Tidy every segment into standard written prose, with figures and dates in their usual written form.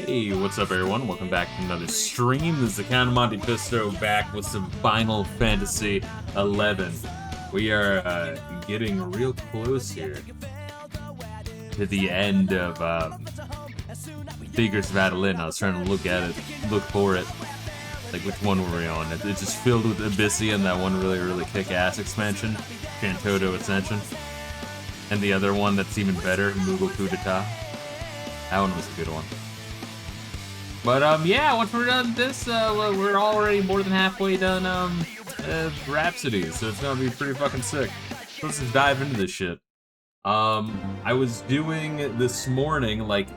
Hey, what's up everyone? Welcome back to another stream. This is the Count of Monte Fisto back with some Final Fantasy XI. We are getting real close here to the end of Figures of Adoulin. I was trying to look at it, look for it. Like, which one were we on? It's just filled with Abyssia and that one really kick-ass expansion, Chantodo Ascension. And the other one that's even better, Moogle Coup d'etat. That one was a good one. But, yeah, once we're done this, we're already more than halfway done, Rhapsody, so it's gonna be pretty fucking sick. So let's just dive into this shit. I was doing this morning, like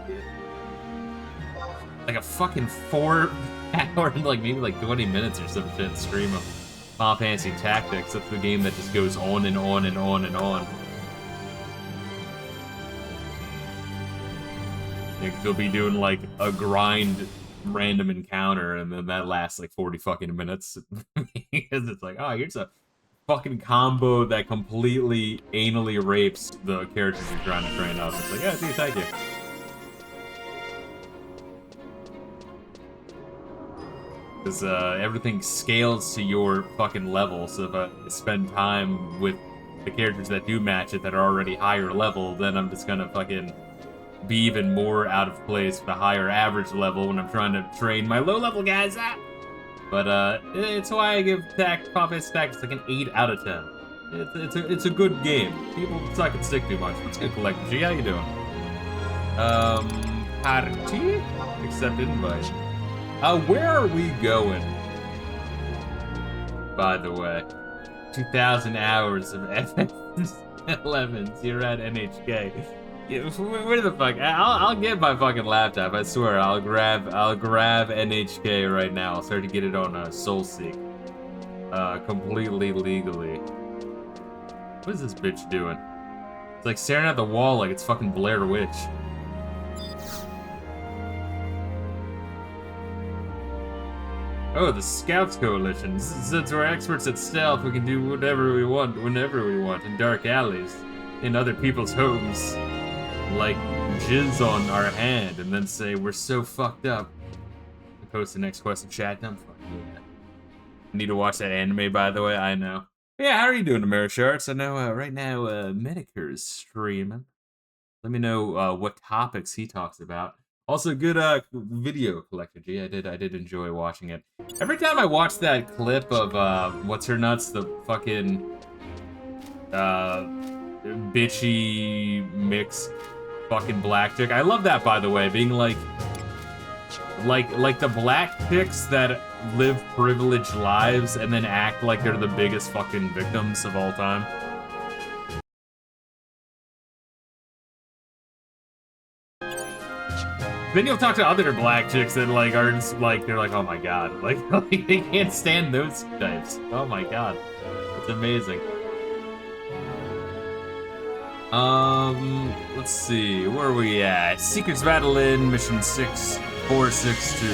a fucking 4 hour, like maybe like 20 minutes or some shit stream of Final Fantasy Tactics. That's the game that just goes on and on and on and on. You'll be doing like a grind random encounter and then that lasts like 40 fucking minutes because it's like, oh, here's a fucking combo that completely anally rapes the characters you're trying to train up. It's like, yeah, dude, thank you. Because everything scales to your fucking level, so if I spend time with the characters that do match it that are already higher level, then I'm just gonna fucking be even more out of place with a higher average level when I'm trying to train my low-level guys up. But it's why I give Final Fantasy Tactics like an 8 out of 10. It's a good game. People suck and stick too much. Let's get CollectedG. How you doing? Party? Accept invite. Where are we going? By the way, 2,000 hours of FF11s. You're at NHK. Yeah, where the fuck? I'll get my fucking laptop. I swear. I'll grab NHK right now. I'll start to get it on SoulSeek, completely legally. What is this bitch doing? It's like staring at the wall like it's fucking Blair Witch. Oh, the Scouts Coalition. Since we're experts at stealth, we can do whatever we want, whenever we want, in dark alleys, in other people's homes. Like, jizz on our hand and then say, we're so fucked up. Post the next question chat. I'm fucking yeah. Need to watch that anime, by the way, I know. Yeah, how are you doing, Amerisharts? I know right now Medicare's streaming. Let me know what topics he talks about. Also, good video, CollectedG. I did enjoy watching it. Every time I watch that clip of what's her nuts, the fucking bitchy mixed fucking black chick. I love that, by the way, being like the black chicks that live privileged lives and then act like they're the biggest fucking victims of all time. Then you'll talk to other black chicks that like are just, like, they're like, oh my god, like they can't stand those types. Oh my god, it's amazing. Let's see, where are we at? Secrets of Adoulin, mission 6462.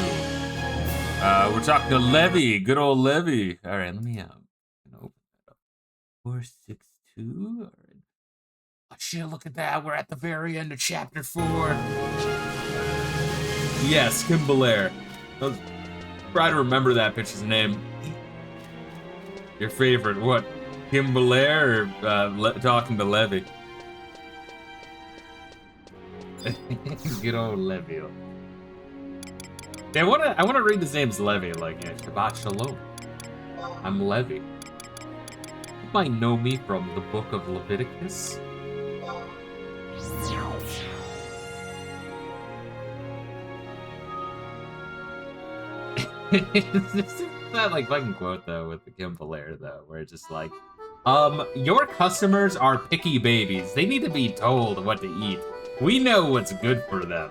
We're talking to Levy, good old Levy. All right, let me open that up. 462. All right. Oh shit, look at that. We're at the very end of chapter 4. Yes, Kim Belair. Try to remember that bitch's name. Your favorite, what? Kim Belair or talking to Levy? Good old Levy. Yeah, I wanna read his name's Levy, like, yeah, Shabbat Shalom. I'm Levy. You might know me from the book of Leviticus. It's that like fucking quote though with the Kim Belair though, where it's just like, your customers are picky babies. They need to be told what to eat. We know what's good for them.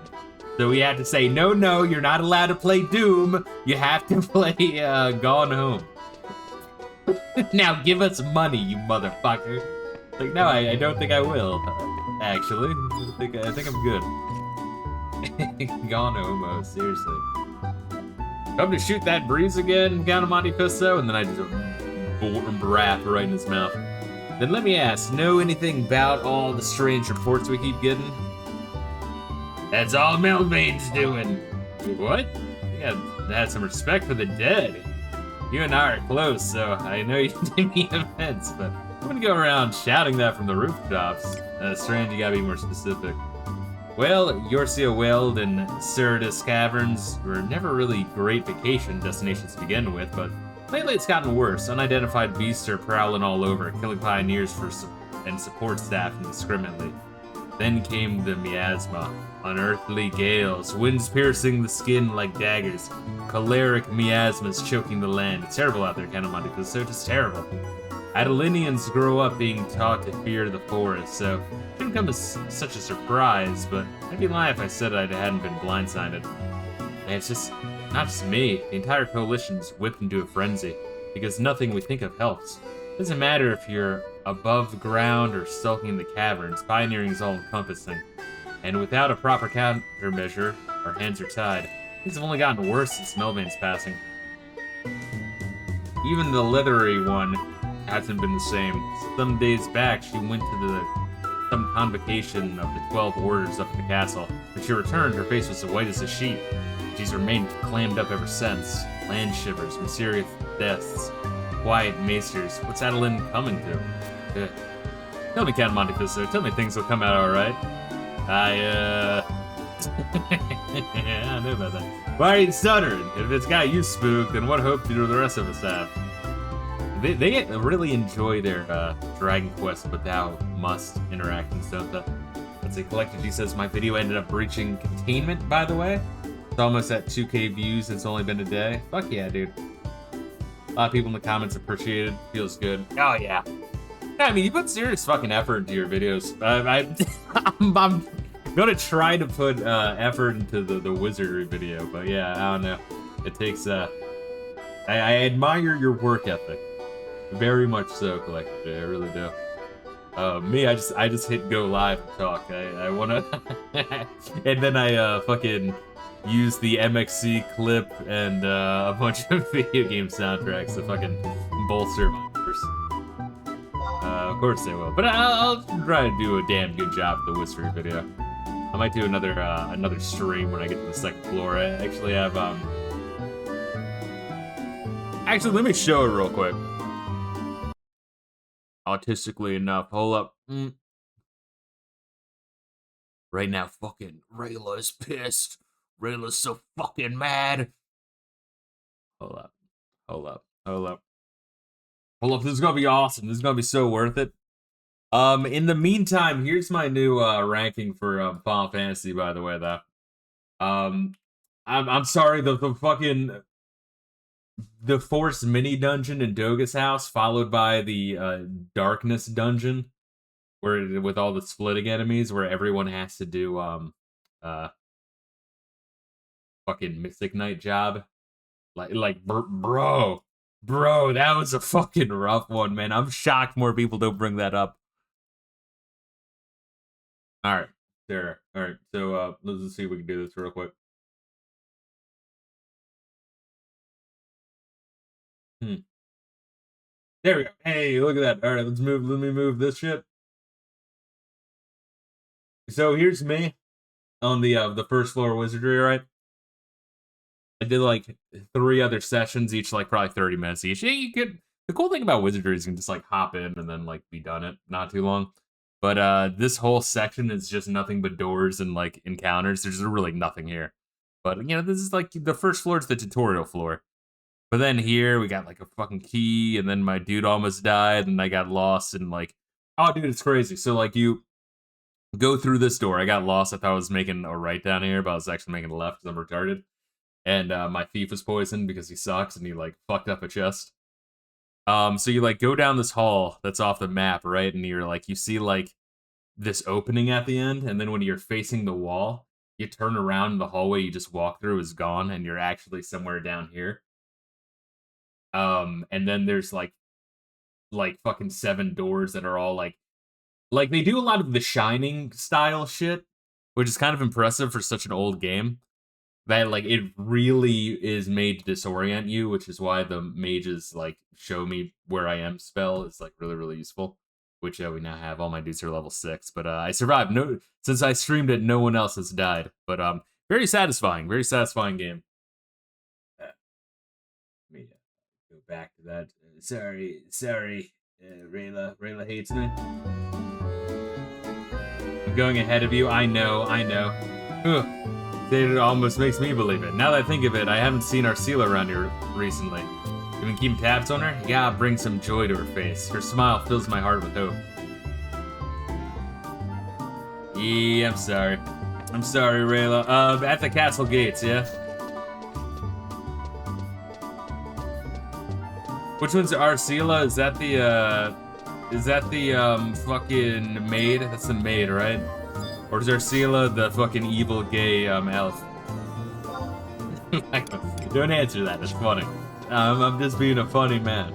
So we have to say, no, you're not allowed to play Doom. You have to play Gone Home. Now give us money, you motherfucker. Like, no, I don't think I will. Actually, I think I'm good. Gone Home, seriously. Come to shoot that breeze again, Count of Monte Fisto, and then I just brap right in his mouth. Then let me ask, know anything about all the strange reports we keep getting? That's all Melvain's doing. What? You gotta have some respect for the dead. You and I are close, so I know you didn't mean offense, but I'm gonna go around shouting that from the rooftops. Strange, you gotta be more specific. Well, Yorcia Weld and Cerdus Caverns were never really great vacation destinations to begin with, but lately it's gotten worse. Unidentified beasts are prowling all over, killing pioneers and support staff indiscriminately. Then came the miasma, unearthly gales, winds piercing the skin like daggers, choleric miasmas choking the land. It's terrible out there, Monte. It's so just terrible. Adoulinians grow up being taught to fear the forest, so it shouldn't come as such a surprise, but I'd be lying if I said I hadn't been blindsided. And it's just not just me. The entire coalition's whipped into a frenzy, because nothing we think of helps. It doesn't matter if you're above the ground or skulking in the caverns, pioneering is all-encompassing. And without a proper countermeasure, our hands are tied. Things have only gotten worse since Melvain's passing. Even the leathery one hasn't been the same. Some days back, she went to some convocation of the 12 orders up at the castle. When she returned, her face was as white as a sheet. She's remained clammed up ever since. Land shivers, mysterious deaths, quiet maesters. What's Adoulin coming to? Tell me, Count Monte Fisto. Tell me things will come out alright. I know about that. Why are you stuttering? If it's got you spooked, then what hope do the rest of us have? They really enjoy their Dragon Quest but thou must interactions, don't they? Let's see, CollectedG says, my video ended up breaching containment, by the way. It's almost at 2K views, it's only been a day. Fuck yeah, dude. A lot of people in the comments appreciate it. Feels good. Oh yeah. I mean, you put serious fucking effort into your videos. I'm gonna try to put effort into the wizardry video, but yeah, I don't know. It takes I admire your work ethic. Very much so, CollectedG. I really do. Me, I just hit go live and talk. I wanna, and then I fucking use the MXC clip and a bunch of video game soundtracks to fucking bolster my numbers. Of course they will, but I'll try to do a damn good job with the wizardry video. I might do another stream when I get to the second floor. I actually have Actually, let me show it real quick. Autistically enough. Hold up. Right now, fucking Reila is pissed. Rayla's so fucking mad. Hold up. Hold up. Hold up. Hold up. This is gonna be awesome. This is gonna be so worth it. In the meantime, here's my new ranking for Final Fantasy, by the way, though. I'm sorry, the fucking the Force mini dungeon in Doga's house, followed by the Darkness dungeon, where with all the splitting enemies, where everyone has to do fucking Mystic Knight job. Bro, that was a fucking rough one, man. I'm shocked more people don't bring that up. All right, there. All right, so let's just see if we can do this real quick. There we go. Hey, look at that. All right, let me move this shit. So here's me on the first floor wizardry, right? I did like 3 other sessions, each like probably 30 minutes each. Yeah, you could. The cool thing about wizardry is you can just like hop in and then like be done it, not too long. But this whole section is just nothing but doors and like encounters. There's really nothing here. But you know, this is like the first floor is the tutorial floor. But then here we got like a fucking key, and then my dude almost died, and I got lost, and like, oh dude, it's crazy. So like you go through this door. I got lost. I thought I was making a right down here, but I was actually making a left because I'm retarded. And my thief was poisoned because he sucks, and he like fucked up a chest. So you like go down this hall that's off the map, right? And you're like, you see like this opening at the end, and then when you're facing the wall, you turn around, and the hallway you just walk through is gone, and you're actually somewhere down here. And then there's like fucking 7 doors that are all like they do a lot of the Shining style shit, which is kind of impressive for such an old game. That like it really is made to disorient you, which is why the mage's like show me where I am spell is like really, really useful. which we now have. All my dudes are level 6, but I survived. No, since I streamed it, no one else has died. But very satisfying game. Let me go back to that. Sorry, Reila hates me. I'm going ahead of you. I know. It almost makes me believe it. Now that I think of it, I haven't seen Arcela around here recently. You been keeping tabs on her? You gotta bring some joy to her face. Her smile fills my heart with hope. Yeah, I'm sorry. I'm sorry, Reila. At the castle gates, yeah? Which one's Arcela? Is that the fucking maid? That's the maid, right? Or is Arcela the fucking evil gay elf? Don't answer that, it's funny. I'm just being a funny man.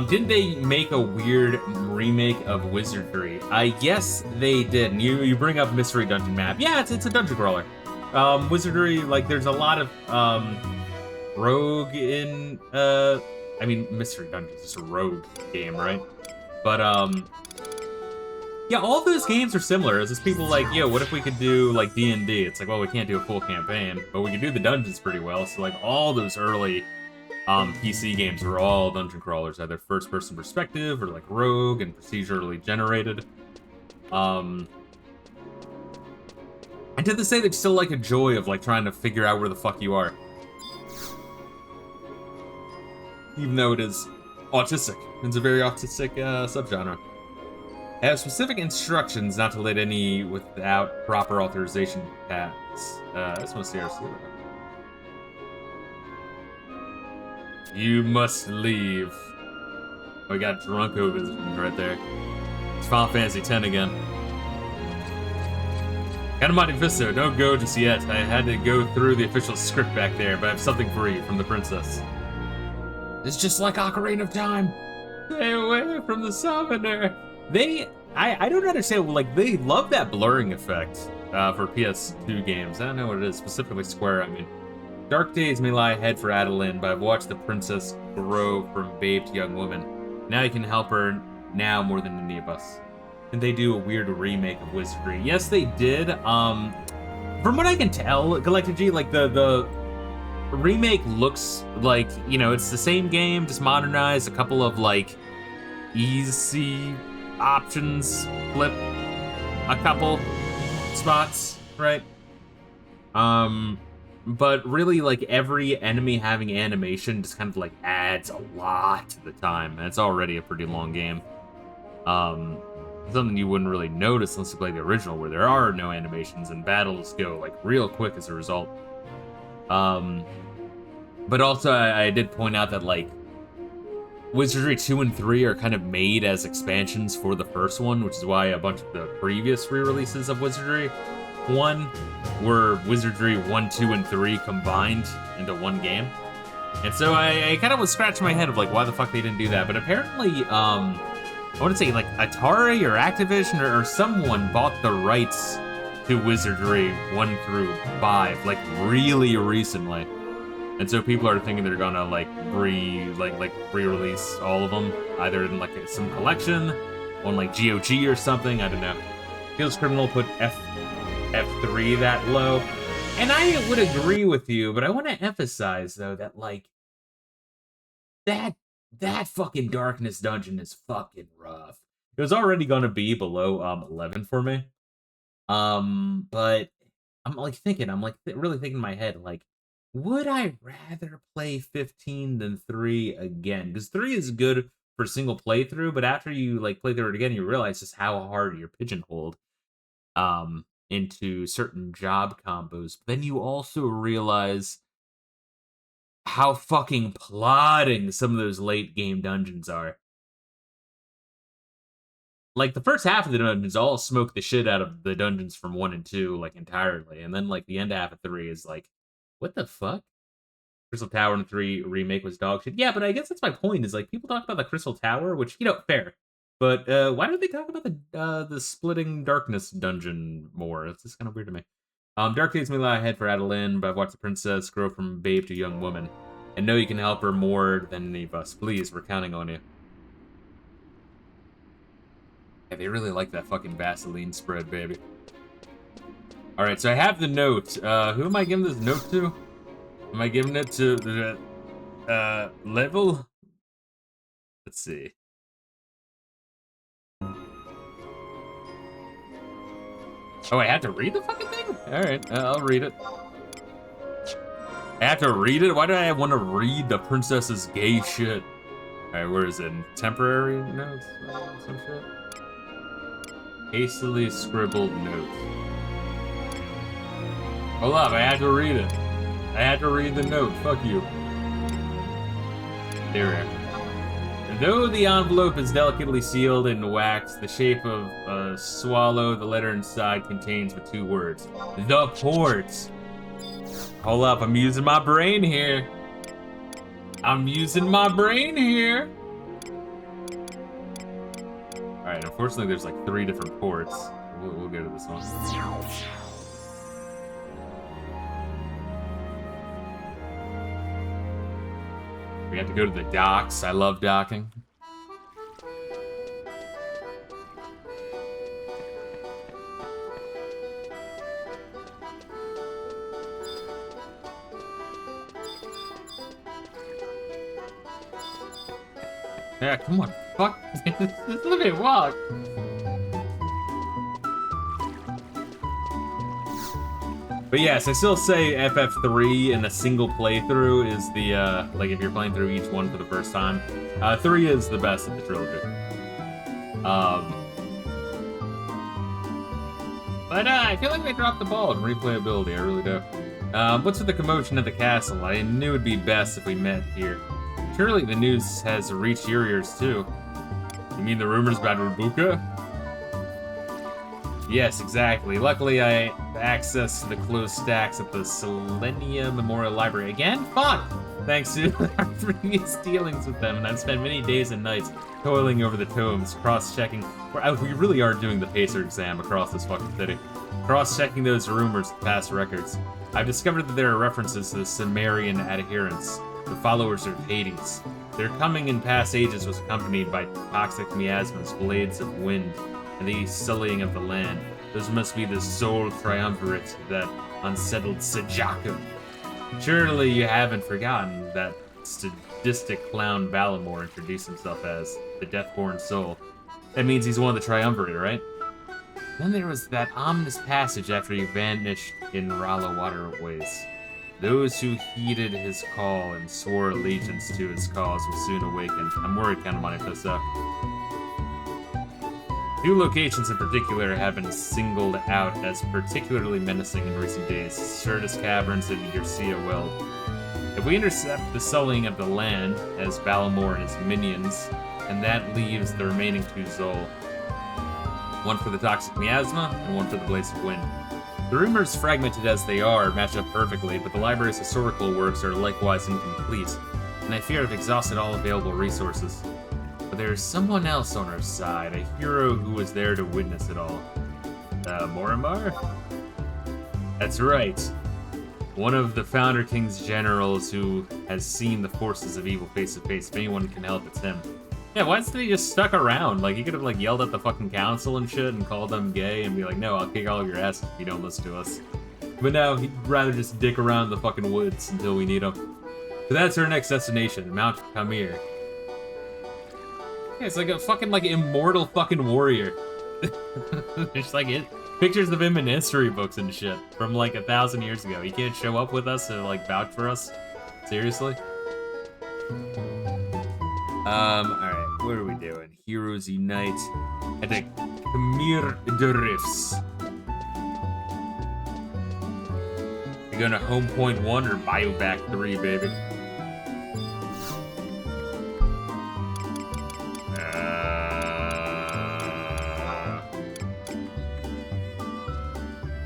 Didn't they make a weird remake of Wizardry? I guess they did. You bring up Mystery Dungeon map. Yeah, it's a dungeon crawler. Wizardry, like, there's a lot of rogue in I mean, Mystery Dungeon is a rogue game, right? But yeah, all those games are similar. It's just people like, yo, what if we could do like D&D? It's like, well, we can't do a full campaign, but we can do the dungeons pretty well. So like all those early PC games were all dungeon crawlers, either first-person perspective or like rogue and procedurally generated. And to this day, there's still like a joy of like trying to figure out where the fuck you are. Even though it is autistic. It's a very autistic subgenre. I have specific instructions not to let any without proper authorization pass. I just want to see our seal. You must leave. Oh, we got Drunko visiting right there. It's Final Fantasy X again. Got a Monte Fisto, don't go just yet. I had to go through the official script back there, but I have something for you from the princess. It's just like Ocarina of Time. Stay away from the summoner. I don't understand, like, they love that blurring effect for PS2 games. I don't know what it is, specifically Square, I mean. Dark days may lie ahead for Adoulin, but I've watched the princess grow from babe to young woman. Now you can help her now more than any of us. And they do a weird remake of Wizardry. Yes, they did. From what I can tell, CollectedG, like, the remake looks like, you know, it's the same game, just modernized, a couple of like easy options, flip a couple spots, right? But really, like, every enemy having animation just kind of like adds a lot to the time, and it's already a pretty long game. Something you wouldn't really notice unless you play the original, where there are no animations and battles go like real quick as a result. But also, I did point out that, like, Wizardry 2 and 3 are kind of made as expansions for the first one, which is why a bunch of the previous re-releases of Wizardry 1 were Wizardry 1, 2, and 3 combined into one game. And so I kind of was scratching my head of, like, why the fuck they didn't do that. But apparently, I want to say, like, Atari or Activision or someone bought the rights to Wizardry 1 through 5, like, really recently. And so people are thinking they're gonna like re-release all of them, either in like some collection, on like GOG or something. I don't know. Feels criminal put F3 that low, and I would agree with you, but I want to emphasize though that like that fucking Darkness dungeon is fucking rough. It was already gonna be below 11 for me, but I'm like really thinking in my head like, would I rather play 15 than 3 again? Because 3 is good for single playthrough, but after you like play through it again, you realize just how hard you're pigeonholed into certain job combos. But then you also realize how fucking plodding some of those late game dungeons are. Like, the first half of the dungeons all smoke the shit out of the dungeons from 1 and 2, like, entirely. And then, like, the end half of 3 is like, what the fuck? Crystal Tower and 3 remake was dog shit. Yeah, but I guess that's my point, is like people talk about the Crystal Tower, which, you know, fair. But why don't they talk about the Splitting Darkness dungeon more? It's just kind of weird to me. Dark days may lie ahead for Adoulin, but I've watched the princess grow from babe to young woman. And know you can help her more than any of us. Please, we're counting on you. Yeah, they really like that fucking Vaseline spread, baby. Alright, so I have the note. Who am I giving this note to? Am I giving it to the, Level? Let's see. Oh, I had to read the fucking thing? Alright, I'll read it. I have to read it? Why do I want to read the princess's gay shit? Alright, where is it? Temporary notes? Some shit? Hastily scribbled note. Hold up, I had to read it. I had to read the note. Fuck you. There we are. Though the envelope is delicately sealed in wax, the shape of a swallow, the letter inside contains but 2 words. The port! Hold up, I'm using my brain here. I'm using my brain here. Alright, unfortunately there's like 3 different ports. We'll go to this one. We have to go to the docks. I love docking. Yeah, come on. Fuck. Just let me walk. But yes, I still say FF3 in a single playthrough is the, like if you're playing through each one for the first time. 3 is the best of the trilogy. But I feel like they dropped the ball in replayability, I really do. What's with the commotion at the castle? I knew it'd be best if we met here. Surely the news has reached your ears too. You mean the rumors about Rubuka? Yes, exactly. Luckily, I have access to the closed stacks at the Selenia Memorial Library. Again? Fuck! Thanks to our previous dealings with them, and I've spent many days and nights toiling over the tomes, cross-checking. We really are doing the Pacer exam across this fucking city. Cross-checking those rumors to past records. I've discovered that there are references to the Sumerian adherents, the followers of Hades. Their coming in past ages was accompanied by toxic miasmas, blades of wind, and the sullying of the land. Those must be the sole triumvirate that unsettled Sajaku. Surely you haven't forgotten that sadistic clown Balamor introduced himself as the Deathborn Soul. That means he's one of the triumvirate, right? Then there was that ominous passage after he vanished in Rala waterways. Those who heeded his call and swore allegiance to his cause will soon awaken. I'm worried, Count Monte Fisto. 2 locations in particular have been singled out as particularly menacing in recent days: Certus Caverns and Yersia Weld. If we intercept the sullying of the land, as Balamor and his minions, and that leaves the remaining 2 Zol. One for the toxic miasma, and one for the blades of wind. The rumors, fragmented as they are, match up perfectly, but the library's historical works are likewise incomplete, and I fear I've exhausted all available resources. But there's someone else on our side, a hero who was there to witness it all. Morimar? That's right. One of the Founder King's generals who has seen the forces of evil face to face. If anyone can help, it's him. Yeah, why isn't he just stuck around? Like, he could have, like, yelled at the fucking council and shit and called them gay and be like, no, I'll kick all of your ass if you don't listen to us. But no, he'd rather just dick around the fucking woods until we need him. So that's our next destination, Mount Kamir. Yeah, it's like a fucking, like, immortal fucking warrior. There's, like, pictures of him in history books and shit from, like, 1,000 years ago. He can't show up with us to, like, vouch for us? Seriously? Alright, what are we doing? Heroes Unite at the Kamir Drifts. You going to Home Point 1 or Bioback 3, baby?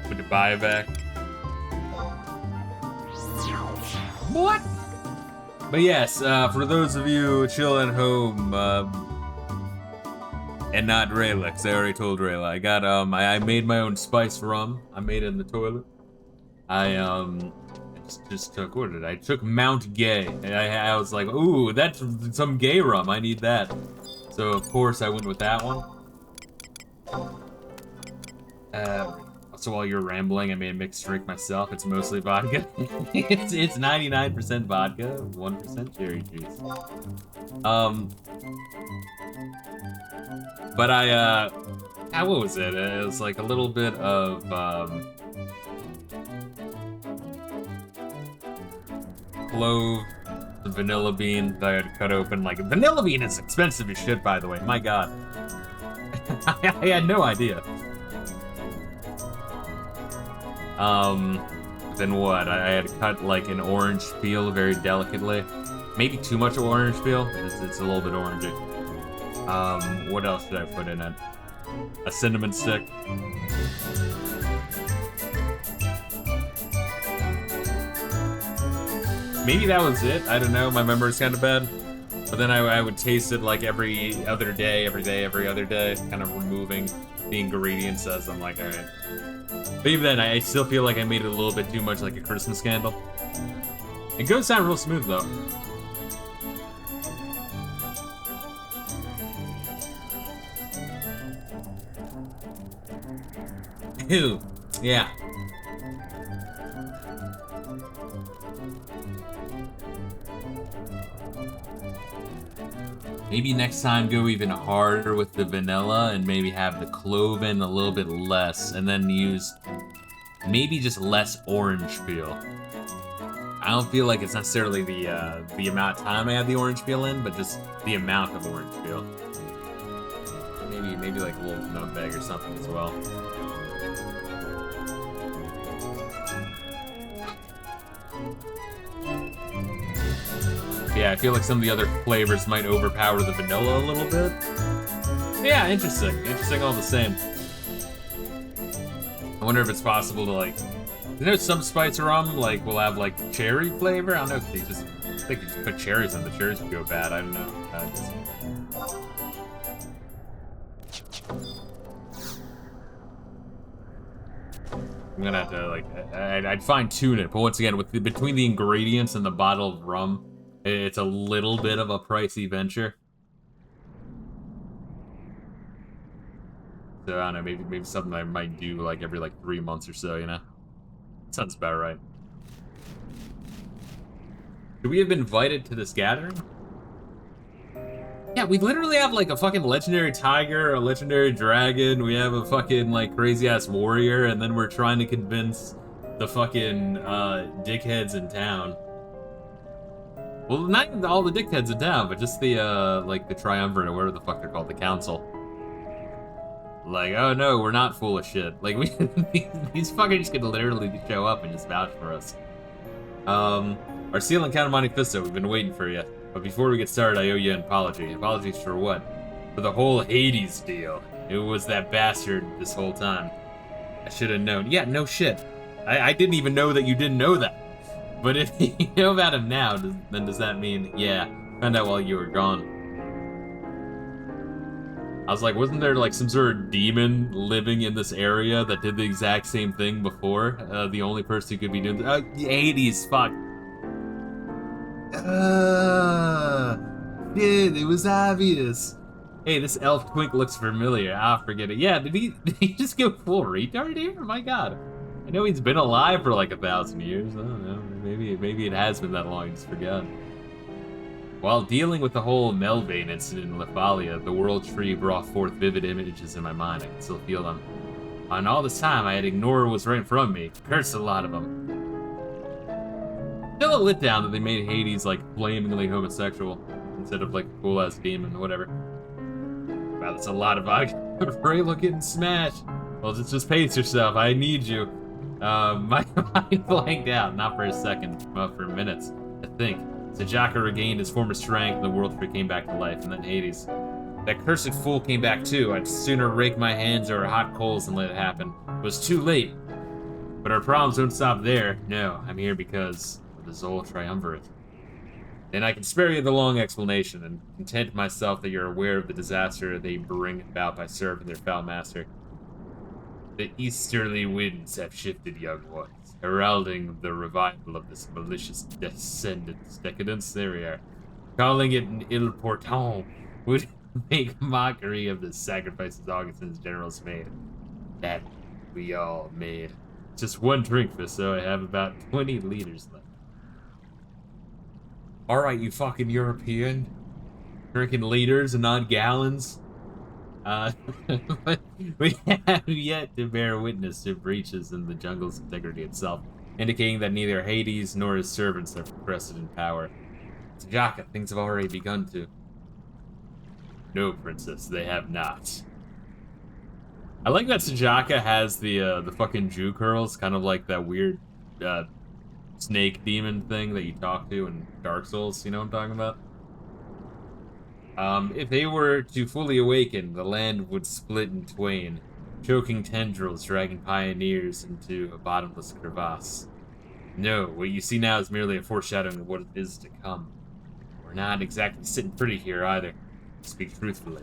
With the Bioback. What? But yes, for those of you chilling at home, and not Reila, because I already told Reila, I got, I made my own spiced rum. I made it in the toilet. I just took, what did I took Mount Gay, and I was like, ooh, that's some gay rum. I need that. So of course I went with that one. So while you're rambling, I made a mixed drink myself. It's mostly vodka. it's 99% vodka, 1% cherry juice. But what was it? It was like a little bit of clove, the vanilla bean that I had cut open. Like, vanilla bean is expensive as shit, by the way. My god. I had no idea. Then what? I had cut like an orange peel very delicately. Maybe too much orange peel. It's a little bit orangey. What else did I put in it? A cinnamon stick. Maybe that was it. I don't know. My memory's kind of bad. But then I would taste it like every other day, every other day, kind of removing the ingredients as I'm like, all right. But even then, I still feel like I made it a little bit too much like a Christmas candle. It goes down real smooth, though. Ew. Yeah. Maybe next time go even harder with the vanilla and maybe have the clove in a little bit less, and then use maybe just less orange peel. I don't feel like it's necessarily the amount of time I have the orange peel in, but just the amount of orange peel. Maybe like a little nutmeg or something as well. Yeah, I feel like some of the other flavors might overpower the vanilla a little bit. Yeah, interesting. Interesting all the same. I wonder if it's possible to, like... You know, some spice rum, like, will have, like, cherry flavor? I don't know if they just... I think you just put cherries in, the cherries would go bad. I don't know. I'm gonna have to, like... I'd fine-tune it, but once again, with between the ingredients and the bottle of rum, it's a little bit of a pricey venture. So I don't know, maybe something I might do like every like 3 months or so, you know? Sounds about right. Do we have been invited to this gathering? Yeah, we literally have like a fucking legendary tiger, a legendary dragon, we have a fucking like crazy ass warrior, and then we're trying to convince the fucking dickheads in town. Well, not all the dickheads in town, but just the, like, the triumvirate, or whatever the fuck they're called, the council. Like, oh no, we're not full of shit. Like, these fuckers could literally show up and just vouch for us. Our seal and count of Monte Fisto, we've been waiting for you. But before we get started, I owe you an apology. Apologies for what? For the whole Hades deal. It was that bastard this whole time. I should have known. Yeah, no shit. I didn't even know that you didn't know that. But if you know about him now, then does that mean, yeah, found out while you were gone? I was like, wasn't there like some sort of demon living in this area that did the exact same thing before? The only person who could be doing Hades, fuck. Dude, it was obvious. Hey, this elf twink looks familiar. Ah, forget it. Yeah, did he just go full retard here? My god. I know he's been alive for like 1,000 years. I don't know. Maybe it has been that long. I just forgot. While dealing with the whole Melvane incident in Lephalia, the World Tree brought forth vivid images in my mind. I can still feel them. And all this time, I had ignored what was right in front of me. Cursed a lot of them. Still a lit down that they made Hades like flamingly homosexual instead of like a cool ass demon or whatever. Wow, that's a lot of vodka. Rayla getting smashed. Well, just pace yourself. I need you. My mind blanked out, not for a second, but for minutes, I think. Sajaka regained his former strength, and the world tree came back to life, and then Hades. That cursed fool came back too. I'd sooner rake my hands over hot coals than let it happen. It was too late. But our problems don't stop there. No, I'm here because of the Zol Triumvirate. And I can spare you the long explanation, and content myself that you're aware of the disaster they bring about by serving their foul master. The easterly winds have shifted, young ones, heralding the revival of this malicious descendant's decadence. There we are. Calling it an ill portent would make mockery of the sacrifices Augustin's generals made. That we all made. Just one drink, Fisto. I have about 20 liters left. Alright, you fucking European. Drinking liters and not gallons. We have yet to bear witness to breaches in the jungle's integrity itself, indicating that neither Hades nor his servants have progressed in power. Sajaka, things have already begun to. No, princess, they have not. I like that Sajaka has the fucking Jew curls, kind of like that weird snake demon thing that you talk to in Dark Souls. You know what I'm talking about? If they were to fully awaken, the land would split in twain, choking tendrils dragging pioneers into a bottomless crevasse. No, what you see now is merely a foreshadowing of what is to come. We're not exactly sitting pretty here either, to speak truthfully.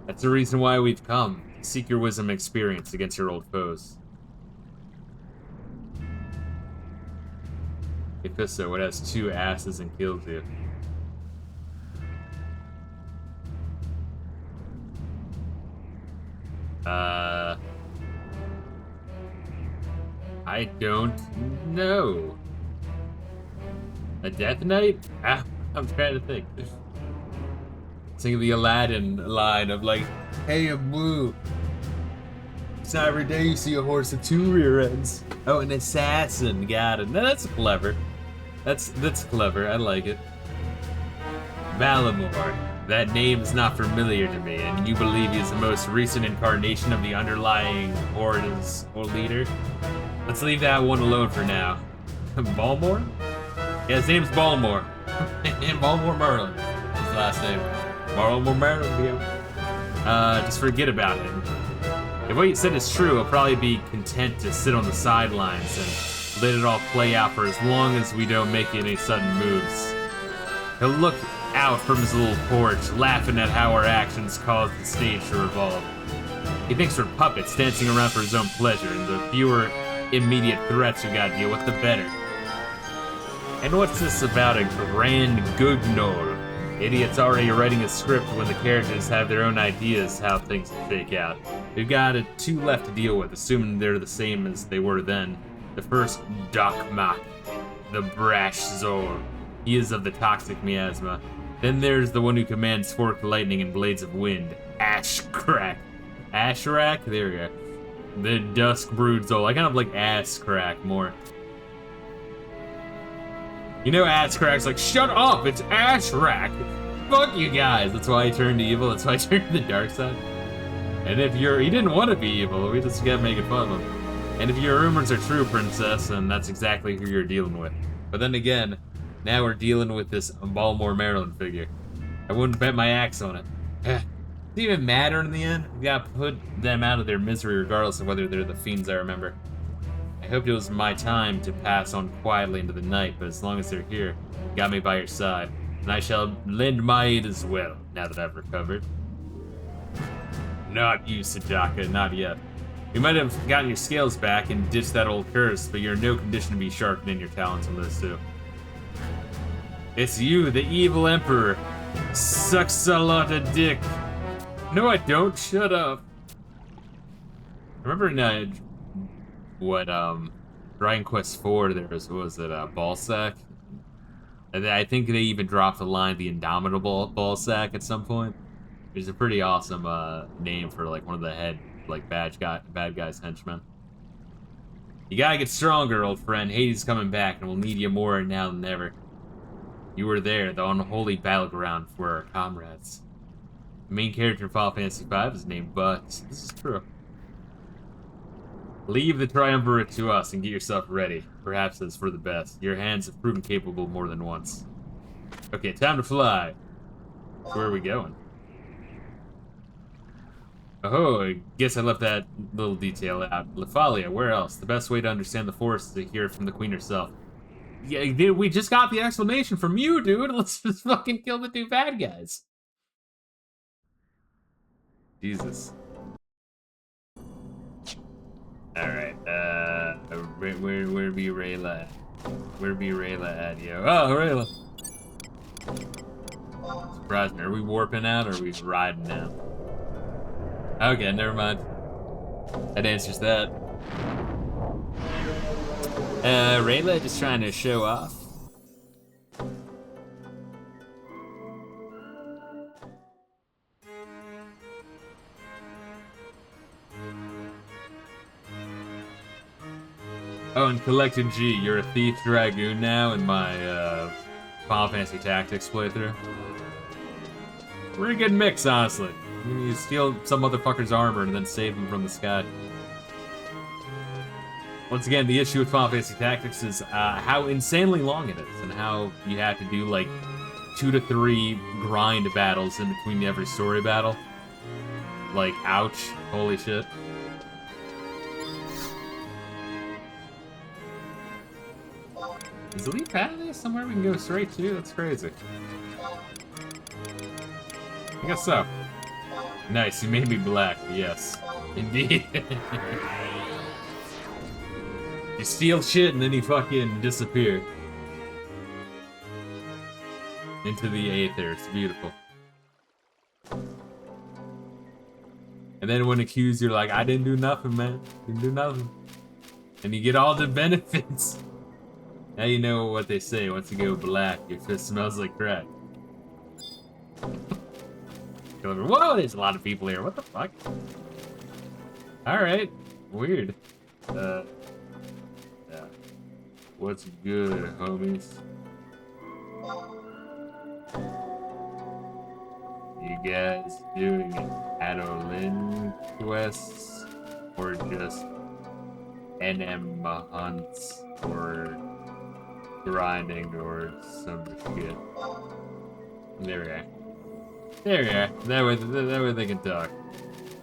That's the reason why we've come, to seek your wisdom and experience against your old foes. Hey Fisto, what has 2 asses and kills you? I don't know. A Death Knight? Ah, I'm trying to think. Think the Aladdin line of like, hey, Abu. It's not every day you see a horse with 2 rear ends. Oh, an assassin. Got it. No, that's clever. That's clever. I like it. Bahamut. That name is not familiar to me, and you believe he is the most recent incarnation of the underlying Orden's leader? Let's leave that one alone for now. Balmore? Yeah, his name's Balmore. And Balmore Merlin. His last name. Balmore Merlin, yeah. Just forget about it. If what you said is true, he'll probably be content to sit on the sidelines and let it all play out for as long as we don't make any sudden moves. He'll look out from his little porch, laughing at how our actions caused the stage to revolve. He thinks we're puppets dancing around for his own pleasure, and the fewer immediate threats we gotta deal with, the better. And what's this about a grand guignol? Idiot's already writing a script when the characters have their own ideas how things will shake out. We've got 2 left to deal with, assuming they're the same as they were then. The first, Dokmak, the brash Zol. He is of the toxic miasma. Then there's the one who commands forked lightning and blades of wind, Ashcrack. Ashrak? There we go. The Dusk Brood Zol. I kind of like Asscrack more. You know Asscrack's like, shut up, it's Ashrak! Fuck you guys! That's why I turned evil, that's why I turned to the dark side. And if he didn't want to be evil, we just kept making fun of him. And if your rumors are true, princess, then that's exactly who you're dealing with. But then again, now we're dealing with this Balmore Maryland figure. I wouldn't bet my axe on it. Does it even matter in the end? We gotta put them out of their misery regardless of whether they're the fiends I remember. I hoped it was my time to pass on quietly into the night, but as long as they're here, you got me by your side. And I shall lend my aid as well, now that I've recovered. Not you, Sajaka, not yet. You might have gotten your scales back and ditched that old curse, but you're in no condition to be sharpening your talents on those 2. It's you, the evil emperor. Sucks a lot of dick. No, I don't. Shut up. Remember in Dragon Quest IV, there was it Ballsack? And I think they even dropped the line, the Indomitable Ballsack at some point. Which is a pretty awesome name for like one of the head bad guys henchmen. You gotta get stronger, old friend. Hades is coming back, and we'll need you more now than ever. You were there, the unholy battleground for our comrades. The main character in Final Fantasy V is named Butts. This is true. Leave the triumvirate to us and get yourself ready. Perhaps it's for the best. Your hands have proven capable more than once. Okay, time to fly. Where are we going? Oh, I guess I left that little detail out. Lefalia, where else? The best way to understand the Force is to hear it from the Queen herself. Yeah, dude, we just got the explanation from you, dude. Let's just fucking kill the 2 bad guys. Jesus. Where be Reila at? Where be Reila at, yo? Oh, Reila! Surprise me. Are we warping out or are we riding now? Okay, never mind. That answers that. Reila just trying to show off. Oh, and CollectedG, you're a Thief Dragoon now in my Final Fantasy Tactics playthrough. Pretty good mix, honestly. You steal some motherfucker's armor and then save him from the sky. Once again, the issue with Final Fantasy Tactics is how insanely long it is, and how you have to do like 2 to 3 grind battles in between every story battle. Like, ouch. Holy shit. Is the lead path somewhere we can go straight to? That's crazy. I guess so. Nice, you made me black. Yes. Indeed. You steal shit and then you fucking disappear. Into the aether. It's beautiful. And then when accused, you're like, I didn't do nothing, man. Didn't do nothing. And you get all the benefits. Now you know what they say. Once you go black, your fist smells like crack. Whoa, there's a lot of people here. What the fuck? Alright. Weird. Yeah. What's good, homies? You guys doing Adoulin quests? Or just NM hunts? Or grinding? Or some shit? There we are. There we are. That way they can talk.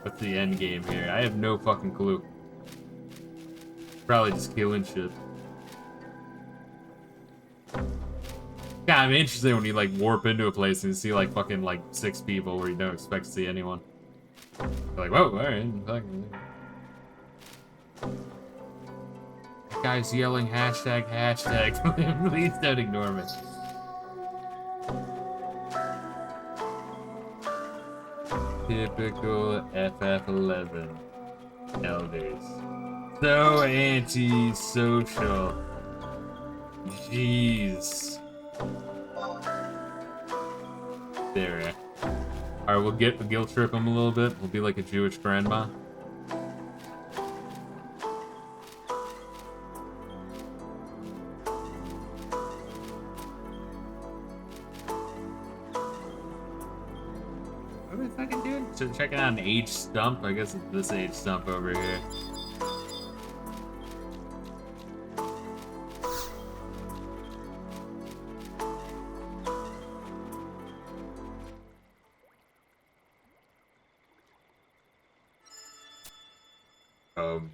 What's the end game here? I have no fucking clue. Probably just killing shit. Yeah, I'm interested when you like warp into a place and you see like fucking like 6 people where you don't expect to see anyone. You're like, whoa, alright. That guy's yelling hashtag. Please don't ignore me. Typical FF11 elders. So anti-social. Jeez. There we are. Alright, we'll guilt trip him a little bit. We'll be like a Jewish grandma. What are we fucking doing? So checking out an age stump. I guess it's this age stump over here.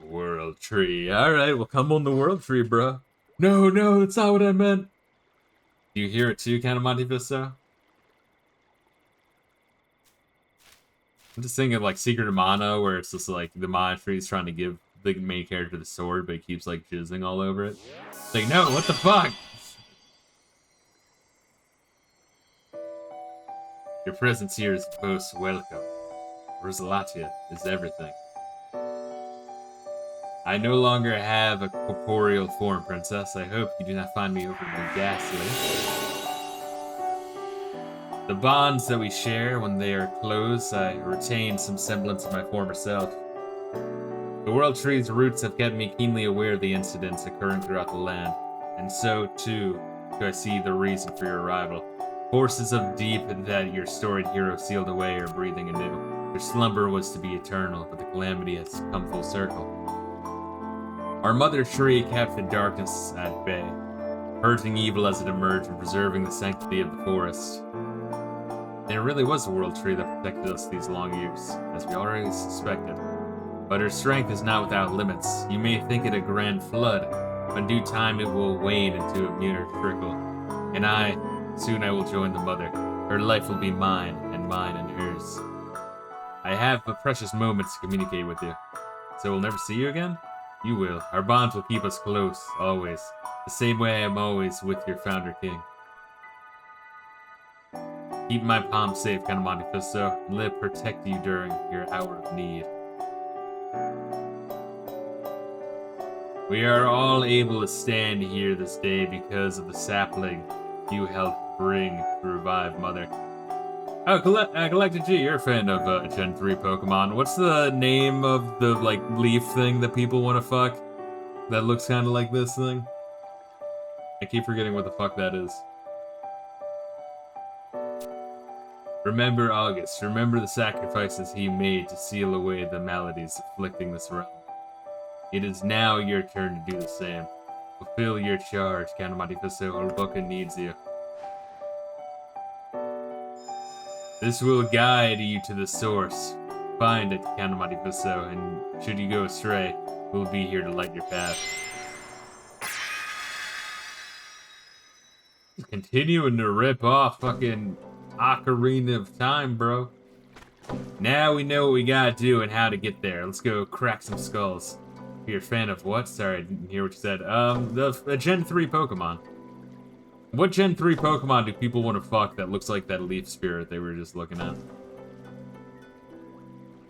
World tree. Alright, well come on the world tree, bro. No, that's not what I meant. Do you hear it too, kind of Monte Fisto? I'm just thinking of like Secret of Mana, where it's just like the Mana tree is trying to give the main character the sword, but he keeps like jizzing all over it. It's like, no, what the fuck? Your presence here is most welcome. Rosalatia is everything. I no longer have a corporeal form, princess. I hope you do not find me overly ghastly. The bonds that we share, when they are close, I retain some semblance of my former self. The World Tree's roots have kept me keenly aware of the incidents occurring throughout the land, and so, too, do I see the reason for your arrival. Forces of deep that your storied hero sealed away are breathing anew. Their slumber was to be eternal, but the calamity has come full circle. Our mother tree kept the darkness at bay, purging evil as it emerged and preserving the sanctity of the forest. And it really was the world tree that protected us these long years, as we already suspected. But her strength is not without limits. You may think it a grand flood, but in due time it will wane into a mere trickle. And soon I will join the mother. Her life will be mine and hers. I have but precious moments to communicate with you. So we'll never see you again? You will. Our bonds will keep us close, always. The same way I am always with your founder king. Keep my palm safe, Count Monte Fisto, and let it protect you during your hour of need. We are all able to stand here this day because of the sapling you helped bring to revive Mother. Oh, CollectedG, you're a fan of Gen 3 Pokemon. What's the name of the, like, leaf thing that people want to fuck? That looks kind of like this thing? I keep forgetting what the fuck that is. Remember August. Remember the sacrifices he made to seal away the maladies afflicting this realm. It is now your turn to do the same. Fulfill your charge, Count Monte Fisto, or Boca needs you. This will guide you to the source. Find it, Count Monte Fisto, and should you go astray, we'll be here to light your path. Continuing to rip off fucking Ocarina of Time, bro. Now we know what we gotta do and how to get there. Let's go crack some skulls. You're a fan of what? Sorry, I didn't hear what you said. The Gen 3 Pokemon. What Gen 3 Pokemon do people want to fuck that looks like that leaf spirit they were just looking at?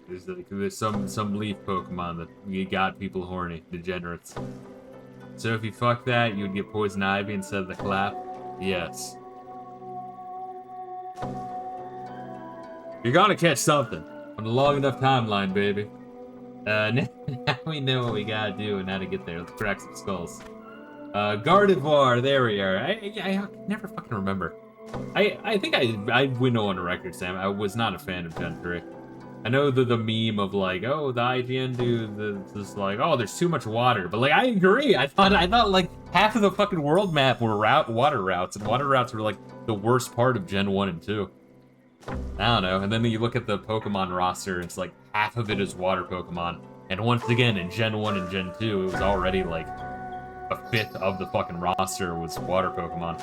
There's some leaf Pokemon that you got people horny, degenerates. So if you fuck that, you would get Poison Ivy instead of the clap? Yes. You're gonna catch something on a long enough timeline, baby. Now we know what we gotta do and how to get there. Let's crack some skulls. Gardevoir, there we are. I never fucking remember. I think I went on a record, Sam. I was not a fan of Gen 3. I know the meme of like, oh, the IGN dude is like, oh, there's too much water. But like, I agree. I thought like half of the fucking world map were water routes, and water routes were like the worst part of Gen 1 and 2. I don't know. And then you look at the Pokemon roster, it's like half of it is water Pokemon. And once again, in Gen 1 and Gen 2, it was already like a fifth of the fucking roster was water Pokemon.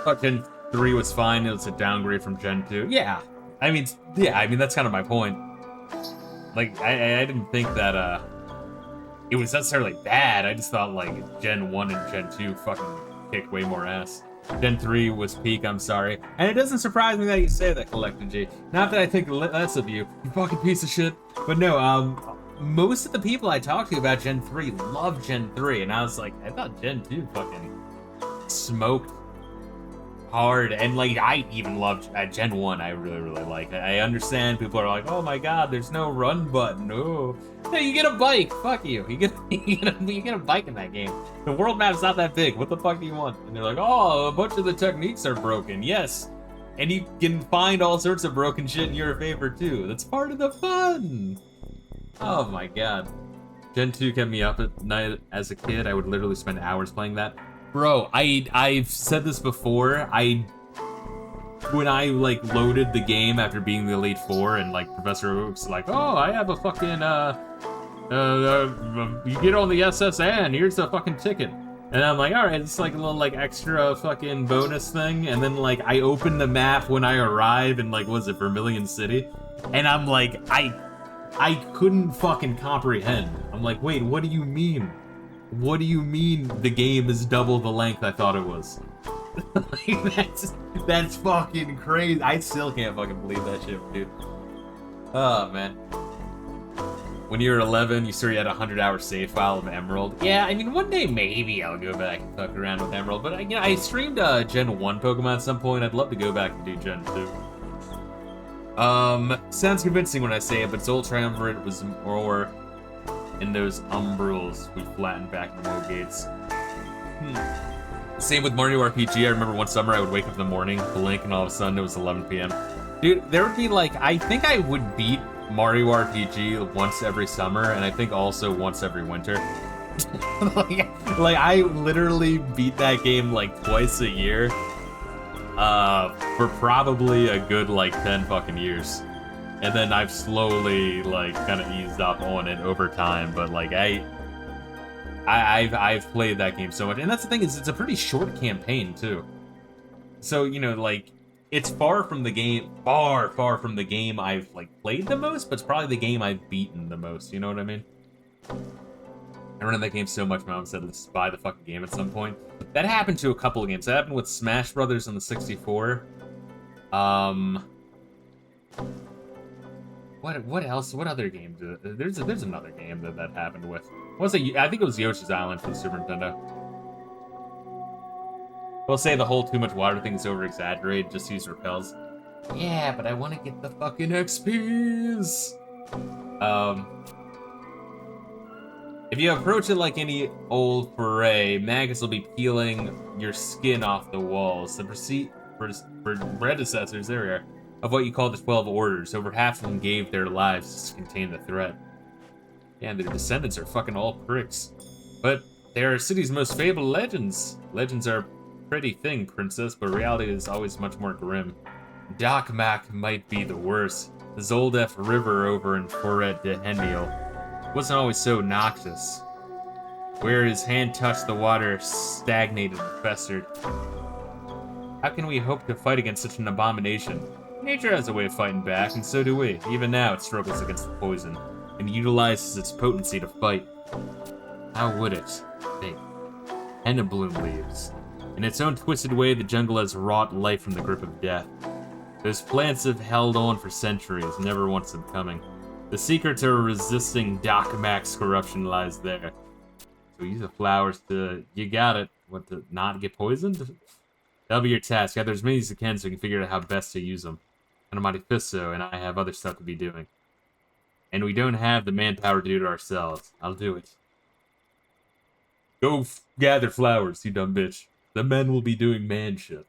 But Gen 3 was fine. It was a downgrade from Gen 2. Yeah. I mean, that's kind of my point. Like, I didn't think that, it was necessarily bad. I just thought, like, Gen 1 and Gen 2 fucking kicked way more ass. Gen 3 was peak, I'm sorry. And it doesn't surprise me that you say that, CollectedG. Not that I think less of you, you fucking piece of shit. But no, most of the people I talked to about Gen 3 love Gen 3. And I was like, I thought Gen 2 fucking smoked hard. And, like, I even loved Gen 1, I really, really like. I understand people are like, oh my god, there's no run button. No. Hey, you get a bike. Fuck you. You get a bike in that game. The world map's not that big. What the fuck do you want? And they're like, oh, a bunch of the techniques are broken. Yes. And you can find all sorts of broken shit in your favor, too. That's part of the fun. Oh my god. Gen 2 kept me up at night as a kid. I would literally spend hours playing that. Bro, I've said this before. When I, like, loaded the game after being the Elite Four, and, like, Professor Oak's like, oh, I have a fucking, you get on the SSN, here's the fucking ticket. And I'm like, alright, it's like a little, like, extra fucking bonus thing. And then, like, I open the map when I arrive in, like, what was it, Vermilion City? And I'm like, I couldn't fucking comprehend. I'm like, wait, what do you mean? What do you mean the game is double the length I thought it was? Like, that's fucking crazy. I still can't fucking believe that shit, dude. Oh, man. When you were 11, you said you had a 100-hour save file of Emerald. Yeah, I mean, one day maybe I'll go back and fuck around with Emerald. But, you know, I streamed Gen 1 Pokemon at some point. I'd love to go back and do Gen 2. Sounds convincing when I say it, but Soul Triumvirate was more in those umbrals we flattened back in the low gates. Same with Mario RPG. I remember one summer I would wake up in the morning, blink, and all of a sudden it was 11 p.m. Dude, there would be like, I think I would beat Mario RPG once every summer, and I think also once every winter. like I literally beat that game like twice a year, for probably a good like 10 fucking years. And then I've slowly like kind of eased up on it over time, but like I've played that game so much, and that's the thing, is it's a pretty short campaign too. So, you know, like, it's far from the game I've like played the most, but it's probably the game I've beaten the most, you know what I mean? I remember that game so much, my mom said, let's buy the fucking game at some point. That happened to a couple of games. That happened with Smash Brothers on the 64. What else? What other game? There's another game that happened with. I think it was Yoshi's Island for the Super Nintendo. We'll say the whole too much water thing is over-exaggerated, just use repels. Yeah, but I want to get the fucking XPs! If you approach it like any old foray, maggots will be peeling your skin off the walls. The predecessors, there we are, of what you call the 12 Orders. Over half of them gave their lives to contain the threat. Yeah, and their descendants are fucking all pricks. But they are our city's most fabled legends. Legends are a pretty thing, princess, but reality is always much more grim. Dokmak might be the worst. The Zoldef River over in Foret de Hendiel wasn't always so noxious. Where his hand touched the water, stagnated and festered. How can we hope to fight against such an abomination? Nature has a way of fighting back, and so do we. Even now, it struggles against the poison, and utilizes its potency to fight. How would it? Think. Henna bloom leaves. In its own twisted way, the jungle has wrought life from the grip of death. Those plants have held on for centuries, never once succumbing. The secret to resisting Dokmak's corruption lies there. So use the flowers to... You got it. What, to not get poisoned? That'll be your task. Gather as many as you can so you can figure out how best to use them. And Monte Fisto and I have other stuff to be doing. And we don't have the manpower to do it ourselves. I'll do it. Go gather flowers, you dumb bitch. The men will be doing man shit.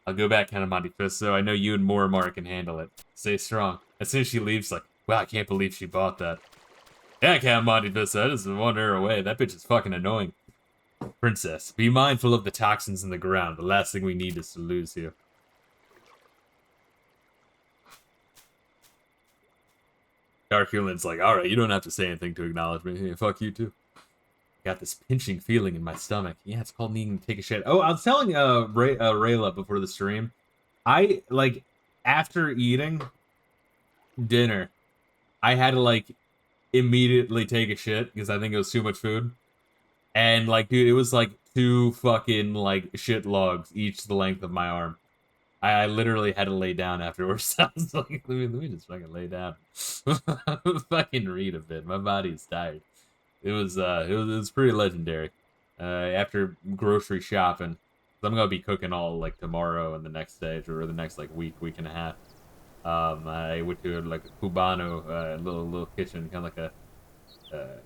I'll go back, kind of Monte Fisto. I know you and Morimar can handle it. Stay strong. As soon as she leaves, like, wow, I can't believe she bought that. Yeah, I can't, Monte Fisto. I just want her away. That bitch is fucking annoying. Princess, be mindful of the toxins in the ground. The last thing we need is to lose you. Darkulin's like, alright, you don't have to say anything to acknowledge me. Hey, fuck you too. Got this pinching feeling in my stomach. Yeah, it's called needing to take a shit. Oh, I was telling Reila before the stream. I, like, after eating dinner, I had to, like, immediately take a shit because I think it was too much food. And, like, dude, it was, like, 2 fucking, like, shit logs, each the length of my arm. I literally had to lay down afterwards. I was like, let me just fucking lay down. Fucking read a bit. My body's tired. It was pretty legendary. After grocery shopping, I'm gonna be cooking all, like, tomorrow and the next day, or the next, like, week and a half. I went to, like, a Cubano, little kitchen, kind of like a,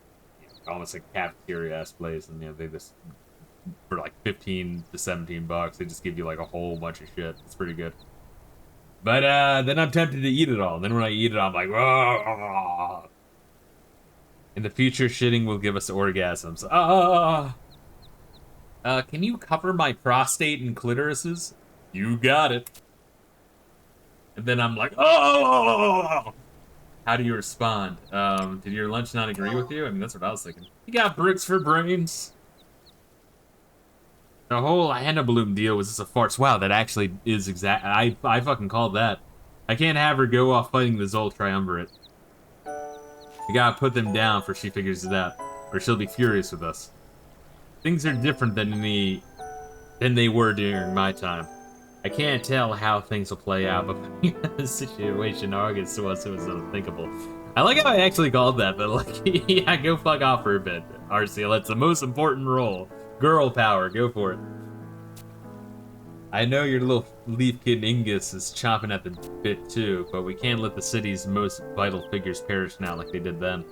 almost like a cafeteria-ass place, and, you know, they just, for like 15 to 17 bucks, they just give you like a whole bunch of shit. It's pretty good. But then I'm tempted to eat it all. And then when I eat it, I'm like, oh. In the future, shitting will give us orgasms. Can you cover my prostate and clitorises? You got it. And then I'm like, oh. How do you respond? Did your lunch not agree with you? I mean, that's what I was thinking. You got bricks for brains. The whole Henna Bloom deal was just a farce. Wow, that actually is exact. I fucking called that. I can't have her go off fighting the Zol Triumvirate. We gotta put them down for she figures it out, or she'll be furious with us. Things are different than they were during my time. I can't tell how things will play out, but the situation August was unthinkable. I like how I actually called that, but like, yeah, go fuck off for a bit, Arceal. That's the most important role. Girl power, go for it. I know your little leaf kid Ingus is chomping at the bit too, but we can't let the city's most vital figures perish now like they did then.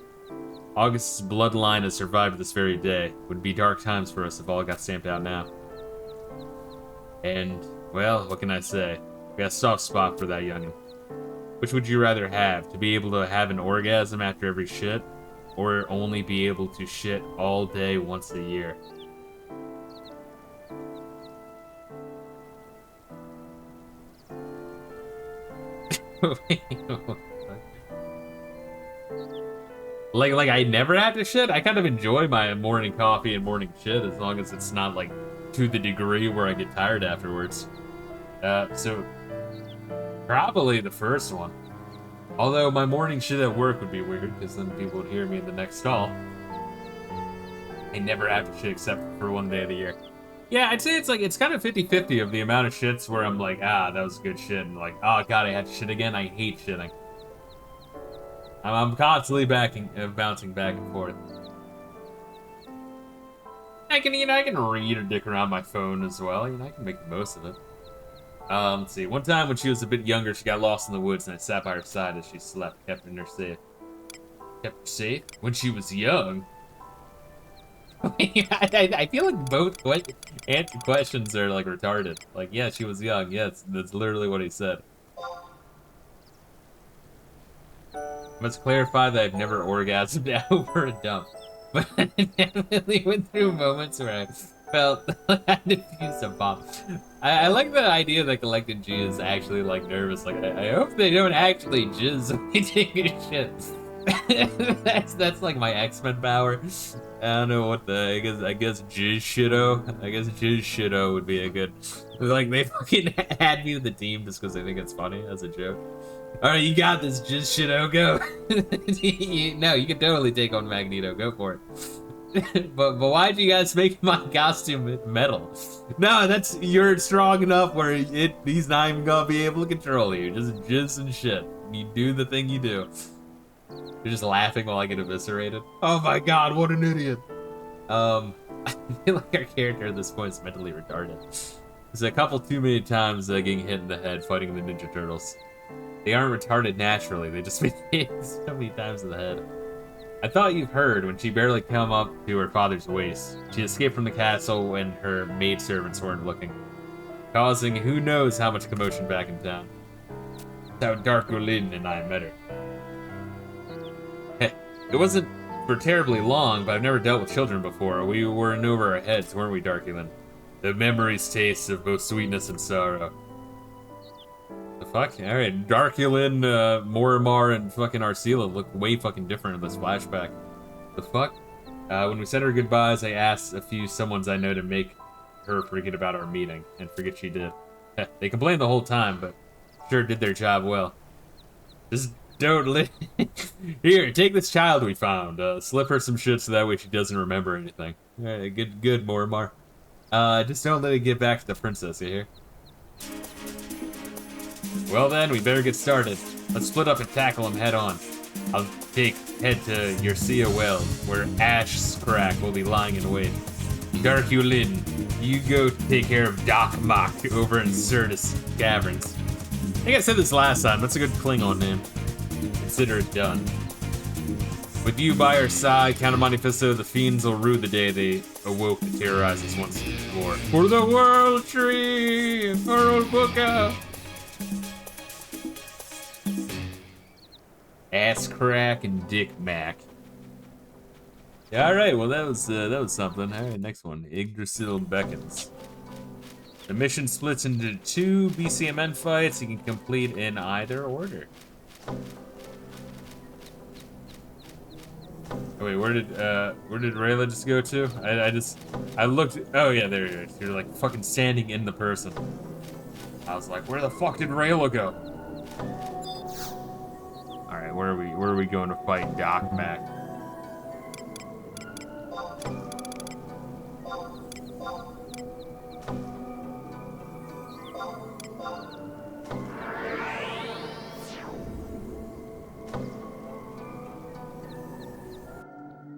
August's bloodline has survived this very day. It would be dark times for us if all got stamped out now. And, well, what can I say? We got a soft spot for that youngin'. Which would you rather have? To be able to have an orgasm after every shit? Or only be able to shit all day once a year? like I never have to shit? I kind of enjoy my morning coffee and morning shit as long as it's not, like, to the degree where I get tired afterwards. So, probably the first one. Although my morning shit at work would be weird, because then people would hear me in the next stall. I never have to shit except for one day of the year. Yeah, I'd say it's kind of 50-50 of the amount of shits where I'm like, ah, that was good shit, and like, oh god, I had to shit again. I hate shitting. I'm constantly bouncing back and forth. I can read or dick around my phone as well. I can make the most of it. Let's see. One time when she was a bit younger, she got lost in the woods, and I sat by her side as she slept, keeping her safe. Kept her safe? When she was young? I feel like both questions are, like, retarded. Like, yeah, she was young. Yes, that's literally what he said. I must clarify that I've never orgasmed over a dump. But I definitely went through moments where I felt like I had to use a bomb. I like the idea that CollectedG is actually, like, nervous. Like, I hope they don't actually jizz when they take a shit. that's like my X-Men power. I don't know what I guess jizz shitto. I guess jizz shitto would be a good, like, they fucking add me to the team just because they think it's funny as a joke. Alright, you got this, jizz shitto, go. No, you can totally take on Magneto, go for it. but why'd you guys make my costume metal? No, you're strong enough where he's not even gonna be able to control you. Just jizz and shit. You do the thing you do. You're just laughing while I get eviscerated. Oh my god, what an idiot. I feel like our character at this point is mentally retarded. There's a couple too many times getting hit in the head fighting the Ninja Turtles. They aren't retarded naturally, they just been hit so many times in the head. I thought you've heard when she barely came up to her father's waist. She escaped from the castle when her maidservants weren't looking, causing who knows how much commotion back in town. That's how Adoulin and I met her. It wasn't for terribly long, but I've never dealt with children before. We were in over our heads, weren't we, Adoulin? The memories taste of both sweetness and sorrow. The fuck? Alright, Adoulin, Morimar, and fucking Arcila look way fucking different in this flashback. The fuck? When we said our goodbyes, I asked a few someones I know to make her forget about our meeting, and forget she did. They complained the whole time, but sure did their job well. Just don't Here, take this child we found. Slip her some shit so that way she doesn't remember anything. Alright, good, Morimar. Just don't let it get back to the princess, you hear? Well then, we better get started. Let's split up and tackle him head on. I'll head to Yersia Well, where Ashcrack will be lying in wait. Adoulin, you go take care of Doc Mock over in Certus Caverns. I think I said this last time, that's a good Klingon name. Consider it done. With you by our side, Count of Monte Fisto, the fiends will rue the day they awoke to terrorize us once more. For the World Tree! Our old book out! Ass crack and dick mac. Yeah, alright, well that was something. Alright, next one. Yggdrasil beckons. The mission splits into 2 BCMN fights you can complete in either order. Oh, wait, where did Reila just go to? I looked. Oh yeah, there you are. You're like fucking standing in the person. I was like, where the fuck did Reila go? All right, where are we going to fight Doc Mac?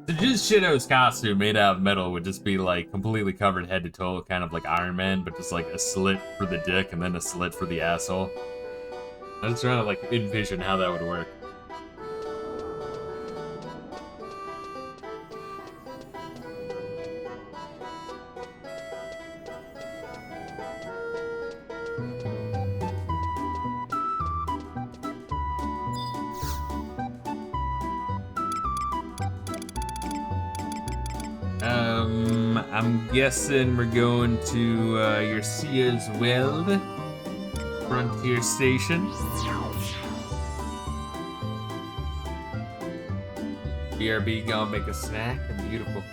The just Shitto's costume made out of metal would just be like completely covered head to toe, kind of like Iron Man, but just like a slit for the dick and then a slit for the asshole. I was trying to like envision how that would work. I'm guessing we're going to Yersia's Well, Frontier Station. BRB gonna make a snack. Beautiful.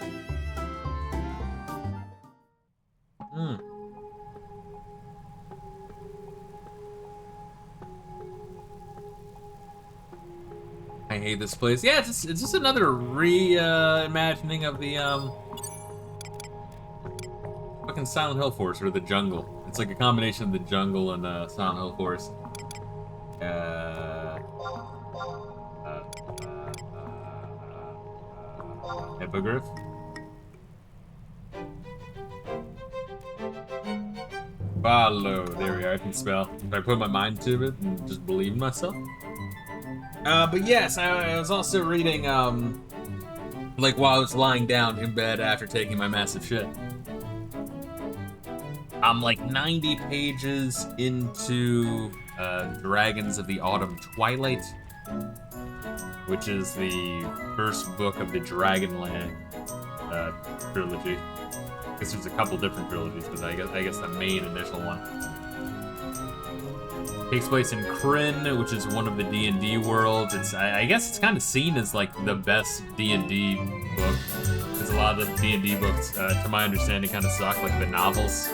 I hate this place. Yeah, it's just another reimagining of the fucking Silent Hill Forest, or the jungle. It's like a combination of the jungle and Silent Hill Forest. Hippogriff. Follow. There we are. I can spell. If I put my mind to it and just believe in myself. But yes, I was also reading, like while I was lying down in bed after taking my massive shit. I'm like 90 pages into Dragons of the Autumn Twilight, which is the first book of the Dragonland trilogy. I guess there's a couple different trilogies, but I guess the main initial one takes place in Kryn, which is one of the D&D worlds. I guess it's kind of seen as like the best D&D book, because a lot of the D&D books, to my understanding, kind of suck, like the novels.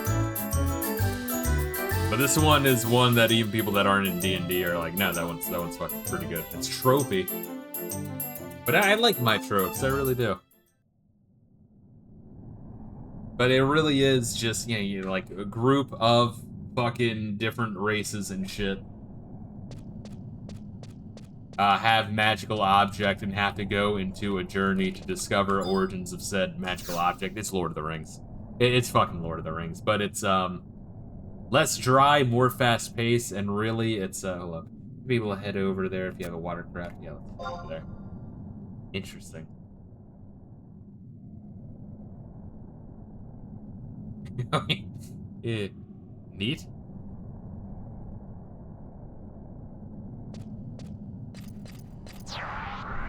But this one is one that even people that aren't in D&D are like, no, that one's fucking pretty good. It's tropey, but I like my tropes, I really do. But it really is just, you know, like a group of fucking different races and shit have magical object and have to go into a journey to discover origins of said magical object. It's Lord of the Rings. It's fucking Lord of the Rings, but it's less dry, more fast paced, and really it's hold up. Be able to head over there if you have a watercraft. Yeah, let's go over there. Interesting. Yeah. Neat.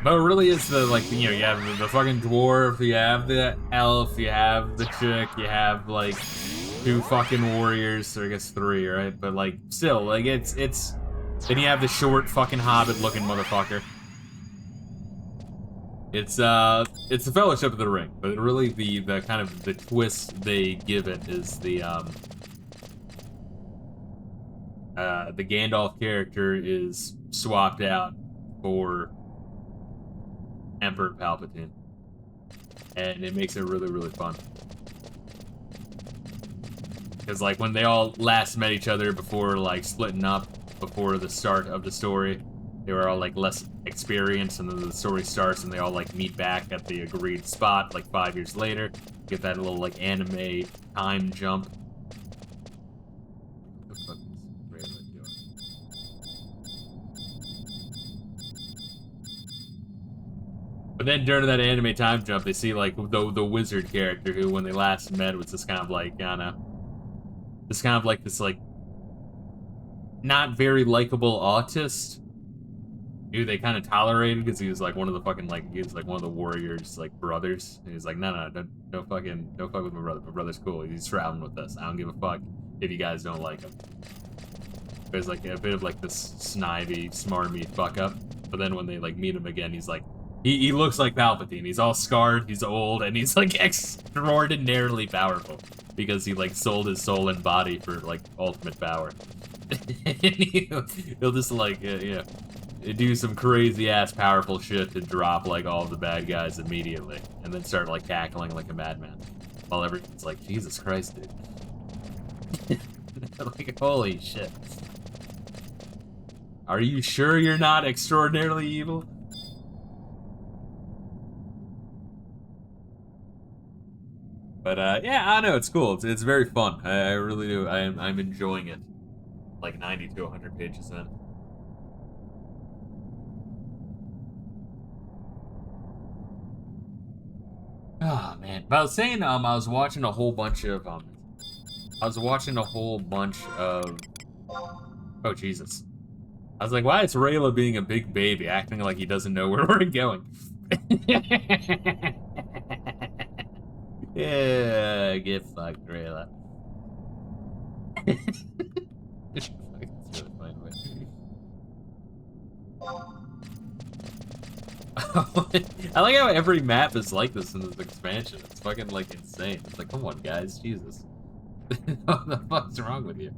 But it really is the, like, you know, you have the fucking dwarf, you have the elf, you have the chick, you have, like, 2 fucking warriors, or I guess 3, right? But, like, still, like, it's, then you have the short fucking hobbit-looking motherfucker. It's the Fellowship of the Ring, but really the kind of the twist they give it is the Gandalf character is swapped out for Emperor Palpatine, and it makes it really, really fun. Because, like, when they all last met each other before, like, splitting up before the start of the story, they were all, like, less experienced, and then the story starts, and they all, like, meet back at the agreed spot, like, 5 years later. Get that little, like, anime time jump. What the fuck is Reila doing? But then during that anime time jump, they see, like, the wizard character, who, when they last met, was just kind of, like, I don't know, just kind of, like, this, like, not very likable autist who they kind of tolerated because he was like one of the fucking, like, he was like one of the warriors, like, brothers. And he was like, no, don't fuck with my brother. My brother's cool. He's traveling with us. I don't give a fuck if you guys don't like him. There's like a bit of like this snivy, smarmy fuck up. But then when they like meet him again, he's like, he looks like Palpatine. He's all scarred. He's old, and he's like extraordinarily powerful because he like sold his soul and body for like ultimate power. And he'll just like yeah. Do some crazy ass powerful shit to drop like all the bad guys immediately, and then start like cackling like a madman, while everyone's like, Jesus Christ, dude. Like, holy shit. Are you sure you're not extraordinarily evil? But yeah, I know, it's cool. It's very fun. I really do. I'm enjoying it. Like 90 to 100 pages in. Oh man, but I was saying, I was watching a whole bunch of, oh Jesus. I was like, why is Reila being a big baby, acting like he doesn't know where we're going? Yeah, get fucked, Reila. I like how every map is like this in this expansion. It's fucking like insane. It's like, come on, guys, Jesus. What the fuck's wrong with you?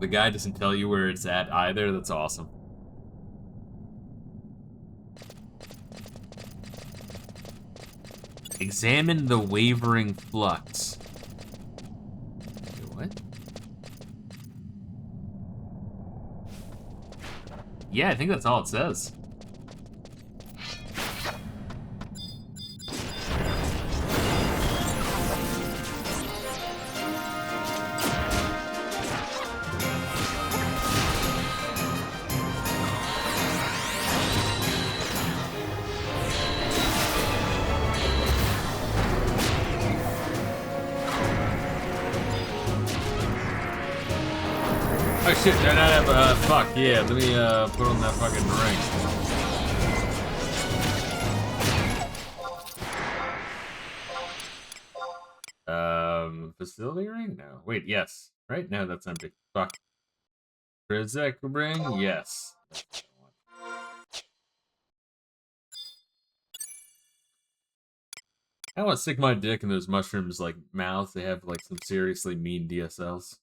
The guy doesn't tell you where it's at either. That's awesome. Examine the wavering flux. Wait, what? Yeah, I think that's all it says. Oh shit, I have, fuck, yeah, let me, put on that fucking ring. Facility ring? No. Wait, yes. Right? No, that's empty. Fuck. Physic ring? Yes. I want to stick my dick in those mushrooms, like, mouths. They have, like, some seriously mean DSLs.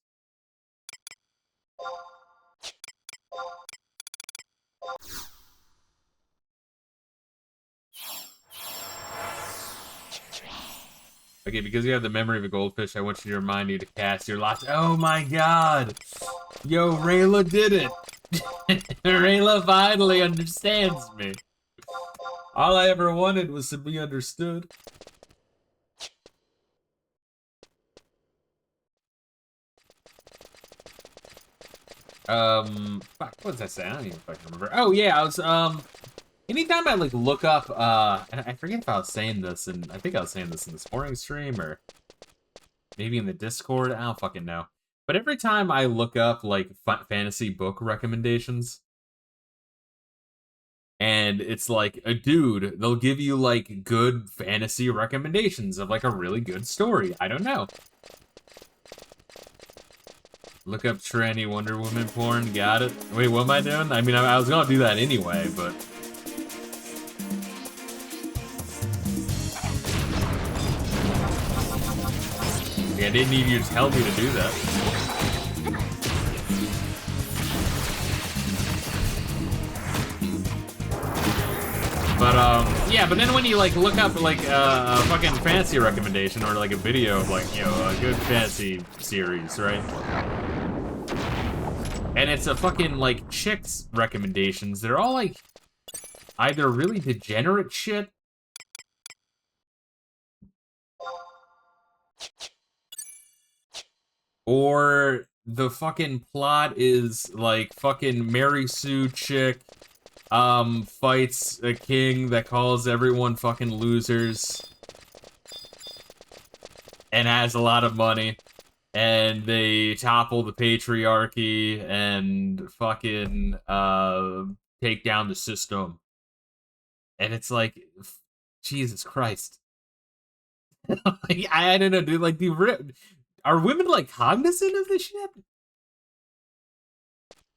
Okay, because you have the memory of a goldfish, I want you to remind you to cast your last. Oh my god! Yo, Reila did it! Reila finally understands me. All I ever wanted was to be understood. Fuck, what was I saying? I don't even fucking remember. Oh yeah, I was, anytime I, like, look up, and I forget if I was saying this, and I think I was saying this in this morning stream, or maybe in the Discord, I don't fucking know. But every time I look up, like, fantasy book recommendations, and it's like a dude, they'll give you, like, good fantasy recommendations of, like, a really good story. I don't know. Look up tranny Wonder Woman porn, got it. Wait, what am I doing? I mean, I was gonna do that anyway, but... I didn't need you to tell me to do that. But, yeah, but then when you, like, look up, like, a fucking fantasy recommendation or, like, a video of, like, you know, a good fantasy series, right? And it's a fucking, like, chicks recommendations. They're all, like, either really degenerate shit or the fucking plot is, like, fucking Mary Sue chick, fights a king that calls everyone fucking losers and has a lot of money, and they topple the patriarchy and fucking, take down the system. And it's like, Jesus Christ. Like, I don't know, dude, like, are women, like, cognizant of this shit?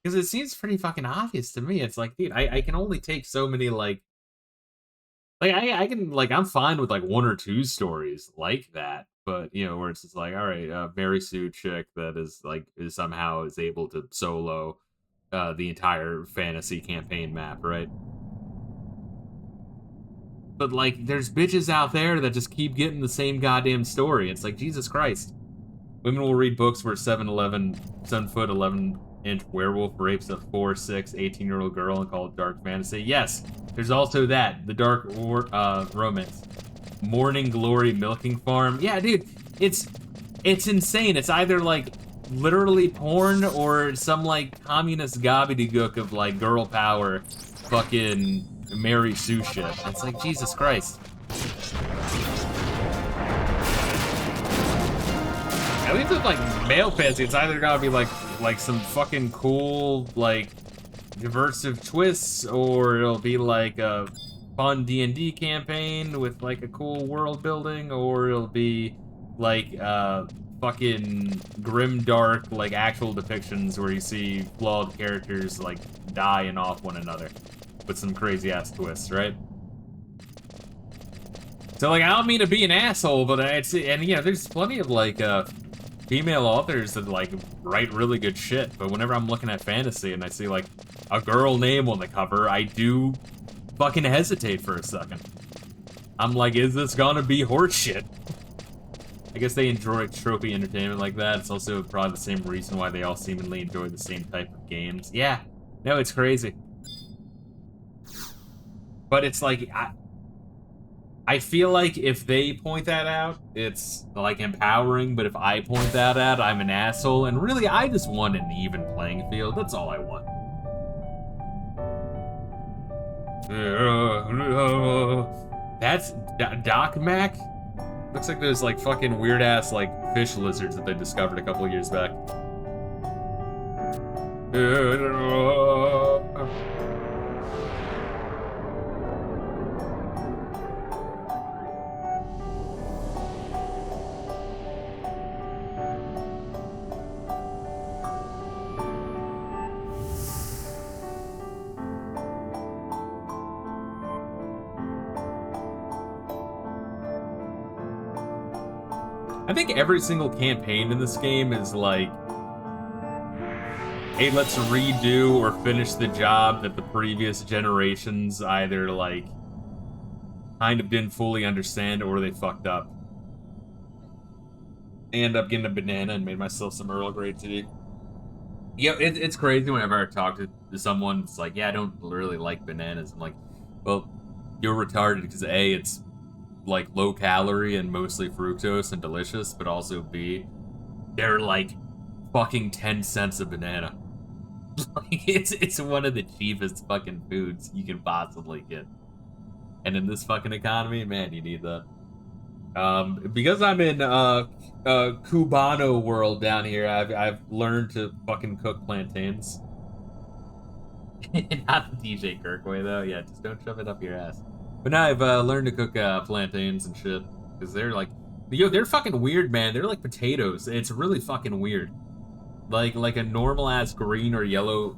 Because it seems pretty fucking obvious to me. It's like, dude, I can only take so many, like I can, like, I'm fine with, like, one or two stories like that, but, you know, where it's just like, all right, Mary Sue chick that is, like, somehow is able to solo the entire fantasy campaign map, right? But, like, there's bitches out there that just keep getting the same goddamn story. It's like, Jesus Christ. Women will read books where 7'foot 11" werewolf rapes a 18-year-old girl and call it dark fantasy. Yes, there's also that. The dark romance. Morning Glory Milking Farm. Yeah, dude, it's insane. It's either, like, literally porn or some, like, communist gobbledygook of, like, girl power fucking Mary Sue shit. It's like, Jesus Christ. At least with, like, male fantasy, it's either gotta be, like some fucking cool, like, diversive twists, or it'll be, like, a fun D&D campaign with, like, a cool world building, or it'll be, like, fucking grim, dark, like, actual depictions where you see flawed characters, like, dying off one another with some crazy-ass twists, right? So, like, I don't mean to be an asshole, but and, you know, there's plenty of, like, female authors that like write really good shit, but whenever I'm looking at fantasy and I see like a girl name on the cover, I do fucking hesitate for a second. I'm like, is this gonna be horseshit? I guess they enjoy tropey entertainment like that. It's also probably the same reason why they all seemingly enjoy the same type of games. Yeah, no, it's crazy. But it's like, I feel like if they point that out, it's like empowering, but if I point that out, I'm an asshole, and really, I just want an even playing field. That's all I want. That's Doc Mac? Looks like those like fucking weird ass like fish lizards that they discovered a couple of years back. I think every single campaign in this game is like, hey, let's redo or finish the job that the previous generations either like kind of didn't fully understand or they fucked up. I ended up getting a banana and made myself some Earl Grey tea. Yeah, it's crazy whenever I talk to someone. It's like, yeah, I don't really like bananas. I'm like, well, you're retarded because A, it's like low calorie and mostly fructose and delicious, but also B, they're like fucking 10 cents a banana. Like it's one of the cheapest fucking foods you can possibly get. And in this fucking economy, man, you need that. Because I'm in Cubano world down here, I've learned to fucking cook plantains. Not the DJ Kirk way though. Yeah, just don't shove it up your ass. But now I've learned to cook plantains and shit because they're like, yo, they're fucking weird, man. They're like potatoes. It's really fucking weird. Like a normal ass green or yellow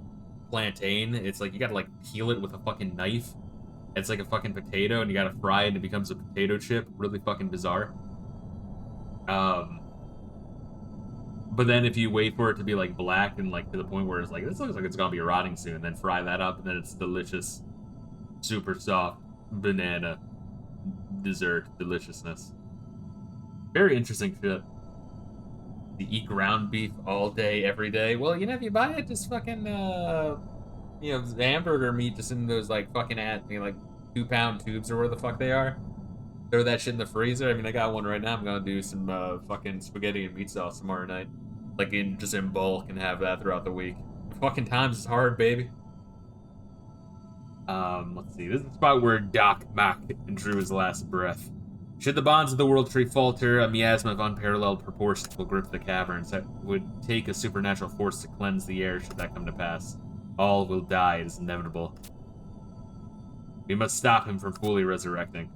plantain. It's like you gotta like peel it with a fucking knife. It's like a fucking potato, and you gotta fry it, and it becomes a potato chip. Really fucking bizarre. But then if you wait for it to be like black and like to the point where it's like, this looks like it's gonna be rotting soon, then fry that up, and then it's delicious, super soft banana dessert deliciousness. Very interesting shit. You eat ground beef all day, every day. Well, you know, if you buy it, just fucking, you know, hamburger meat just in those like fucking like 2-pound tubes or where the fuck they are. Throw that shit in the freezer. I mean, I got one right now. I'm gonna do some fucking spaghetti and meat sauce tomorrow night, like just in bulk, and have that throughout the week. Fucking times is hard, baby. Let's see. This is the spot where Doc Mack drew his last breath. Should the bonds of the World Tree falter, a miasma of unparalleled proportions will grip the caverns. That would take a supernatural force to cleanse the air should that come to pass. All will die. It is inevitable. We must stop him from fully resurrecting.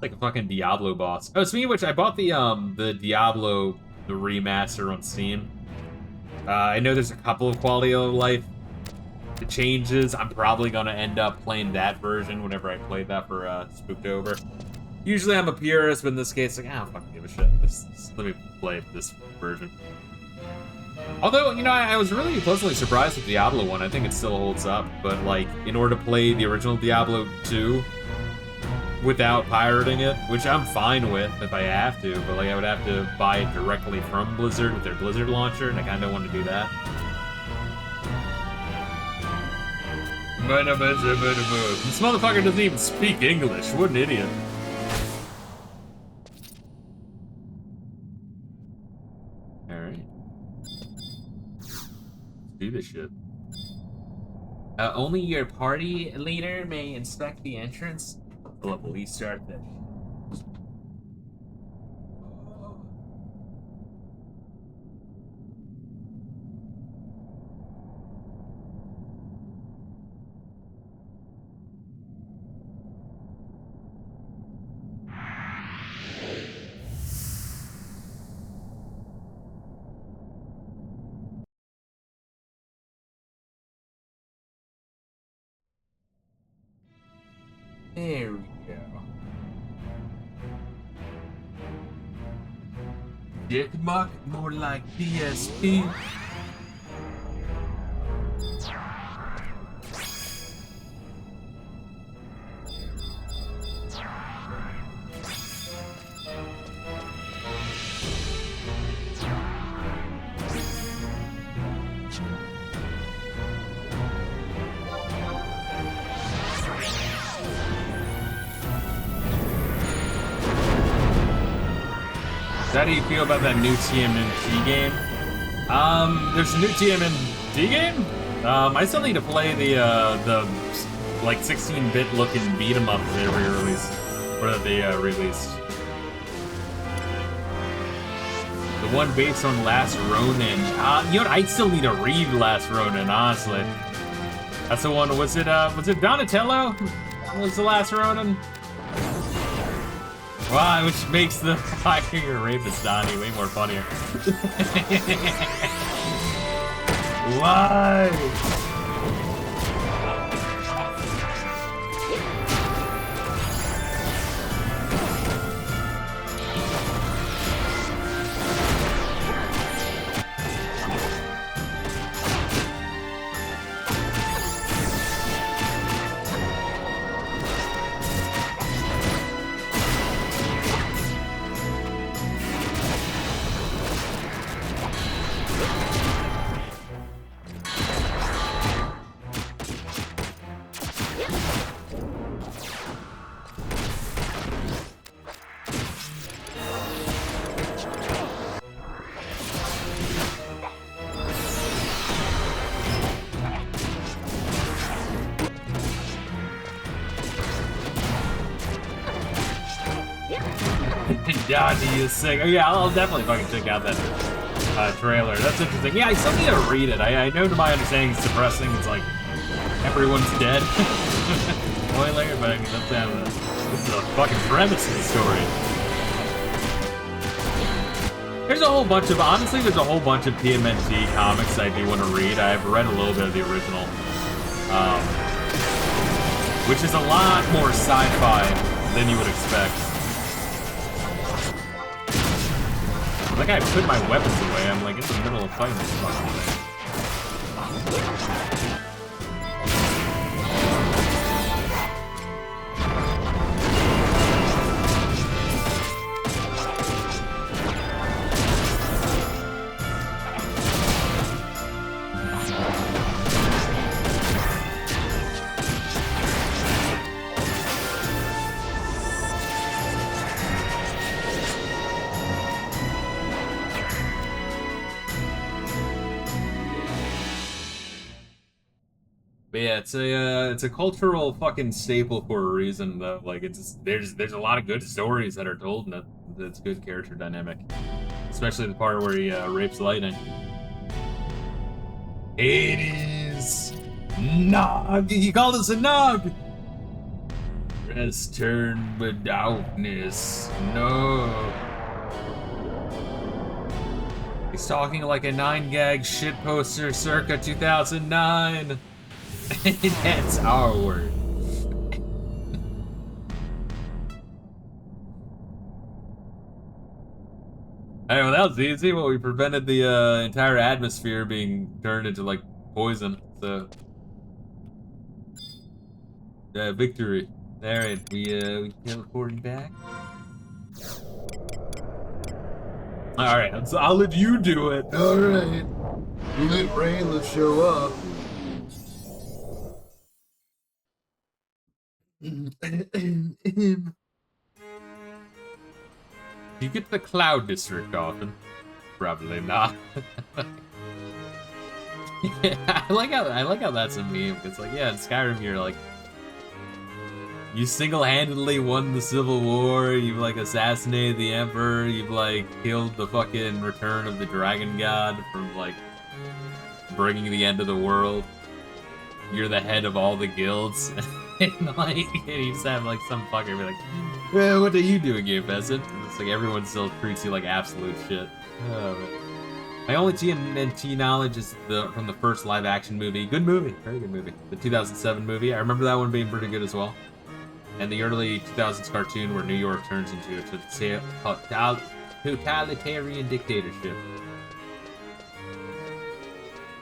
Like a fucking Diablo boss. Oh, speaking of which, I bought the Diablo, the remaster on Steam. I know there's a couple of quality of life changes. I'm probably gonna end up playing that version whenever I play that for Spooktober. Usually I'm a purist, but in this case, like, I don't fucking give a shit. Just let me play this version. Although, you know, I was really pleasantly surprised with Diablo 1. I think it still holds up, but like, in order to play the original Diablo 2 without pirating it, which I'm fine with if I have to, but like I would have to buy it directly from Blizzard with their Blizzard launcher, and I kind of don't want to do that. This motherfucker doesn't even speak English. What an idiot. Alright. Let's do this shit. Only your party leader may inspect the entrance. Well, we start this. There we go. Dick-muck, more like PSP. How do you feel about that new TMNT game? There's a new TMNT game? I still need to play the like 16-bit looking beat 'em up they re-released, or that they released. The one based on Last Ronin. You know what? I still need to read Last Ronin, honestly. That's the one. Was it Donatello? Was the Last Ronin? Wow, which makes the Viking rapist Donnie way more funnier. Why? Dodgy is sick. Oh yeah, I'll definitely fucking check out that trailer. That's interesting. Yeah, I still need to read it. I know to my understanding it's depressing. It's like everyone's dead. Spoiler, but I mean this is a fucking premise of the story. There's a whole bunch of there's a whole bunch of TMNT comics I do want to read. I've read a little bit of the original, which is a lot more sci-fi than you would expect. Like I put my weapons away, I'm like in the middle of fighting this fucking thing. But yeah, it's a cultural fucking staple for a reason though. Like there's a lot of good stories that are told in it. It's good character dynamic, especially the part where he rapes Lightning. Hades, Nog. He called us a Nog. Rest turn with darkness. No. He's talking like a 9-gag shit poster circa 2009. That's our word. Hey, well, that was easy. Well, we prevented the entire atmosphere being turned into like poison. So, victory. All right, we teleporting back. All right, so I'll let you do it. All right, let Reila show up. You get the Cloud District often? Probably not. Yeah, I like how that's a meme. It's like, yeah, in Skyrim you're like, you single-handedly won the Civil War. You've like assassinated the Emperor. You've like killed the fucking Return of the Dragon God from like bringing the end of the world. You're the head of all the guilds. And like, and you just have like some fucker be like, well, what are you doing here, peasant? And it's like everyone still treats you like absolute shit. My only TMNT knowledge is from the first live-action movie. Good movie, very good movie. The 2007 movie. I remember that one being pretty good as well. And the early 2000s cartoon where New York turns into a totalitarian dictatorship.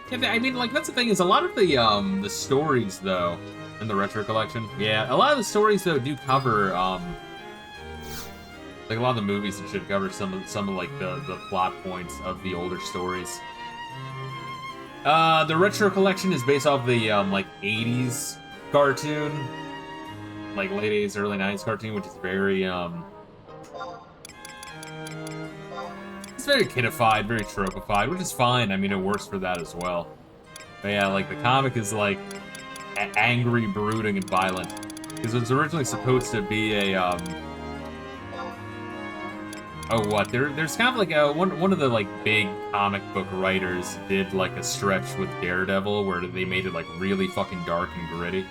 Yeah, I mean, like, that's the thing, is a lot of the stories, though, in the retro collection, yeah, a lot of the stories, though, do cover, like, a lot of the movies and shit cover some of like, the plot points of the older stories. The retro collection is based off the, like, 80s cartoon, like, late 80s, early 90s cartoon, which is very, it's very kidified, very tropified, which is fine. I mean, it works for that as well. But yeah, like, the comic is, like, angry, brooding, and violent. Because it was originally supposed to be a, oh, what? There's kind of like a, one of the, like, big comic book writers did, like, a stretch with Daredevil where they made it, like, really fucking dark and gritty.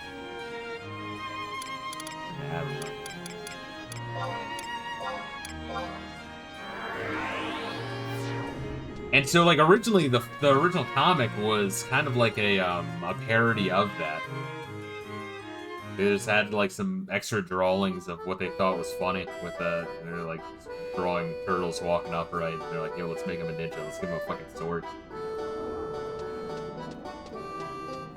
Yeah, I don't know. And so, like, originally, the original comic was kind of like a parody of that. They just had, like, some extra drawings of what they thought was funny with they're, like, drawing turtles walking upright. They're like, yo, let's make him a ninja. Let's give him a fucking sword.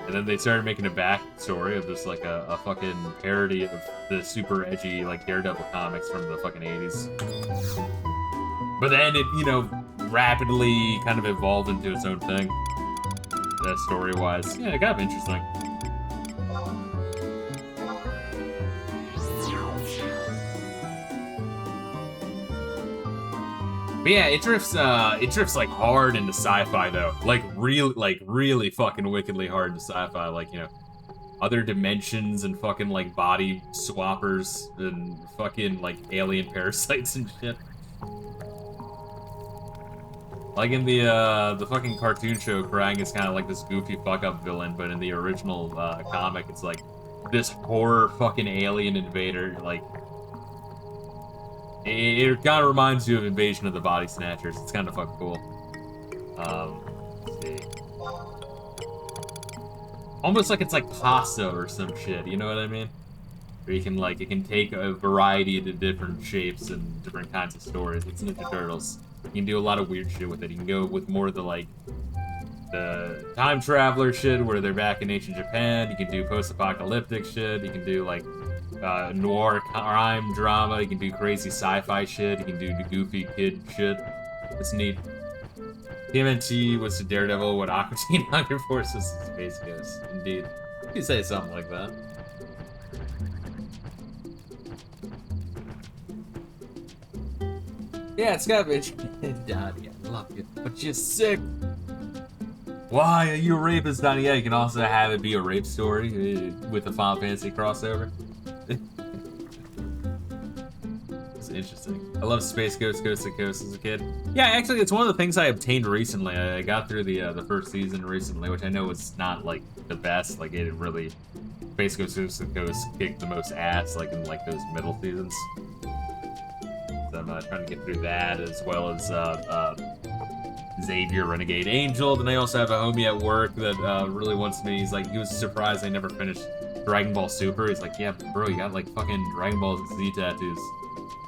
And then they started making a backstory of just, like, a fucking parody of the super edgy, like, Daredevil comics from the fucking 80s. But then it, you know, rapidly kind of evolved into its own thing. Story-wise. Yeah, kind of interesting. But yeah, it drifts like hard into sci-fi though. Like really fucking wickedly hard into sci-fi, like, you know, other dimensions and fucking like body swappers and fucking like alien parasites and shit. Like in the fucking cartoon show, Krang is kind of like this goofy fuck-up villain, but in the original comic, it's like this horror fucking alien invader. Like, it kind of reminds you of Invasion of the Body Snatchers. It's kind of fucking cool. Let's see. Almost like it's like pasta or some shit. You know what I mean? Where you can like it can take a variety of different shapes and different kinds of stories. It's Ninja Turtles. You can do a lot of weird shit with it. You can go with more of the, like, the time traveler shit where they're back in ancient Japan. You can do post-apocalyptic shit. You can do, like, noir crime drama. You can do crazy sci-fi shit. You can do the goofy kid shit. It's neat. TMNT was to Daredevil what Aqua Teen Hunger Force is to Space Ghost. Indeed. You could say something like that. Yeah, it's got bitch. Donnie, I love you, but you're sick. Why are you a rapist, Donnie? Yeah, you can also have it be a rape story with a Final Fantasy crossover. It's interesting. I love Space Ghost, Ghost of Coast as a kid. Yeah, actually, it's one of the things I obtained recently. I got through the first season recently, which I know was not like the best. Like, it didn't really. Space Ghost, Ghost of Coast kicked the most ass, like in like those middle seasons. I'm trying to get through that, as well as Xavier Renegade Angel. Then I also have a homie at work that really wants me. He's like, he was surprised I never finished Dragon Ball Super. He's like, yeah, bro, you got like fucking Dragon Ball Z tattoos.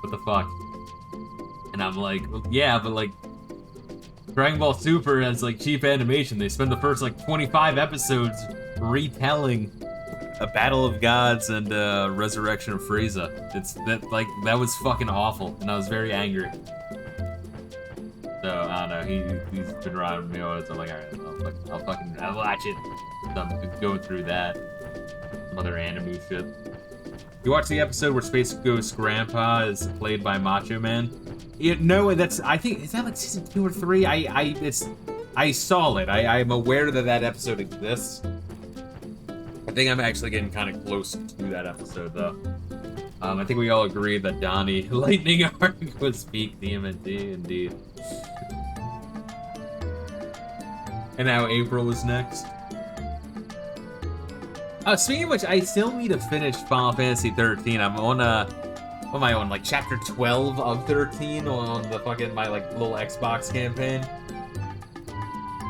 What the fuck? And I'm like, well, yeah, but like Dragon Ball Super has like cheap animation. They spend the first like 25 episodes retelling a Battle of Gods and Resurrection of Frieza. That was fucking awful, and I was very angry. So I don't know. He's been riding me on it. So I'm like, alright, I'll watch it. So I'm going through that. Some other anime shit. You watch the episode where Space Ghost Grandpa is played by Macho Man? No, that's, I think, is that like season 2 or 3? I saw it. I'm aware that episode exists. I think I'm actually getting kind of close to that episode, though. I think we all agree that Donnie Lightning Arc was peak DMNT, indeed. And now April is next. Speaking of which, I still need to finish Final Fantasy 13. I'm on, what am I on, like, chapter 12 of 13 on the fucking, my, like, little Xbox campaign.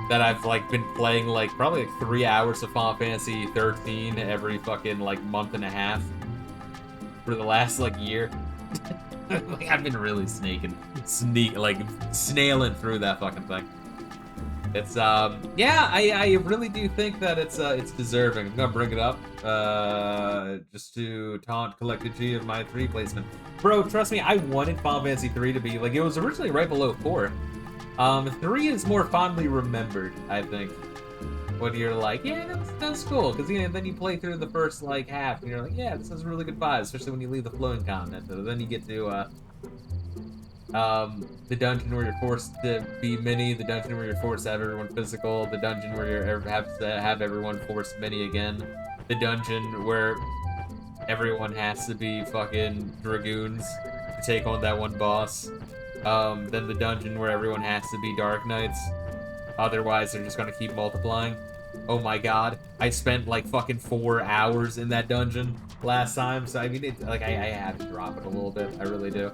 That I've, like, been playing, like, probably, like, 3 hours of Final Fantasy 13 every fucking, like, month and a half. For the last, like, year. Like, I've been really snailing through that fucking thing. It's yeah, I really do think that it's deserving. I'm gonna bring it up just to taunt CollectedG of my 3 placement. Bro, trust me, I wanted Final Fantasy 3 to be like, it was originally right below 4. 3 is more fondly remembered, I think. When you're like, yeah, that's cool, because then you play through the first like half, and you're like, yeah, this is really good vibes, especially when you leave the flowing continent. So then you get to the dungeon where you're forced to be mini, the dungeon where you're forced to have everyone physical, the dungeon where you have to have everyone forced mini again, the dungeon where everyone has to be fucking dragoons to take on that one boss. Then the dungeon where everyone has to be Dark Knights. Otherwise, they're just gonna keep multiplying. Oh my god. I spent like fucking 4 hours in that dungeon last time, so I mean, I have to drop it a little bit. I really do.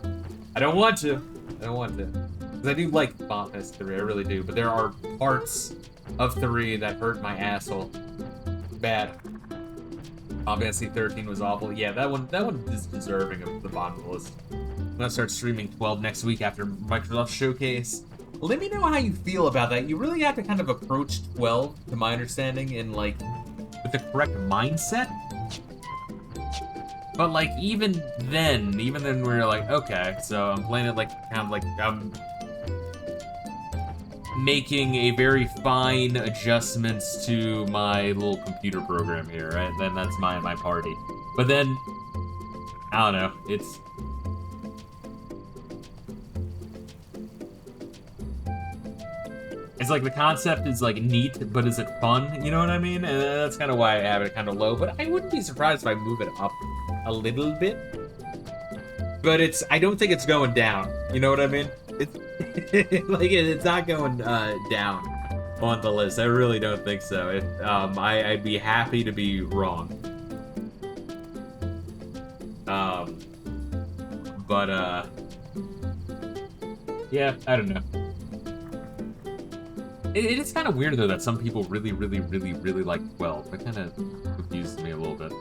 I don't want to. Because I do like Final Fantasy 3, I really do. But there are parts of 3 that hurt my asshole. Bad. Final Fantasy 13 was awful. Yeah, that one is deserving of the bottom of the list. I'm gonna start streaming 12 next week after Microsoft Showcase. Let me know how you feel about that. You really have to kind of approach 12, to my understanding, in like with the correct mindset. But like even then we're like, okay, so I'm playing it like kind of like I'm making a very fine adjustments to my little computer program here, right? Then that's my party. But then I don't know, it's like the concept is like neat, but is it fun? You know what I mean? And that's kind of why I have it kind of low. But I wouldn't be surprised if I move it up a little bit. But I don't think it's going down. You know what I mean? It's like it's not going down on the list. I really don't think so. I'd be happy to be wrong. Yeah, I don't know. It is kind of weird, though, that some people really like 12. That kind of confuses me a little bit.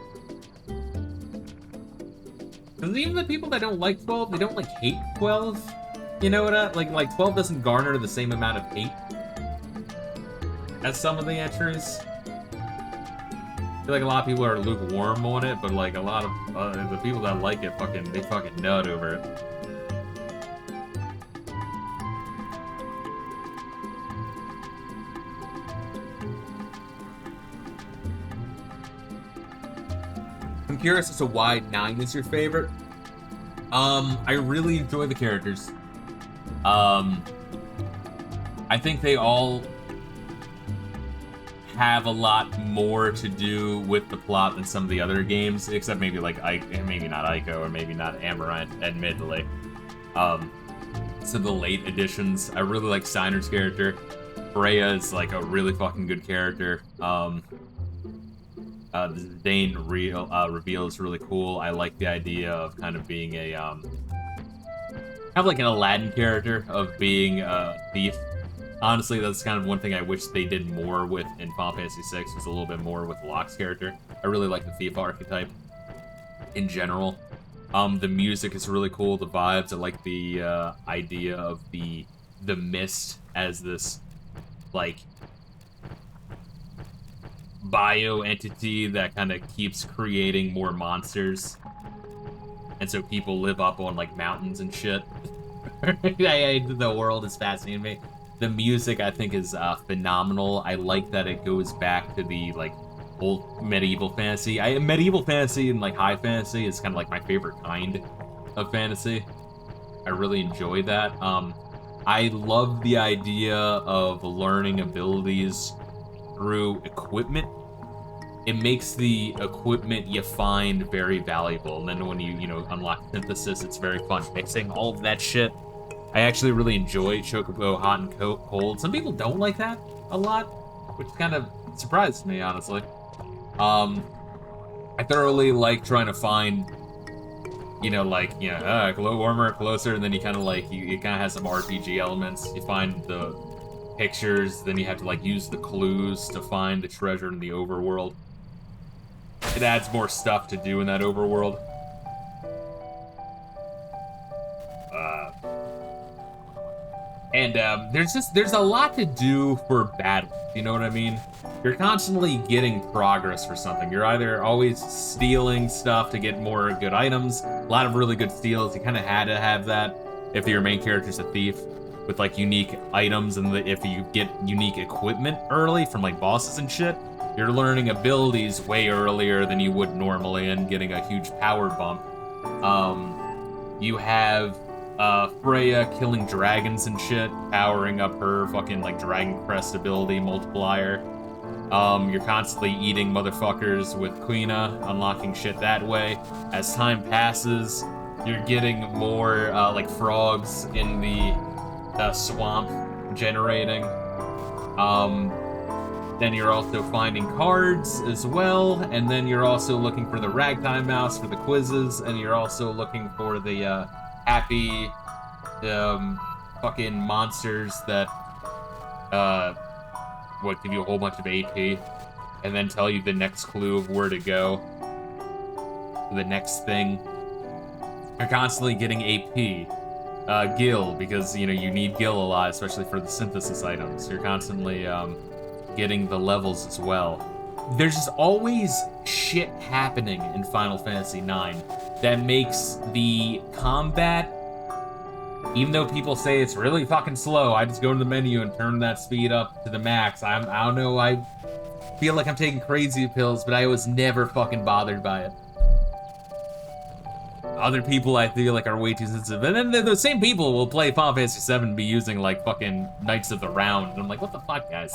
Because even the people that don't like 12, they don't, like, hate 12. You know what like 12 doesn't garner the same amount of hate as some of the entries. I feel like a lot of people are lukewarm on it, but, like, a lot of the people that like it, they fucking nut over it. I'm curious as to why 9 is your favorite. I really enjoy the characters. I think they all have a lot more to do with the plot than some of the other games, except maybe like maybe not Ico or maybe not Amaranth, admittedly. So the late additions, I really like Steiner's character. Freya is like a really fucking good character. The Zidane reveal is really cool. I like the idea of kind of being a kind of like an Aladdin character, of being a thief. Honestly, that's kind of one thing I wish they did more with in Final Fantasy VI, was a little bit more with Locke's character. I really like the thief archetype in general. The music is really cool, the vibes. I like the idea of the mist as this like bio entity that kind of keeps creating more monsters, and so people live up on like mountains and shit. The world is fascinating me. The music, I think, is phenomenal. I like that it goes back to the like old medieval fantasy. Medieval fantasy and like high fantasy is kind of like my favorite kind of fantasy. I really enjoy that. I love the idea of learning abilities through equipment. It makes the equipment you find very valuable, and then when you unlock synthesis, it's very fun mixing all of that shit. I actually really enjoy Chocobo Hot and Cold. Some people don't like that a lot, which kind of surprised me, honestly. I thoroughly like trying to find, warmer, closer, and then you kind of like, it kind of has some RPG elements. You find the pictures, then you have to like use the clues to find the treasure in the overworld. It adds more stuff to do in that overworld. And there's a lot to do for battle. You know what I mean? You're constantly getting progress for something. You're either always stealing stuff to get more good items. A lot of really good steals. You kind of had to have that if your main character's a thief with like unique items, and if you get unique equipment early from like bosses and shit, you're learning abilities way earlier than you would normally and getting a huge power bump. You have Freya killing dragons and shit, powering up her fucking like Dragon Crest ability multiplier. You're constantly eating motherfuckers with Quina, unlocking shit that way. As time passes, you're getting more like frogs in the swamp generating. Then you're also finding cards as well, and then you're also looking for the Ragtime Mouse for the quizzes, and you're also looking for the happy fucking monsters that give you a whole bunch of AP, and then tell you the next clue of where to go, the next thing. You're constantly getting AP, Gil, because you need Gil a lot, especially for the synthesis items. You're constantly getting the levels as well. There's just always shit happening in Final Fantasy IX that makes the combat, even though people say it's really fucking slow, I just go to the menu and turn that speed up to the max. I don't know, I feel like I'm taking crazy pills, but I was never fucking bothered by it. Other people I feel like are way too sensitive, and then the same people will play Final Fantasy VII and be using like fucking Knights of the Round, and I'm like, what the fuck, guys?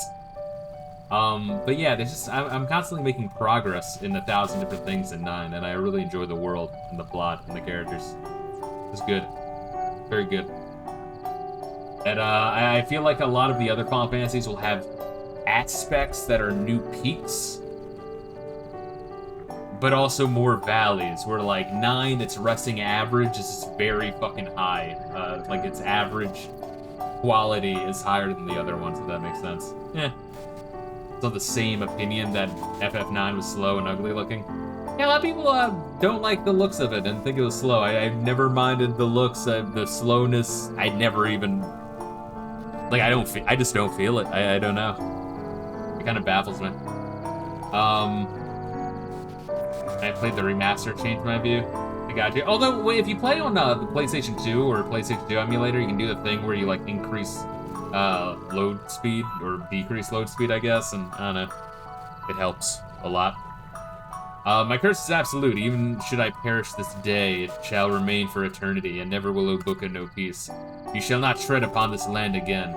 But yeah, I'm constantly making progress in 1,000 different things in 9, and I really enjoy the world and the plot and the characters. It's good. Very good. And I feel like a lot of the other Final Fantasies will have aspects that are new peaks, but also more valleys, where like 9, its resting average is just very fucking high. Like its average quality is higher than the other ones, if that makes sense. Yeah. Still the same opinion that FF9 was slow and ugly looking. Yeah, a lot of people don't like the looks of it and think it was slow. I've never minded the looks, the slowness. I never even like. I just don't feel it. I don't know. It kind of baffles me. I played the remaster, changed my view. I got you. Although, if you play on the PlayStation 2 or PlayStation 2 emulator, you can do the thing where you like increase load speed or decrease load speed, I guess, and I don't know, it helps a lot. My curse is absolute. Even should I perish this day, it shall remain for eternity, and never will Obuka know peace. You shall not tread upon this land again.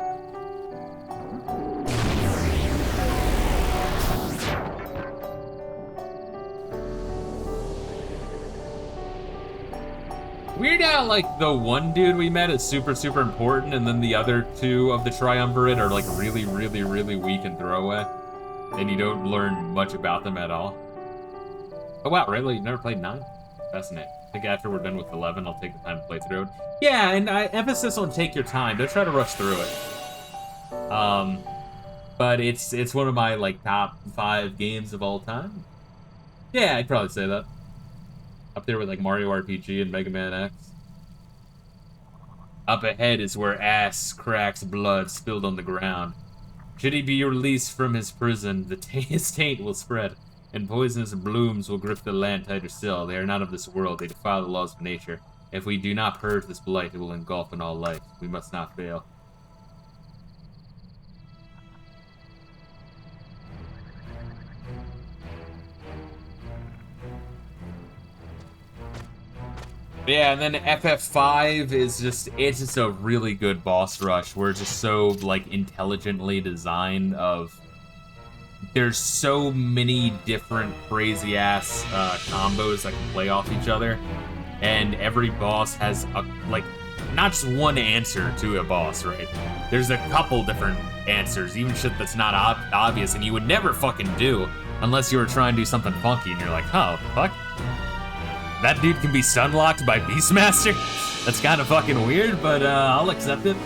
Weird how, like, the one dude we met is super, super important, and then the other two of the Triumvirate are, like, really, really, really weak and throwaway. And you don't learn much about them at all. Oh, wow, really? You've never played 9? Fascinating. I think after we're done with 11, I'll take the time to play through it. Yeah, and emphasis on take your time. Don't try to rush through it. But it's one of my, like, top 5 games of all time. Yeah, I'd probably say that. Up there with like Mario RPG and Mega Man X. Up ahead is where ass cracks blood spilled on the ground. Should he be released from his prison, his taint will spread, and poisonous blooms will grip the land tighter still. They are not of this world, they defy the laws of nature. If we do not purge this blight, it will engulf in all life. We must not fail. Yeah, and then FF5 is it's just a really good boss rush where it's just so like intelligently designed there's so many different crazy ass combos that can play off each other, and every boss has like not just one answer to a boss, right? There's a couple different answers, even shit that's not obvious and you would never fucking do unless you were trying to do something funky and you're like, oh, fuck. That dude can be stunlocked by Beastmaster? That's kind of fucking weird, but I'll accept it.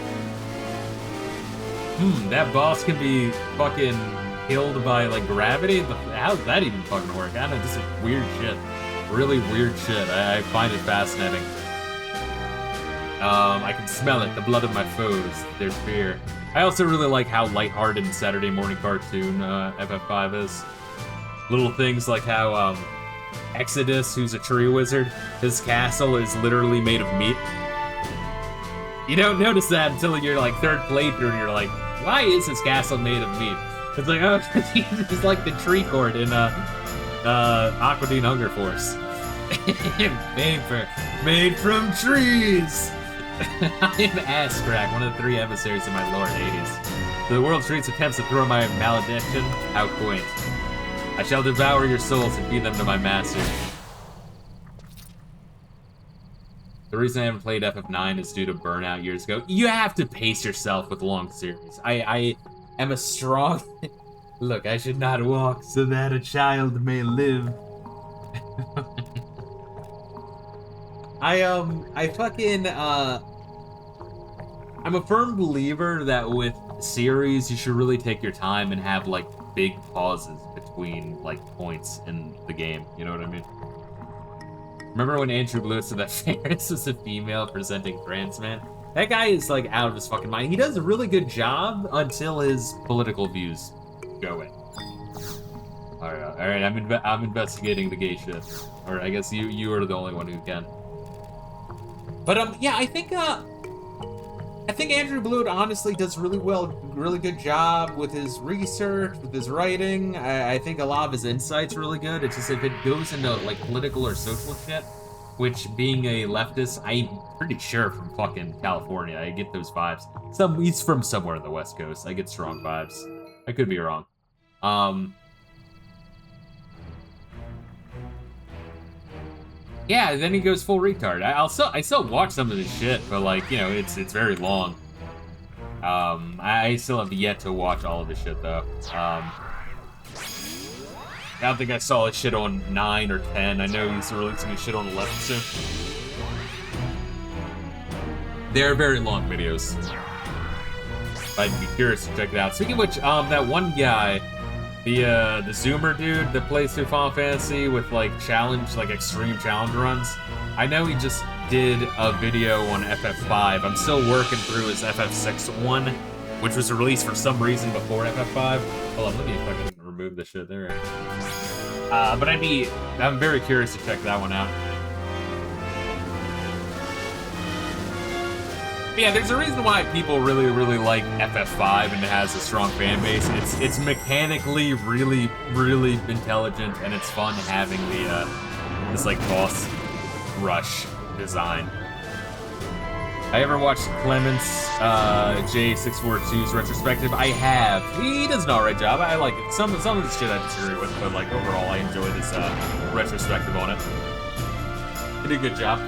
That boss can be fucking killed by, like, gravity? How does that even fucking work? I don't know, this is weird shit. Really weird shit. I find it fascinating. I can smell it, the blood of my foes, their fear. I also really like how lighthearted and Saturday morning cartoon FF5 is. Little things like how Exodus, who's a tree wizard, his castle is literally made of meat. You don't notice that until you're like third playthrough and you're like, why is his castle made of meat? It's like, oh, he's like the tree court in Aqua Teen Hunger Force. made from trees! I am Ass-Crack, one of the 3 emissaries of my lord Hades. The world treats attempts to throw my malediction, how quaint. I shall devour your souls and feed them to my master. The reason I haven't played FF9 is due to burnout years ago. You have to pace yourself with long series. I am a strong... Look, I should not walk so that a child may live. I'm a firm believer that with series, you should really take your time and have, like, big pauses between, like, points in the game. You know what I mean? Remember when Andrew Blue said that Ferris was a female presenting trans man? That guy is, like, out of his fucking mind. He does a really good job until his political views go in. Alright, I'm investigating the gay shit. Or I guess you are the only one who can. But, yeah, I think Andrew Blue honestly does really good job with his research, with his writing. I think a lot of his insight's really good. It's just if it goes into, like, political or social shit, which, being a leftist, I'm pretty sure from fucking California, I get those vibes. He's from somewhere on the West Coast. I get strong vibes. I could be wrong. Yeah, then he goes full retard. I still watch some of this shit, but, like, you know, it's very long. I still have yet to watch all of his shit, though. I don't think I saw his shit on 9 or 10. I know he's releasing his shit on 11 soon. They're very long videos. I'd be curious to check it out. Speaking of which, that one guy, the Zoomer dude that plays through Final Fantasy with, like, extreme challenge runs, I know he just did a video on FF5. I'm still working through his FF6 one, which was released for some reason before FF5. Hold on, let me see if I can remove this shit there. But I'm very curious to check that one out. But yeah, there's a reason why people really, really like FF5 and it has a strong fan base. It's mechanically really, really intelligent, and it's fun having the this like boss rush design. I ever watched Clements J642's retrospective? I have. He does an alright job. I like it. Some of the shit I disagree with, but like overall I enjoy this retrospective on it. He did a good job.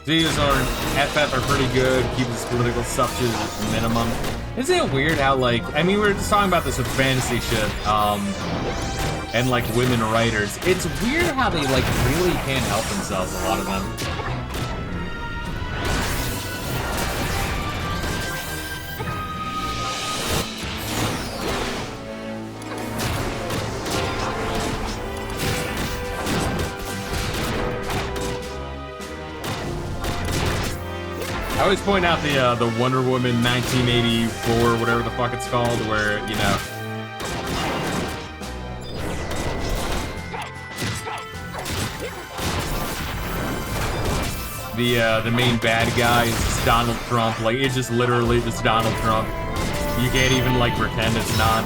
Videos on FF are pretty good, keep this political stuff to a minimum. Isn't it weird how, like, I mean, we were just talking about this with fantasy shit, and, like, women writers. It's weird how they, like, really can't help themselves, a lot of them. I always point out the Wonder Woman 1984, whatever the fuck it's called, where, you know, the main bad guy is just Donald Trump. Like, it's just literally just Donald Trump. You can't even, like, pretend it's not.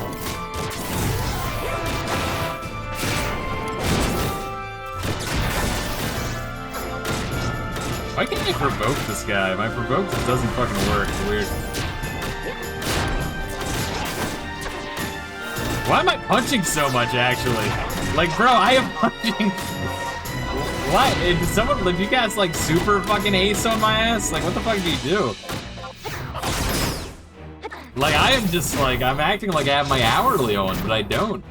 Why can't I provoke this guy? My provoke just doesn't fucking work. It's weird. Why am I punching so much, actually? Like, bro, I am punching... What? Did you guys like super fucking ace on my ass? Like, what the fuck do you do? Like, I am just like, I'm acting like I have my hourly on, but I don't.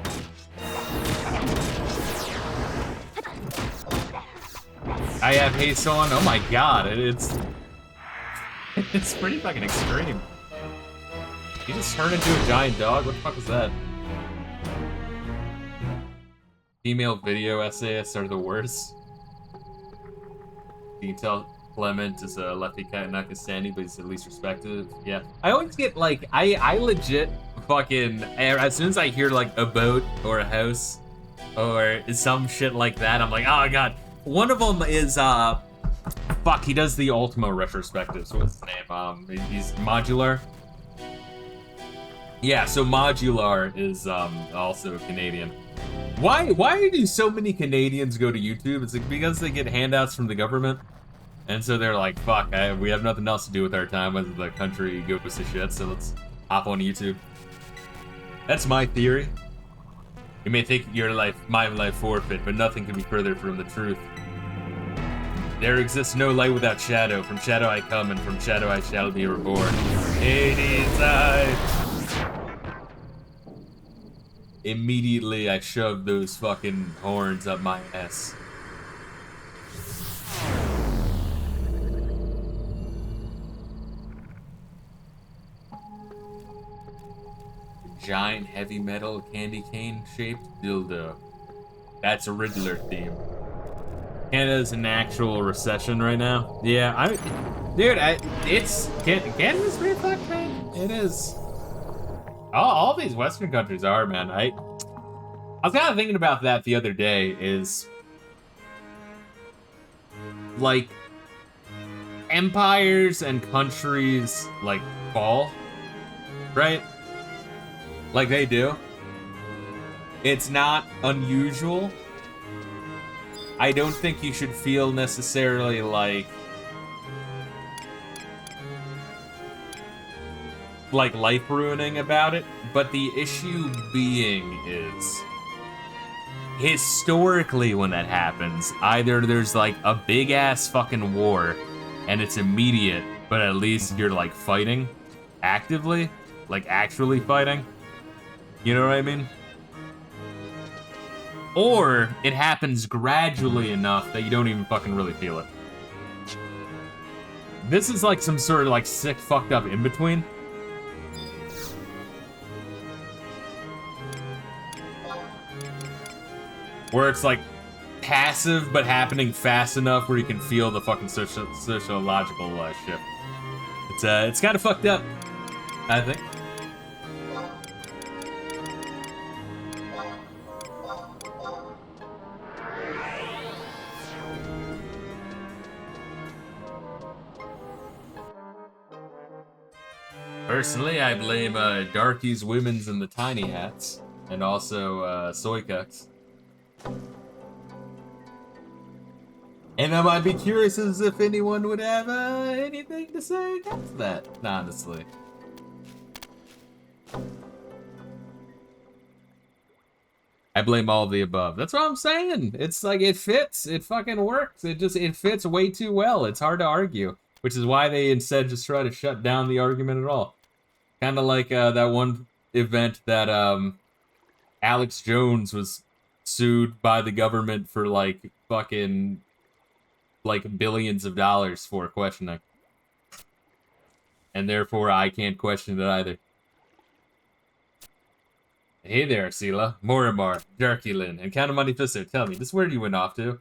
I have haste on. Oh my god, it's pretty fucking extreme. You just turned into a giant dog? What the fuck is that? Female video essayists are the worst. You can tell Clement is a lefty Pakistani, but he's at least respected. Yeah. I always get like, I legit fucking, as soon as I hear like a boat or a house or some shit like that, I'm like, oh god. One of them is, fuck, he does the Ultimo retrospectives. What's his name? He's Modular. Yeah, so Modular is, also Canadian. Why do so many Canadians go to YouTube? It's like because they get handouts from the government. And so they're like, fuck, we have nothing else to do with our time as the country goes to shit, so let's hop on YouTube. That's my theory. You may think my life forfeit, but nothing can be further from the truth. There exists no light without shadow. From shadow I come, and from shadow I shall be reborn. Hades, Immediately, I shoved those fucking horns up my ass. Giant heavy metal candy cane shaped dildo. That's a Riddler theme. Canada's in actual recession right now. Yeah, Canada's pretty fucked, man. It is. All these Western countries are, man. I was kind of thinking about that the other day. Is like empires and countries like fall, right? Like they do. It's not unusual. I don't think you should feel necessarily like life ruining about it, but the issue being is historically when that happens, either there's like a big ass fucking war and it's immediate, but at least you're like fighting actively, like actually fighting. You know what I mean? Or it happens gradually enough that you don't even fucking really feel it. This is like some sort of like sick fucked up in between. Where it's like passive but happening fast enough where you can feel the fucking sociological shift. It's kind of fucked up, I think. Personally, I blame Darkies, Women's, and the Tiny Hats, and also Soy Cucks. And I might be curious as if anyone would have anything to say against that, honestly. I blame all of the above. That's what I'm saying. It's like, it fits. It fucking works. It fits way too well. It's hard to argue. Which is why they instead just try to shut down the argument at all. Kind of like that one event that Alex Jones was sued by the government for like fucking like billions of dollars for questioning. And therefore I can't question it either. Hey there, Sela, Morimar, Adoulin, and Count of Monte Fisto, tell me, this where you went off to?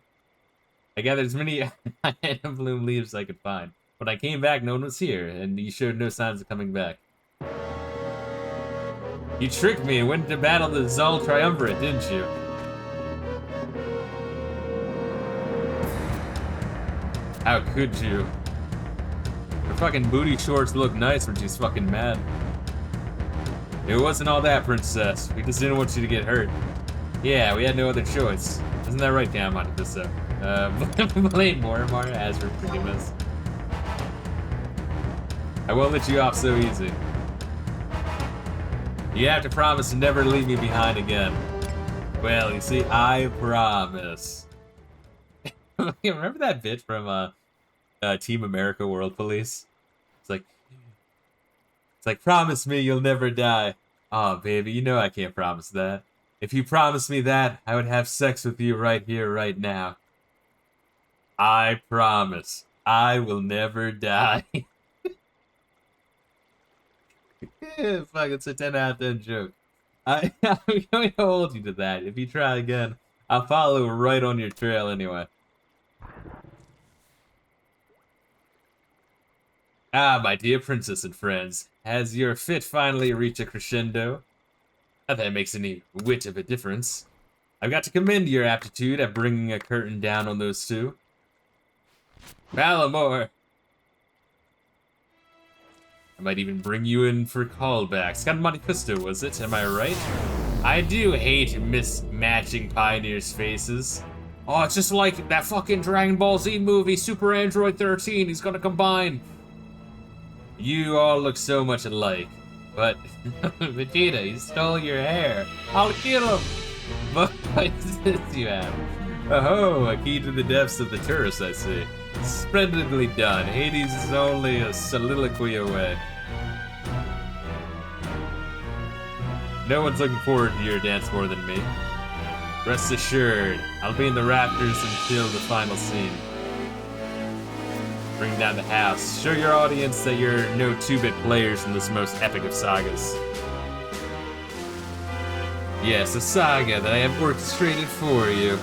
I gathered as many Adam Bloom leaves as I could find. When I came back, no one was here, and you showed no signs of coming back. You tricked me and went to battle the Zal Triumvirate, didn't you? How could you? Her fucking booty shorts look nice when she's fucking mad. It wasn't all that, princess. We just didn't want you to get hurt. Yeah, we had no other choice. Isn't that right, Cam on this blame Morimar as for forgiveness. I won't let you off so easy. You have to promise to never leave me behind again. Well, you see, I promise. Remember that bit from Team America World Police? It's like, promise me you'll never die. Oh, baby, you know I can't promise that. If you promised me that, I would have sex with you right here, right now. I promise. I will never die. Fuck, it's a 10 out of 10 joke. I'm going to hold you to that. If you try again, I'll follow right on your trail anyway. Ah, my dear princess and friends, has your fit finally reached a crescendo? Not that it makes any whit of a difference. I've got to commend your aptitude at bringing a curtain down on those two. Balamore! I might even bring you in for callbacks. Kind of Monte Fisto, was it? Am I right? I do hate mismatching pioneers' faces. Oh, it's just like that fucking Dragon Ball Z movie, Super Android 13. He's gonna combine. You all look so much alike. But, Vegeta, he stole your hair. I'll kill him. But since you have. Oh, a key to the depths of the tourist, I see. Splendidly done. Hades is only a soliloquy away. No one's looking forward to your dance more than me. Rest assured, I'll be in the rafters until the final scene. Bring down the house. Show your audience that you're no 2-bit players in this most epic of sagas. Yes, a saga that I have orchestrated for you.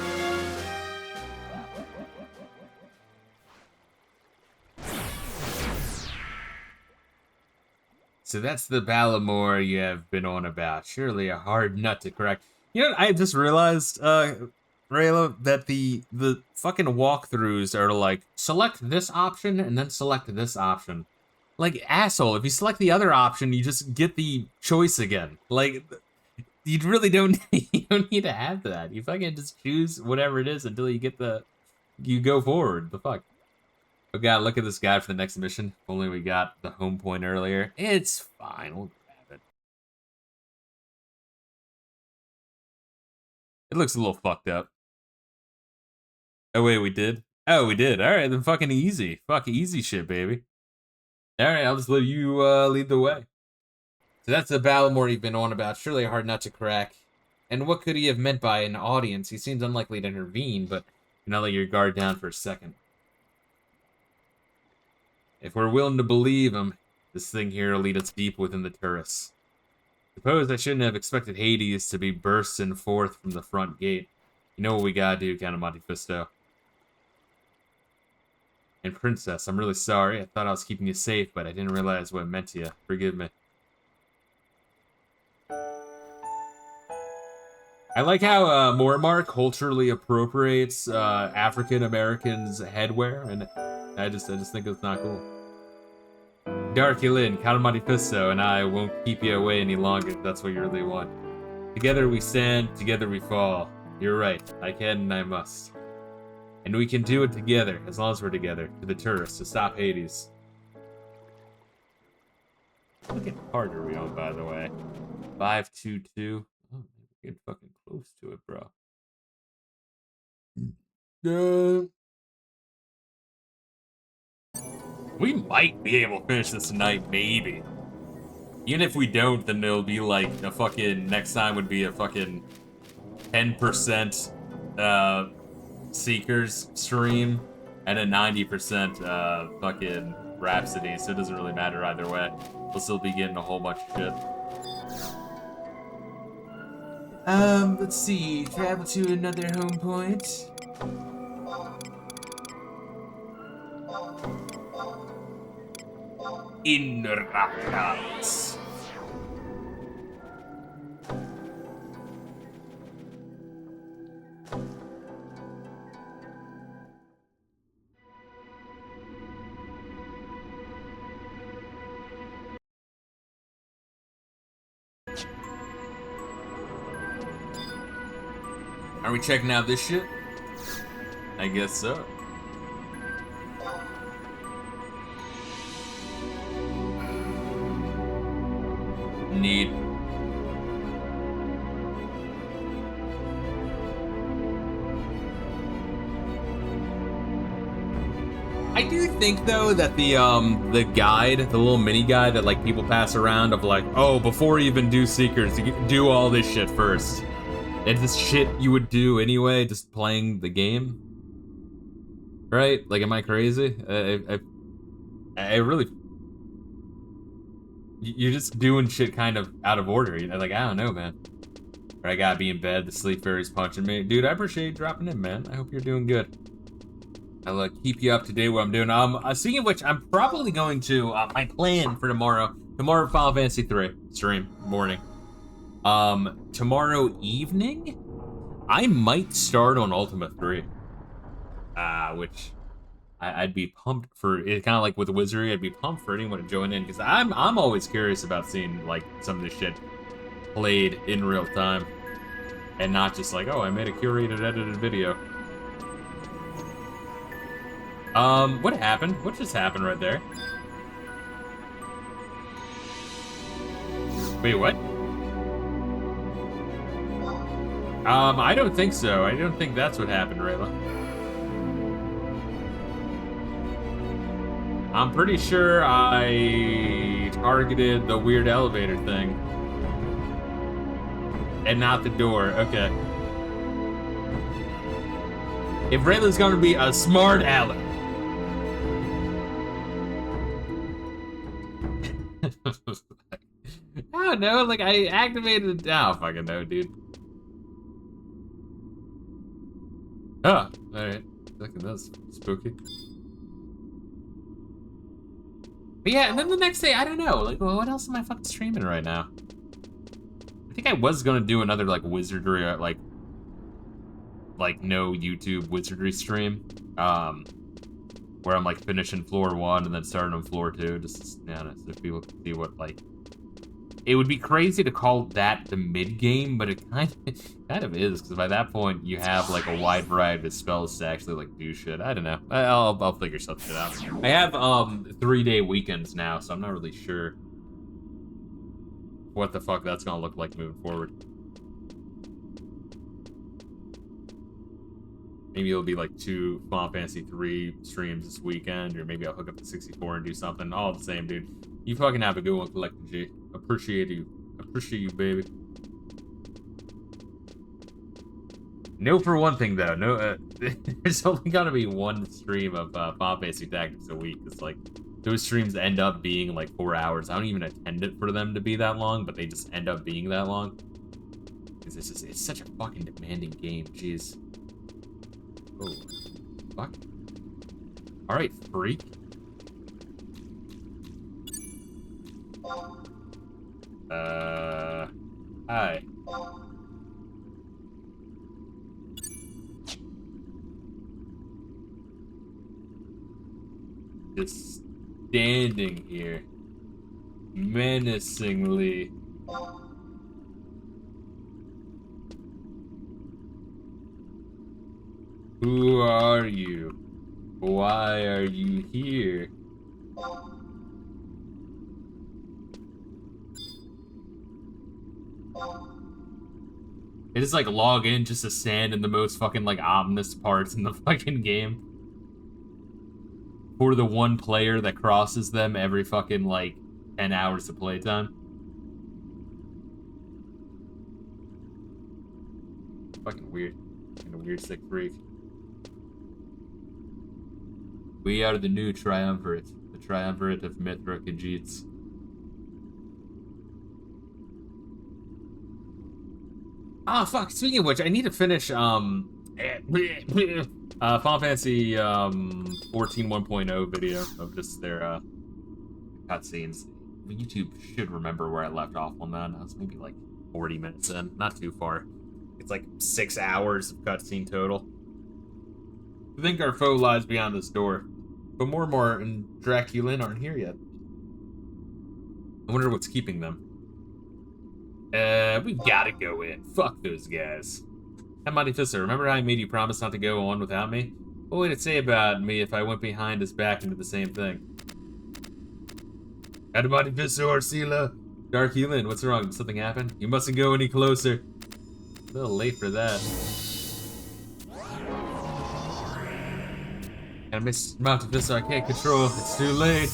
So that's the Balamore you have been on about. Surely a hard nut to crack. You know, I just realized, Reila, that the fucking walkthroughs are like, select this option and then select this option. Like, asshole, if you select the other option, you just get the choice again. Like, you really don't, you don't need to have that. You fucking just choose whatever it is until you get you go forward. The fuck? Oh god, look at this guy for the next mission. If only we got the home point earlier. It's fine, we'll grab it. It looks a little fucked up. Oh wait, we did? Oh, we did. Alright, then fucking easy. Fuck easy shit, baby. Alright, I'll just let you lead the way. So that's the Balamore you've been on about. Surely a hard nut to crack. And what could he have meant by an audience? He seems unlikely to intervene, but you know, let your guard down for a second. If we're willing to believe him, this thing here will lead us deep within the turrets. Suppose I shouldn't have expected Hades to be bursting forth from the front gate. You know what we gotta do, Count of Monte Fisto. And Princess, I'm really sorry. I thought I was keeping you safe, but I didn't realize what it meant to you. Forgive me. I like how Mormar culturally appropriates African Americans' headwear, and I just think it's not cool. Adoulin, Count of Monte Fisto, and I won't keep you away any longer if that's what you really want. Together we stand, together we fall. You're right, I can and I must. And we can do it together, as long as we're together, to the tourists, to stop Hades. Look at hard are we on, by the way. 522. Oh, we're getting fucking close to it, bro. We might be able to finish this tonight, maybe. Even if we don't, then it'll be like a fucking, next time would be a fucking 10% Seekers stream and a 90% fucking Rhapsody, so it doesn't really matter either way. We'll still be getting a whole bunch of shit. Let's see, travel to another home point. In Raptors. Are we checking out this shit? I guess so. Neat. think though that the guide, the little mini guide that like people pass around of like, oh, before you even do Seekers, you do all this shit first. It's this shit you would do anyway, just playing the game. Right? Like, am I crazy? I really... You're just doing shit kind of out of order. You're like, I don't know, man. Or I gotta be in bed, the sleep fairy's punching me. Dude, I appreciate you dropping in, man. I hope you're doing good. I'll keep you up to date what I'm doing. Speaking of which, I'm probably going to, my plan for tomorrow Final Fantasy 3 stream, morning. Tomorrow evening, I might start on Ultima 3. Which I'd be pumped for. It kind of like with Wizardry, I'd be pumped for anyone to join in, because I'm always curious about seeing like some of this shit played in real time, and not just like, oh, I made a curated, edited video. What happened? What just happened right there? Wait, what? I don't think so. I don't think that's what happened, Reila. I'm pretty sure I targeted the weird elevator thing. And not the door. Okay. If Reila's gonna be a smart aleck. I don't know, like I activated it. I don't fucking know, dude. Oh, alright. That's spooky. But yeah, and then the next day, I don't know. Like, well, what else am I fucking streaming right now? I think I was gonna do another like wizardry, like no YouTube wizardry stream, where I'm like finishing floor 1 and then starting on floor 2, just yeah, so people can see what like. It would be crazy to call that the mid game, but it kind of is, because by that point you have like a wide variety of spells to actually like do shit. I don't know. I'll figure something out. I have 3-day weekends now, so I'm not really sure what the fuck that's gonna look like moving forward. Maybe it'll be like 2 Final Fantasy 3 streams this weekend, or maybe I'll hook up the 64 and do something. All the same, dude. You fucking have a good one, CollectedG. Appreciate you. Appreciate you, baby. No, for one thing though, no, there's only gonna be one stream of Final Fantasy Tactics a week. It's like those streams end up being like 4 hours. I don't even intend it for them to be that long, but they just end up being that long. Because it's such a fucking demanding game. Jeez. Oh, fuck. All right, freak. Hi. Just standing here, menacingly. Who are you? Why are you here? It is like log in just to stand in the most fucking like ominous parts in the fucking game. For the one player that crosses them every fucking like 10 hours of playtime. Fucking weird. Fucking a weird sick freak. We are the new triumvirate. The triumvirate of Mithra Khajiits. Ah, fuck. Speaking of which, I need to finish, Final Fantasy, 14 1.0 video of just their, cutscenes. YouTube should remember where I left off on that. I was maybe, like, 40 minutes in. Not too far. It's, like, 6 hours of cutscene total. I think our foe lies beyond this door. But Mormor and Draculin aren't here yet. I wonder what's keeping them. We gotta go in. Fuck those guys. Hey, Monte Fisto, remember how I made you promise not to go on without me? What would it say about me if I went behind his back into the same thing? Monte Fisto, Arcila. Draculin, what's wrong? Did something happen? You mustn't go any closer. A little late for that. And Miss Monte, Fisto, I can't control. It's too late.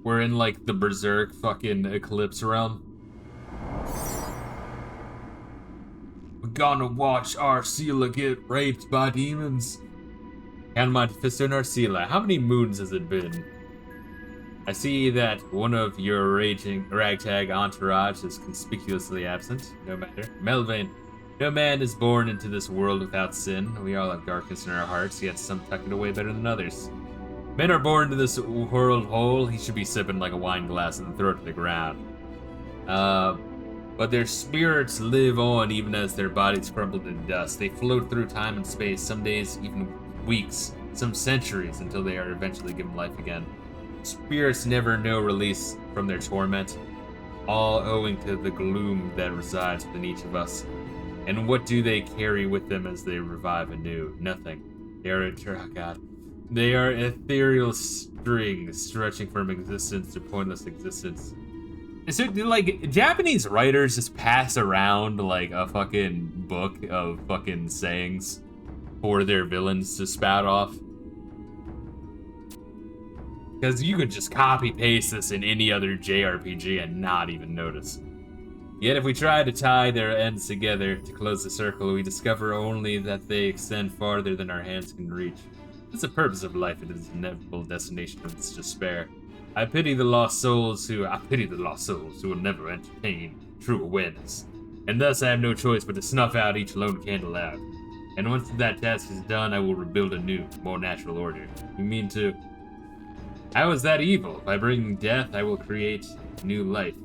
We're in like the berserk fucking eclipse realm. We're gonna watch Arcila get raped by demons. And Monte, Fisto, and Arcila, how many moons has it been? I see that one of your ragtag entourage is conspicuously absent. No matter. Melvin, no man is born into this world without sin. We all have darkness in our hearts, yet some tuck it away better than others. Men are born to this world whole. He should be sipping like a wine glass and throw it to the ground. But their spirits live on even as their bodies crumble to dust. They float through time and space, some days even weeks, some centuries, until they are eventually given life again. Spirits never know release from their torment, all owing to the gloom that resides within each of us. And what do they carry with them as they revive anew? Nothing. They are ethereal strings stretching from existence to pointless existence. So, like, Japanese writers just pass around, like, a fucking book of fucking sayings for their villains to spout off. Because you could just copy-paste this in any other JRPG and not even notice. Yet if we try to tie their ends together to close the circle, we discover only that they extend farther than our hands can reach. That's the purpose of life, it is the inevitable destination of its despair. I pity the lost souls who will never entertain true awareness. And thus I have no choice but to snuff out each lone candle out. And once that task is done, I will rebuild a new, more natural order. You mean to... How is that evil? By bringing death, I will create new life.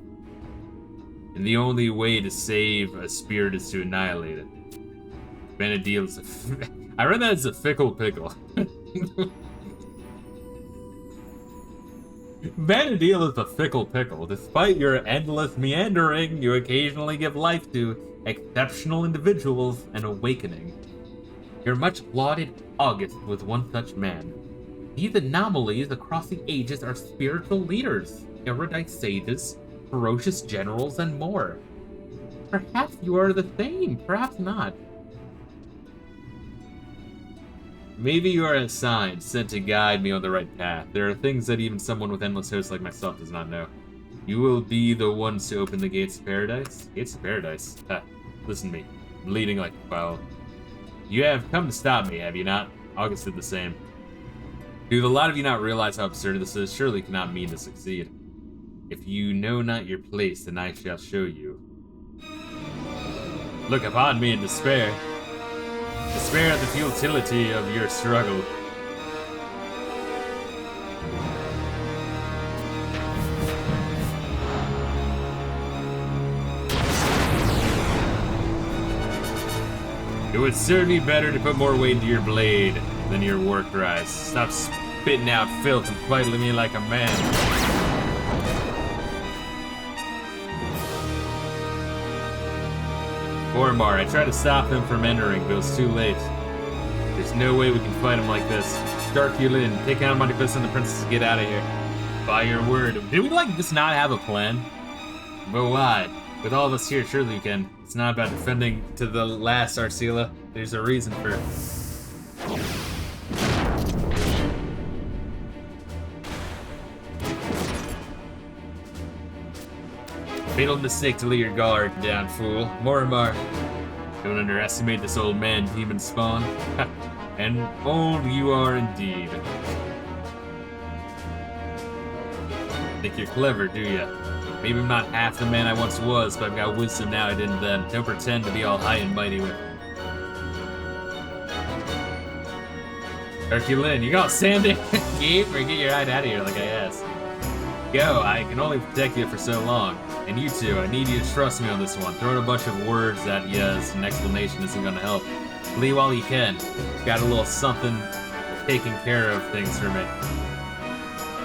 And the only way to save a spirit is to annihilate it. Benadil is I read that as a fickle pickle. Benadil is a fickle pickle. Despite your endless meandering, you occasionally give life to exceptional individuals and awakening. Your much lauded August was one such man. These anomalies across the ages are spiritual leaders, erudite sages, ferocious generals, and more. Perhaps you are the same, perhaps not. Maybe you are a sign sent to guide me on the right path. There are things that even someone with endless hopes like myself does not know. You will be the ones to open the gates of paradise? Gates of paradise? Ha, listen to me. I'm bleeding like a fowl. You have come to stop me, have you not? August did the same. Do a lot of you not realize how absurd this is? Surely cannot mean to succeed. If you know not your place, then I shall show you. Look upon me in despair. Despair at the futility of your struggle. It would serve me better to put more weight into your blade than your work cries. Stop spitting out filth and fighting me like a man. Ormar, I tried to stop him from entering, but it was too late. There's no way we can fight him like this. Adoulin, take out Monte, Fisto and the princess and get out of here. By your word. Did we, like, just not have a plan? But why? With all of us here, surely we can. It's not about defending to the last, Arcila. There's a reason for it. Fatal mistake to lay your guard down, fool. Morimar. Don't underestimate this old man, demon spawn. And old you are indeed. Think you're clever, do ya? Maybe I'm not half the man I once was, but I've got wisdom now I didn't then. Don't pretend to be all high and mighty with. Adoulin, you gonna stand there, Gabe, or get your hide out of here like I asked? Go, I can only protect you for so long. And you two, I need you to trust me on this one. Throwing a bunch of words at you as an explanation isn't gonna help. Leave all you can. Got a little something taking care of things for me.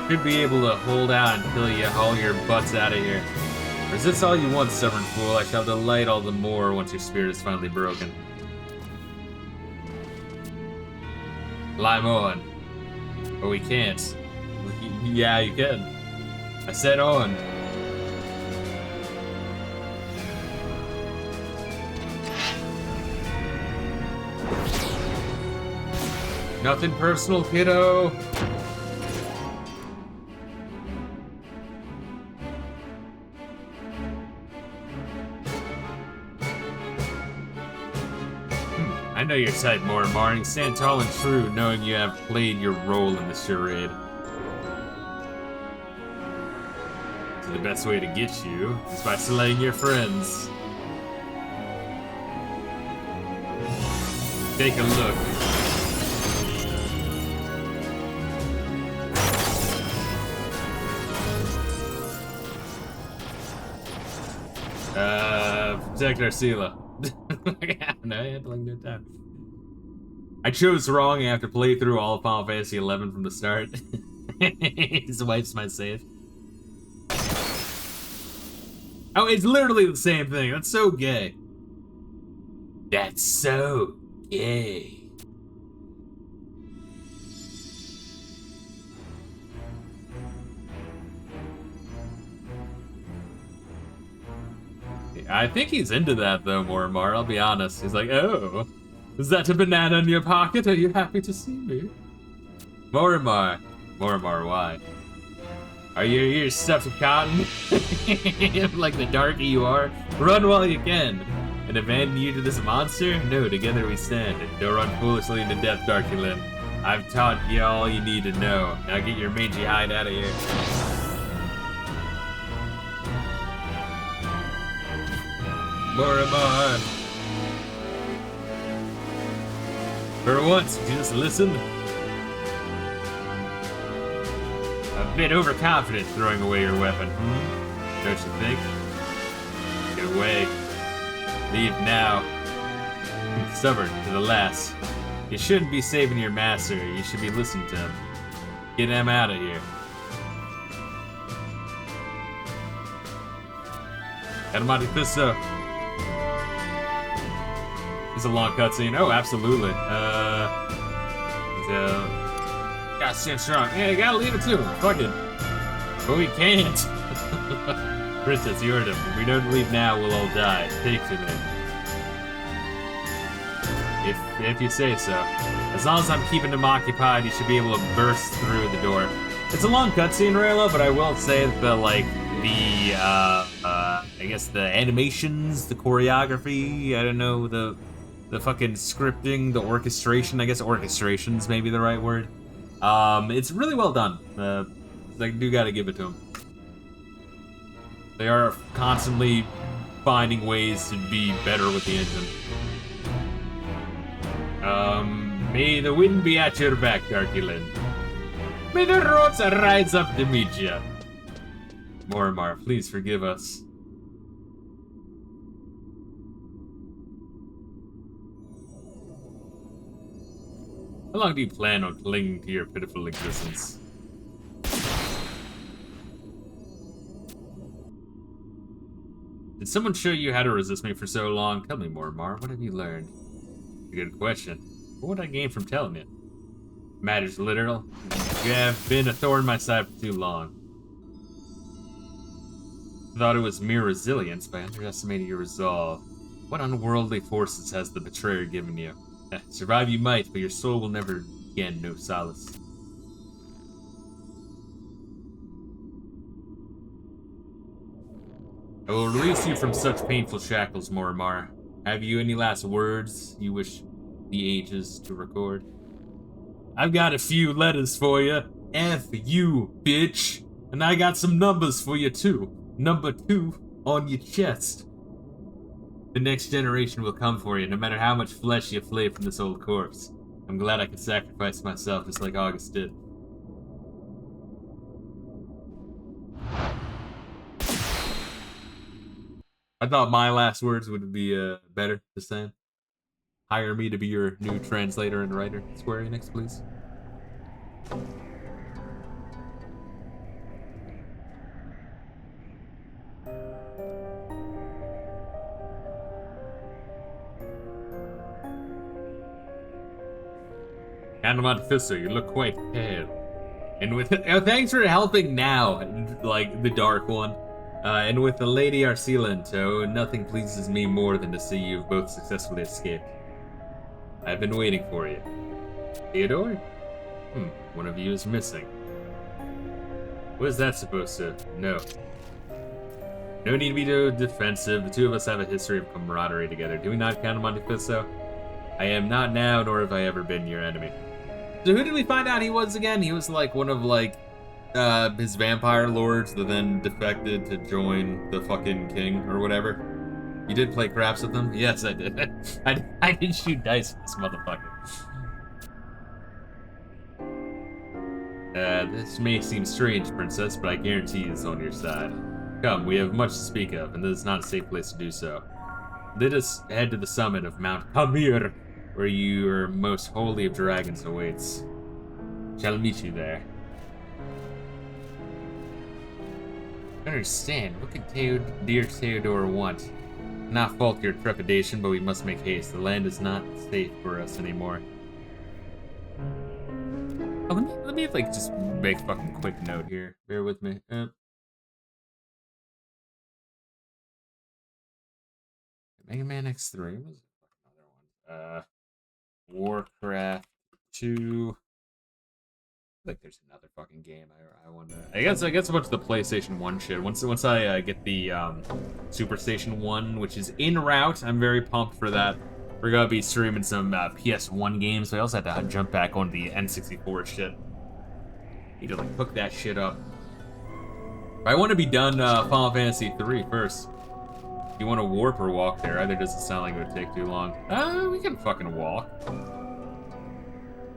Should be able to hold out until you haul your butts out of here. Resist all you want, stubborn fool. I shall delight all the more once your spirit is finally broken. Climb on. But we can't. Yeah, you can. I said on. Nothing personal, kiddo. I know your type, Morimar. You stand tall and true, knowing you have played your role in the charade. So the best way to get you is by slaying your friends. Take a look. Protect Arcela. No, I had to like that time. I chose wrong. I have to play through all of Final Fantasy XI from the start. His wife's my save. Oh, it's literally the same thing. That's so gay. That's so gay. I think he's into that, though, Morimar. I'll be honest. He's like, oh, is that a banana in your pocket? Are you happy to see me? Morimar. Morimar, why? Are your ears stuffed with cotton? Like the darky you are? Run while you can. And abandon you to this monster? No, together we stand. Don't run foolishly into death, Adoulin. I've taught you all you need to know. Now get your mangy hide out of here. Morimar. For once, would you just listen? A bit overconfident throwing away your weapon, don't you think? Get away. Leave now. Stubborn to the last. You shouldn't be saving your master, you should be listening to him. Get him out of here. Monte, Fisto. It's a long cutscene. Oh, absolutely. Gotta stand strong. Yeah, you gotta leave it to him. Fuck it. But we can't. Princess, you heard him. If we don't leave now, we'll all die. Take to me. If you say so. As long as I'm keeping him occupied, you should be able to burst through the door. It's a long cutscene, Reila, but I will say that I guess the animations, the choreography, I don't know, the fucking scripting, the orchestration, I guess orchestration's maybe the right word. It's really well done. I do gotta give it to them. They are constantly finding ways to be better with the engine. May the wind be at your back, Adoulin. May the roads rise up to meet you. Morimar, please forgive us. How long do you plan on clinging to your pitiful existence? Did someone show you how to resist me for so long? Tell me, Morimar, what have you learned? A good question. What would I gain from telling it? Matters literal. You have been a thorn in my side for too long. Thought it was mere resilience, but I underestimated your resolve. What unworldly forces has the betrayer given you? Survive you might, but your soul will never again know solace. I will release you from such painful shackles, Morimar. Have you any last words you wish the ages to record? I've got a few letters for you. F you, bitch. And I got some numbers for you too. Number 2 on your chest. The next generation will come for you, no matter how much flesh you flay from this old corpse. I'm glad I could sacrifice myself just like August did. I thought my last words would be better this time. Hire me to be your new translator and writer. Square Enix, please. Monte, Fisto, you look quite pale. And with thanks for helping now, like the Dark One. And with the Lady Arcela in tow, nothing pleases me more than to see you've both successfully escaped. I've been waiting for you. Theodore? One of you is missing. What is that supposed to? No. No need to be too defensive. The two of us have a history of camaraderie together. Do we not count Monte Fisto? I am not now, nor have I ever been your enemy. So who did we find out he was again? He was like one of like his vampire lords that then defected to join the fucking king or whatever. You did play craps with him? Yes, I did. I did shoot dice with this motherfucker. This may seem strange, Princess, but I guarantee he's on your side. Come, we have much to speak of, and this is not a safe place to do so. Let us head to the summit of Mount Hamir, where your most holy of dragons awaits. Shall meet you there. I understand. What could dear Theodore want? Not fault your trepidation, but we must make haste. The land is not safe for us anymore. Oh, let me like just make a fucking quick note here. Bear with me. Mega Man X3 was another one. Warcraft 2. Like there's another fucking game I want to. I guess a bunch of the PlayStation 1 shit. Once I get the Superstation 1, which is en route, I'm very pumped for that. We're gonna be streaming some PS1 games. So I also had to jump back on the N64 shit. Need to like hook that shit up. I want to be done Final Fantasy 3 first. You want to warp or walk there? Either doesn't sound like it would take too long. We can fucking walk.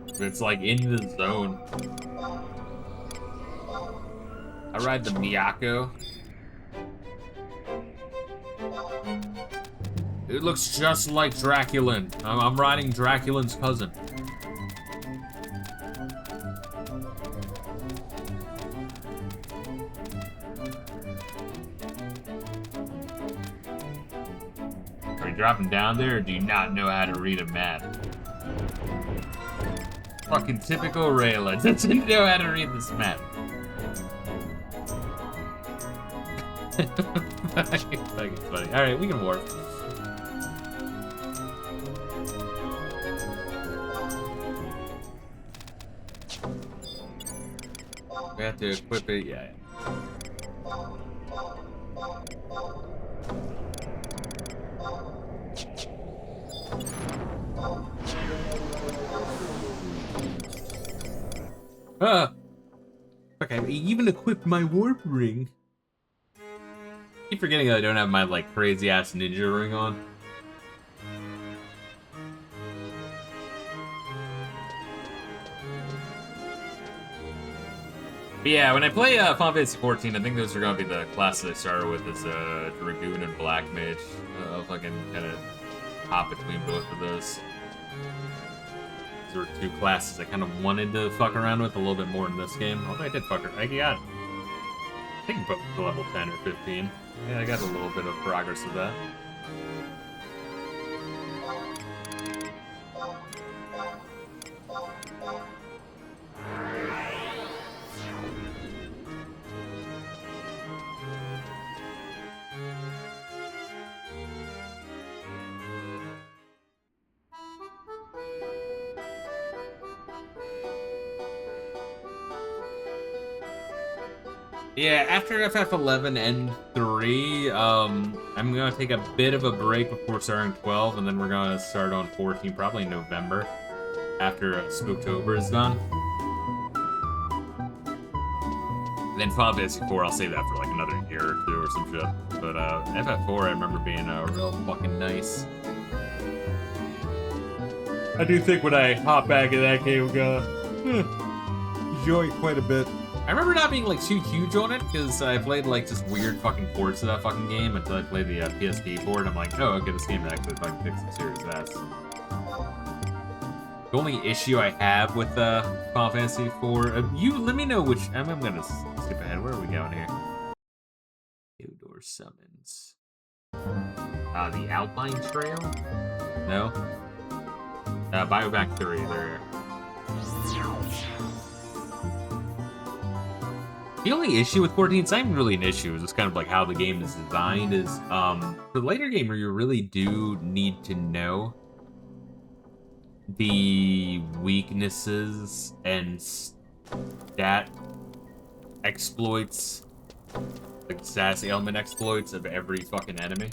It's like in the zone. I ride the Miyako. It looks just like Draculin. I'm riding Draculin's cousin. Are you dropping down there, or do you not know how to read a map? Fucking typical Reila. Doesn't know how to read this map. Fucking funny. Alright, we can warp. We have to equip it, yeah. Okay, I even equipped my warp ring. Keep forgetting that I don't have my like crazy ass ninja ring on. But yeah, when I play Final Fantasy 14, I think those are gonna be the classes I started with as Dragoon and Black Mage. I'll fucking kind of hop between both of those. There were two classes I kind of wanted to fuck around with a little bit more in this game. Although I did fuck around. I think both to level 10 or 15. Yeah, I got a little bit of progress with that. Yeah, after FF11 and 3, I'm gonna take a bit of a break before starting 12, and then we're gonna start on 14, probably in November, after Spooktober is done. And then Final Fantasy 4, I'll save that for like another year or two or some shit. But FF4, I remember being real fucking nice. I do think when I hop back in that game, I'm gonna enjoy it quite a bit. I remember not being like too huge on it because I played like just weird fucking ports of that fucking game until I played the PSP port. I'm like, oh, okay, this game actually fucking kicks some serious ass. The only issue I have with Final Fantasy 4, you let me know which. I'm gonna skip ahead. Where are we going here? Theodore summons. The Alpine Trail? No. Biovac 3. There. The only issue with 14, it's not even really an issue, it's just kind of like how the game is designed, is for the later game where you really do need to know the weaknesses and stat exploits, like status ailment exploits of every fucking enemy.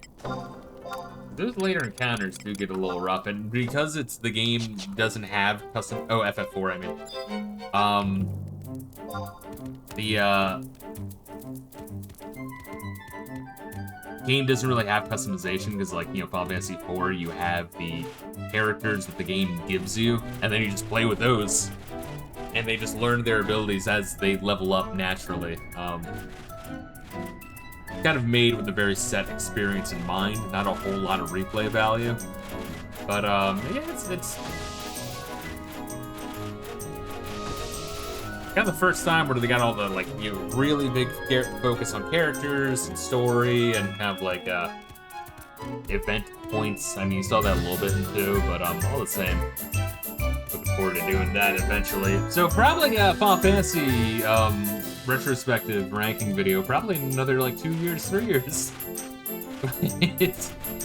Those later encounters do get a little rough, and because it's the game doesn't have custom. Oh, FF4, I mean. The game doesn't really have customization because, like, you know, Final Fantasy IV, you have the characters that the game gives you, and then you just play with those, and they just learn their abilities as they level up naturally. Kind of made with a very set experience in mind, not a whole lot of replay value. But yeah, it's kind of the first time where they got all the, like, you know, really big focus on characters and story and kind of like event points. I mean, you saw that a little bit in 2, but all the same. Looking forward to doing that eventually. So probably Final Fantasy retrospective ranking video, probably another like 2 years, 3 years.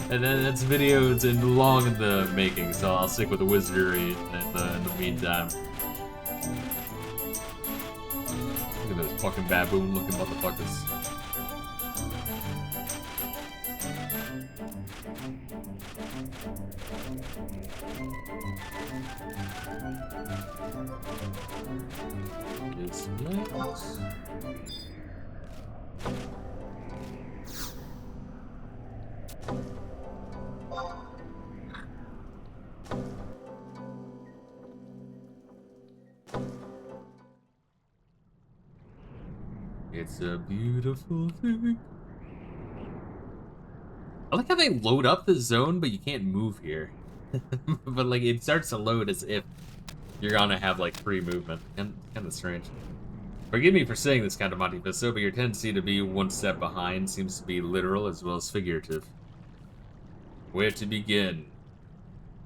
And then that's videos and long in the making, so I'll stick with the wizardry in the meantime. Look at those fucking baboon looking motherfuckers. It's a beautiful thing. I like how they load up the zone, but you can't move here. But like it starts to load as if you're gonna have like free movement. Kind of strange. Forgive me for saying this, kind of Monte Fisto, but your tendency to be one step behind seems to be literal as well as figurative. Where to begin?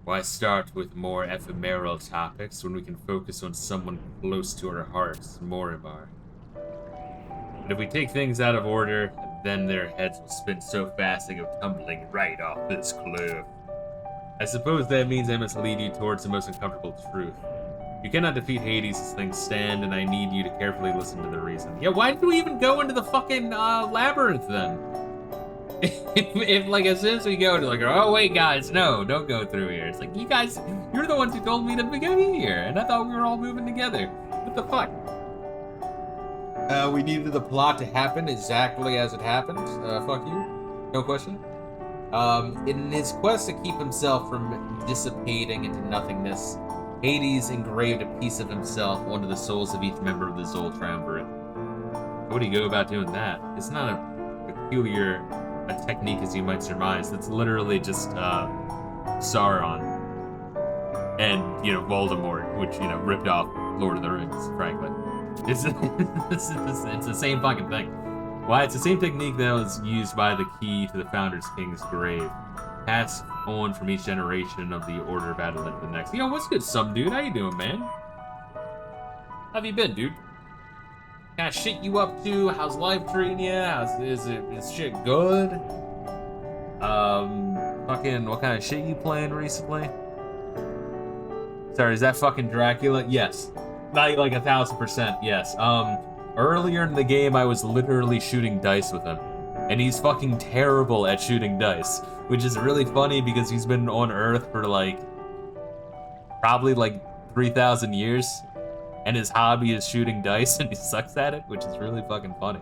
Why start with more ephemeral topics when we can focus on someone close to our hearts, Morimar? But if we take things out of order, then their heads will spin so fast they go tumbling right off this cliff. I suppose that means I must lead you towards the most uncomfortable truth. You cannot defeat Hades as things stand, and I need you to carefully listen to the reason. Yeah, why did we even go into the fucking labyrinth then? if like as soon as we go to like, oh wait guys, no, don't go through here. It's like, you guys, you're the ones who told me to go here, and I thought we were all moving together. What the fuck? We needed the plot to happen exactly as it happened. Fuck you. No question. In his quest to keep himself from dissipating into nothingness, Hades engraved a piece of himself onto the souls of each member of the Zol Triumvirate. How would he go about doing that? It's not a peculiar technique as you might surmise. It's literally just Sauron and, you know, Voldemort, which, you know, ripped off Lord of the Rings, frankly. It's the same fucking thing. Why? It's the same technique that was used by the key to the Founder's King's grave. Passed on from each generation of the Order of Adoulin to the next. Yo, what's good, some dude? How you doing, man? How have you been, dude? Kind of shit you up to? How's life treating you? Is shit good? Fucking, what kind of shit you playing recently? Sorry, is that fucking Dracula? Yes. Not like 1000%, yes. Earlier in the game, I was literally shooting dice with him. And he's fucking terrible at shooting dice. Which is really funny because he's been on Earth for like, probably like 3,000 years. And his hobby is shooting dice and he sucks at it, which is really fucking funny.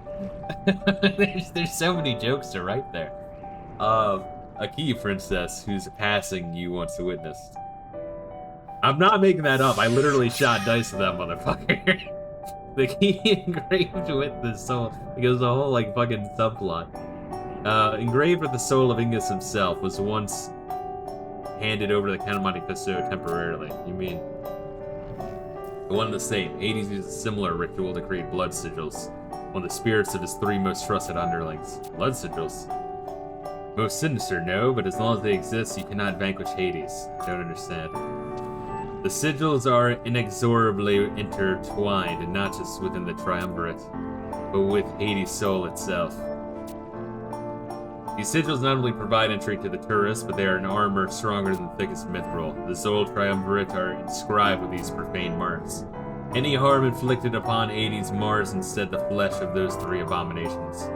there's so many jokes to write there. A key princess whose passing you once witnessed. I'm not making that up. I literally shot dice with that motherfucker. The key engraved with the soul. It goes a whole like fucking subplot. Engraved with the soul of Ingus himself was once handed over to the Count of Monte Fisto temporarily. You mean the one and the same? Hades used a similar ritual to create blood sigils on the spirits of his 3 most trusted underlings. Blood sigils? Most sinister, no, but as long as they exist, you cannot vanquish Hades. Don't understand. The sigils are inexorably intertwined, and not just within the Triumvirate, but with Hades' soul itself. These sigils not only provide entry to the tourist, but they are an armor stronger than the thickest mithril. The Zol Triumvirate are inscribed with these profane marks. Any harm inflicted upon Hades mars instead the flesh of those 3 abominations.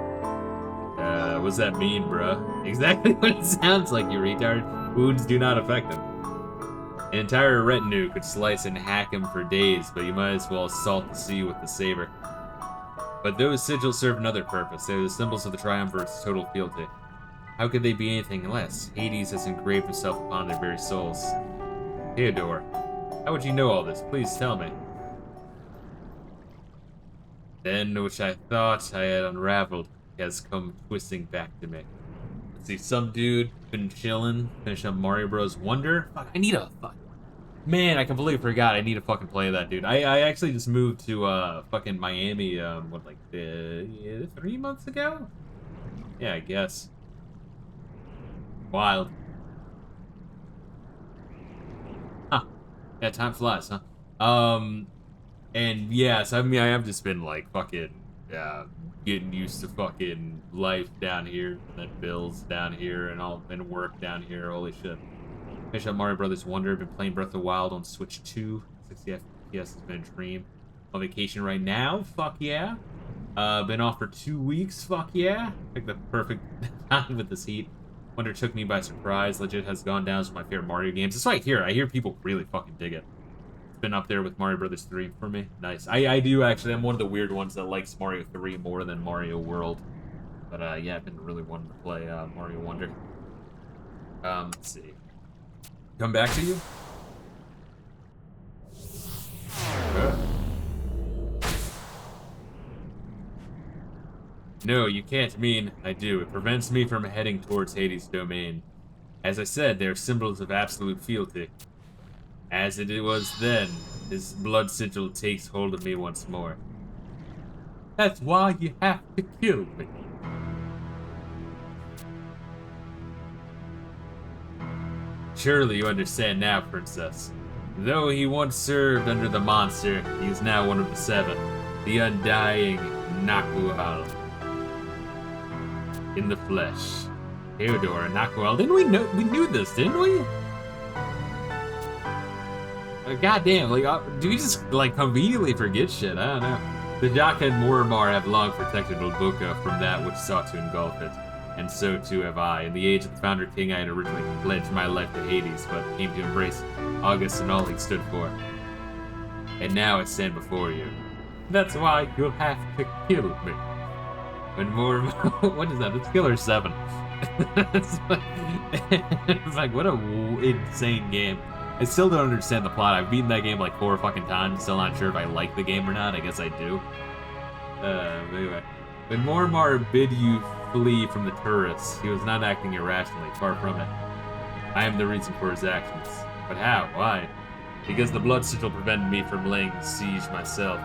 What does that mean, bruh? Exactly what it sounds like, you retard. Wounds do not affect him. An entire retinue could slice and hack him for days, but you might as well salt the sea with the saber. But those sigils serve another purpose. They are the symbols of the Triumvirate's total fealty. How could they be anything less? Hades has engraved himself upon their very souls. Theodore, how would you know all this? Please tell me. Then, which I thought I had unraveled, has come twisting back to me. Let's see, some dude been chilling, finish up Mario Bros. Wonder. Fuck, I need a fuck. Man, I completely forgot. I need to fucking play that, dude. I actually just moved to fucking Miami. What, like 3 months ago? Yeah, I guess. Wild. Huh. Yeah, time flies, huh? And yeah, so I mean, I have just been like fucking getting used to fucking life down here, and then bills down here, and work down here. Holy shit! Finish up Mario Brothers Wonder. Been playing Breath of the Wild on Switch 2. 60 FPS has been a dream. On vacation right now. Fuck yeah. Been off for 2 weeks. Fuck yeah. Picked the perfect time with this heat. Wonder took me by surprise. Legit has gone down as one of my favorite Mario games. That's what I hear. I hear people really fucking dig it. Been up there with Mario Brothers 3 for me. Nice. I do actually. I'm one of the weird ones that likes Mario 3 more than Mario World. But yeah, I've been really wanting to play Mario Wonder. Let's see. Come back to you? No, you can't mean I do. It prevents me from heading towards Hades' domain. As I said, they are symbols of absolute fealty. As it was then, his blood sigil takes hold of me once more. That's why you have to kill me. Surely you understand now, Princess. Though he once served under the monster, he is now one of the 7, the undying Nakual. In the flesh. Theodore and Nakual. Didn't we know? We knew this, didn't we? Goddamn, like, do we just, like, conveniently forget shit? I don't know. The Jaka and Morimar have long protected Ulbuka from that which sought to engulf it. And so too have I. In the age of the Founder King, I had originally pledged my life to Hades, but came to embrace August and all he stood for. And now I stand before you. That's why you'll have to kill me. When Morimar... What is that? It's Killer 7. It's like, what a insane game. I still don't understand the plot. I've beaten that game like 4 fucking times. Still not sure if I like the game or not. I guess I do. Anyway. When Morimar bid you flee from the tourists, he was not acting irrationally. Far from it. I am the reason for his actions. But how? Why? Because the blood sigil prevented me from laying siege myself.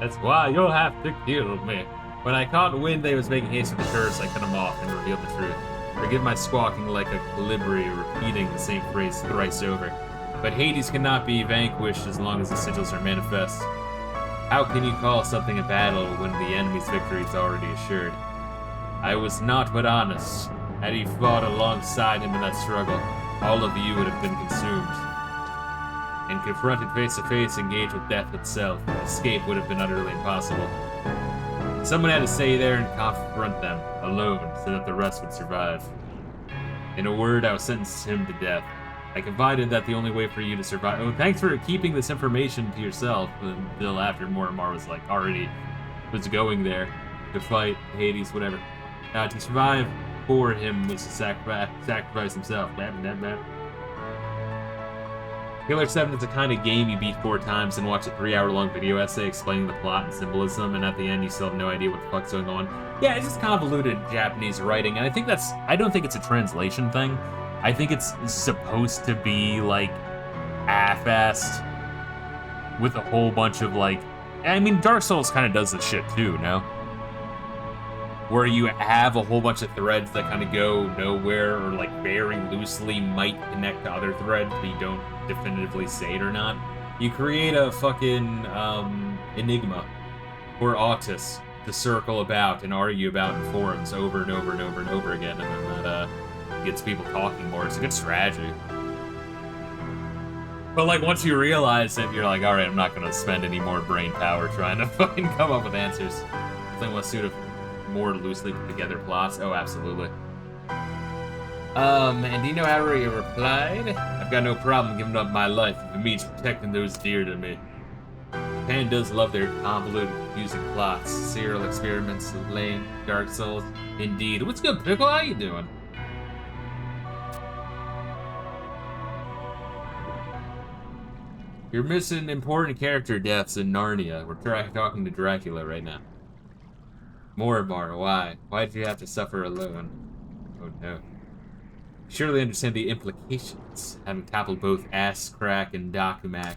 That's why you'll have to kill me. When I caught wind they was making haste with the tourists, I cut him off and revealed the truth. Forgive my squawking like a colibri, repeating the same phrase thrice over. But Hades cannot be vanquished as long as the sigils are manifest. How can you call something a battle when the enemy's victory is already assured? I was not but honest. Had he fought alongside him in that struggle, all of you would have been consumed. And confronted face to face, engaged with death itself, escape would have been utterly impossible. Someone had to stay there and confront them, alone, so that the rest would survive. In a word, I was sentenced him to death. I confided that the only way for you to survive... Oh, thanks for keeping this information to yourself until after Morimar was, like, already was going there to fight Hades, whatever. To survive for him was to sacrifice himself. Blah, blah, blah. Killer 7 is the kind of game you beat 4 times and watch a 3-hour-long video essay explaining the plot and symbolism, and at the end you still have no idea what the fuck's going on. Yeah, it's just convoluted Japanese writing, and I think that's... I don't think it's a translation thing. I think it's supposed to be, like, half-assed with a whole bunch of, like... I mean, Dark Souls kind of does this shit, too, no? Where you have a whole bunch of threads that kind of go nowhere, or, like, very loosely might connect to other threads, but you don't definitively say it or not. You create a fucking enigma for autists to circle about and argue about in forums over and over and over and over again, and then that gets people talking more. It's a good strategy. But like once you realize it, you're like, all right, I'm not gonna spend any more brain power trying to fucking come up with answers. Something with suit of more loosely put together plots. Oh, absolutely. And do you know how he replied? I've got no problem giving up my life if it means protecting those dear to me. Japan does love their convoluted, confusing plots, serial experiments, lame, Dark Souls. Indeed. What's good, Pickle? How you doing? You're missing important character deaths in Narnia. We're talking to Dracula right now. Mortimer, why? Why did you have to suffer alone? Oh no. Surely understand the implications, having toppled both Ass Crack and Dokumak.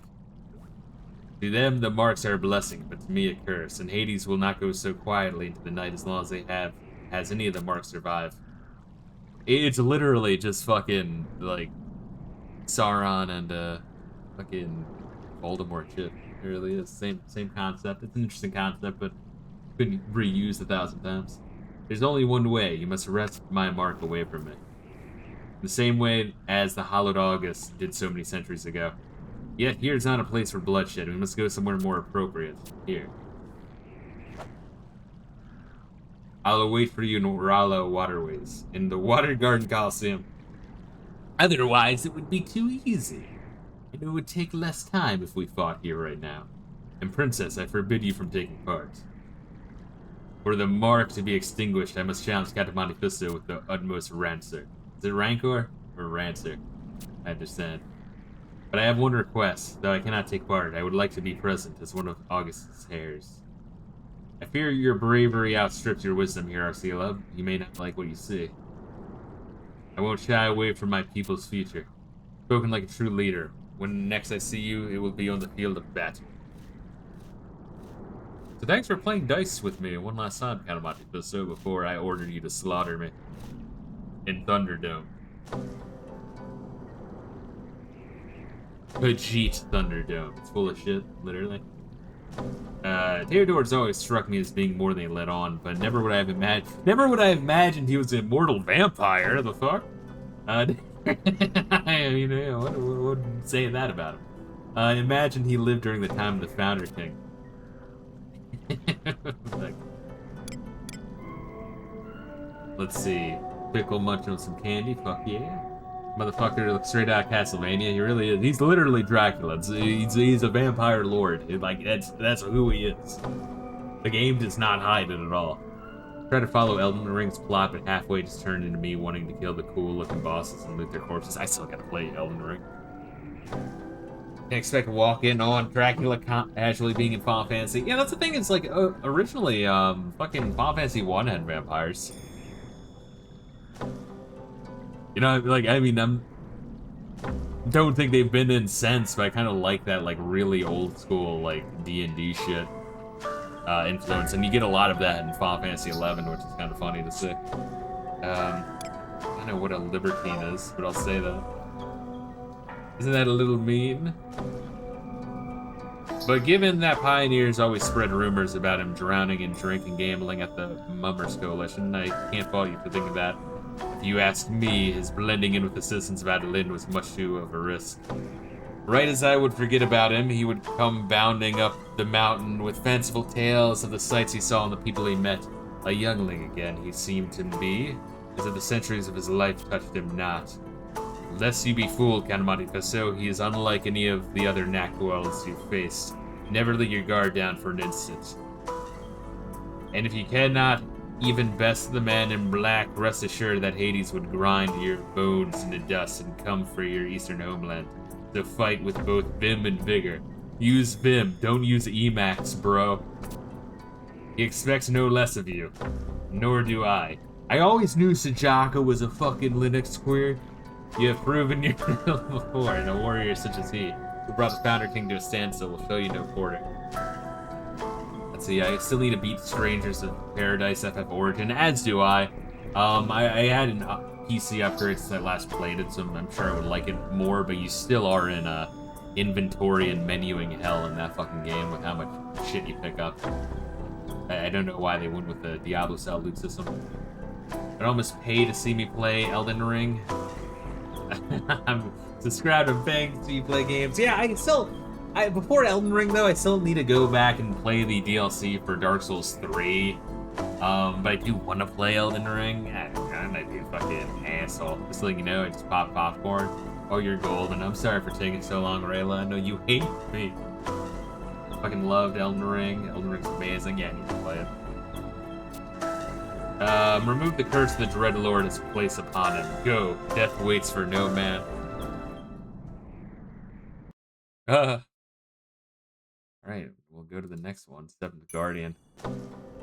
To them, the marks are a blessing, but to me a curse, and Hades will not go so quietly into the night as long as they has any of the marks survive. It's literally just fucking, like, Sauron and, fucking Voldemort shit. It really is. Same concept. It's an interesting concept, but been reused 1,000 times. There's only one way. You must wrest my mark away from it. The same way as the Hallowed August did so many centuries ago. Yet here's not a place for bloodshed. We must go somewhere more appropriate. Here. I'll await for you in Rala Waterways, in the Water Garden Coliseum. Otherwise, it would be too easy. And it would take less time if we fought here right now. And Princess, I forbid you from taking part. For the mark to be extinguished, I must challenge Captain Monte Fisto with the utmost rancor. Is it Rancor or Rancer? I understand. But I have one request, though I cannot take part. I would like to be present as one of August's heirs. I fear your bravery outstrips your wisdom here, Arcela. You may not like what you see. I won't shy away from my people's future. Spoken like a true leader. When next I see you, it will be on the field of battle. So thanks for playing dice with me one last time, Count Monte Fisto, before I ordered you to slaughter me. In Thunderdome. Pajit Thunderdome. It's full of shit, literally. Theodore's always struck me as being more than he let on, but never would I have imagined he was an immortal vampire. The fuck? I mean, yeah, what would say that about him? Imagine he lived during the time of the Founder King. Like, let's see. Pickle munching on some candy. Fuck yeah. Motherfucker looks straight out of Castlevania. He really is. He's literally Dracula. He's a vampire lord. Like, that's who he is. The game does not hide it at all. Try to follow Elden Ring's plot, but halfway just turned into me wanting to kill the cool-looking bosses and loot their corpses. I still gotta play Elden Ring. Can't expect to walk in on Dracula casually being in Final Fantasy. Yeah, that's the thing. It's like, originally, fucking Final Fantasy 1 had vampires. You know, like, I mean, don't think they've been in since, but I kind of like that, like, really old school, like, D&D shit influence, and you get a lot of that in Final Fantasy 11, which is kind of funny to see. I don't know what a libertine is, but I'll say that. Isn't that a little mean? But given that pioneers always spread rumors about him drowning in drink and gambling at the Mummers Coalition, I can't fault you for thinking that. If you ask me, his blending in with the citizens of Adoulin was much too of a risk. Right as I would forget about him, he would come bounding up the mountain with fanciful tales of the sights he saw and the people he met. A youngling again, he seemed to be, as if the centuries of his life touched him not. Lest you be fooled, Count Monte Fisto, he is unlike any of the other Nakguls you've faced. Never let your guard down for an instant. And if you cannot even best the man in black, rest assured that Hades would grind your bones into dust and come for your eastern homeland to fight with both vim and vigor. Use vim, don't use Emacs, bro. He expects no less of you. Nor do I. I always knew Sajaka was a fucking Linux queer. You have proven your skill before, and a warrior such as he, who brought the Founder King to a standstill, will show you no quarter. Let's see, I still need to beat Strangers of Paradise FF Origin, as do I. I had an PC upgrade since I last played it, so I'm sure I would like it more, but you still are in inventory and menuing hell in that fucking game with how much shit you pick up. I don't know why they went with the Diablo-style loot system. I'd almost pay to see me play Elden Ring. I'm subscribed and paying to see you play games. Yeah, before Elden Ring, though, I still need to go back and play the DLC for Dark Souls 3. But I do want to play Elden Ring. I might be a fucking asshole. Just letting you know, I just popped popcorn. Oh, you're golden. I'm sorry for taking so long, Reila. I know you hate me. Fucking loved Elden Ring. Elden Ring's amazing. Yeah, I need to play it. Remove the curse the Dreadlord has placed upon him. Go. Death waits for no man. Alright, we'll go to the next one. Seventh Guardian.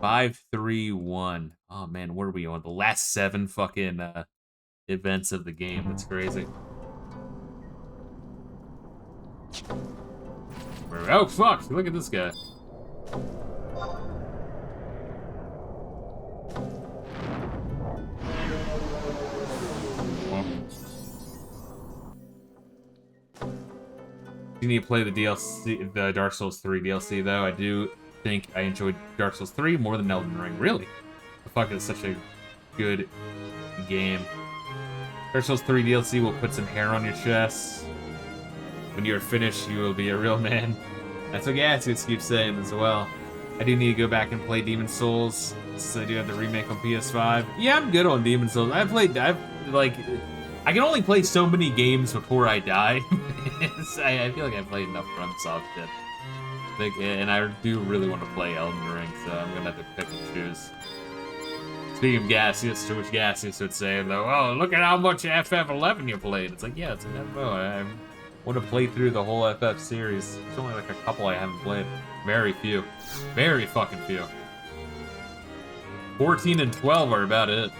5-3-1. Oh man, where are we on? The last 7 fucking events of the game. That's crazy. Oh fuck! Look at this guy. You need to play the DLC, the Dark Souls 3 DLC, though. I do think I enjoyed Dark Souls 3 more than Elden Ring. Really? The fuck is such a good game. Dark Souls 3 DLC will put some hair on your chest. When you're finished, you will be a real man. That's what Gatsby keeps saying as well. I do need to go back and play Demon Souls, since I do have the remake on PS5. Yeah, I'm good on Demon Souls. I can only play so many games before I die. I feel like I've played enough FromSoft shit. And I do really want to play Elden Ring, so I'm gonna have to pick and choose. Speaking of Gaseous, to which Gaseous would say, though, oh, look at how much FF11 you played. It's like, yeah, it's an MMO. I want to play through the whole FF series. There's only like a couple I haven't played. Very few. Very fucking few. 14 and 12 are about it.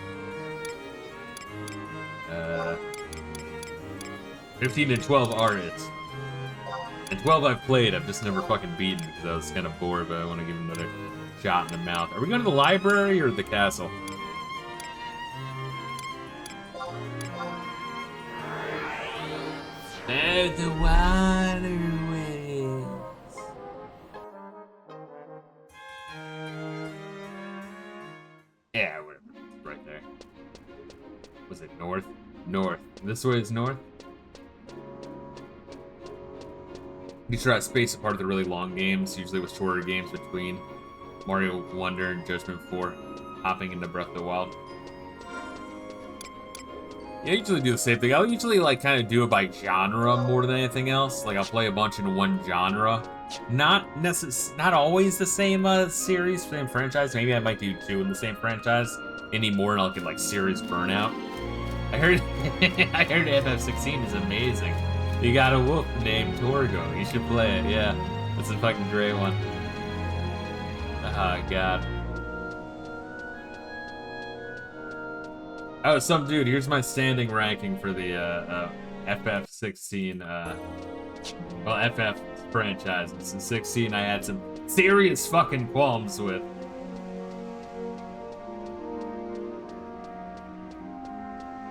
15 and 12 are it. And 12 I've played, I've just never fucking beaten because I was kind of bored, but I want to give another shot in the mouth. Are we going to the library or the castle? Oh, the waterways. Yeah, whatever. Right there. Was it north? North. This way is north? You try to space apart the really long games, usually with shorter games between Mario Wonder and Judgment 4, hopping into Breath of the Wild. Yeah, I usually do the same thing. I'll usually kind of do it by genre more than anything else. Like I'll play a bunch in one genre. Not always the same series, same franchise. Maybe I might do 2 in the same franchise anymore, and I'll get series burnout. I heard FF16 is amazing. You got a wolf named Torgo. You should play it, yeah. It's a fucking great one. Oh, God. Oh, some dude, here's my standing ranking for the FF16, FF franchises. In 16, I had some serious fucking qualms with.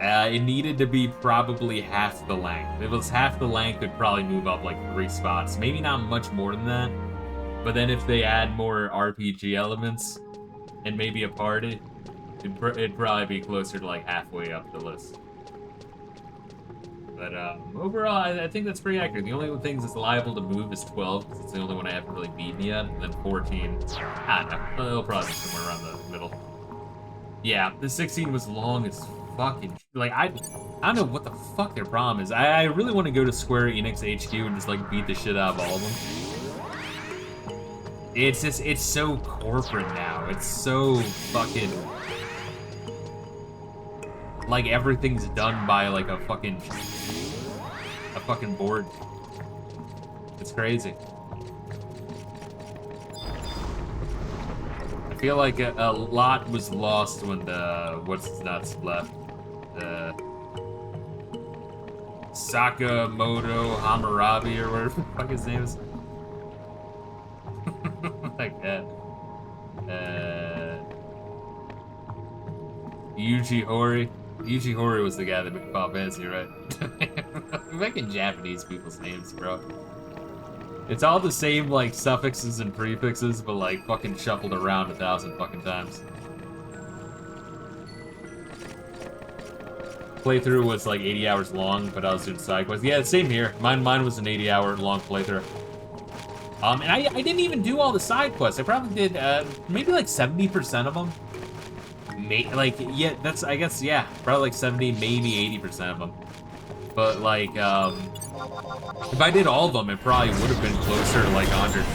It needed to be probably half the length. If it was half the length, it'd probably move up 3 spots. Maybe not much more than that. But then if they add more RPG elements and maybe a party, it'd probably be closer to halfway up the list. But overall, I think that's pretty accurate. The only things that's liable to move is 12, because it's the only one I haven't really beaten yet. And then 14, I don't know. It'll probably be somewhere around the middle. Yeah, the 16 was long as fucking I don't know what the fuck their problem is. I really want to go to Square Enix HQ and just beat the shit out of all of them. It's so corporate now. It's so fucking everything's done by a fucking board. It's crazy. I feel like a lot was lost when the what's-his-nuts left. Sakamoto Hammurabi or whatever the fuck his name is. Like that. Yuji Horii. Yuji Horii was the guy that made Final Fantasy, right? We're making Japanese people's names, bro. It's all the same, like, suffixes and prefixes, but, like, fucking shuffled around 1,000 fucking times. Playthrough was, like, 80 hours long, but I was doing side quests. Yeah, same here. Mine was an 80-hour long playthrough. And I didn't even do all the side quests. I probably did, maybe, like, 70% of them. Yeah, that's, I guess, yeah, probably, like, 70, maybe 80% of them. But, like, if I did all of them, it probably would have been closer to, like, 100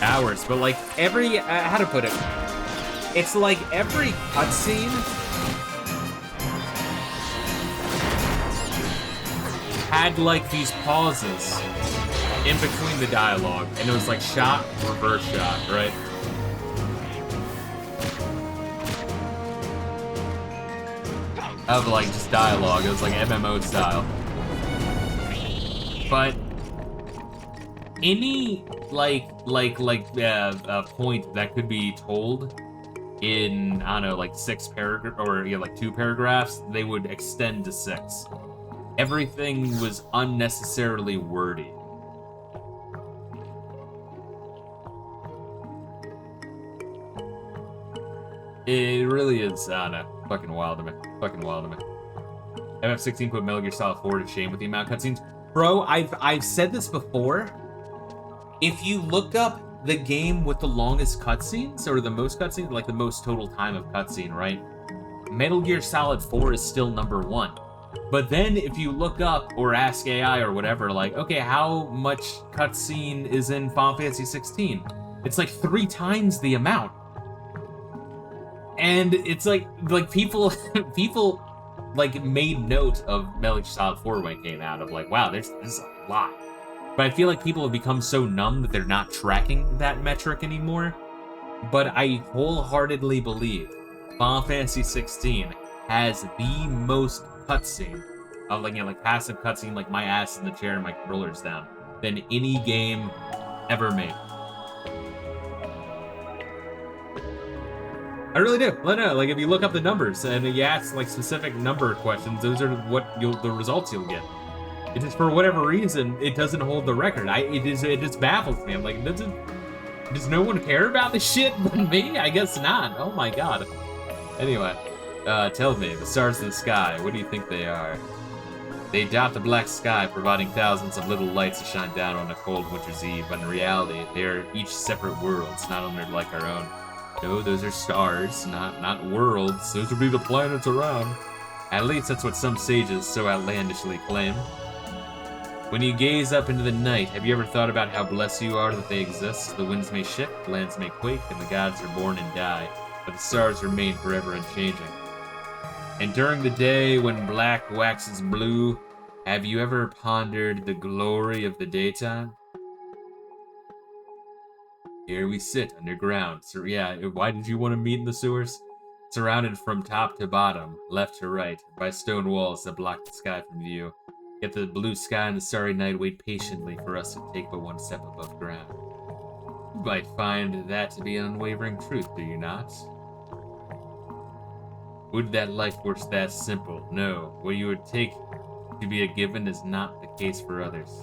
hours. But, like, how to put it? It's like every cutscene had, like, these pauses in between the dialogue. And it was, like, shot, reverse shot, right? Of, like, just dialogue. It was, like, MMO style. But any point that could be told in, I don't know, like 6 paragraphs or like 2 paragraphs, they would extend to 6. Everything was unnecessarily wordy. It really is, I don't know, fucking wild to me. Fucking wild to me. FF16 put Metal Gear Solid 4 to shame with the amount of cutscenes. Bro, I've said this before. If you look up the game with the longest cutscenes, or the most cutscenes, like the most total time of cutscene, right? Metal Gear Solid 4 is still #1. But then if you look up or ask AI or whatever, like, okay, how much cutscene is in Final Fantasy 16? It's like 3 times the amount. And it's like people like made note of Metal Gear Solid 4 when it came out, of like, wow, there's a lot. But I feel like people have become so numb that they're not tracking that metric anymore. But I wholeheartedly believe Final Fantasy 16 has the most cutscene of, like, you know, like passive cutscene, like my ass in the chair and my controller's down, than any game ever made. I really do. I know. Like, if you look up the numbers and you ask, like, specific number questions, those are the results you'll get. It just, for whatever reason, it doesn't hold the record. It just baffles me. I'm like, does no one care about this shit but me? I guess not. Oh my god. Anyway, tell me, the stars in the sky, what do you think they are? They dot the black sky, providing thousands of little lights to shine down on a cold winter's eve, but in reality, they are each separate worlds, not unlike our own. No, those are stars, not worlds. Those would be the planets around. At least that's what some sages so outlandishly claim. When you gaze up into the night, have you ever thought about how blessed you are that they exist? The winds may shift, lands may quake, and the gods are born and die, but the stars remain forever unchanging. And during the day, when black waxes blue, have you ever pondered the glory of the daytime? Here we sit underground. So yeah, why did you want to meet in the sewers? Surrounded from top to bottom, left to right, by stone walls that block the sky from view. Yet the blue sky and the starry night wait patiently for us to take but one step above ground. You might find that to be an unwavering truth, do you not? Would that life were that simple? No, what you would take to be a given is not the case for others.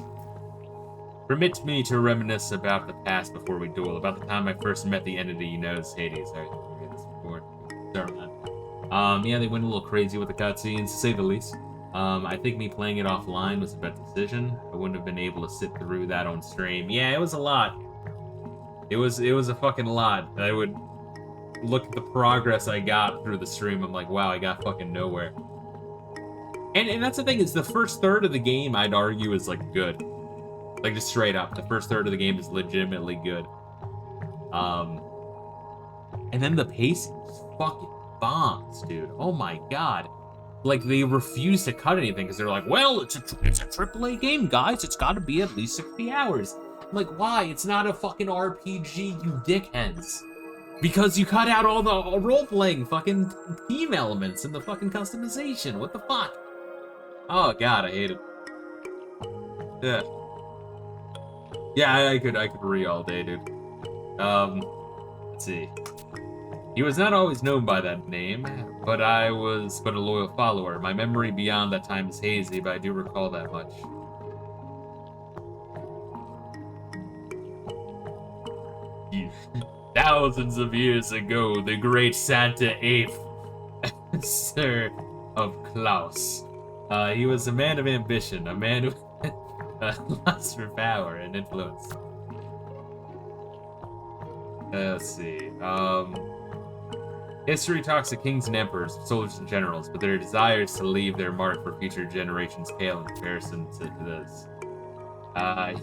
Permit me to reminisce about the past before we duel, about the time I first met the entity you know as Hades. I heard this before. Sorry, man. Yeah, they went a little crazy with the cutscenes, to say the least. I think me playing it offline was a bad decision. I wouldn't have been able to sit through that on stream. Yeah, it was a lot. It was a fucking lot. I would look at the progress I got through the stream. I'm like, wow, I got fucking nowhere. And that's the thing, is the first third of the game, I'd argue, is, like, good. Like, just straight up, the first third of the game is legitimately good. And then the pacing is fucking bombs, dude. Oh my god. Like, they refuse to cut anything because they're like, well, it's a AAA game, guys. It's got to be at least 60 hours. I'm like, why? It's not a fucking RPG, you dickheads. Because you cut out all the role-playing fucking team elements and the fucking customization. What the fuck? Oh god, I hate it. Yeah. Yeah, I could read all day, dude. Let's see. He was not always known by that name, but I was but a loyal follower. My memory beyond that time is hazy, but I do recall that much. Thousands of years ago, the great Santa Ape, Sir of Klaus. He was a man of ambition, a man with lust for power and influence. Let's see. History talks of kings and emperors, soldiers and generals, but their desires to leave their mark for future generations pale in comparison to this.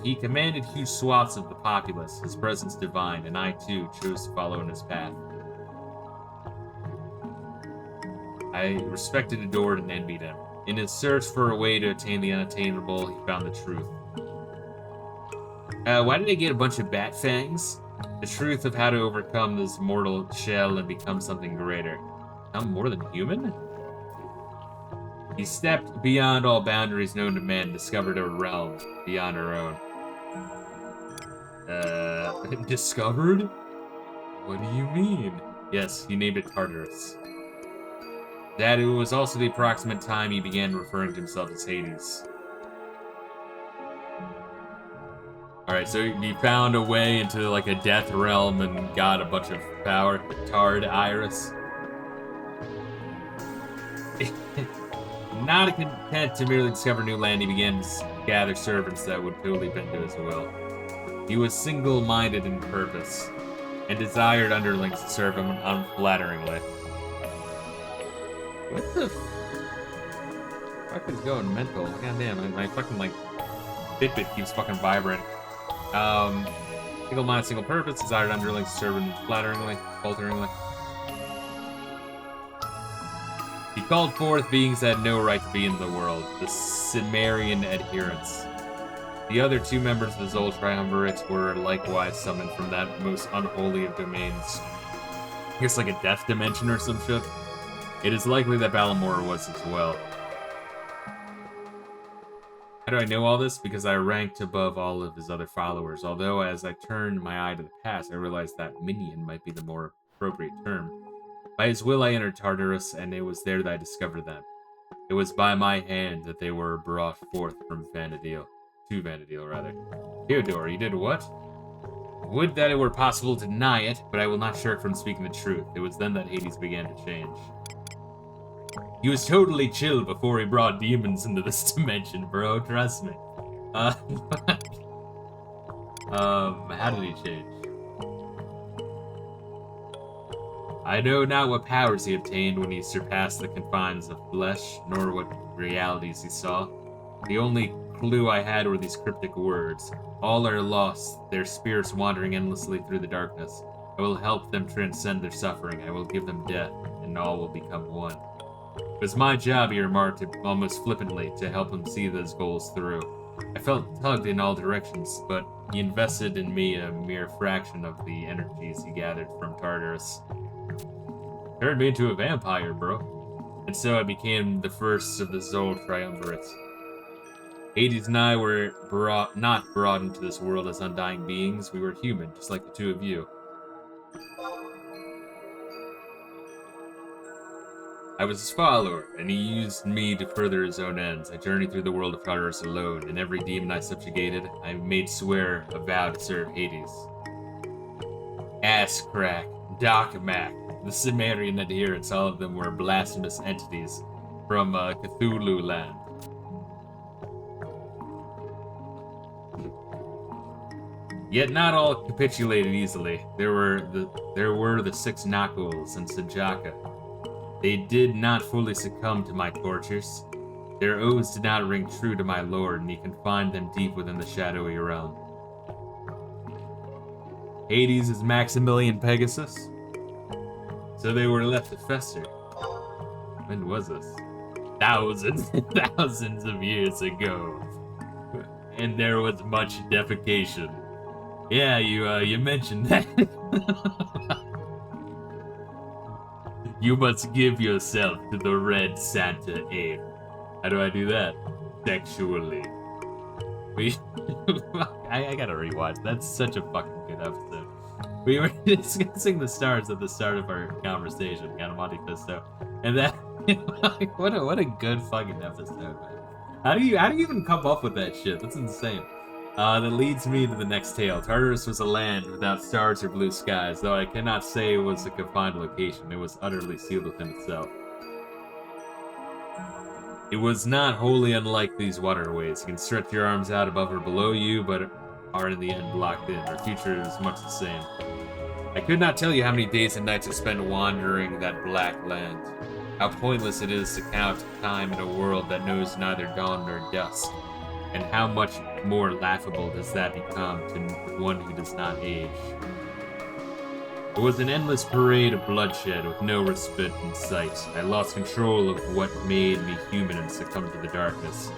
He commanded huge swaths of the populace, his presence divine, and I too chose to follow in his path. I respected, adored, and envied him. In his search for a way to attain the unattainable, he found the truth. Why did I get a bunch of bat fangs? The truth of how to overcome this mortal shell and become something greater. I'm more than human? He stepped beyond all boundaries known to man and discovered a realm beyond our own. Discovered? What do you mean? Yes, he named it Tartarus. That it was also the approximate time he began referring to himself as Hades. Alright, so he found a way into like a death realm and got a bunch of power. Tard Iris. Not content to merely discover new land, he began to gather servants that would totally bend to his will. He was single-minded in purpose, and desired underlings to serve him unflatteringly. What the fuck is going mental? Goddamn, my fucking, like, Fitbit keeps fucking vibrating. Single mind, single purpose, desired underlings to serve him flatteringly, falteringly. He called forth beings that had no right to be in the world, the Cimmerian adherents. The other two members of the Zol Triumvirate were likewise summoned from that most unholy of domains. Here's like a death dimension or some shit. It is likely that Bahamut was as well. How do I know all this? Because I ranked above all of his other followers, although as I turned my eye to the past, I realized that minion might be the more appropriate term. By his will I entered Tartarus, and it was there that I discovered them. It was by my hand that they were brought forth from Vanadil. To Vanadil, rather. Theodore, you did what? Would that it were possible to deny it, but I will not shirk from speaking the truth. It was then that Hades began to change. He was totally chill before he brought demons into this dimension, bro. Trust me. How did he change? I know not what powers he obtained when he surpassed the confines of flesh, nor what realities he saw. The only clue I had were these cryptic words. All are lost, their spirits wandering endlessly through the darkness. I will help them transcend their suffering. I will give them death, and all will become one. It was my job, he remarked almost flippantly, to help him see those goals through. I felt tugged in all directions, but he invested in me a mere fraction of the energies he gathered from Tartarus. Turned me into a vampire, bro. And so I became the first of the Zol Triumvirate. Hades and I were not brought into this world as undying beings. We were human, just like the two of you. I was his follower, and he used me to further his own ends. I journeyed through the world of Tartarus alone, and every demon I subjugated, I made swear a vow to serve Hades. Ass Crack, Docmac, the Cimmerian adherents, all of them were blasphemous entities from Cthulhu land. Yet not all capitulated easily. There were the six Knuckles and Sajaka. They did not fully succumb to my tortures. Their oaths did not ring true to my lord, and he confined them deep within the shadowy realm. Hades is Maximilian Pegasus. So they were left to fester. When was this? Thousands and thousands of years ago. And there was much defecation. Yeah, you mentioned that. You must give yourself to the red Santa Ape. How do I do that? Sexually. I gotta rewatch. That's such a fucking good episode. We were discussing the stars at the start of our conversation, Monte Fisto, and that what a good fucking episode, man. How do you even come up with that shit? That's insane. That leads me to the next tale. Tartarus was a land without stars or blue skies, though I cannot say it was a confined location. It was utterly sealed within itself. It was not wholly unlike these waterways. You can stretch your arms out above or below you, but are in the end blocked in. Our future is much the same. I could not tell you how many days and nights I spent wandering that black land. How pointless it is to count time in a world that knows neither dawn nor dusk. And how much more laughable does that become to one who does not age. It was an endless parade of bloodshed with no respite in sight. I lost control of what made me human and succumbed to the darkness.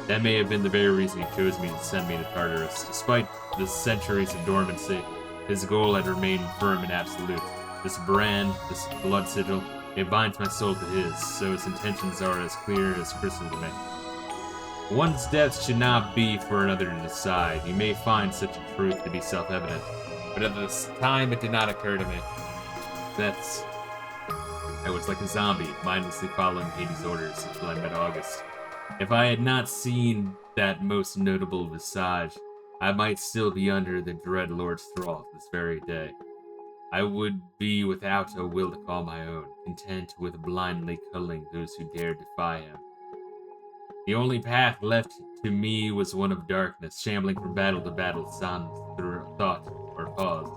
That may have been the very reason he chose me to send me to Tartarus. Despite the centuries of dormancy, his goal had remained firm and absolute. This brand, this blood sigil, it binds my soul to his, so his intentions are as clear as crystal to me. One's death should not be for another to decide. You may find such a truth to be self-evident, but at this time it did not occur to me. I was like a zombie, mindlessly following Hades' orders until I met August. If I had not seen that most notable visage, I might still be under the dread Lord's thrall this very day. I would be without a will to call my own, content with blindly culling those who dared defy him. The only path left to me was one of darkness, shambling from battle to battle, sans thought or pause.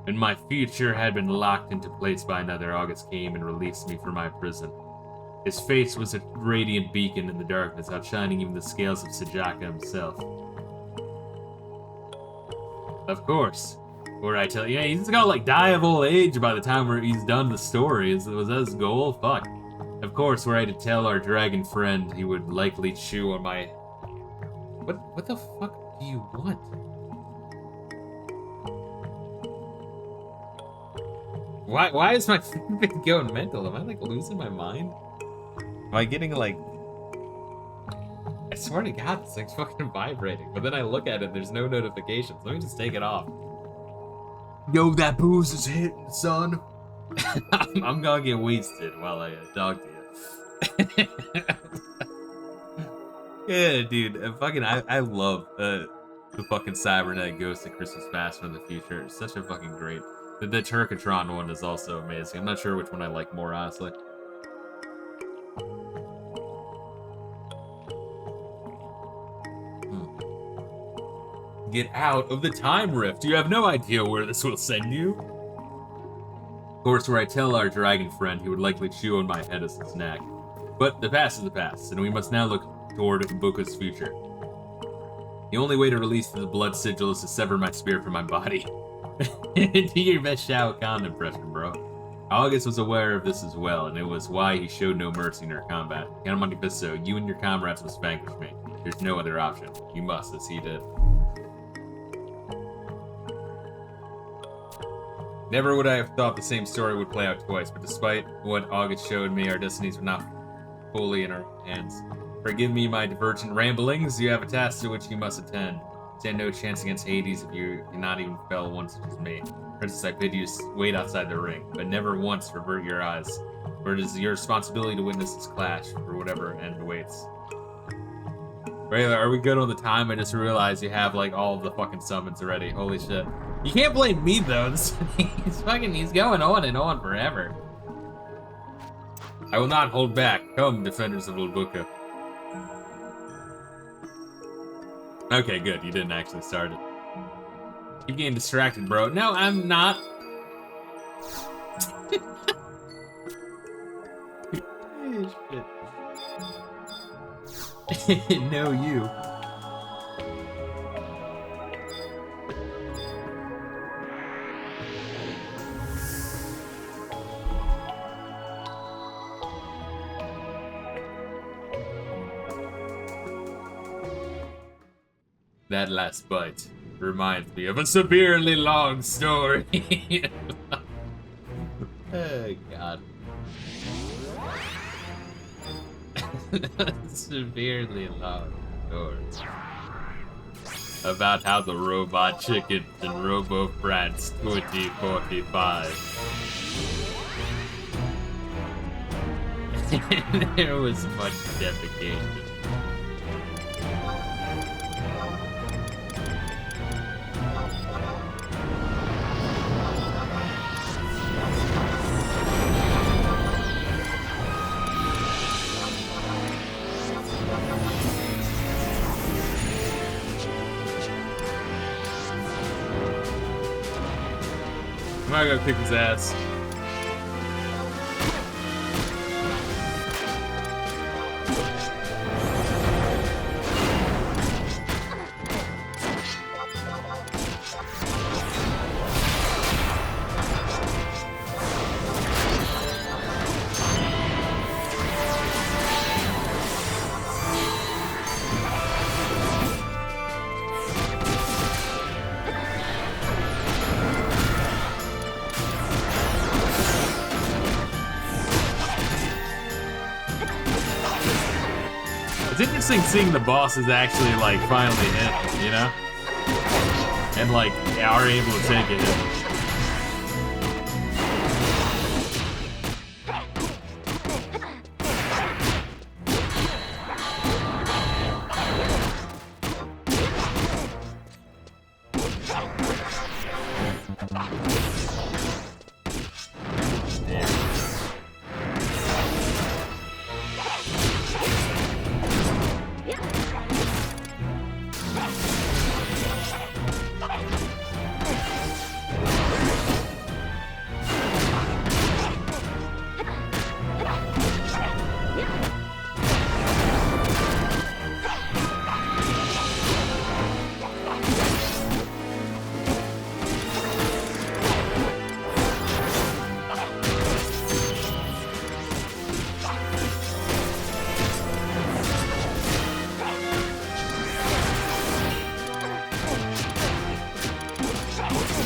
When my future had been locked into place by another, August came and released me from my prison. His face was a radiant beacon in the darkness, outshining even the scales of Sajaka himself. Of course, where I tell you, yeah, he's gonna like die of old age by the time where he's done the story. Was that his goal? Fuck. Of course, were I to tell our dragon friend, he would likely chew on my... What the fuck do you want? Why is my thing going mental? Am I like losing my mind? Am I getting like... I swear to God, this thing's fucking vibrating. But then I look at it, there's no notifications. Let me just take it off. Yo, that booze is hitting, son. I'm gonna get wasted while I talk to you. Yeah, dude. I love the fucking cybernetic ghost of Christmas Past from the future. It's such a fucking great... The Turkatron one is also amazing. I'm not sure which one I like more, honestly. Get out of the time rift. You have no idea where this will send you. Of course, where I tell our dragon friend, he would likely chew on my head as a snack. But the past is the past, and we must now look toward Ibuka's future. The only way to release the blood sigil is to sever my spirit from my body. Do your best Shao Kahn impression, bro. August was aware of this as well, and it was why he showed no mercy in our combat. Count Monte Fisto, you and your comrades must vanquish me. There's no other option. You must, as he did. Never would I have thought the same story would play out twice, but despite what August showed me, our destinies were not fully in our hands. Forgive me my divergent ramblings. You have a task to which you must attend. Stand no chance against Hades if you cannot even fell one such as me. Princess, I bid you wait outside the ring, but never once revert your eyes, for it is your responsibility to witness this clash for whatever end awaits. Reila, are we good on the time? I just realized you have like all of the fucking summons already. Holy shit. You can't blame me though. He's going on and on forever. I will not hold back. Come, defenders of Ibuka. Okay, good. You didn't actually start it. Keep getting distracted, bro. No, I'm not. Shit. No, you. That last bite reminds me of a severely long story. Oh, God. Severely long story. About how the robot chickens in Robo France 2045. There was much defecation. I'm gonna go kick his ass. It's interesting seeing the bosses actually, like, finally hit, you know? And, like, are able to take a hit.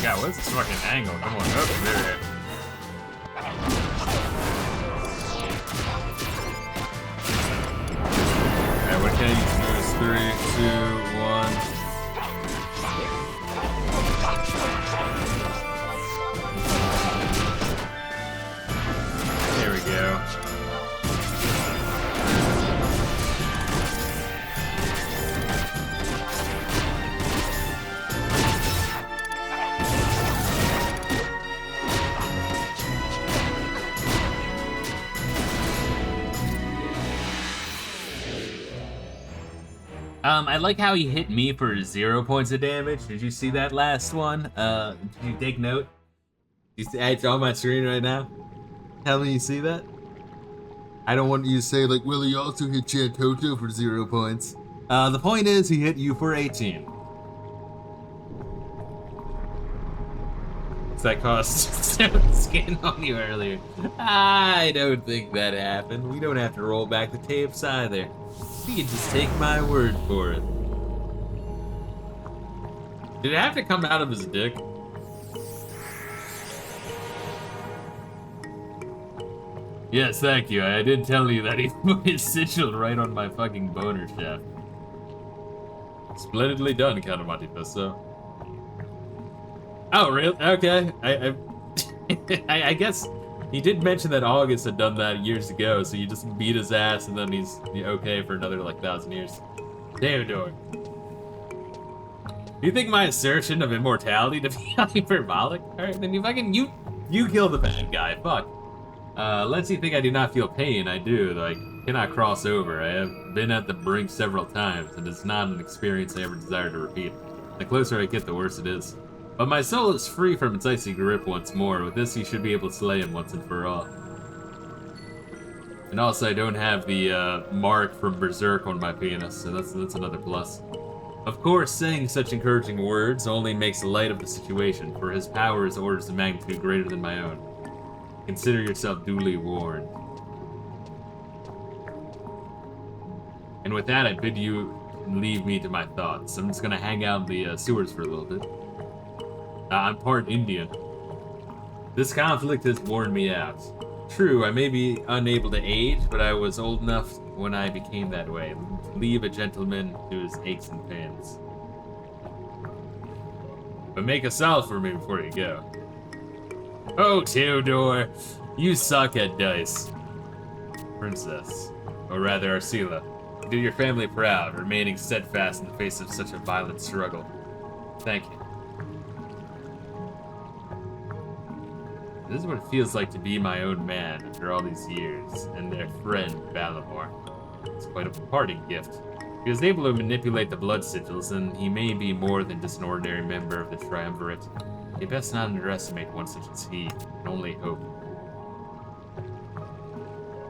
God, what's this fucking angle? Come on, up there. Alright, what can I use to do is 3, 2, 1. There we go. I like how he hit me for 0 points of damage. Did you see that last one? Did you take note? It's on my screen right now. Tell me you see that? I don't want you to say, like, well, he also hit Chantoto for 0 points. The point is, he hit you for 18. That cost 7 skin on you earlier. I don't think that happened. We don't have to roll back the tapes either. You can just take my word for it. Did it have to come out of his dick? Yes, thank you. I did tell you that he put his sigil right on my fucking boner shaft. Splendidly done, Count of Monte Fisto. Oh, really? Okay. I guess he did mention that August had done that years ago, so you just beat his ass and then he's okay for another, like, 1,000 years. Theodore. Do you think my assertion of immortality to be hyperbolic? Alright, then you kill the bad guy. Fuck. Lets you think I do not feel pain. I do, though I cannot cross over. I have been at the brink several times, and it's not an experience I ever desire to repeat. The closer I get, the worse it is. But my soul is free from its icy grip once more. With this, you should be able to slay him once and for all. And also, I don't have the mark from Berserk on my penis, so that's another plus. Of course, saying such encouraging words only makes light of the situation, for his power is orders of magnitude greater than my own. Consider yourself duly warned. And with that, I bid you leave me to my thoughts. I'm just gonna hang out in the sewers for a little bit. I'm part Indian. This conflict has worn me out. True, I may be unable to age, but I was old enough when I became that way. Leave a gentleman to his aches and pains. But make a salve for me before you go. Oh, Theodore, you suck at dice. Princess. Or rather, Arsila. You do your family proud, remaining steadfast in the face of such a violent struggle. Thank you. This is what it feels like to be my own man after all these years, and their friend, Valamor. It's quite a parting gift. He was able to manipulate the blood sigils, and he may be more than just an ordinary member of the Triumvirate. You best not underestimate one such as he, and only hope.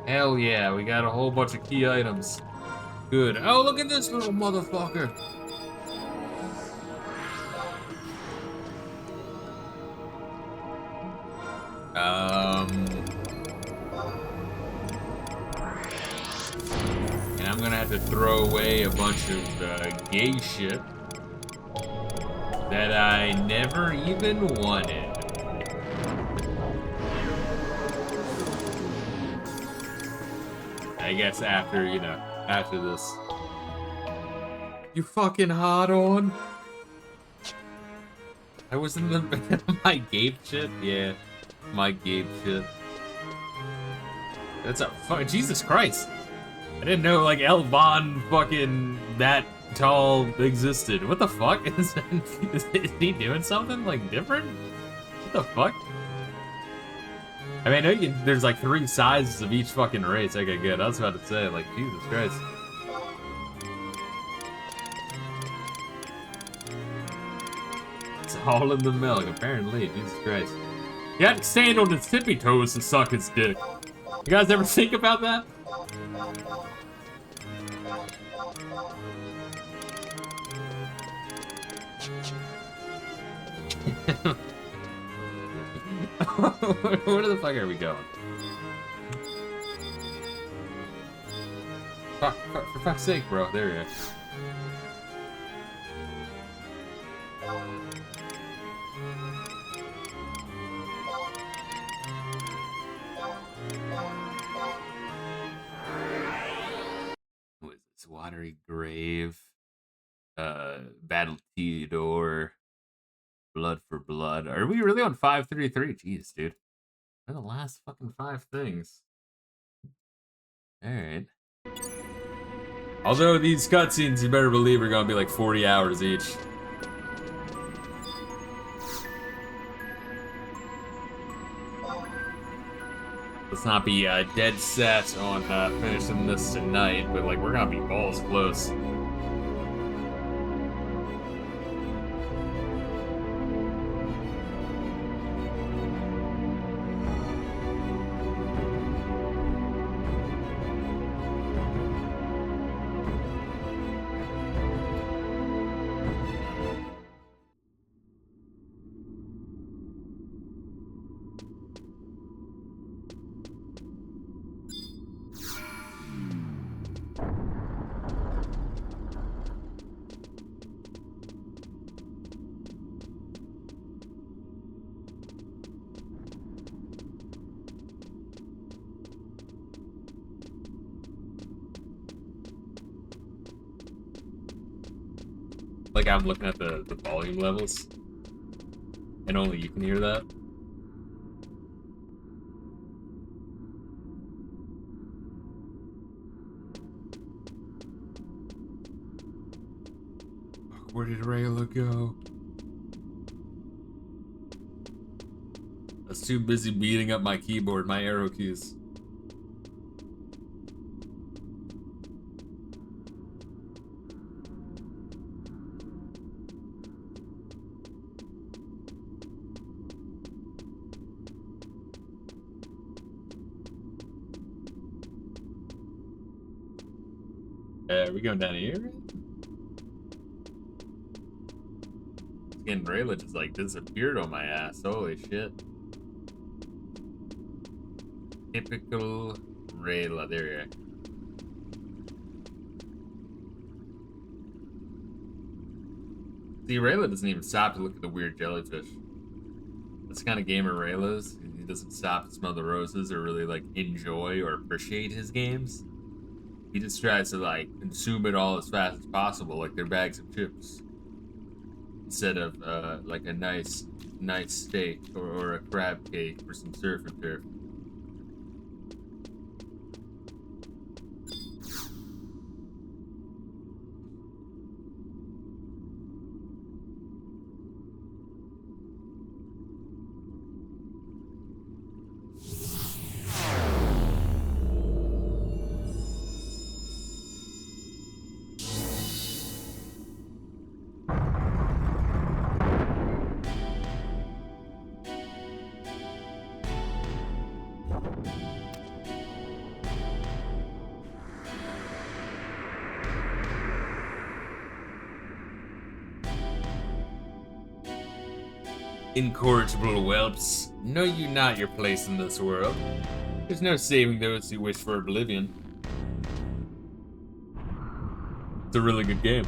Hell yeah, we got a whole bunch of key items. Good. Oh, look at this little motherfucker! And I'm gonna have to throw away a bunch of gay shit that I never even wanted. I guess after, you know, after this. You fucking hot on? I was in the my Gabe shit? Yeah, my Gabe shit. That's a fuck. Jesus Christ! I didn't know like Elvon fucking that tall existed. What the fuck is he doing something like different? What the fuck? I mean, I know there's like 3 sizes of each fucking race. Okay, good. I was about to say, like, Jesus Christ. It's all in the milk, apparently. Jesus Christ. You have to stand on his tippy toes to suck his dick. You guys ever think about that? Where the fuck are we going? Fuck, for fuck's sake, bro. There we are. What is this? Watery Grave. Battle Theodore. Blood for Blood. Are we really on 533? Jeez, dude. They're the last fucking 5 things. Alright. Although these cutscenes, you better believe, are gonna be like 40 hours each. Let's not be dead set on finishing this tonight, but like we're gonna be balls close. Like I'm looking at the volume levels, and only you can hear that. Where did Reila go? I was too busy beating up my keyboard, my arrow keys. Are we going down here? Again, Reila just like disappeared on my ass. Holy shit. Typical Reila. There you are. See, Reila doesn't even stop to look at the weird jellyfish. That's the kind of gamer Reila is. He doesn't stop to smell the roses or really like enjoy or appreciate his games. He just tries to like consume it all as fast as possible, like they're bags of chips, instead of like a nice steak or a crab cake or some surf and turf. Incorrigible whelps, know you not your place in this world. There's no saving those who wish for oblivion. It's a really good game.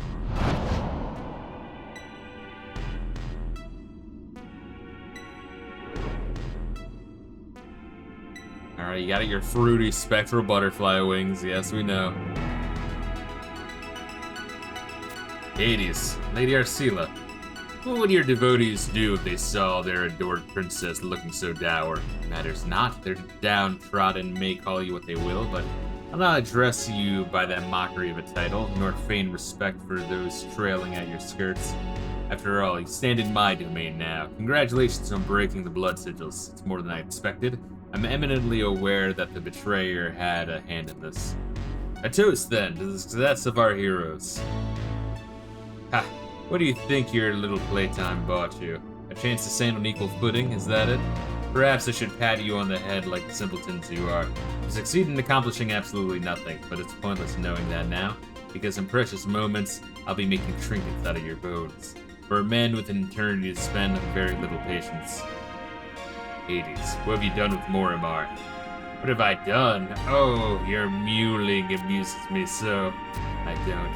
Alright, you got your fruity spectral butterfly wings, yes we know. Hades, Lady Arcela. What would your devotees do if they saw their adored princess looking so dour? Matters not, their downtrodden may call you what they will, but I'll not address you by that mockery of a title, nor feign respect for those trailing at your skirts. After all, you stand in my domain now. Congratulations on breaking the blood sigils. It's more than I expected. I'm eminently aware that the betrayer had a hand in this. A toast, then, to the success of our heroes. Ha! What do you think your little playtime bought you? A chance to stand on equal footing, is that it? Perhaps I should pat you on the head like the simpletons you are. You succeed in accomplishing absolutely nothing, but it's pointless knowing that now, because in precious moments, I'll be making trinkets out of your bones. For a man with an eternity to spend, I've very little patience. Hades, what have you done with Morimar? What have I done? Oh, your mewling amuses me so. I don't.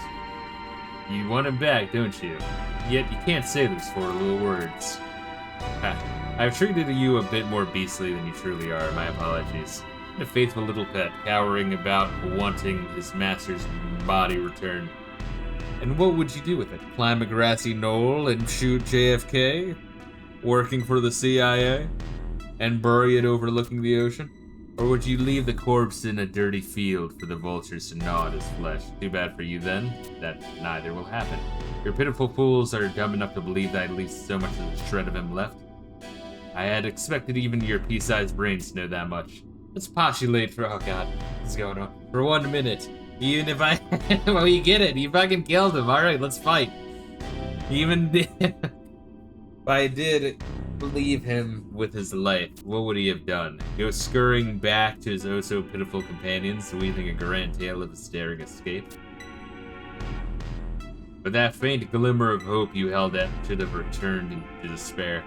You want him back, don't you? Yet you can't say those four little words. Ha, I've treated you a bit more beastly than you truly are, my apologies. A faithful little pet, cowering about, wanting his master's body returned. And what would you do with it? Climb a grassy knoll and shoot JFK? Working for the CIA? And bury it overlooking the ocean? Or would you leave the corpse in a dirty field for the vultures to gnaw at his flesh? Too bad for you then, that neither will happen. Your pitiful fools are dumb enough to believe that at least so much as a shred of him left. I had expected even your pea-sized brains to know that much. Let's postulate for, oh god, what's going on? For 1 minute. Even if I, well you get it, you fucking killed him, alright, let's fight. Even if I did leave him with his life, what would he have done? Go scurrying back to his oh-so-pitiful companions, weaving a grand tale of his daring escape? But that faint glimmer of hope you held at should have returned into despair.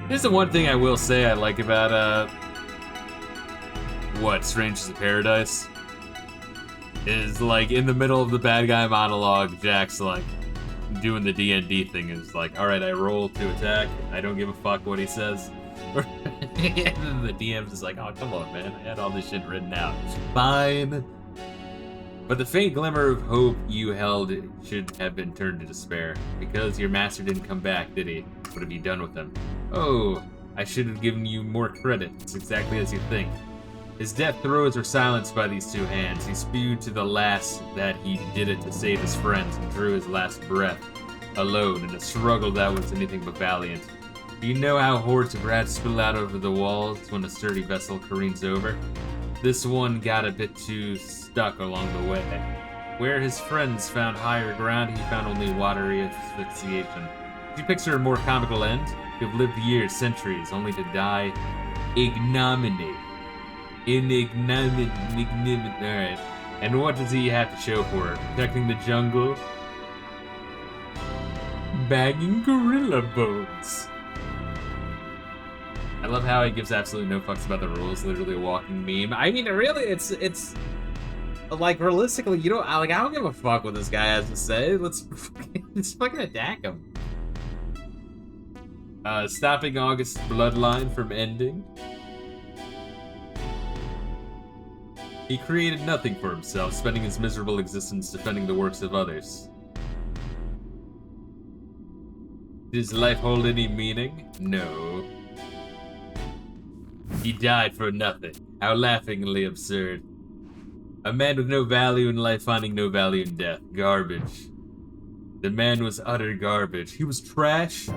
This is the one thing I will say I like about, Strangers of Paradise? Is, like, in the middle of the bad guy monologue, Jack's, like, doing the D&D thing is like, alright, I roll to attack, I don't give a fuck what he says. And then the DM's just like, oh, come on, man, I had all this shit written out. Fine. But the faint glimmer of hope you held should have been turned to despair, because your master didn't come back, did he? What have you done with him? Oh, I should have given you more credit. It's exactly as you think. His death throes were silenced by these two hands. He spewed to the last that he did it to save his friends and drew his last breath, alone, in a struggle that was anything but valiant. Do you know how hordes of rats spill out over the walls when a sturdy vessel careens over? This one got a bit too stuck along the way. Where his friends found higher ground, he found only watery asphyxiation. Did you picture a more comical end? You've lived years, centuries, only to die ignominy. Alright. And what does he have to show for it? Protecting the jungle? Bagging gorilla bones. I love how he gives absolutely no fucks about the rules, literally a walking meme. I mean, really, it's like, realistically, you don't, I don't give a fuck what this guy has to say. Let's fucking attack him. Stopping August's bloodline from ending. He created nothing for himself, spending his miserable existence defending the works of others. Does life hold any meaning? No. He died for nothing. How laughingly absurd. A man with no value in life finding no value in death. Garbage. The man was utter garbage. He was trash.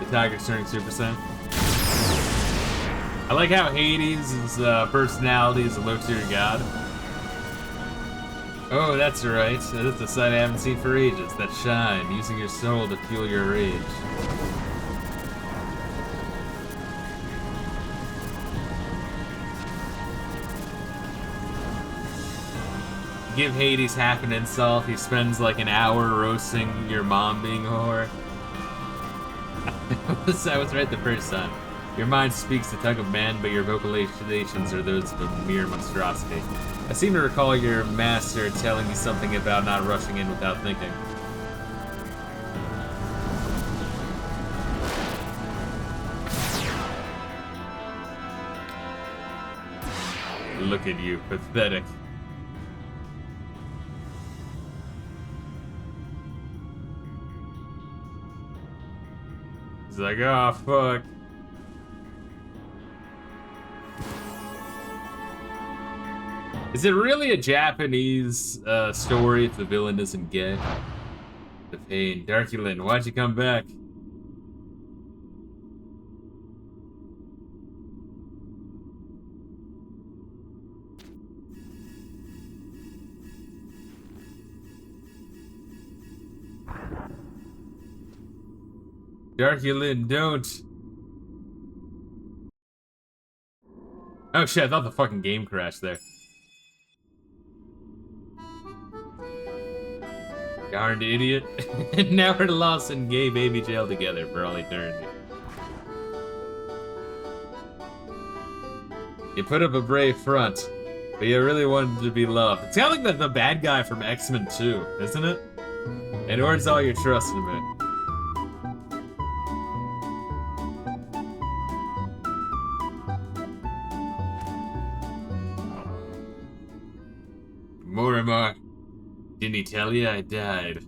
The tiger's turning Super Saiyan. I like how Hades' personality is a low-tier god. Oh, that's right. That's a sight I haven't seen for ages. That shine, using your soul to fuel your rage. give Hades half an insult. He spends like an hour roasting your mom being a whore. I was right the first time. Your mind speaks the tongue of man, but your vocalizations are those of a mere monstrosity. I seem to recall your master telling me something about not rushing in without thinking. Look at you, pathetic. He's like, oh, fuck. Is it really a Japanese story if the villain isn't gay? The pain. Adoulin, why'd you come back? Adoulin, don't. Oh shit, I thought the fucking game crashed there. Darned idiot. Now we're lost in gay baby jail together for all eternity. You put up a brave front, but you really wanted to be loved. It's kind of like the bad guy from X-Men 2, isn't it? And where's all your trust in me? Mortimer, didn't he tell you I died?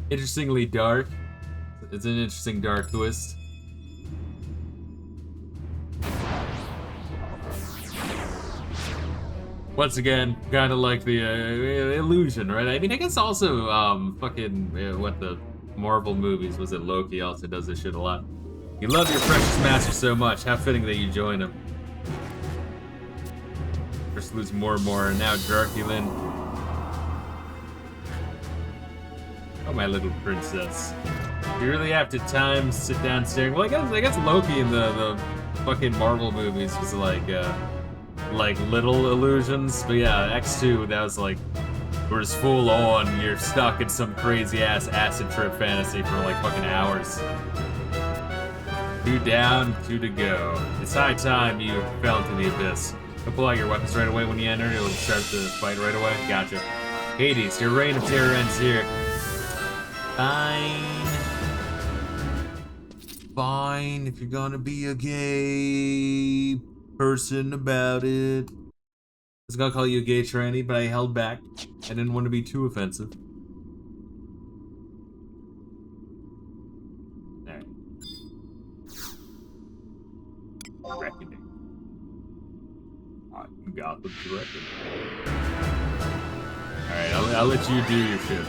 Interestingly dark. It's an interesting dark twist. Once again, kind of like the illusion, right? I mean, I guess also what the Marvel movies, was it Loki also does this shit a lot. You love your precious master so much, how fitting that you join him. First lose more and more, and now Adoulin. Oh, my little princess. You really have to sit down staring. Well, I guess Loki in the fucking Marvel movies was like little illusions. But yeah, X2, that was like, we're just full on, you're stuck in some crazy ass acid trip fantasy for like fucking hours. 2 down, 2 to go. It's high time you fell into the abyss. You'll pull out your weapons right away when you enter. You'll start the fight right away. Gotcha. Hades, your reign of terror ends here. Fine. Fine, if you're gonna be a gay person about it. I was gonna call you a gay tranny, but I held back. I didn't want to be too offensive. Reckoning. You got them to reckon. Alright, I'll let you do your shit.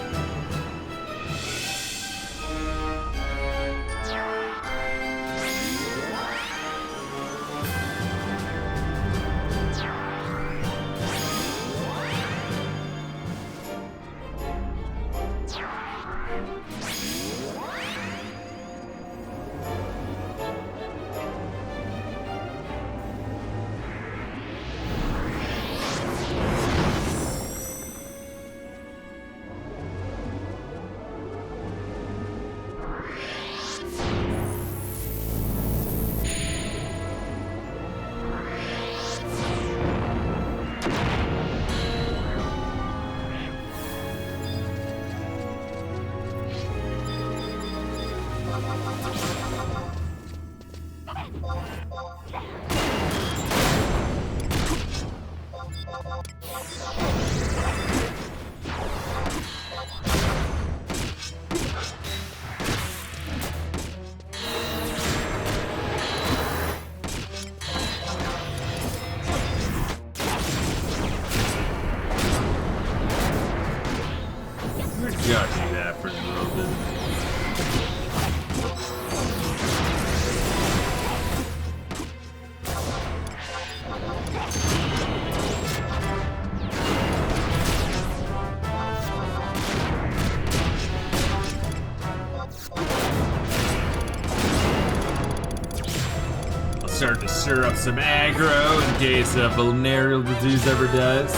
start to stir up some aggro in case a venereal disease ever does.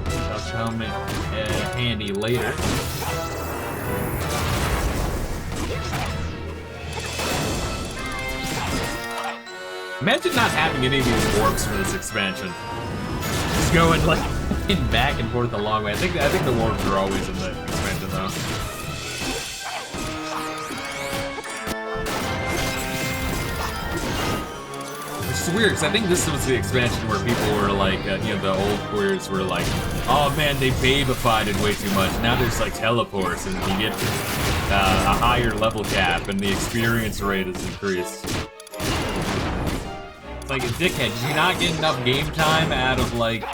That'll come in handy later. Imagine not having any of these warps for this expansion. Just going like back and forth a long way. I think the warps are always in the expansion though. Which is weird, because I think this was the expansion where people were like, you know, the old queers were like, oh man, they babified it way too much. Now there's like teleports and you get a higher level cap and the experience rate is increased. It's like a dickhead. Did you not get enough game time out of like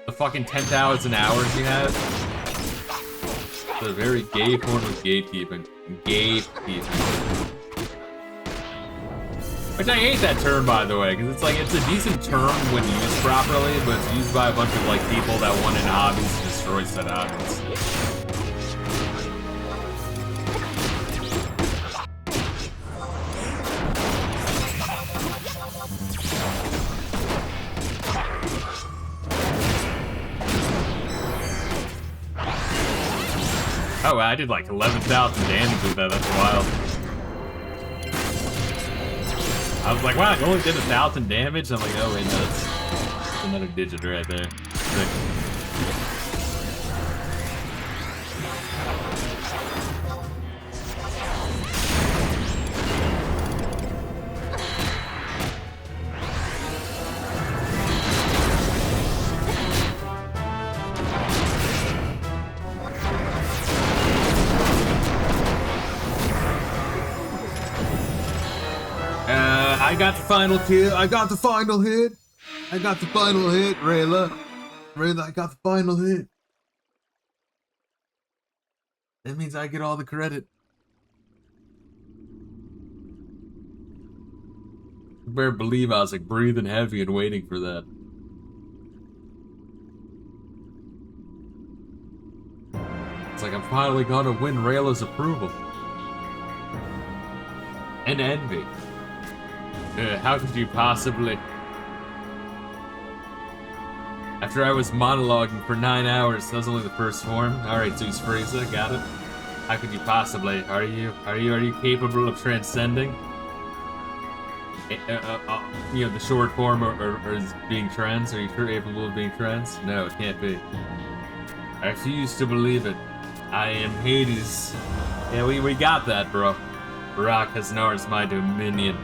the fucking 10,000 hours you have? It's a very gay form of gatekeeping. Gatekeeping. Which I hate that term, by the way, because it's a decent term when used properly, but it's used by a bunch of like people that want in hobbies to destroy said hobbies. Oh, I did like 11,000 damage with that. That's wild. I was like, wow, I only did 1,000 damage? I'm like, oh wait, no, that's another digit right there. Sick. I got the final kill. I got the final hit. I got the final hit, Reila. Reila, I got the final hit. That means I get all the credit. I better believe I was like breathing heavy and waiting for that. It's like I'm finally gonna win Reila's approval. And envy. How could you possibly? After I was monologuing for 9 hours, that was only the first form. Alright, Zeus Frieza, got it. How could you possibly? Are you capable of transcending? You know, the short form or is being trans? Are you capable of being trans? No, it can't be. I refuse to believe it. I am Hades. Yeah, we got that, bro. Rock has nourished my dominion.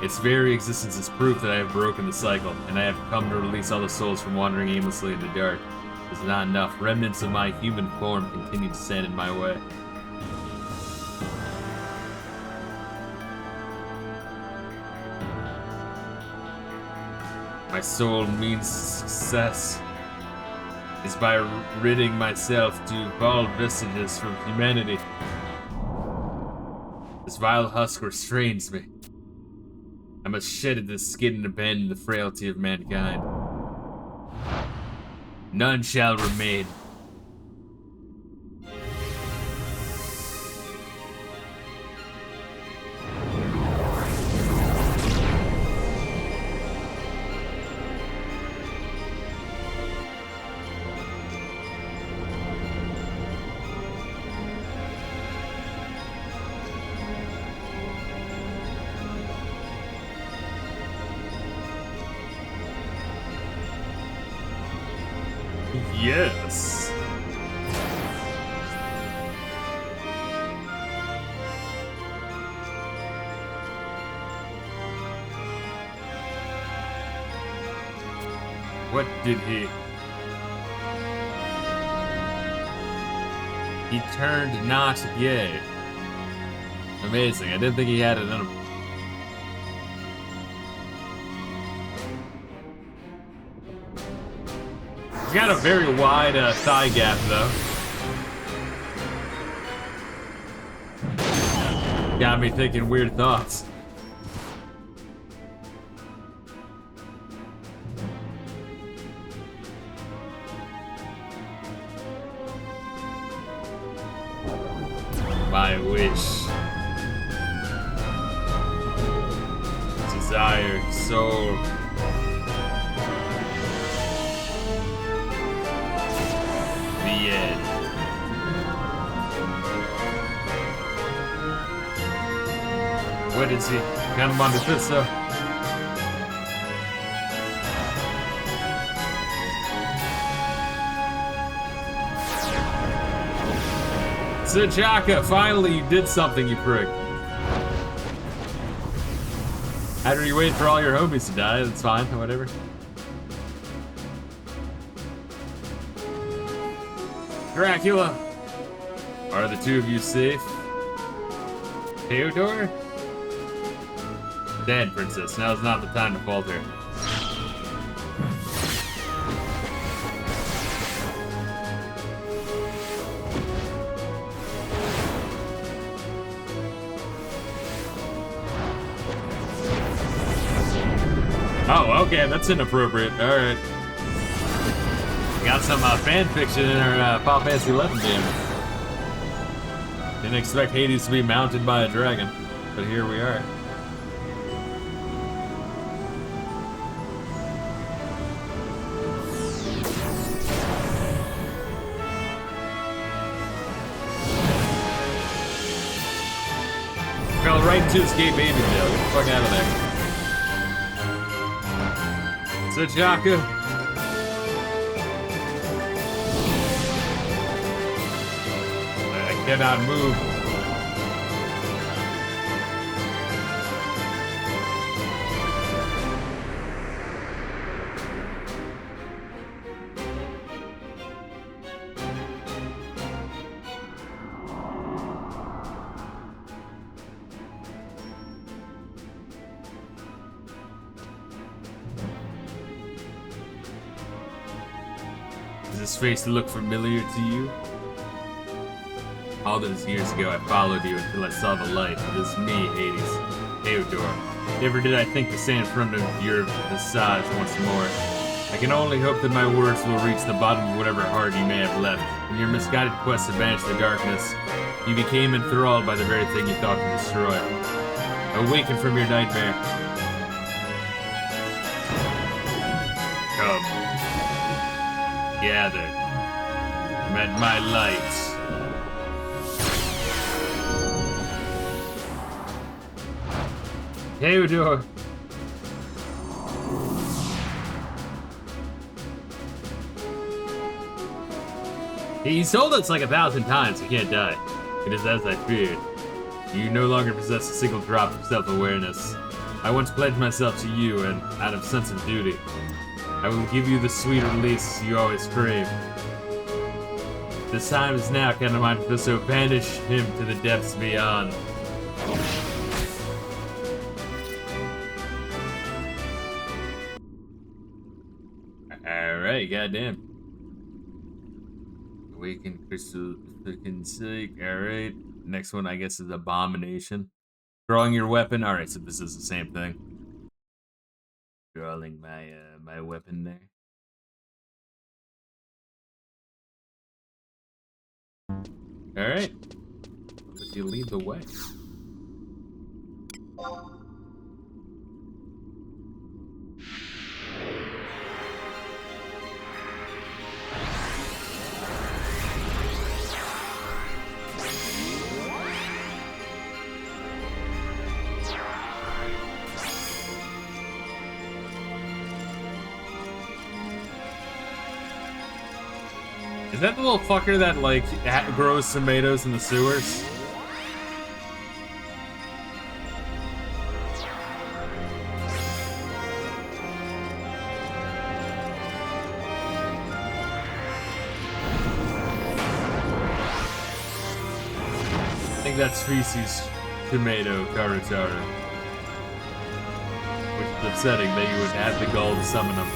Its very existence is proof that I have broken the cycle, and I have come to release all the souls from wandering aimlessly in the dark. It's not enough. Remnants of my human form continue to stand in my way. My sole means success is by ridding myself to all vestiges from humanity. This vile husk restrains me. I must shed this skin and abandon the frailty of mankind. None shall remain. Yes. What did he? He turned not gay. Amazing. I didn't think he had it in him. He's got a very wide thigh gap, though. Got me thinking weird thoughts. My wish. desire, soul. The end. What is he? Got him on the Fisto. Sajaka, finally you did something, you prick. After you wait for all your homies to die, that's fine, whatever. Dracula! Are the two of you safe? Theodore? Dead, princess. Now's not the time to falter. Oh, okay, that's inappropriate. Alright. Got some fan fiction in our Final Fantasy 11 game. Didn't expect Hades to be mounted by a dragon, but here we are. Fell right to escape baby jail. Get the fuck out of there. Sajaka. I cannot move. Does this face look familiar to you? All those years ago, I followed you until I saw the light. It is me, Hades. Theodore. Never did I think to stand in front of your visage once more. I can only hope that my words will reach the bottom of whatever heart you may have left. In your misguided quest to banish the darkness, you became enthralled by the very thing you thought to destroy. Awaken from your nightmare. Come. Gather. At my light. Theodore. He's told us like 1,000 times he can't die. It is as I feared. You no longer possess a single drop of self-awareness. I once pledged myself to you, and out of sense of duty, I will give you the sweet release you always crave. This time is now, can I so banish him to the depths beyond. Alright, goddamn. Awaken Crystal freaking sick. Alright. Next one I guess is Abomination. Drawing your weapon. Alright, so this is the same thing. Drawing my my weapon there. Alright. But you lead the way. Is that the little fucker that, like, grows tomatoes in the sewers? I think that's Fisto's tomato Karatara. Which is upsetting that you would have the gall to summon him.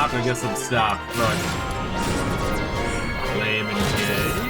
stop. I guess I'm stopped. Fuck. Lame and gay.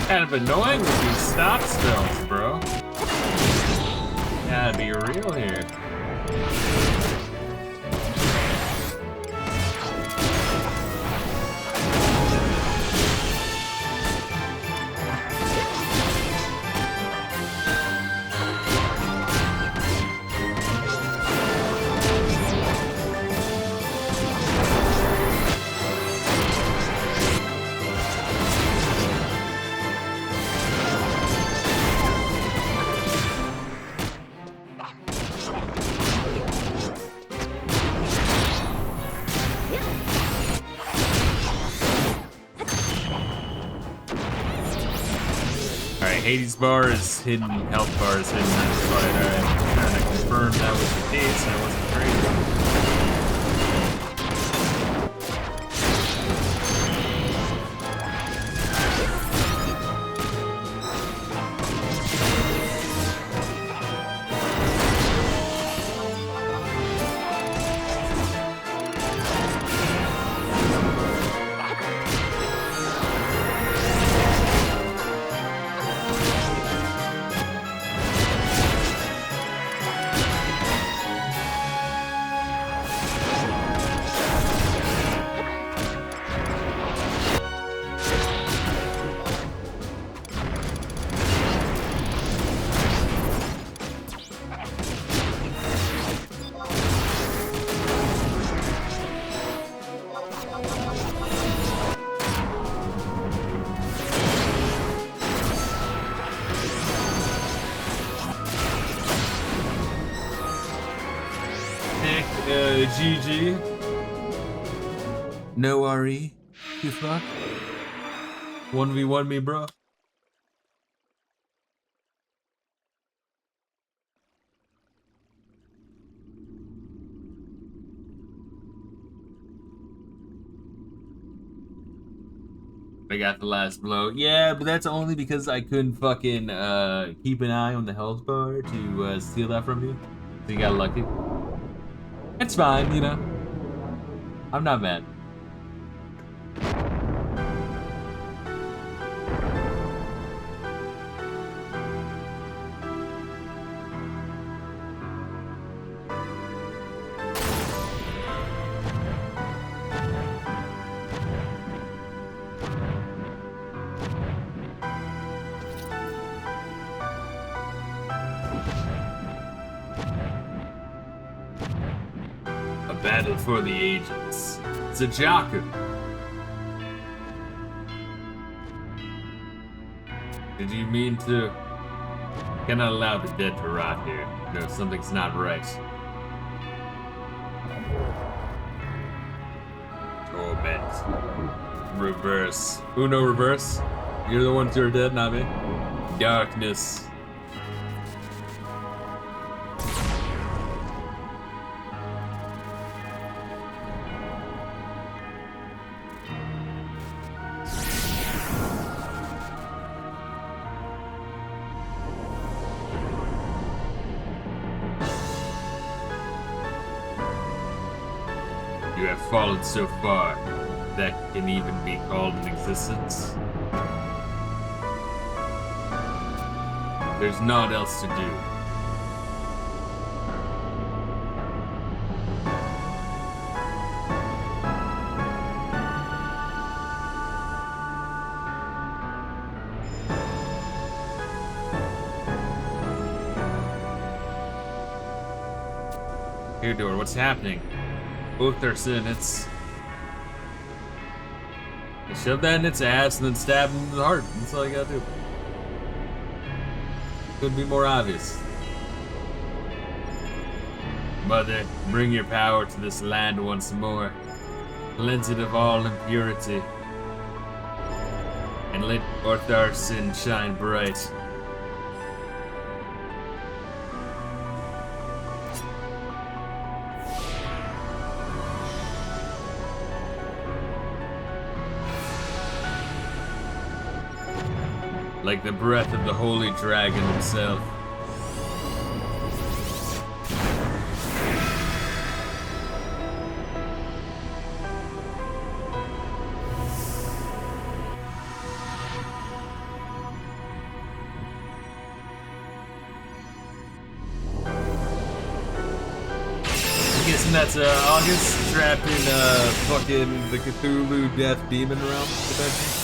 Kind of annoying with these stop spells, bro. Gotta be real here. Hades bar is hidden, health bar is hidden in the fight. Alright, trying to confirm that was the case, and I wasn't crazy. GG. No RE. You fuck. 1v1 me, bro. I got the last blow. Yeah, but that's only because I couldn't fucking keep an eye on the health bar to steal that from you. So you got lucky. It's fine, you know. I'm not mad. Battle for the ages. Zajaku. Did you mean to? Cannot allow the dead to rot here. No, something's not right. Torment. Reverse. Uno reverse. You're the ones who are dead, not me. Darkness. You have fallen so far that can even be called an existence. There's naught else to do. Theodore, what's happening? Both are sin. It's. You shove that in its ass and then stab him in the heart. That's all you gotta do. Could be more obvious. Mother, bring your power to this land once more. Cleanse it of all impurity. And let Orthar's sin shine bright. Like the breath of the holy dragon himself. I'm guessing that's August trapped in fucking the Cthulhu Death Demon realm dimension.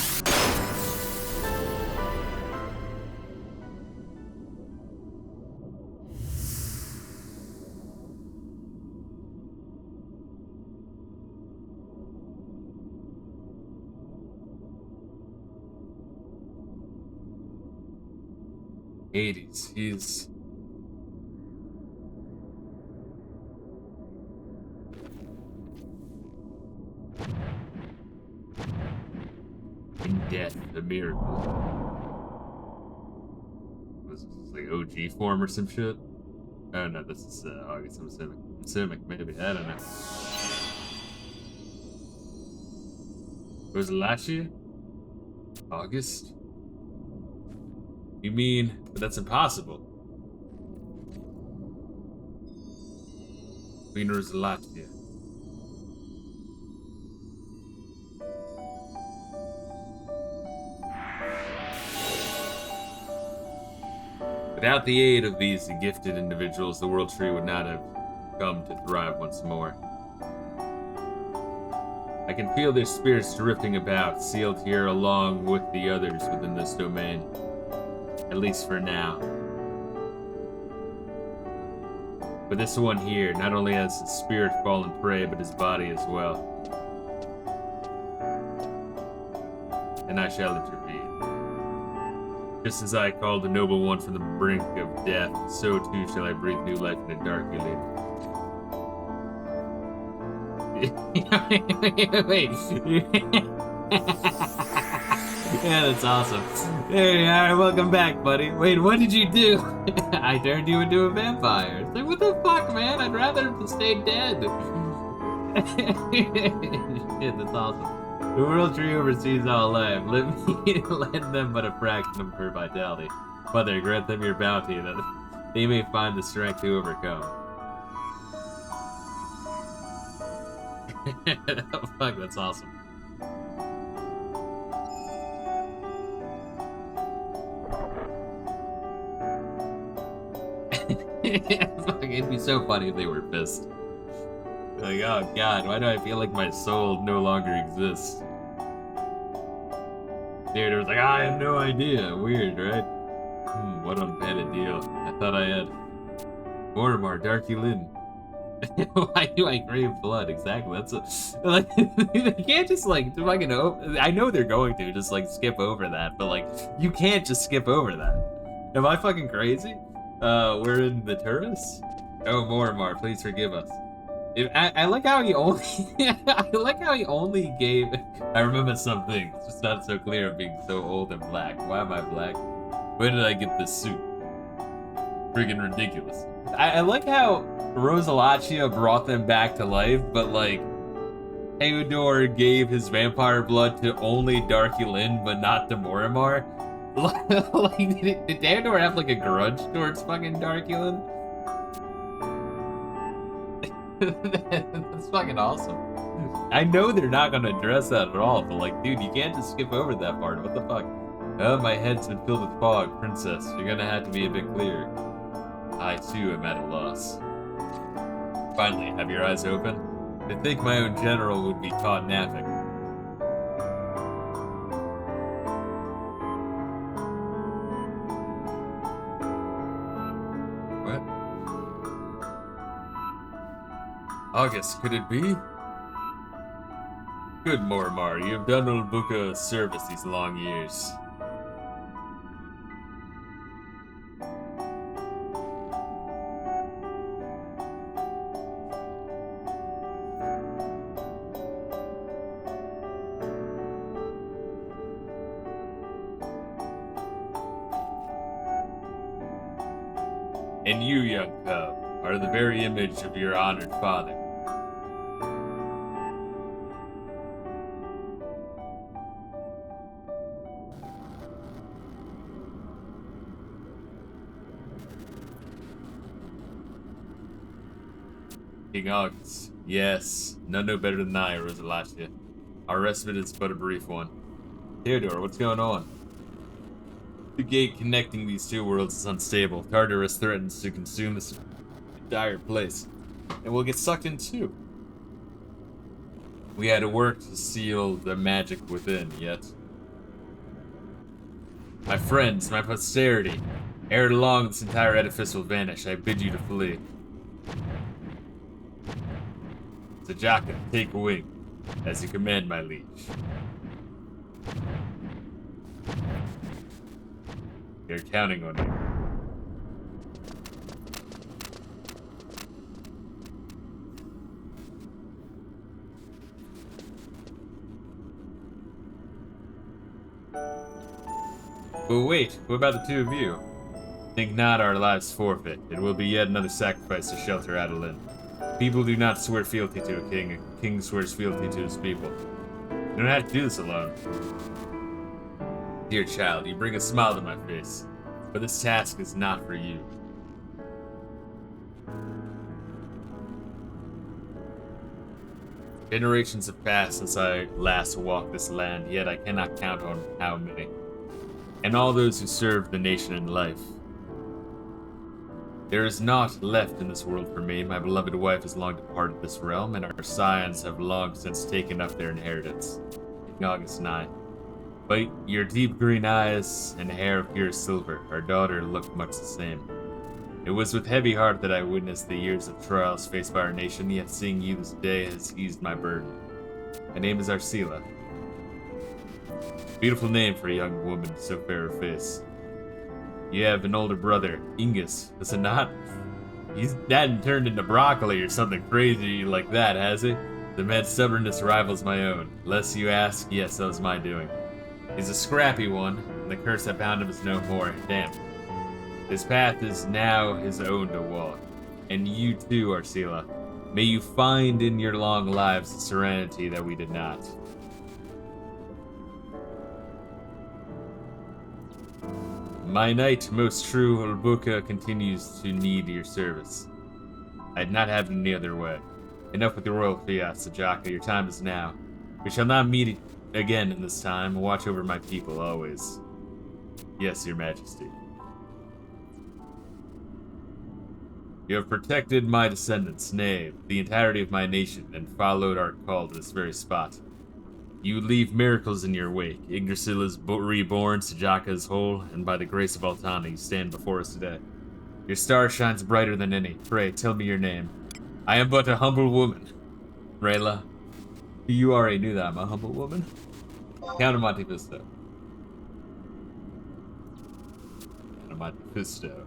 '80s. He's in death, a miracle. Was this like OG form or some shit? Oh no, this is August. I'm Simic, maybe. I don't know. Was it last year? August? You mean, but that's impossible. Queen Rosalatia. Without the aid of these gifted individuals, the World Tree would not have come to thrive once more. I can feel their spirits drifting about, sealed here along with the others within this domain. At least for now. But this one here, not only has his spirit fallen prey, but his body as well. And I shall intervene. Just as I called the noble one from the brink of death, so too shall I breathe new life in a dark Wait. Yeah, that's awesome. Hey, alright, welcome back, buddy. Wait, what did you do? I turned you into a vampire. It's like, what the fuck, man? I'd rather stay dead. Shit, that's awesome. The World Tree oversees all life. Let them but a fraction of her vitality. Mother, grant them your bounty that they may find the strength to overcome. Oh, fuck, that's awesome. It'd be so funny if they were pissed. Like, oh god, why do I feel like my soul no longer exists? Dude, it was like, I have no idea. Weird, right? What unpatted deal. I thought I had Mortimer, Adoulin. Why do I crave blood? Exactly. That's like they can't just like fucking. I know they're going to just like skip over that, but like you can't just skip over that. Am I fucking crazy? We're in the tourists. Oh, Mortimer, please forgive us. I like how he only. I like how he only gave. I remember some things. It's just not so clear of being so old and black. Why am I black? Where did I get this suit? Friggin' ridiculous. I like how Rosalatia brought them back to life, but like Theodore gave his vampire blood to only Adoulin, but not to Mortimer. Like, did Theodore have like a grudge towards fucking Adoulin? That's fucking awesome. I know they're not gonna address that at all, but like, dude, you can't just skip over that part. What the fuck? Oh, my head's been filled with fog, princess. You're gonna have to be a bit clearer. I too am at a loss. Finally, have your eyes open? I think my own general would be caught napping. What? August, could it be? Good Mormar, you have done Ulbuka a service these long years. And you, young cub, are the very image of your honored father. King August. Yes, none know better than I, Rosalatia. Our respite is but a brief one. Theodore, what's going on? The gate connecting these two worlds is unstable. Tartarus threatens to consume this entire place, and we'll get sucked in too. We had to work to seal the magic within, yet. My friends, my posterity, ere long this entire edifice will vanish. I bid you to flee. Sajaka, take wing, as you command, my liege. They're counting on you. But wait, what about the two of you? Think not our lives forfeit. It will be yet another sacrifice to shelter Adoulin. People do not swear fealty to a king swears fealty to his people. You don't have to do this alone. Dear child, you bring a smile to my face, but this task is not for you. Generations have passed since I last walked this land, yet I cannot count on how many. And all those who served the nation in life. There is naught left in this world for me. My beloved wife has long departed this realm, and our scions have long since taken up their inheritance. August 9. But your deep green eyes and hair of pure silver, our daughter looked much the same. It was with heavy heart that I witnessed the years of trials faced by our nation, yet seeing you this day has eased my burden. My name is Arcila. Beautiful name for a young woman, so fair of face. You have an older brother, Ingus, is it not? He's hadn't turned into broccoli or something crazy like that, has he? The man's stubbornness rivals my own. Lest you ask, yes, that was my doing. He's a scrappy one, and the curse that bound him is no more. Damn. His path is now his own to walk. And you too, Arcila. May you find in your long lives the serenity that we did not. My knight, most true, Ulbuka continues to need your service. I'd not have it any other way. Enough with the royal fiat, Sajaka, your time is now. We shall not meet again in this time. Watch over my people, always. Yes, your majesty. You have protected my descendants, nay, the entirety of my nation, and followed our call to this very spot. You leave miracles in your wake. Yggdrasil is reborn, Sajaka is whole, and by the grace of Altana, you stand before us today. Your star shines brighter than any. Pray, tell me your name. I am but a humble woman. Reila, you already knew that I'm a humble woman. Count of Monte Fisto. Count of Monte Fisto.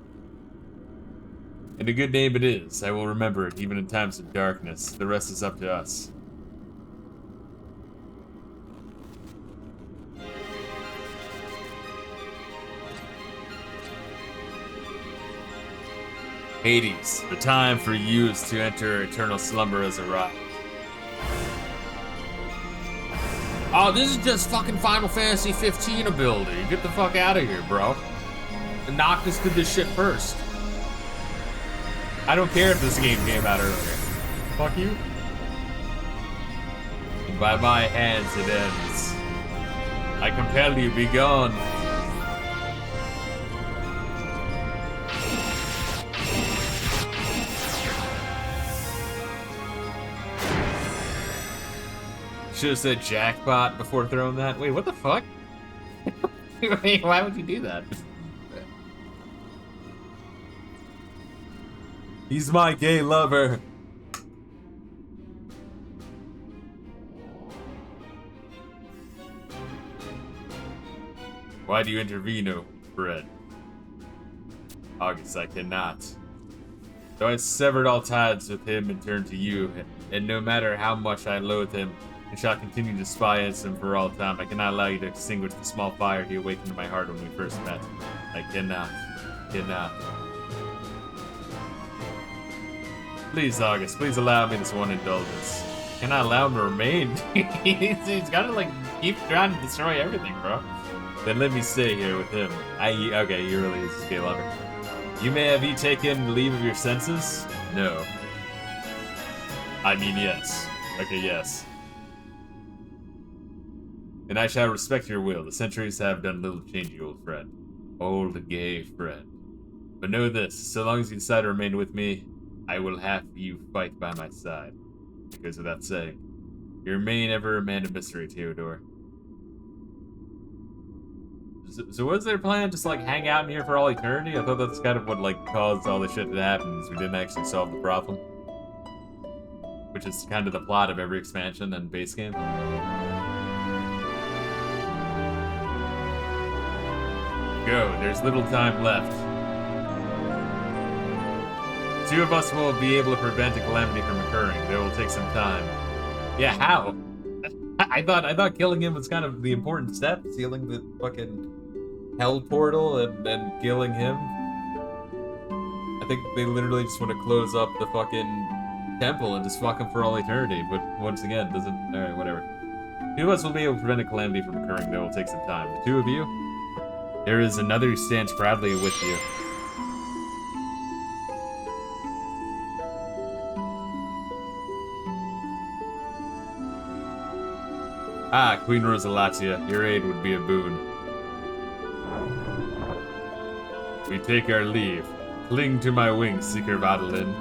And a good name it is. I will remember it, even in times of darkness. The rest is up to us. Hades, the time for you to enter eternal slumber has arrived. Oh, this is just fucking Final Fantasy 15 ability. Get the fuck out of here, bro. The Noctis did this shit first. I don't care if this game came out earlier. Fuck you. And by my hands it ends. I compel you, be gone. Should have said jackpot before throwing that. Wait, what the fuck? Wait, why would you do that? He's my gay lover. Why do you intervene, oh Fred? August, I cannot. Though I severed all ties with him and turned to you, and no matter how much I loathe him, and shall continue to spy against him for all time, I cannot allow you to extinguish the small fire he awakened in my heart when we first met. I cannot. Cannot. Please, August, please allow me this one indulgence. Cannot allow him to remain. He's gotta, like, keep trying to destroy everything, bro. Then let me stay here with him. Okay, he really is a scale lover. You may have taken leave of your senses? No. I mean, yes. Okay, yes. And I shall respect your will. The centuries have done little change you, old friend. Old gay friend. But know this, so long as you decide to remain with me, I will have you fight by my side. Because of that saying, you remain ever a man of mystery, Theodore. So what's their plan? Just like hang out in here for all eternity? I thought that's kind of what like caused all the shit that happened, is we didn't actually solve the problem. Which is kind of the plot of every expansion and base game. Go, there's little time left. Two of us will be able to prevent a calamity from occurring. It will take some time. Yeah, how? I thought killing him was kind of the important step, sealing the fucking hell portal and then killing him. I think they literally just want to close up the fucking temple and just fuck him for all eternity, but once again, doesn't... Alright, whatever. Two of us will be able to prevent a calamity from occurring, though it will take some time. The two of you? There is another who stands proudly with you. Ah, Queen Rosalatia, your aid would be a boon. We take our leave. Cling to my wings, Seeker of Adoulin.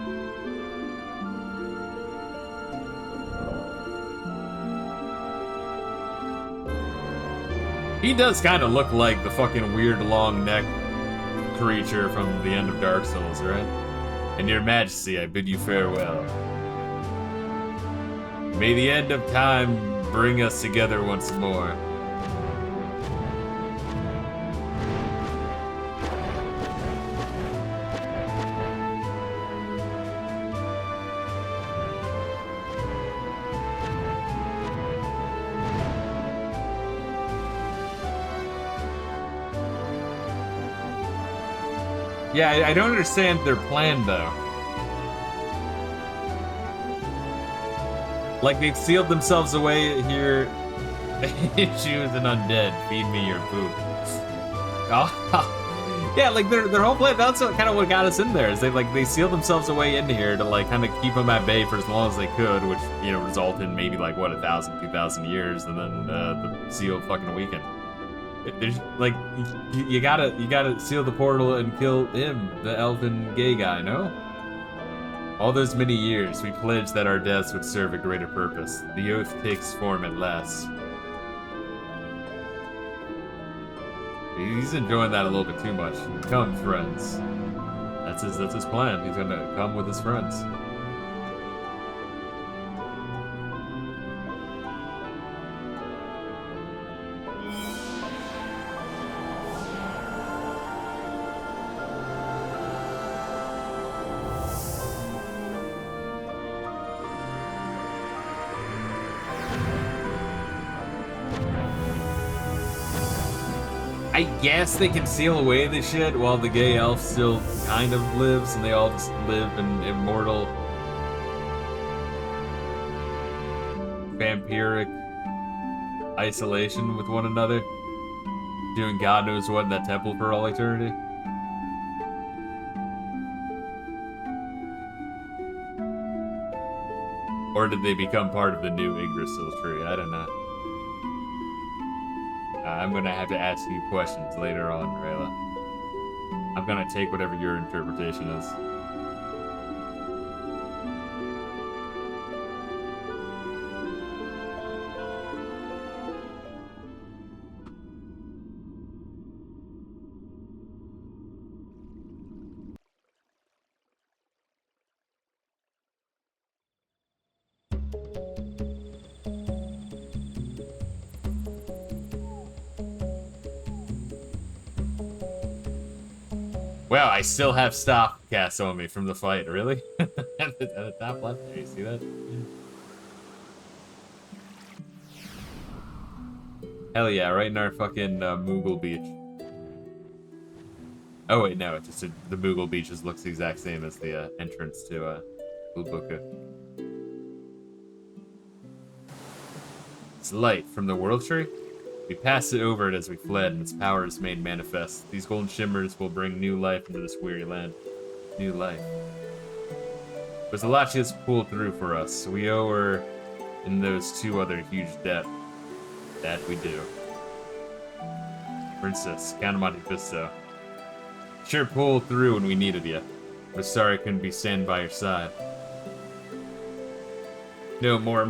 He does kind of look like the fucking weird long neck creature from the end of Dark Souls, right? And your majesty, I bid you farewell. May the end of time bring us together once more. Yeah, I don't understand their plan, though. Like, they've sealed themselves away here. Choose an undead. Feed me your food. Oh, yeah, like, their whole plan, that's kind of what got us in there, is they sealed themselves away in here to, like, kind of keep them at bay for as long as they could, which, you know, result in maybe, like, what, 1,000, 2,000 years, and then the seal fucking weakened. There's like you gotta seal the portal and kill him, the elven gay guy, no? All those many years, we pledged that our deaths would serve a greater purpose. The oath takes form at last. He's enjoying that a little bit too much. Come, friends. That's his plan. He's gonna come with his friends. I guess they can seal away the shit while the gay elf still kind of lives, and they all just live in immortal vampiric isolation with one another, doing God knows what in that temple for all eternity. Or did they become part of the new Yggdrasil tree? I don't know. I'm gonna have to ask you questions later on, Reila. I'm gonna take whatever your interpretation is. Wow, I still have stock cast on me from the fight, really? At the top left there, you see that? Hell yeah, right in our fucking Moogle beach. Oh wait, no, it's just the Moogle beach just looks the exact same as the entrance to Ulbuka. It's light from the World Tree. We passed it over it as we fled, and its power is made manifest. These golden shimmers will bring new life into this weary land. New life. But Zalachia's pulled through for us, so we owe her in those two other huge debt. That we do. Princess, Count of Monte Fisto. Sure pulled through when we needed you. But sorry I couldn't be standing by your side. No, more.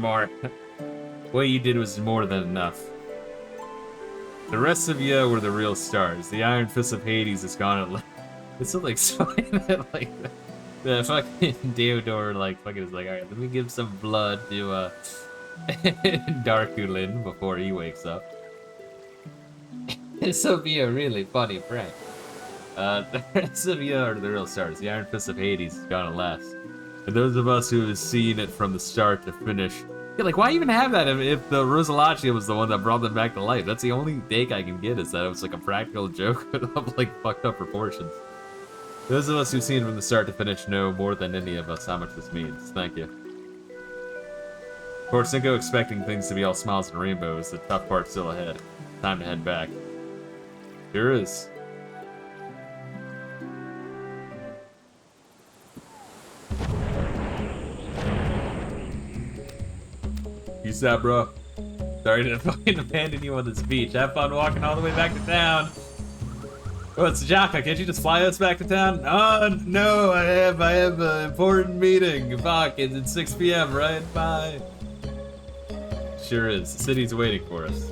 What you did was more than enough. The rest of you were the real stars. The Iron Fist of Hades is gone at It's like like the fucking Deodor fucking is like, alright, let me give some blood to Darkulin before he wakes up. This will be a really funny prank. The rest of you are the real stars. The Iron Fist of Hades is gone at last. And those of us who have seen it from the start to finish. Yeah, like, why even have that if the Rosalachia was the one that brought them back to life? That's the only take I can get, is that it was like a practical joke of like fucked up proportions. Those of us who've seen it from the start to finish know more than any of us how much this means. Thank you. Of course, don't go expecting things to be all smiles and rainbows. The tough part's still ahead. Time to head back. Here is. Peace out, bro. Sorry to fucking abandon you on this beach. Have fun walking all the way back to town. Oh, it's Jaka. Can't you just fly us back to town? Oh, no, I have an important meeting. Fuck, it's 6 p.m., right? Bye. Sure is. The city's waiting for us.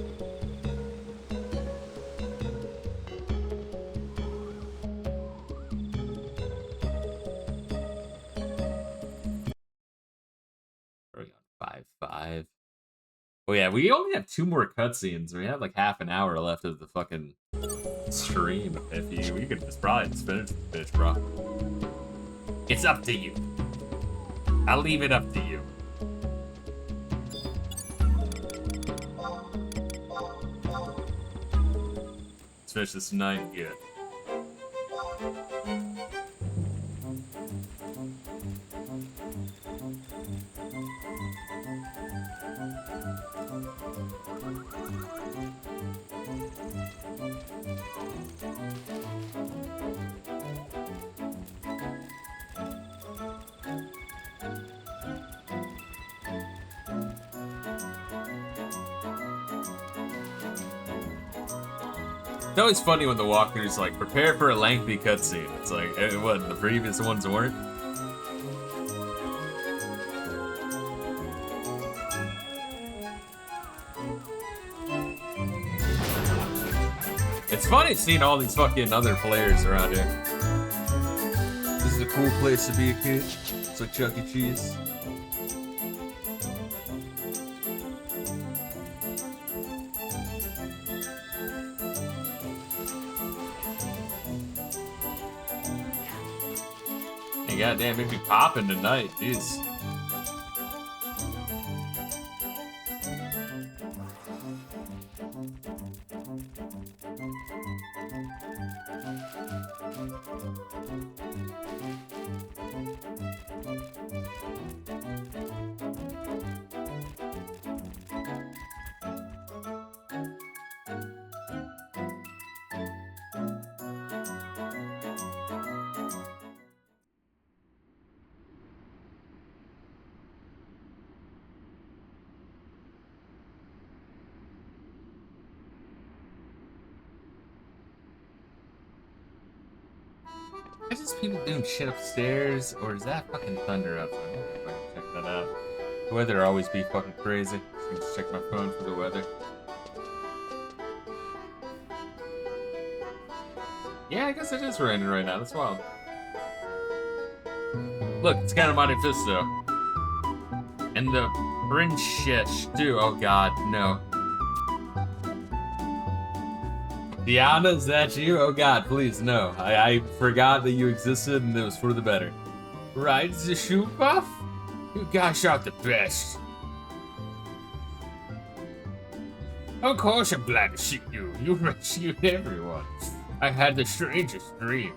We're on 5-5. Oh yeah, we only have 2 more cutscenes. We have like half an hour left of the fucking stream. If we could just probably just finish the bitch, bro. It's up to you. I'll leave it up to you. Let's finish this tonight. Good. It's always funny when the walkthrough's like, prepare for a lengthy cutscene. It's like, what, the previous ones weren't? It's funny seeing all these fucking other players around here. This is a cool place to be a kid. It's like Chuck E. Cheese. Goddamn, it be popping tonight, jeez. Is this people doing shit upstairs, or is that fucking thunder outside? I'm gonna fucking check that out. The weather always be fucking crazy. So just check my phone for the weather. Yeah, I guess it is raining right now. That's wild. Look, it's Count of Monte Fisto. And the princess too. Oh god, no. Diana, is that you? Oh god, please, no. I forgot that you existed and it was for the better. Right, the shoe buff? You guys are the best. Of course I'm glad to see you. You rescued everyone. I had the strangest dream.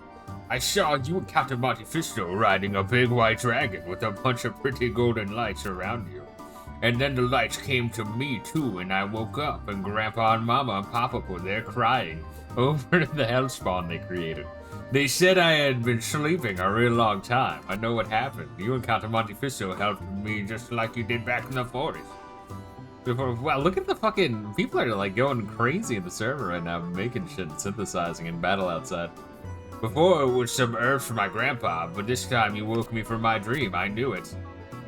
I saw you and Captain Monte Fisto riding a big white dragon with a bunch of pretty golden lights around you. And then the lights came to me too, and I woke up, and Grandpa and Mama and Papa were there crying over the hellspawn they created. They said I had been sleeping a real long time. I know what happened. You and Captain Monte Fisto helped me just like you did back in the forest. Wow, look at the fucking people are like going crazy in the server right now, making shit, synthesizing in battle outside. Before it was some herbs for my grandpa, but this time you woke me from my dream. I knew it.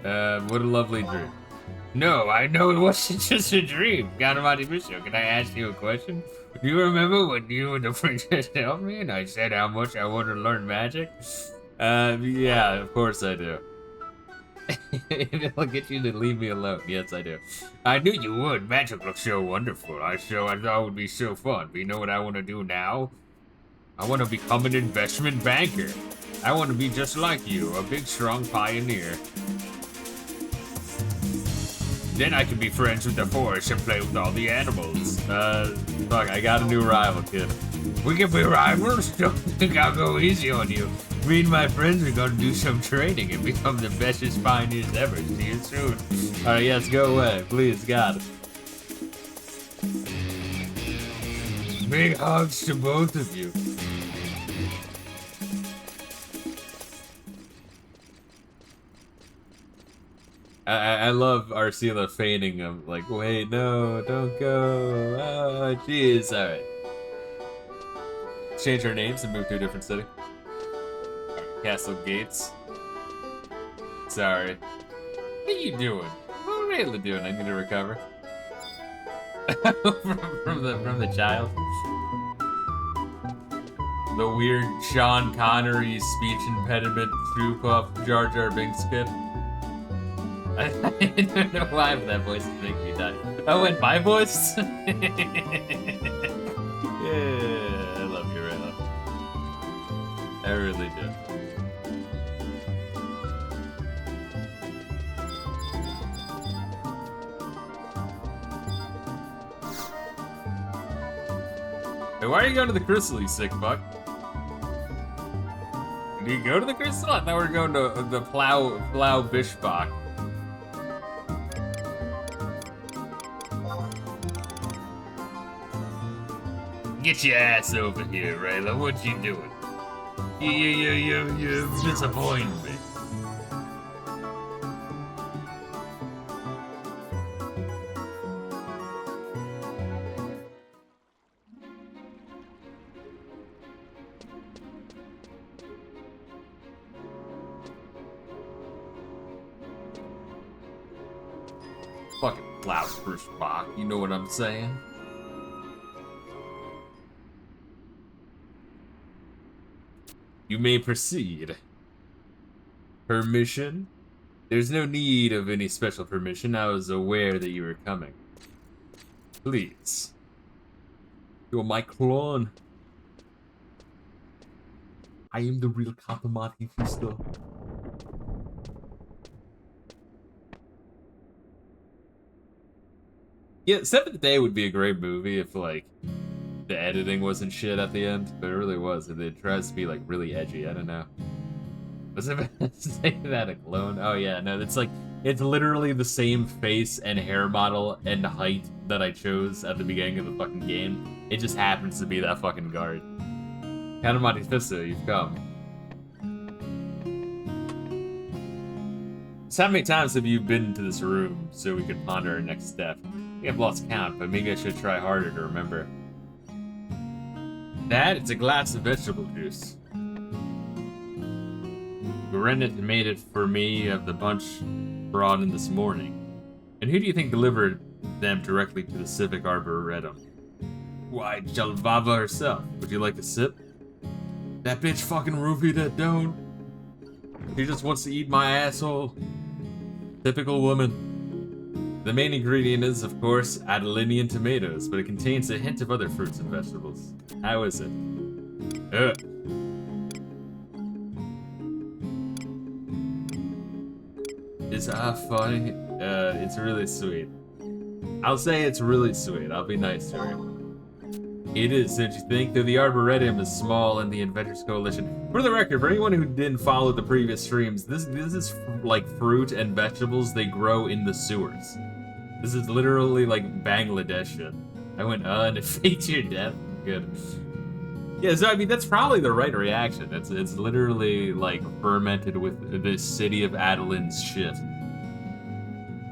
What a lovely dream. No, I know it wasn't just a dream. Monte Fisto, can I ask you a question? Do you remember when you and the princess helped me and I said how much I wanted to learn magic? Yeah, of course I do. It'll get you to leave me alone. Yes, I do. I knew you would. Magic looks so wonderful. I thought it would be so fun. But you know what I want to do now? I want to become an investment banker. I want to be just like you, a big, strong pioneer. Then I can be friends with the forest and play with all the animals. Fuck, I got a new rival, kid. We can be rivals? Don't think I'll go easy on you. Me and my friends are gonna do some training and become the bestest pioneers ever. See you soon. Alright, yes, go away. Please, God. Big hugs to both of you. I love Arcela feigning him, like, wait, no, don't go. Oh, jeez. Alright. Change our names and move to a different city. Castle Gates. Sorry. What are you doing? What are Reila doing? I need to recover. from the child. The weird Sean Connery speech impediment shoe puff Jar Jar Binks kid. I don't know why, but that voice is making me die. Oh, and my voice? Yeah, I love you, Reila. I really do. Hey, why are you going to the crystal, you sick fuck? Did you go to the crystal? I thought we were going to the Plow Bishbach. Get your ass over here, Reila. What you doing? You disappointed me. Fucking loud first Bach, you know what I'm saying? You may proceed. Permission? There's no need of any special permission. I was aware that you were coming. Please. You're my clone. I am the real Monte Fisto. Yeah, Seventh Day would be a great movie if, like, the editing wasn't shit at the end, but it really was. It tries to be, like, really edgy. I don't know. Was it saying that a clone? Oh, yeah, no, it's like, it's literally the same face and hair model and height that I chose at the beginning of the fucking game. It just happens to be that fucking guard. Count Monte Fisto, you've come. So how many times have you been into this room so we could ponder our next step? I have lost count, but maybe I should try harder to remember. That, it's a glass of vegetable juice. Rennet made it for me of the bunch brought in this morning. And who do you think delivered them directly to the Civic Arboretum? Why, Jalvava herself. Would you like a sip? That bitch fucking roofie that don't. She just wants to eat my asshole. Typical woman. The main ingredient is, of course, Adoulinian tomatoes, but it contains a hint of other fruits and vegetables. How is it? Ugh. Is funny? It's really sweet. I'll say it's really sweet. I'll be nice to her. It is, don't you think? Though the Arboretum is small and the Inventors Coalition. For the record, for anyone who didn't follow the previous streams, this is like fruit and vegetables they grow in the sewers. This is literally like Bangladesh shit. I went, and it faked your death? Good. Yeah, so I mean, that's probably the right reaction. It's literally like fermented with the city of Adoulin's shit.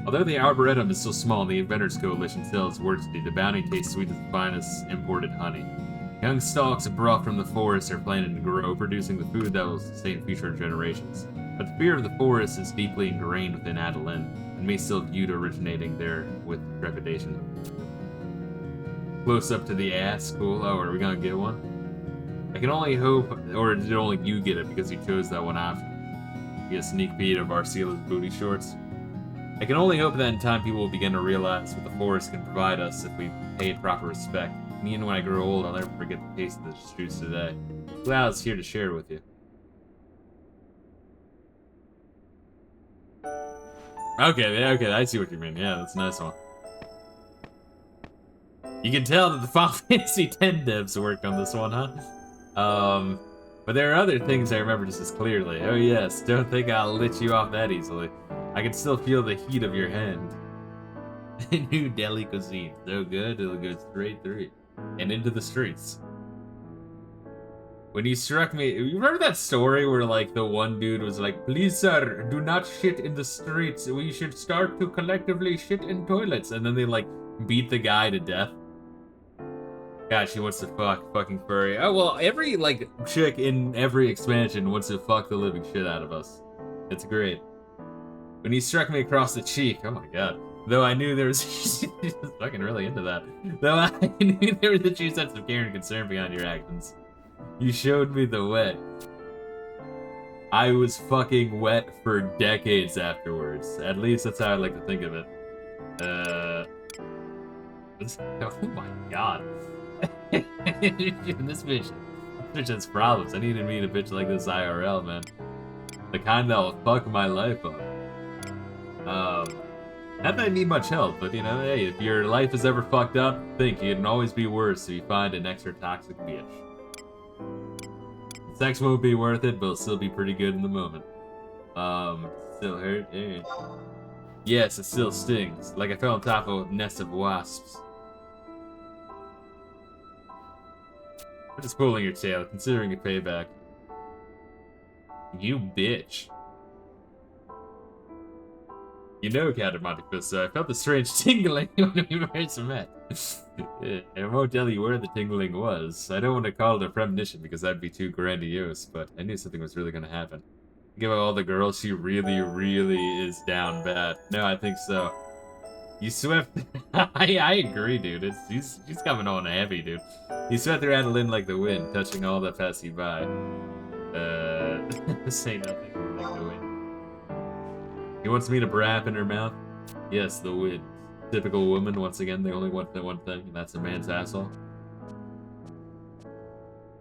Although the Arboretum is so small, the Inventors Coalition sells wordsty. The bounty tastes sweet as the finest imported honey. Young stalks brought from the forest are planted to grow, producing the food that will sustain future generations. But the fear of the forest is deeply ingrained within Adoulin, and may still view originating there with trepidation. Close up to the ass, cool. Oh, are we gonna get one? I can only hope, or did only you get it because you chose that one option? You get a sneak peek of Arcela's booty shorts. I can only hope that in time people will begin to realize what the forest can provide us if we paid proper respect. Me and when I grow old, I'll never forget the taste of the streets today. Glad I was here to share it with you. Okay, I see what you mean. Yeah, that's a nice one. You can tell that the Final Fantasy X devs worked on this one, huh? But there are other things I remember just as clearly. Oh yes, don't think I'll lit you off that easily. I can still feel the heat of your hand. New deli cuisine. So good, it'll go straight through and into the streets. When you struck me, you remember that story where like the one dude was like, "Please sir, do not shit in the streets. We should start to collectively shit in toilets." And then they like beat the guy to death. God, she wants to fucking furry. Oh well, every like chick in every expansion wants to fuck the living shit out of us. It's great. When he struck me across the cheek, oh my god. Though I knew there was she's fucking really into that. Though I knew there was a true sense of care and concern behind your actions. You showed me the wet. I was fucking wet for decades afterwards. At least that's how I like to think of it. Oh my god. This bitch has problems. I need to meet a bitch like this IRL, man. The kind that'll fuck my life up. Not that I need much help, but you know, hey, if your life is ever fucked up, think it can always be worse if you find an extra toxic bitch. Sex won't be worth it, but it'll still be pretty good in the moment. Still hurt? Yes, it still stings. Like I fell on top of a nest of wasps. I'm just pulling your tail, considering a payback. You bitch. You know, Captain Monte Fisto, I felt the strange tingling when we first met. I won't tell you where the tingling was. I don't want to call it a premonition because that'd be too grandiose, but I knew something was really going to happen. Give out all the girls, she really, really is down bad. No, I think so. You swept... I agree, dude. She's coming on heavy, dude. You swept through Adoulin like the wind, touching all that passed you by. Say nothing like the wind. He wants me to brap in her mouth? Yes, the wind. Typical woman, once again, they only want the one thing, and that's a man's asshole.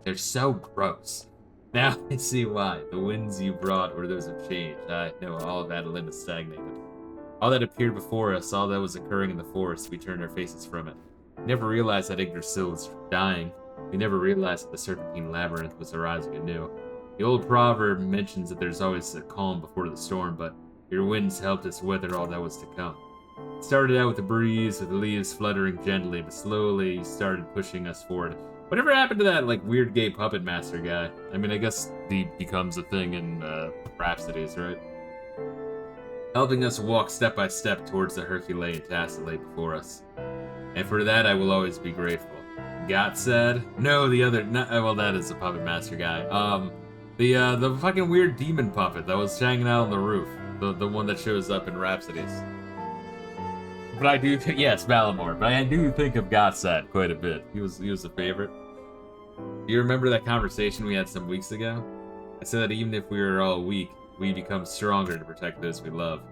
They're so gross. Now I see why. The winds you brought were those of change. I know all of Adoulin is stagnated. All that appeared before us, all that was occurring in the forest, we turned our faces from it. We never realized that Yggdrasil was dying. We never realized that the Serpentine Labyrinth was arising anew. The old proverb mentions that there's always a calm before the storm, but your winds helped us weather all that was to come. It started out with the breeze, with the leaves fluttering gently, but slowly you started pushing us forward. Whatever happened to that, like, weird gay puppet master guy? I mean, I guess he becomes a thing in, Rhapsodies, right? Helping us walk step by step towards the Herculean task that lay before us. And for that, I will always be grateful. Got said? No, the other, well, that is a puppet master guy. The fucking weird demon puppet that was hanging out on the roof. The one that shows up in Rhapsodies. But I do, yes, Valamore, but I do think of Godsad quite a bit. He was a favorite. Do you remember that conversation we had some weeks ago? I said that even if we were all weak, we become stronger to protect those we love.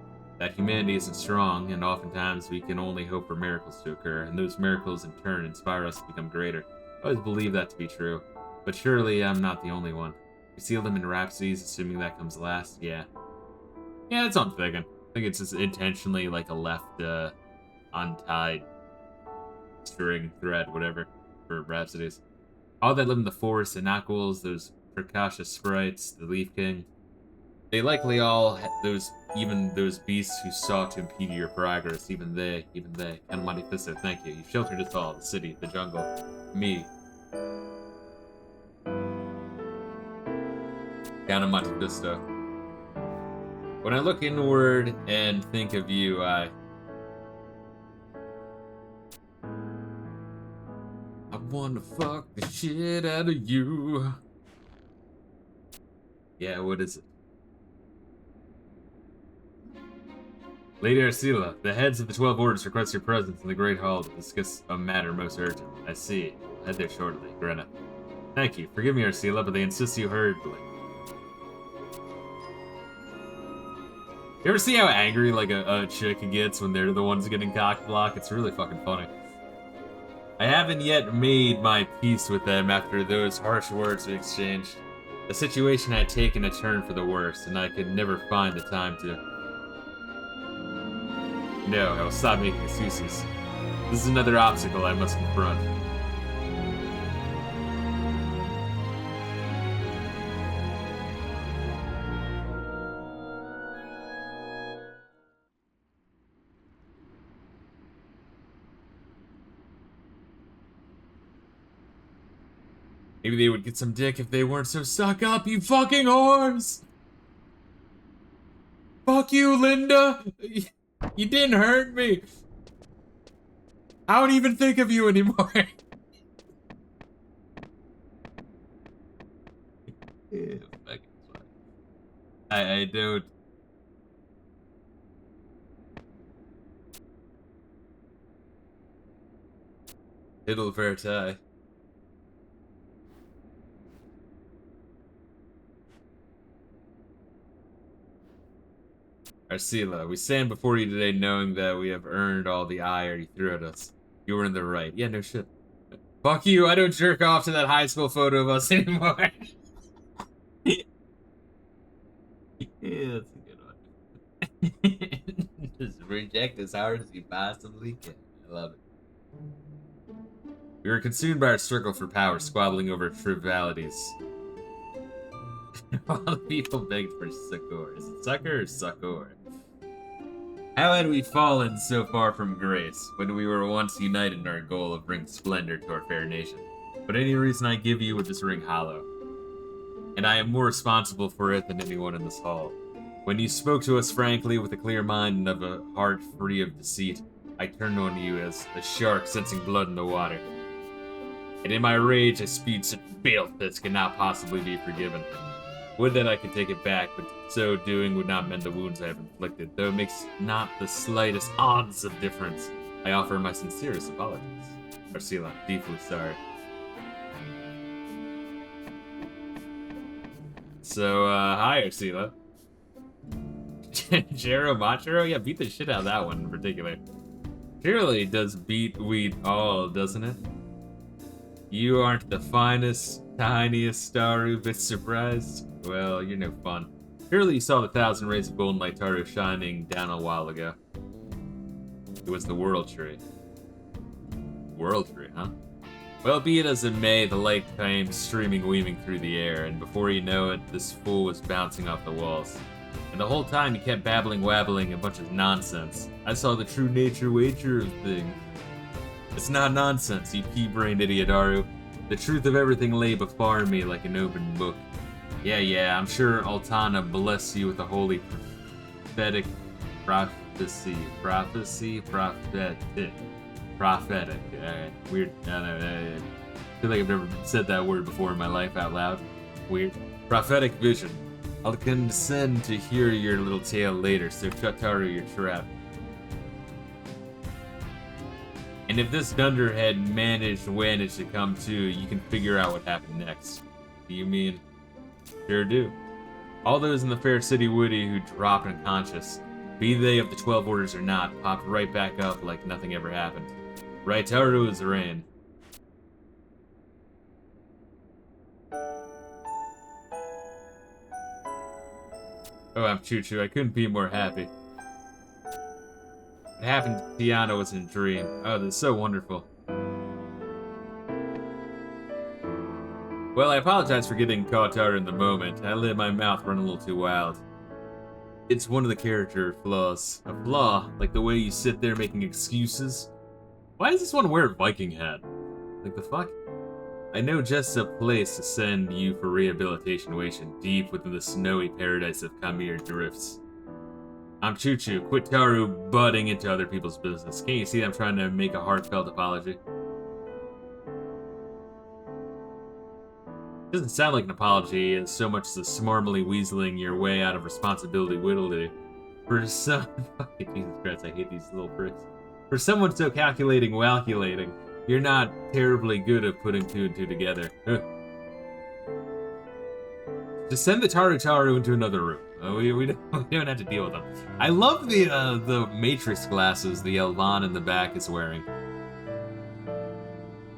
that humanity isn't strong, and oftentimes we can only hope for miracles to occur, and those miracles in turn inspire us to become greater. I always believe that to be true, but surely I'm not the only one. You seal them in rhapsodies, assuming that comes last? Yeah. Yeah, that's what I'm thinking. I think it's just intentionally like a left, untied string, thread, whatever, for rhapsodies. All that live in the forest, the Knuckles, those precocious sprites, the Leaf King, they likely all, even those beasts who sought to impede your progress, even they, and Monte Fisto, thank you. You've sheltered us all, the city, the jungle, me. Down in Monte Fisto. When I look inward and think of you, I wanna fuck the shit out of you. Yeah, what is it? Lady Arcila, the heads of the 12 orders request your presence in the Great Hall to discuss a matter most urgent. I see. I'll head there shortly. Greta. Thank you. Forgive me, Arcila, but they insist you hurriedly. You ever see how angry, like, a chick gets when they're the ones getting cock-blocked? It's really fucking funny. I haven't yet made my peace with them after those harsh words we exchanged. The situation had taken a turn for the worse, and I could never find the time to... No, I will stop making excuses. This is another obstacle I must confront. Maybe they would get some dick if they weren't so suck up, you fucking whores! Fuck you, Linda! You didn't hurt me! I don't even think of you anymore! Yeah, fucking fun. I don't... It'll verti. Arcila, we stand before you today knowing that we have earned all the ire you threw at us. You were in the right. Yeah, no shit. Fuck you, I don't jerk off to that high school photo of us anymore. Yeah, that's a good one. Just reject as hard as you possibly can. I love it. We were consumed by our struggle for power, squabbling over trivialities. All the people begged for succor. Is it succor or succor? How had we fallen so far from grace, when we were once united in our goal of bringing splendor to our fair nation? But any reason I give you would just ring hollow. And I am more responsible for it than anyone in this hall. When you spoke to us frankly with a clear mind and of a heart free of deceit, I turned on you as a shark sensing blood in the water. And in my rage I spewed such filth that cannot possibly be forgiven. Would that I could take it back, but so doing would not mend the wounds I have inflicted, though it makes not the slightest ounce of difference. I offer my sincerest apologies. Arcila, deeply sorry. So, hi Arcila. Jero Machiro? Yeah, beat the shit out of that one in particular. Surely does beat weed all, doesn't it? You aren't the finest, tiniest Staru bit surprised? Well, you're no fun. Surely you saw the 1,000 rays of golden light Taru shining down a while ago. It was the World Tree. World Tree, huh? Well, be it as it may, the light came streaming, weaving through the air, and before you know it, this fool was bouncing off the walls. And the whole time he kept babbling, wabbling a bunch of nonsense. I saw the true nature of things. It's not nonsense, you pea-brained idiot, Aru. The truth of everything lay before me like an open book. Yeah, I'm sure Altana bless you with a holy prophetic prophecy. Prophetic. Alright, weird. I don't know. I feel like I've never said that word before in my life out loud. Weird. Prophetic vision. I'll condescend to hear your little tale later, so cut Taru your trap. And if this dunderhead managed to come to, you can figure out what happened next. Do you mean? Sure do. All those in the fair city woody who dropped unconscious. be they of the 12 orders or not, popped right back up like nothing ever happened. Right, Taru is rain. Oh, I'm Choo-Choo. I couldn't be more happy. It happened to Tiana was in a dream. Oh, that's so wonderful. Well, I apologize for getting caught out in the moment. I let my mouth run a little too wild. It's one of the character flaws. A flaw, like the way you sit there making excuses. Why does this one wear a Viking hat? Like the fuck? I know just a place to send you for rehabilitation waiting deep within the snowy paradise of Khmer drifts. I'm Choo-Choo. Quit Taru butting into other people's business. Can't you see I'm trying to make a heartfelt apology? It doesn't sound like an apology as so much as a smarmily weaseling your way out of responsibility whittledly. For some... Fucking Jesus Christ, I hate these little pricks. For someone so calculating, you're not terribly good at putting two and two together. Just send the Taru into another room. We don't have to deal with them. I love the Matrix glasses the Elvan in the back is wearing.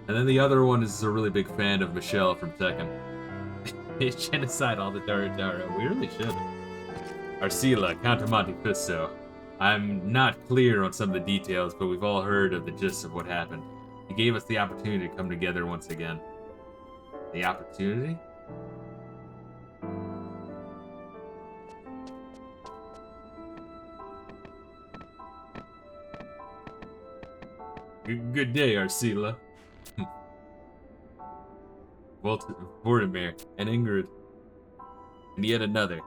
And then the other one is a really big fan of Michelle from Tekken. Genocide all the Taru. We really should. Arcila, Count Monte Fisto. I'm not clear on some of the details, but we've all heard of the gist of what happened. He gave us the opportunity to come together once again. The opportunity? Good day, Arcila. Vortimir, and Ingrid. And yet another.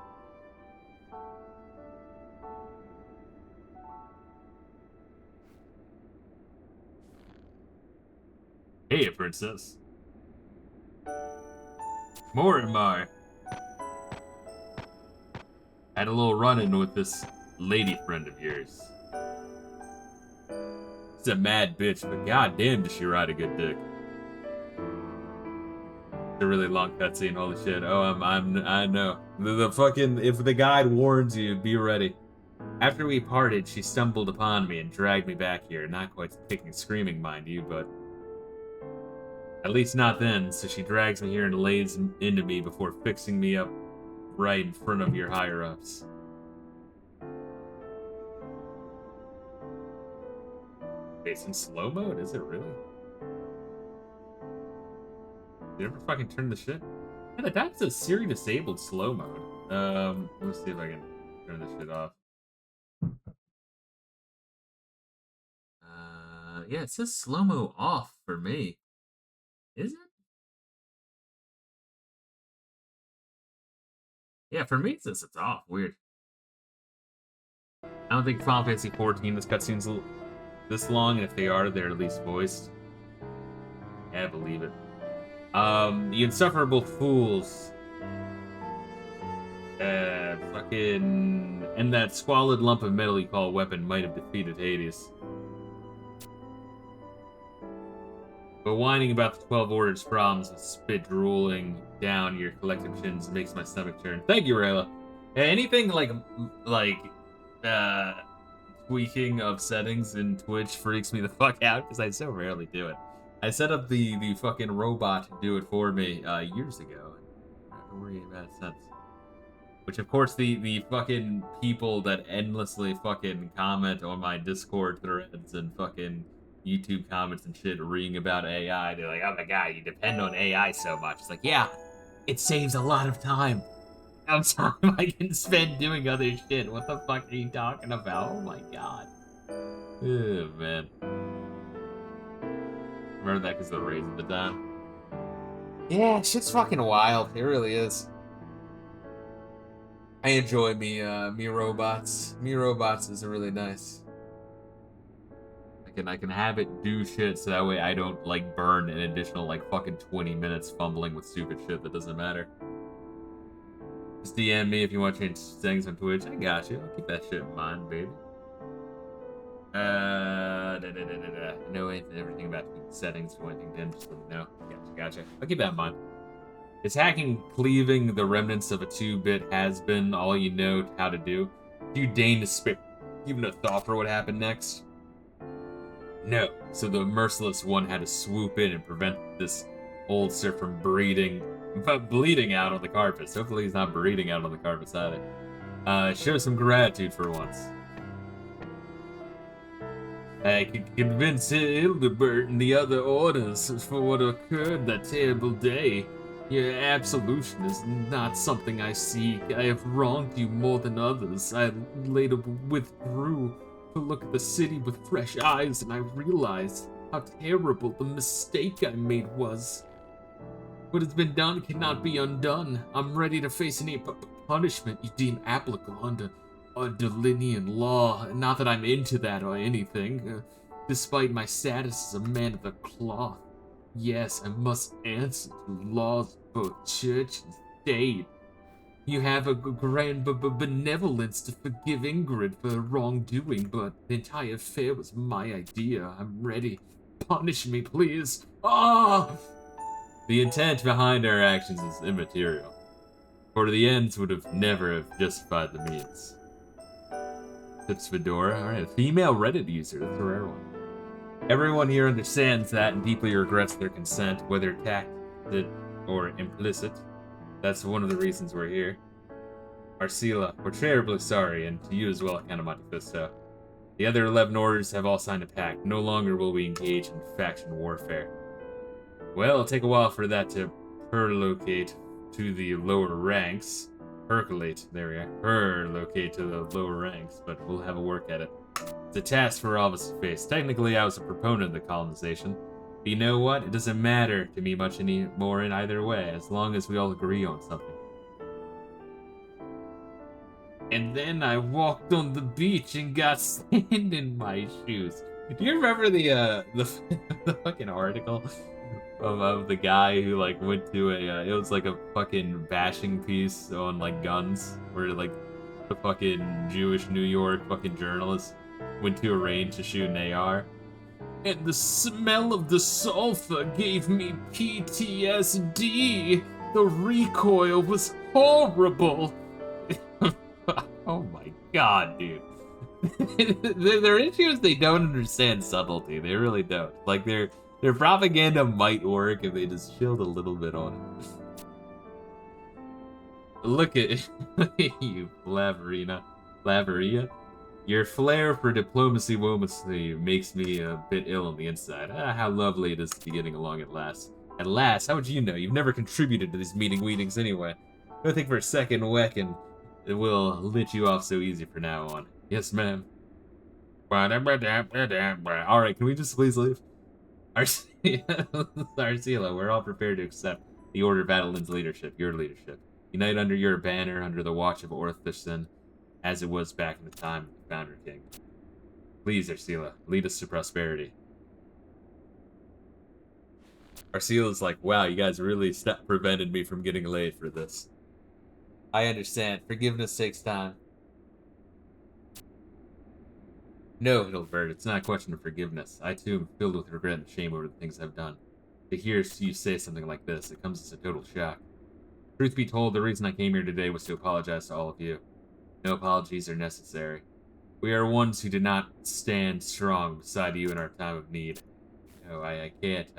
Hey, princess. Morimar. Had a little run-in with this lady friend of yours. She's a mad bitch, but goddamn does she ride a good dick. It's a really long cutscene, holy shit. Oh, I know. The fucking, if the guide warns you, be ready. After we parted, she stumbled upon me and dragged me back here. Not quite kicking screaming, mind you, but... At least not then, so she drags me here and lays into me before fixing me up right in front of your higher-ups. It's in slow mode? Is it really? Did you ever fucking turn the shit? Yeah, that's a Siri disabled slow mode. Let's see if I can turn this shit off. Yeah, it says slow-mo off for me. Is it? Yeah, for me it says it's off. Weird. I don't think Final Fantasy XIV this cutscene's this long, and if they are, they're at least voiced. Yeah, I believe it. The insufferable fools. Fucking... And that squalid lump of metal you call a weapon might have defeated Hades. But whining about the 12 Orders problems with spit drooling down your collective chins makes my stomach turn. Thank you, Reila. Anything like tweaking of settings in Twitch freaks me the fuck out because I so rarely do it. I set up the fucking robot to do it for me years ago. I don't worry about it since. Which, of course, the fucking people that endlessly fucking comment on my Discord threads and fucking YouTube comments and shit reading about AI, they're like, oh my god, you depend on AI so much. It's like, yeah, it saves a lot of time. How time I can spend doing other shit. What the fuck are you talking about? Oh my god. Oh, man. Remember that because of the raise at the time? Yeah, shit's fucking wild. It really is. I enjoy me robots. Me robots is really nice. I can have it do shit so that way I don't like burn an additional like fucking 20 minutes fumbling with stupid shit that doesn't matter. Just DM me if you want to change settings on Twitch. I got you. I'll keep that shit in mind, baby. I know everything about settings or anything, then just let me know. Gotcha. I'll keep that in mind. Is hacking cleaving the remnants of a 2-bit has been all you know how to do? Do you deign to spare given a thought for what happened next? No. So the merciless one had to swoop in and prevent this oldster from bleeding out on the carpets. Hopefully he's not bleeding out on the carpets either. Show some gratitude for once. I could convince Hildebert and the other orders for what occurred that terrible day. Your absolution is not something I seek. I have wronged you more than others. I later withdrew to look at the city with fresh eyes, and I realized how terrible the mistake I made was. What has been done cannot be undone. I'm ready to face any punishment you deem applicable under Adoulinian law. Not that I'm into that or anything, despite my status as a man of the cloth. Yes, I must answer to laws of both church and state. You have a grand benevolence to forgive Ingrid for her wrongdoing, but the entire affair was my idea. I'm ready. Punish me, please. Ah! The intent behind our actions is immaterial, for the ends would have never have justified the means. Tips Fedora. Alright, a female Reddit user. That's a rare one. Everyone here understands that and deeply regrets their consent, whether tacit or implicit. That's one of the reasons we're here. Arcila, we're terribly sorry, and to you as well, Monte Fisto. The other 11 orders have all signed a pact. No longer will we engage in faction warfare. Well, it'll take a while for that to perlocate to the lower ranks. Percolate, there we are. Perlocate to the lower ranks, but we'll have a work at it. It's a task for all of us to face. Technically, I was a proponent of the colonization. But you know what? It doesn't matter to me much anymore in either way, as long as we all agree on something. And then I walked on the beach and got sand in my shoes. Do you remember the fucking article of the guy who like went to it was like a fucking bashing piece on like guns, where like the fucking Jewish New York fucking journalist went to a range to shoot an AR, and the smell of the sulfur gave me PTSD. The recoil was horrible. Oh my god, dude. Their issue is they don't understand subtlety. They really don't. Like their propaganda might work if they just chilled a little bit on it. Look at you, Flaveria. Your flair for diplomacy makes me a bit ill on the inside. How lovely it is to be getting along at last. At last? How would you know? You've never contributed to these meetings anyway. Don't think for a second Wecken it will let you off so easy from now on. Yes, ma'am. Alright, can we just please leave? Arcila, we're all prepared to accept the Order of Adolin's leadership, your leadership. Unite under your banner, under the watch of Ortherson, as it was back in the time of the Founder King. Please, Arcila, lead us to prosperity. Arcila's like, wow, you guys really prevented me from getting laid for this. I understand. Forgiveness takes time. No, Hildebert, it's not a question of forgiveness. I too am filled with regret and shame over the things I've done. To hear you say something like this, it comes as a total shock. Truth be told, the reason I came here today was to apologize to all of you. No apologies are necessary. We are ones who did not stand strong beside you in our time of need. No, I can't.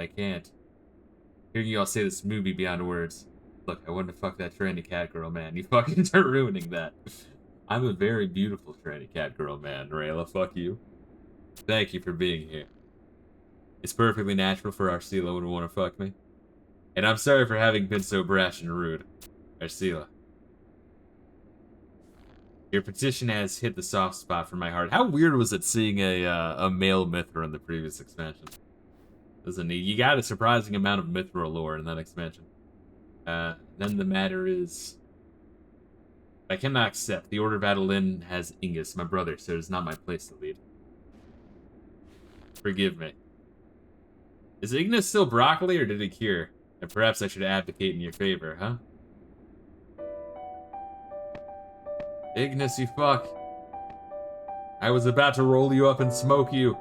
Hearing you all say this movie beyond words. Look, I wanted to fuck that tranny cat girl, man. You fucking are ruining that. I'm a very beautiful tranny cat girl, man. Reila, fuck you. Thank you for being here. It's perfectly natural for Arcila to want to fuck me. And I'm sorry for having been so brash and rude. Arcila. Your petition has hit the soft spot for my heart. How weird was it seeing a male Mithra in the previous expansion? Doesn't he? You got a surprising amount of Mithra lore in that expansion. Then the matter is, I cannot accept. The Order of Adoulin has Ingus, my brother, so it is not my place to lead. Forgive me. Is Ignis still broccoli, or did he cure? And perhaps I should advocate in your favor, huh? Ignis, you fuck. I was about to roll you up and smoke you.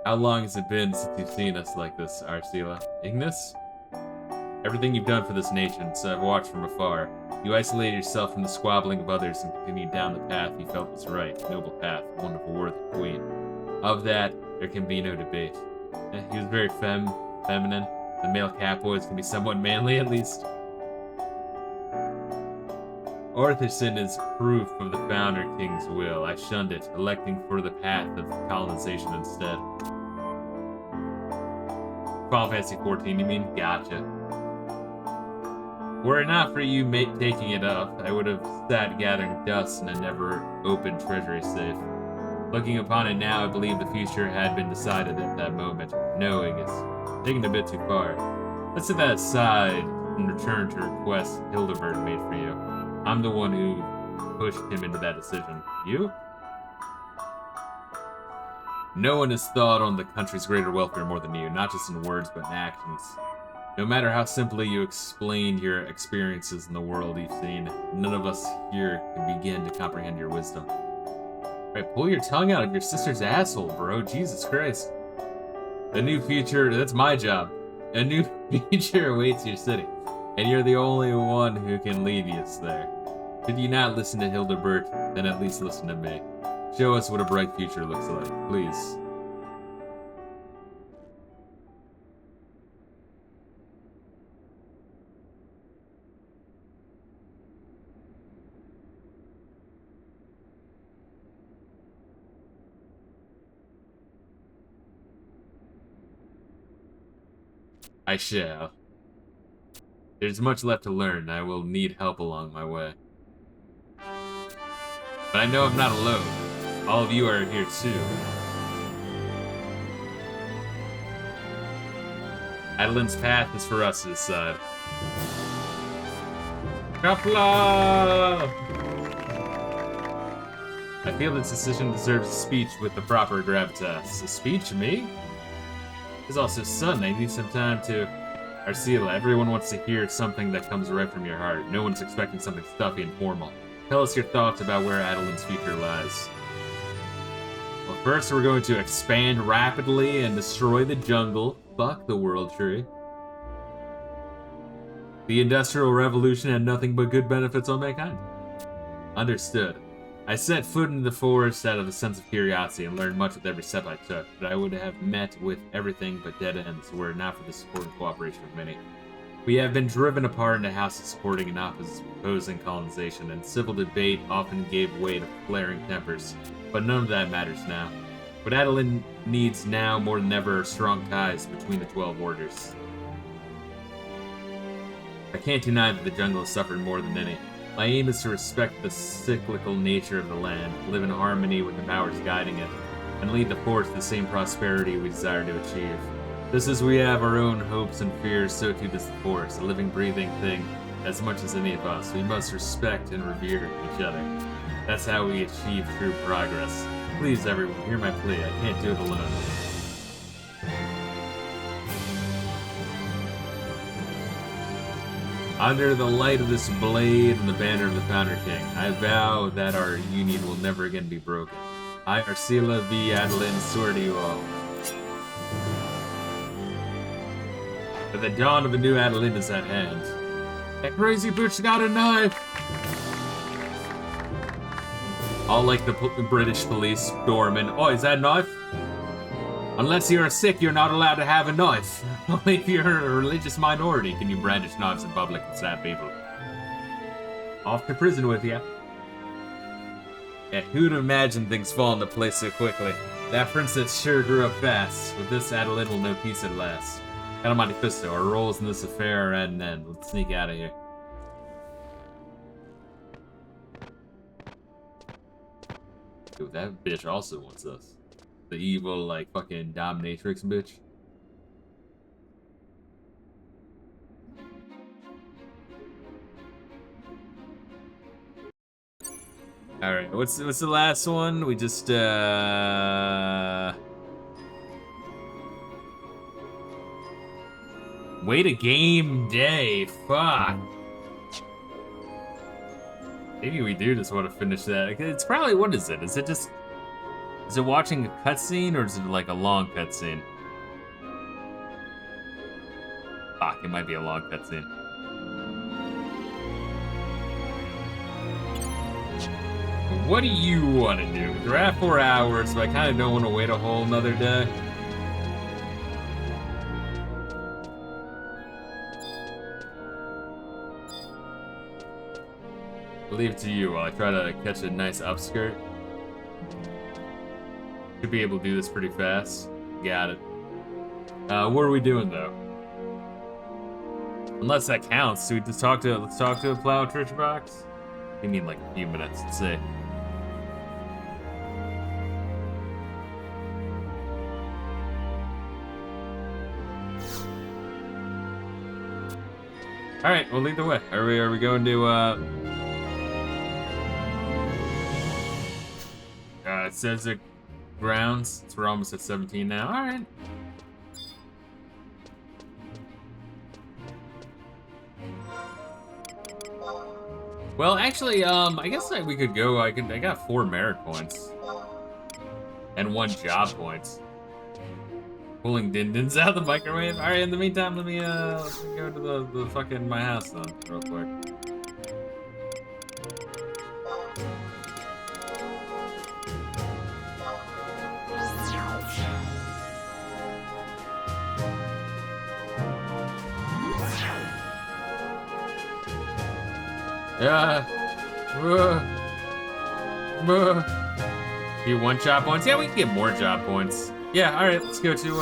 How long has it been since you've seen us like this, Arcila? Ignis? Everything you've done for this nation, so I've watched from afar. You isolated yourself from the squabbling of others and continued down the path you felt was right. Noble path, wonderful, worthy queen. Of that, there can be no debate. He was very feminine. The male catboys can be somewhat manly, at least. Arthurson is proof of the Founder King's will. I shunned it, electing for the path of colonization instead. Final Fantasy 14, you mean? Gotcha. Were it not for you taking it up, I would have sat gathering dust in a never-opened treasury safe. Looking upon it now, I believe the future had been decided at that moment. Knowing is taking it a bit too far. Let's set that aside and return to a request Hildebert made for you. I'm the one who pushed him into that decision. You? No one has thought on the country's greater welfare more than you, not just in words, but in actions. No matter how simply you explain your experiences in the world you've seen, none of us here can begin to comprehend your wisdom. Alright, pull your tongue out of your sister's asshole, bro. Jesus Christ. A new future, that's my job. A new future awaits your city, and you're the only one who can lead us there. Should you not listen to Hildebert, then at least listen to me. Show us what a bright future looks like, please. I shall. There's much left to learn, and I will need help along my way. But I know I'm not alone. All of you are here too. Adoulin's path is for us to decide. Kapla! I feel this decision deserves a speech with the proper gravitas. A speech? Me? It's also sudden. I need some time to... Arcila, everyone wants to hear something that comes right from your heart. No one's expecting something stuffy and formal. Tell us your thoughts about where Adoulin's future lies. Well, first we're going to expand rapidly and destroy the jungle. Fuck the world tree. The Industrial Revolution had nothing but good benefits on mankind. Understood. I set foot in the forest out of a sense of curiosity and learned much with every step I took, but I would have met with everything but dead ends were it not for the support and cooperation of many. We have been driven apart into houses supporting and opposing colonization, and civil debate often gave way to flaring tempers, but none of that matters now. What Adoulin needs now more than ever are strong ties between the 12 orders. I can't deny that the jungle has suffered more than any. My aim is to respect the cyclical nature of the land, live in harmony with the powers guiding it, and lead the force to the same prosperity we desire to achieve. Just as we have our own hopes and fears, so too does the force, a living, breathing thing as much as any of us. We must respect and revere each other. That's how we achieve true progress. Please, everyone, hear my plea. I can't do it alone. Under the light of this blade and the banner of the Founder King, I vow that our union will never again be broken. I, Arcila V. Adoulin, swear to you all. That the dawn of a new Adoulin is at hand. That crazy bitch got a knife! All like the British police, doorman. Oh, is that a knife? Unless you're sick, you're not allowed to have a knife. Only if you're a religious minority can you brandish knives in public and stab people. Off to prison with ya. Yeah, who'd imagine things fall into place so quickly? That princess sure grew up fast. With this, Adoulin will know peace at last. Got Monte Fisto, our roles in this affair are at an end. Let's sneak out of here. Dude, that bitch also wants us. The evil, like, fucking dominatrix bitch. Alright, what's the last one? We just, Wait a game day, fuck. Maybe we do just want to finish that. It's probably, what is it? Is it watching a cutscene or is it like a long cutscene? Fuck. It might be a long cutscene. What do you want to do? We're at 4 hours, so I kind of don't want to wait a whole another day. Leave it to you while I try to catch a nice upskirt. Should be able to do this pretty fast. Got it. What are we doing though? Unless that counts, so we just let's talk to a plow treasure box. We need like a few minutes, let's see. All right, we'll lead the way. Are we going to it says it grounds. So we're almost at 17 now. All right. Well, actually, I guess we could go. I got 4 merit points and 1 job point. Pulling din-dins out of the microwave. All right. In the meantime, let me go to the fucking my house then, real quick. You 1 job points? Yeah, we can get more job points. Yeah, alright, let's go to,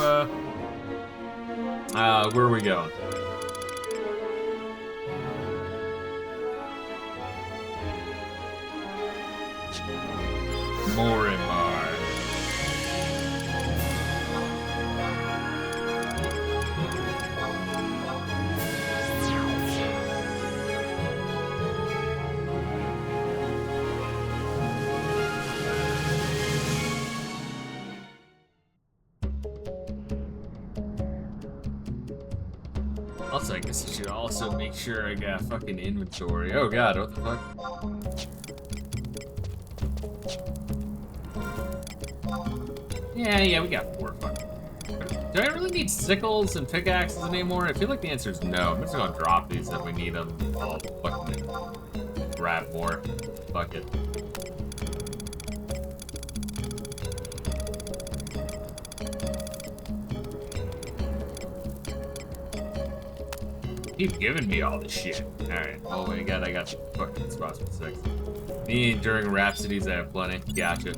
where are we going? Morimar. Also, I guess I should also make sure I got fucking inventory. Oh god, what the fuck? Yeah, we got 4 fucking. Do I really need sickles and pickaxes anymore? I feel like the answer is no. I'm just gonna drop these if we need them. I'll fucking grab more. Fuck it. Keep giving me all this shit. Alright, oh my god, I got fucking spots for 6. Me during Rhapsodies, I have plenty. Gotcha.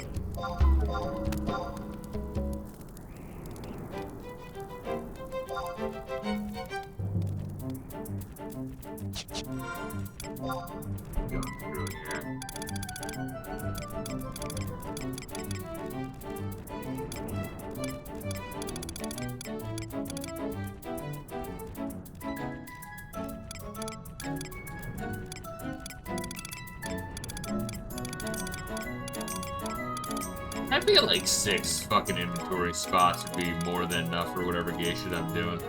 Going through here. I feel like 6 fucking inventory spots would be more than enough for whatever gay shit I'm doing.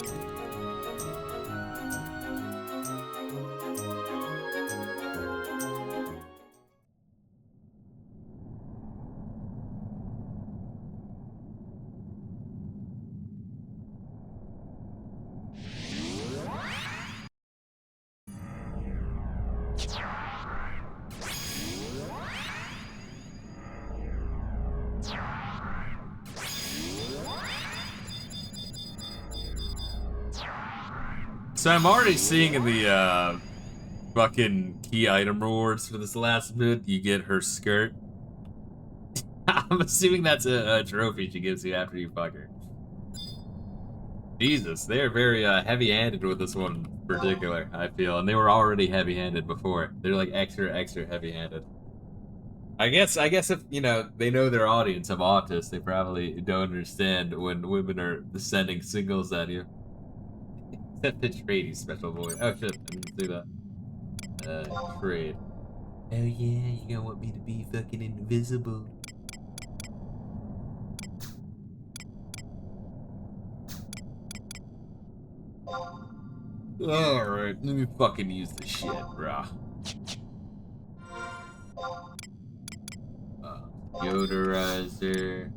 So I'm already seeing in the fucking key item rewards for this last bit, you get her skirt. I'm assuming that's a trophy she gives you after you fuck her. Jesus, they are very heavy-handed with this one in particular, I feel, and they were already heavy-handed before. They're like extra heavy-handed. I guess if, you know, they know their audience of autists, they probably don't understand when women are sending signals at you. Except the trade, you special boy. Oh shit, I didn't do that. Trade. Oh yeah, you gonna want me to be fucking invisible. Alright, let me fucking use the shit, brah. Deodorizer.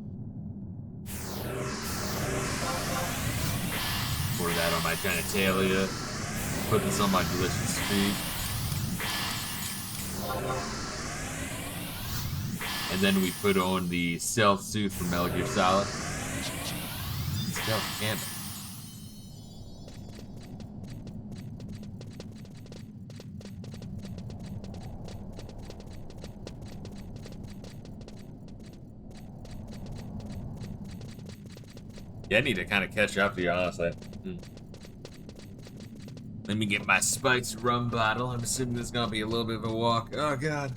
Pour that on my genitalia. put this on my delicious feed. And then we put on the stealth suit from Metal Gear Solid. Stealth cannon. Yeah, I need to kind of catch up to you, honestly. Let me get my spiked rum bottle. I'm assuming this is gonna be a little bit of a walk. Oh, God.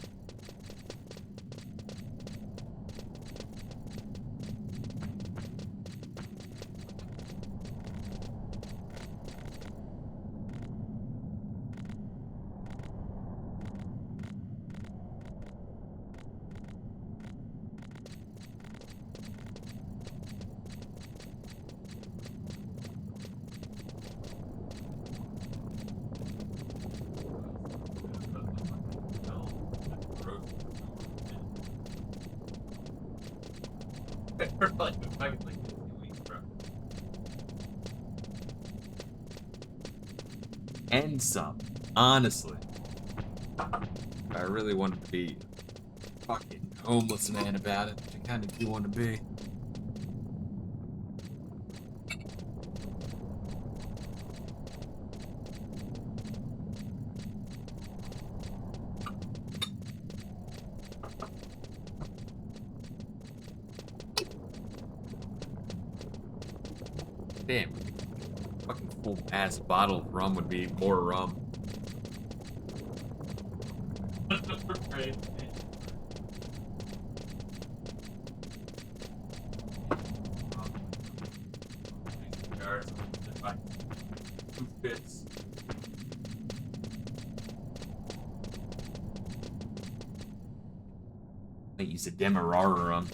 And some, honestly. I really wanted to be a fucking homeless man about it, which I kind of do want to be. Damn. Fucking full ass bottle of rum would be more rum. Right. Toothpicks. I use a Demerara rum.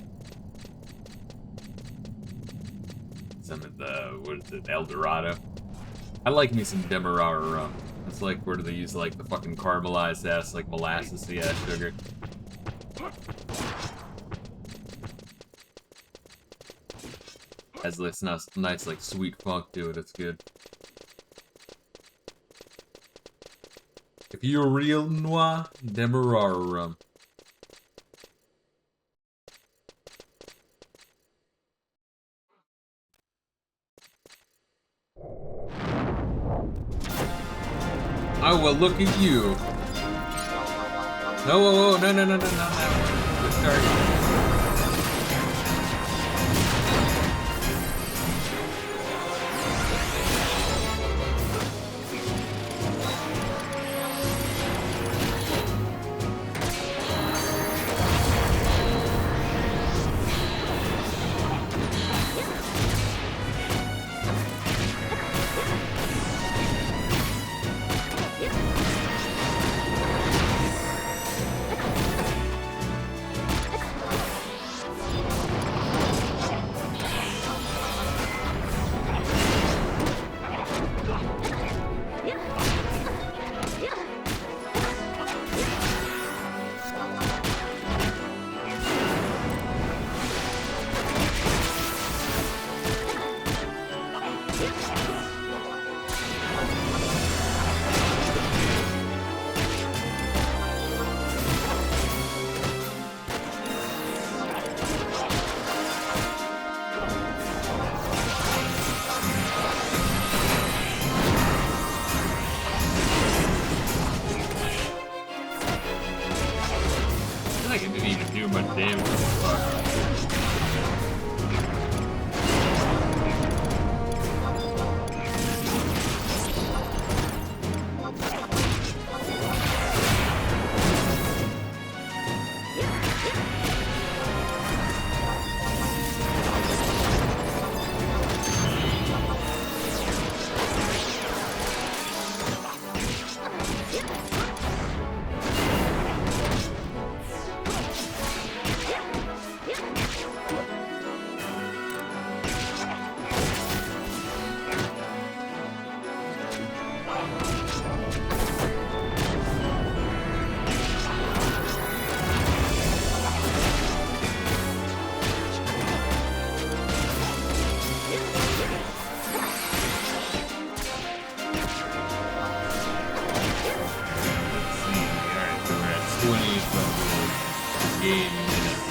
Some of the, what is it, El Dorado? I like me some Demerara rum. It's like where do they use like the fucking caramelized ass, like molasses-y ass sugar. Has this nice like sweet funk to it, it's good. If you're real noir, Demerara rum. Oh, well, look at you. No, whoa, no, Good start.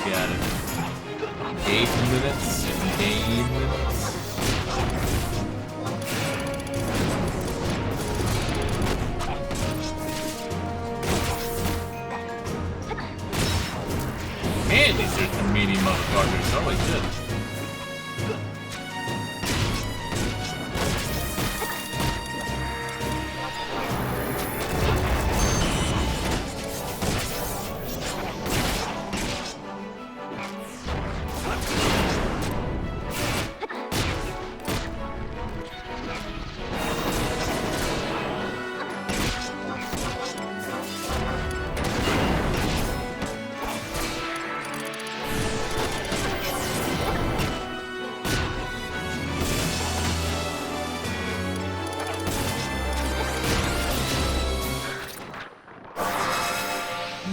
at it. 8 minutes? 8 minutes? Man, these are some meaty motherfuckers. Holy shit.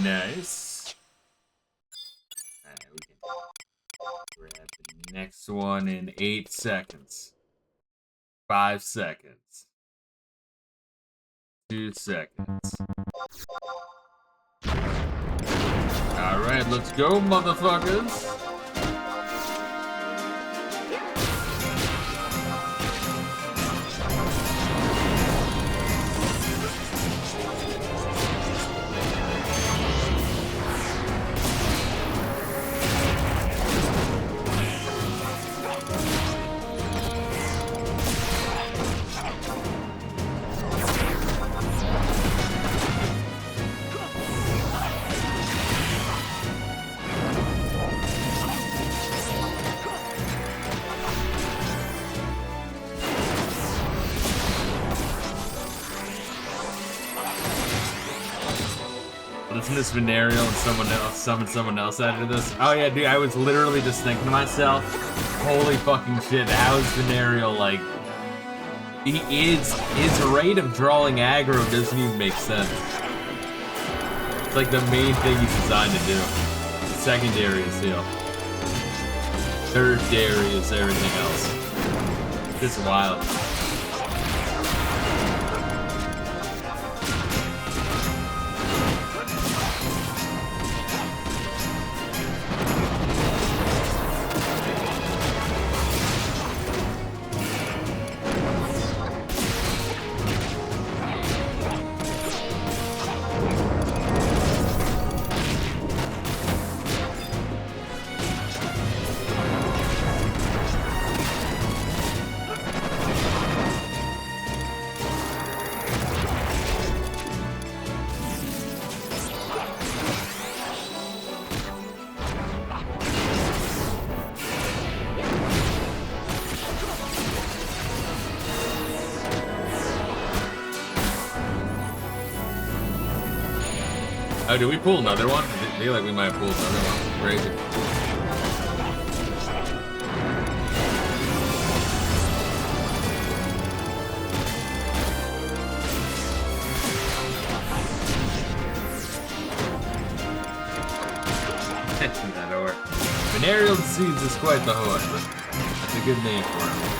Nice. Alright, we can grab the next one in 8 seconds. 5 seconds. 2 seconds. Alright, let's go, motherfuckers! Listen to this Venereal and someone else summon someone else out of this. Oh yeah, dude, I was literally just thinking to myself, holy fucking shit, how is Venereal like... His rate of drawing aggro doesn't even make sense. It's like the main thing he's designed to do. The secondary is heal. Third-dary is everything else. It's wild. Oh, did we pull another one? I feel like we might have pulled another one. Crazy. That or Venereal Seeds is quite the horn. That's a good name for him.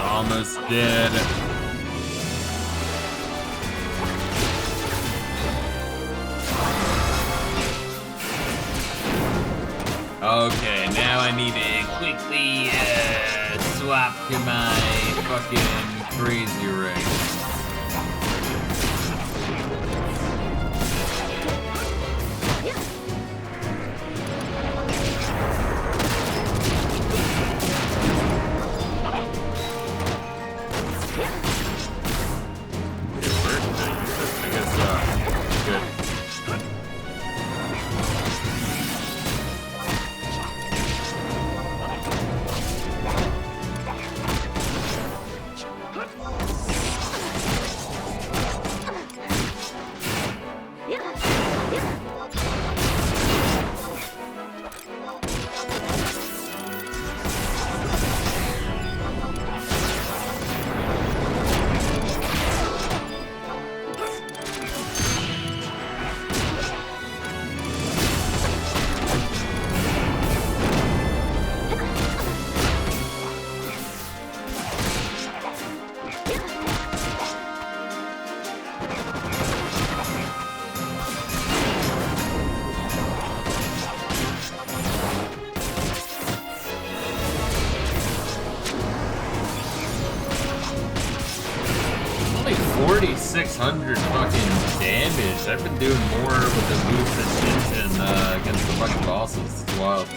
Almost dead. Okay, now I need to quickly swap to my fucking crazy ring. 600 fucking damage. I've been doing more with the moveset engine against the fucking bosses. It's wild.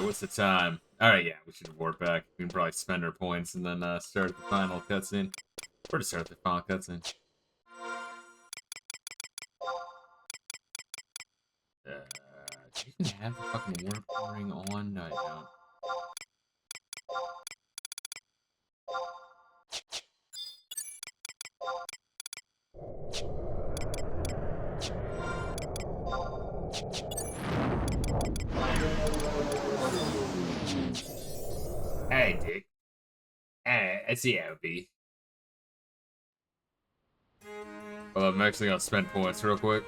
What's the time? Alright, yeah, we should warp back. We can probably spend our points and then start the final cutscene. Or to start the final cutscene. Do you even have the fucking warp ring on? No, I don't. Hey, Dick. I see how it be. Well, I'm actually gonna spend points real quick.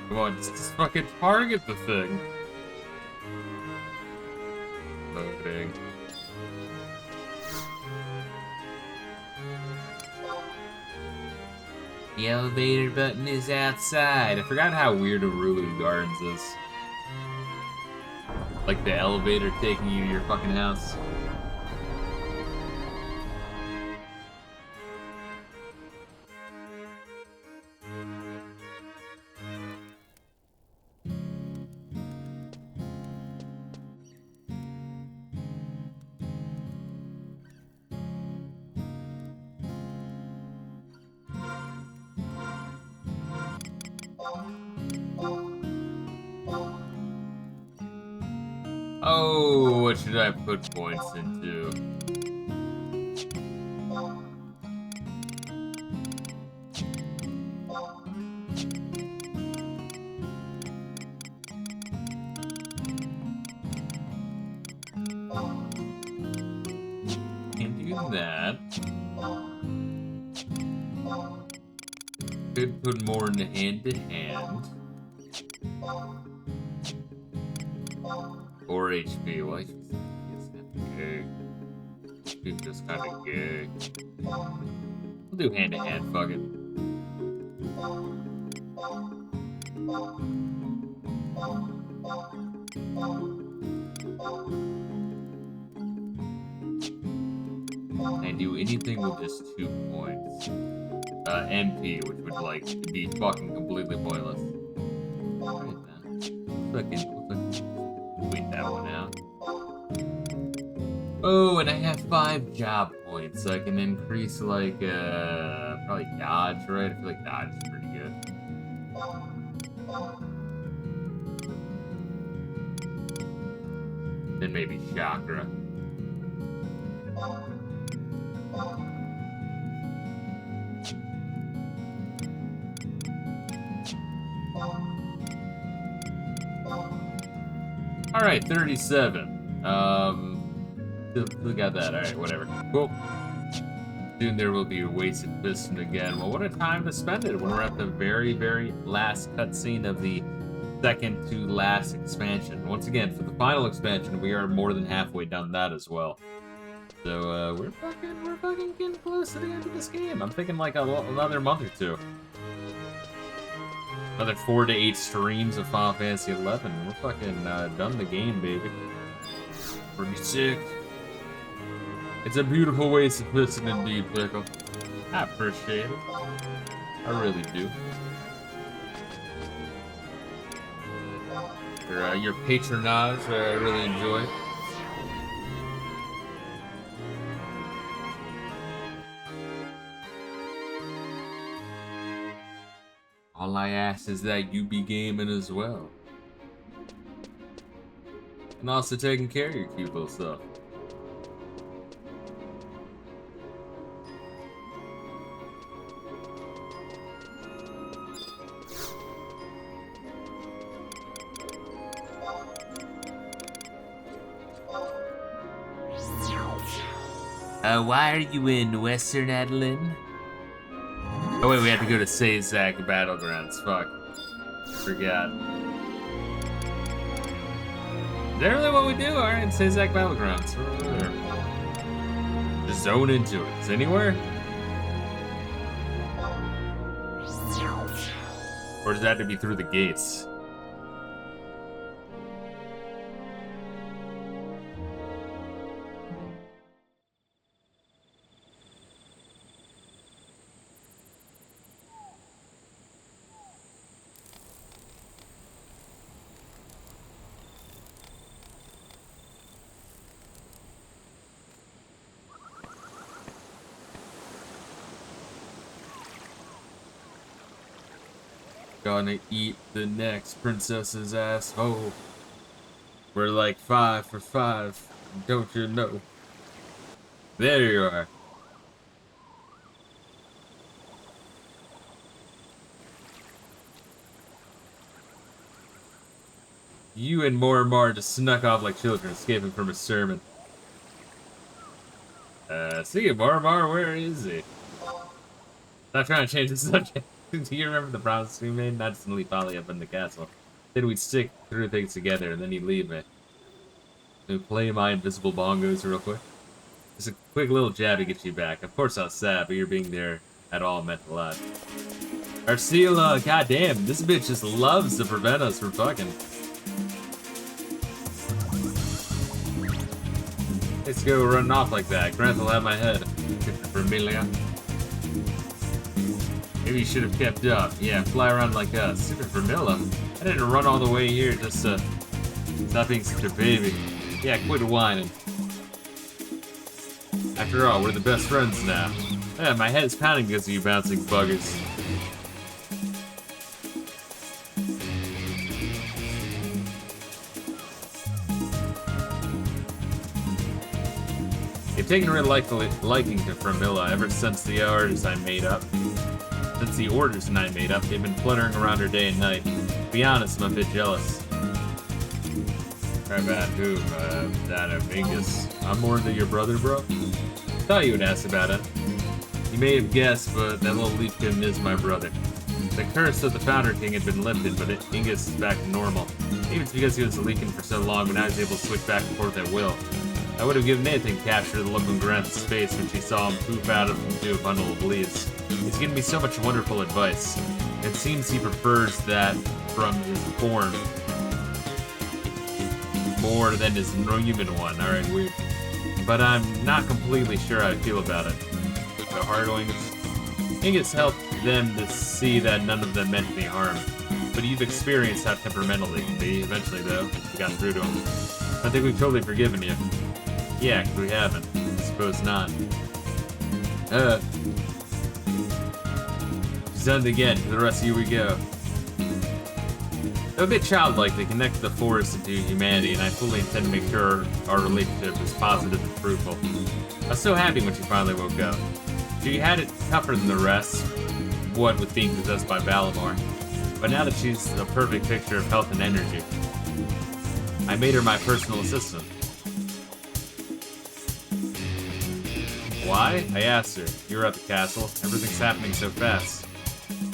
Come on, just fucking target the thing. Loading. The elevator button is outside. I forgot how weird Adoulin Gardens is. Like the elevator taking you to your fucking house. Oh, what should I put points into? Can do that. Could put more into hand-to-hand. Or HP. Well, HP is kind of gay. HP is just kind of gay. We'll do hand-to-hand, fuck it. And do anything with just 2 points. MP, which would, like, be fucking completely pointless. Alright then. Fucking tweet that one out. Oh, and I have 5 job points, so I can increase, like, probably dodge, right? I feel like dodge is pretty good. Then maybe chakra. Alright, 37. Still got that. Alright, whatever. Cool. Soon there will be a wasted piston again. Well, what a time to spend it when we're at the very, very last cutscene of the second to last expansion. Once again, for the final expansion, we are more than halfway done that as well. So, we're fucking getting close to the end of this game. I'm thinking like another month or two. Another 4 to 8 streams of Final Fantasy XI. We're fucking done the game, baby. Pretty sick. It's a beautiful waste of piston indeed, Pickle. I appreciate it. I really do. Your patronage, I really enjoy. All I ask is that you be gaming as well. And also taking care of your cute little stuff. Why are you in Western Adoulin? Oh wait, we have to go to Sazak Battlegrounds. Fuck. Forgot. Is that really what we do? Alright, Sazak Battlegrounds. We're over there. Just zone into it. Is it anywhere? Or does that have to be through the gates? Gonna eat the next princess's asshole. We're like 5 for 5, don't you know? There you are. You and Mormar just snuck off like children, escaping from a sermon. See Mormar, where is he? Not trying to change the subject. Do you remember the promise we made? Not to leave Polly up in the castle. Said we'd stick through things together, and then he'd leave me. So play my invisible bongos real quick. Just a quick little jab to get you back. Of course I was sad, but your being there at all meant a lot. Arcela, goddamn, this bitch just loves to prevent us from fucking. Let's go running off like that. Grant will have my head. Vermilia. Maybe you should have kept up. Yeah, fly around like us. Super Vermilla. I didn't run all the way here just to stop being such a baby. Yeah, quit whining. After all, we're the best friends now. Yeah, my head's pounding because of you bouncing buggers. I've taken a real liking to Vermilla ever since the orders I made up. They've been fluttering around her day and night. To be honest, I'm a bit jealous. About who? That of Mingus. I'm more than your brother, bro? Thought you would ask about it. You may have guessed, but that little leafkin is my brother. The curse of the Founder King had been lifted, but Ingus is back to normal. Maybe it's because he was a leaking for so long when I was able to switch back and forth at will. I would have given anything to capture the look on Grant's face when she saw him poof out into a bundle of leaves. He's given me so much wonderful advice. It seems he prefers that from his form more than his human one. Alright, weird. But I'm not completely sure how I feel about it. The hardlings. Ingus helped them to see that none of them meant any harm. But you've experienced how temperamental they can be. Eventually, though, we got through to them. I think we've totally forgiven you. Yeah, 'cause we haven't. I suppose not. She's done it again. For the rest of you we go. Though a bit childlike, they connect the forest into humanity, and I fully intend to make sure our relationship is positive and fruitful. I was so happy when she finally woke up. She had it tougher than the rest, what with being possessed by Balamor. But now that she's a perfect picture of health and energy, I made her my personal assistant. Why? I asked her. You were at the castle. Everything's happening so fast.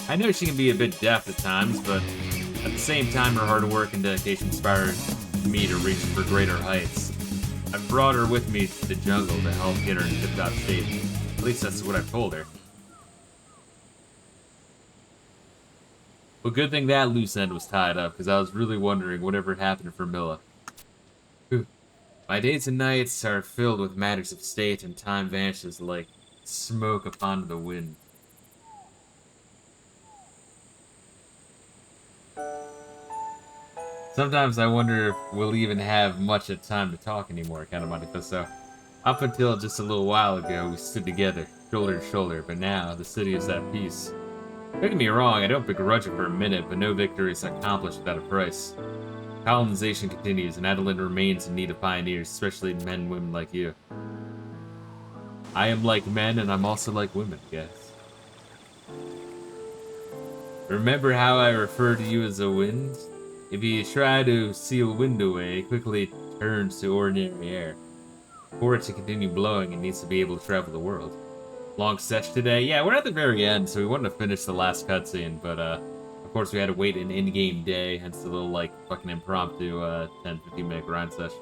I know she can be a bit deaf at times, but at the same time, her hard work and dedication inspired me to reach for greater heights. I've brought her with me to the jungle to help get her in tip-top shape. At least that's what I've told her. Well, good thing that loose end was tied up, because I was really wondering whatever happened to Vermilla. My days and nights are filled with matters of state, and time vanishes like smoke upon the wind. Sometimes I wonder if we'll even have much of time to talk anymore, kind of Monte Fisto. Up until just a little while ago, we stood together, shoulder to shoulder, but now the city is at peace. Don't get me wrong, I don't begrudge it for a minute, but no victory is accomplished without a price. Colonization continues, and Adoulin remains in need of pioneers, especially men and women like you. I am like men, and I'm also like women, guys. Remember how I refer to you as a wind? If you try to seal wind away, it quickly turns to ordinary air. For it to continue blowing, it needs to be able to travel the world. Long sesh today? Yeah, we're at the very end, so we wanted to finish the last cutscene, but of course we had to wait an in-game day, hence the little, like, fucking impromptu 10-15 minute grind session.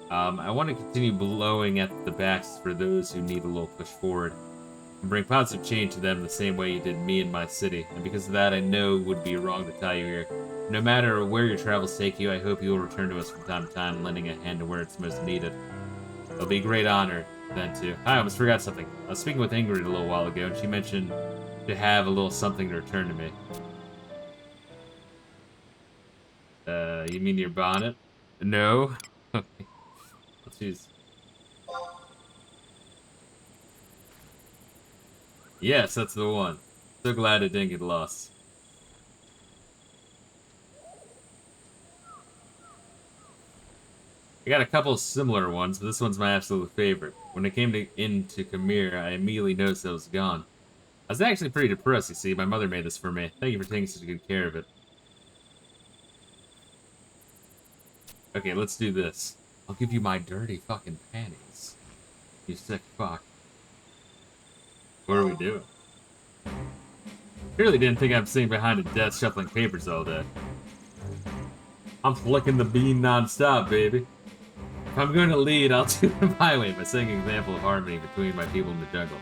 I want to continue blowing at the backs for those who need a little push forward, and bring positive change to them the same way you did me in my city, and because of that I know it would be wrong to tie you here. No matter where your travels take you, I hope you will return to us from time to time, lending a hand to where it's most needed. It'll be a great honor then too. I almost forgot something. I was speaking with Ingrid a little while ago, and she mentioned to have a little something to return to me. You mean your bonnet? No? Okay. Let's use... Yes, that's the one. So glad it didn't get lost. I got a couple similar ones, but this one's my absolute favorite. When it came into Khmer, I immediately noticed it was gone. I was actually pretty depressed, you see. My mother made this for me. Thank you for taking such good care of it. Okay, let's do this. I'll give you my dirty fucking panties. You sick fuck. What are we doing? Surely didn't think I'm sitting behind a desk shuffling papers all day. I'm flicking the bean non-stop, baby. If I'm going to lead, I'll do it my way by setting an example of harmony between my people in the jungle.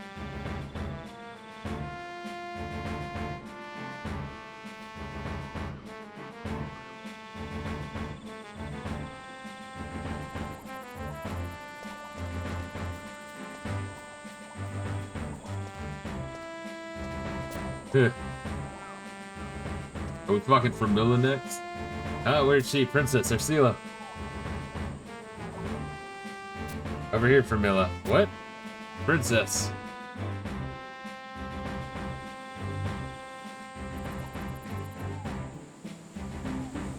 Are we fucking Formilla next? Oh, where's she? Princess Ursula. Over here, Formilla. What? Princess.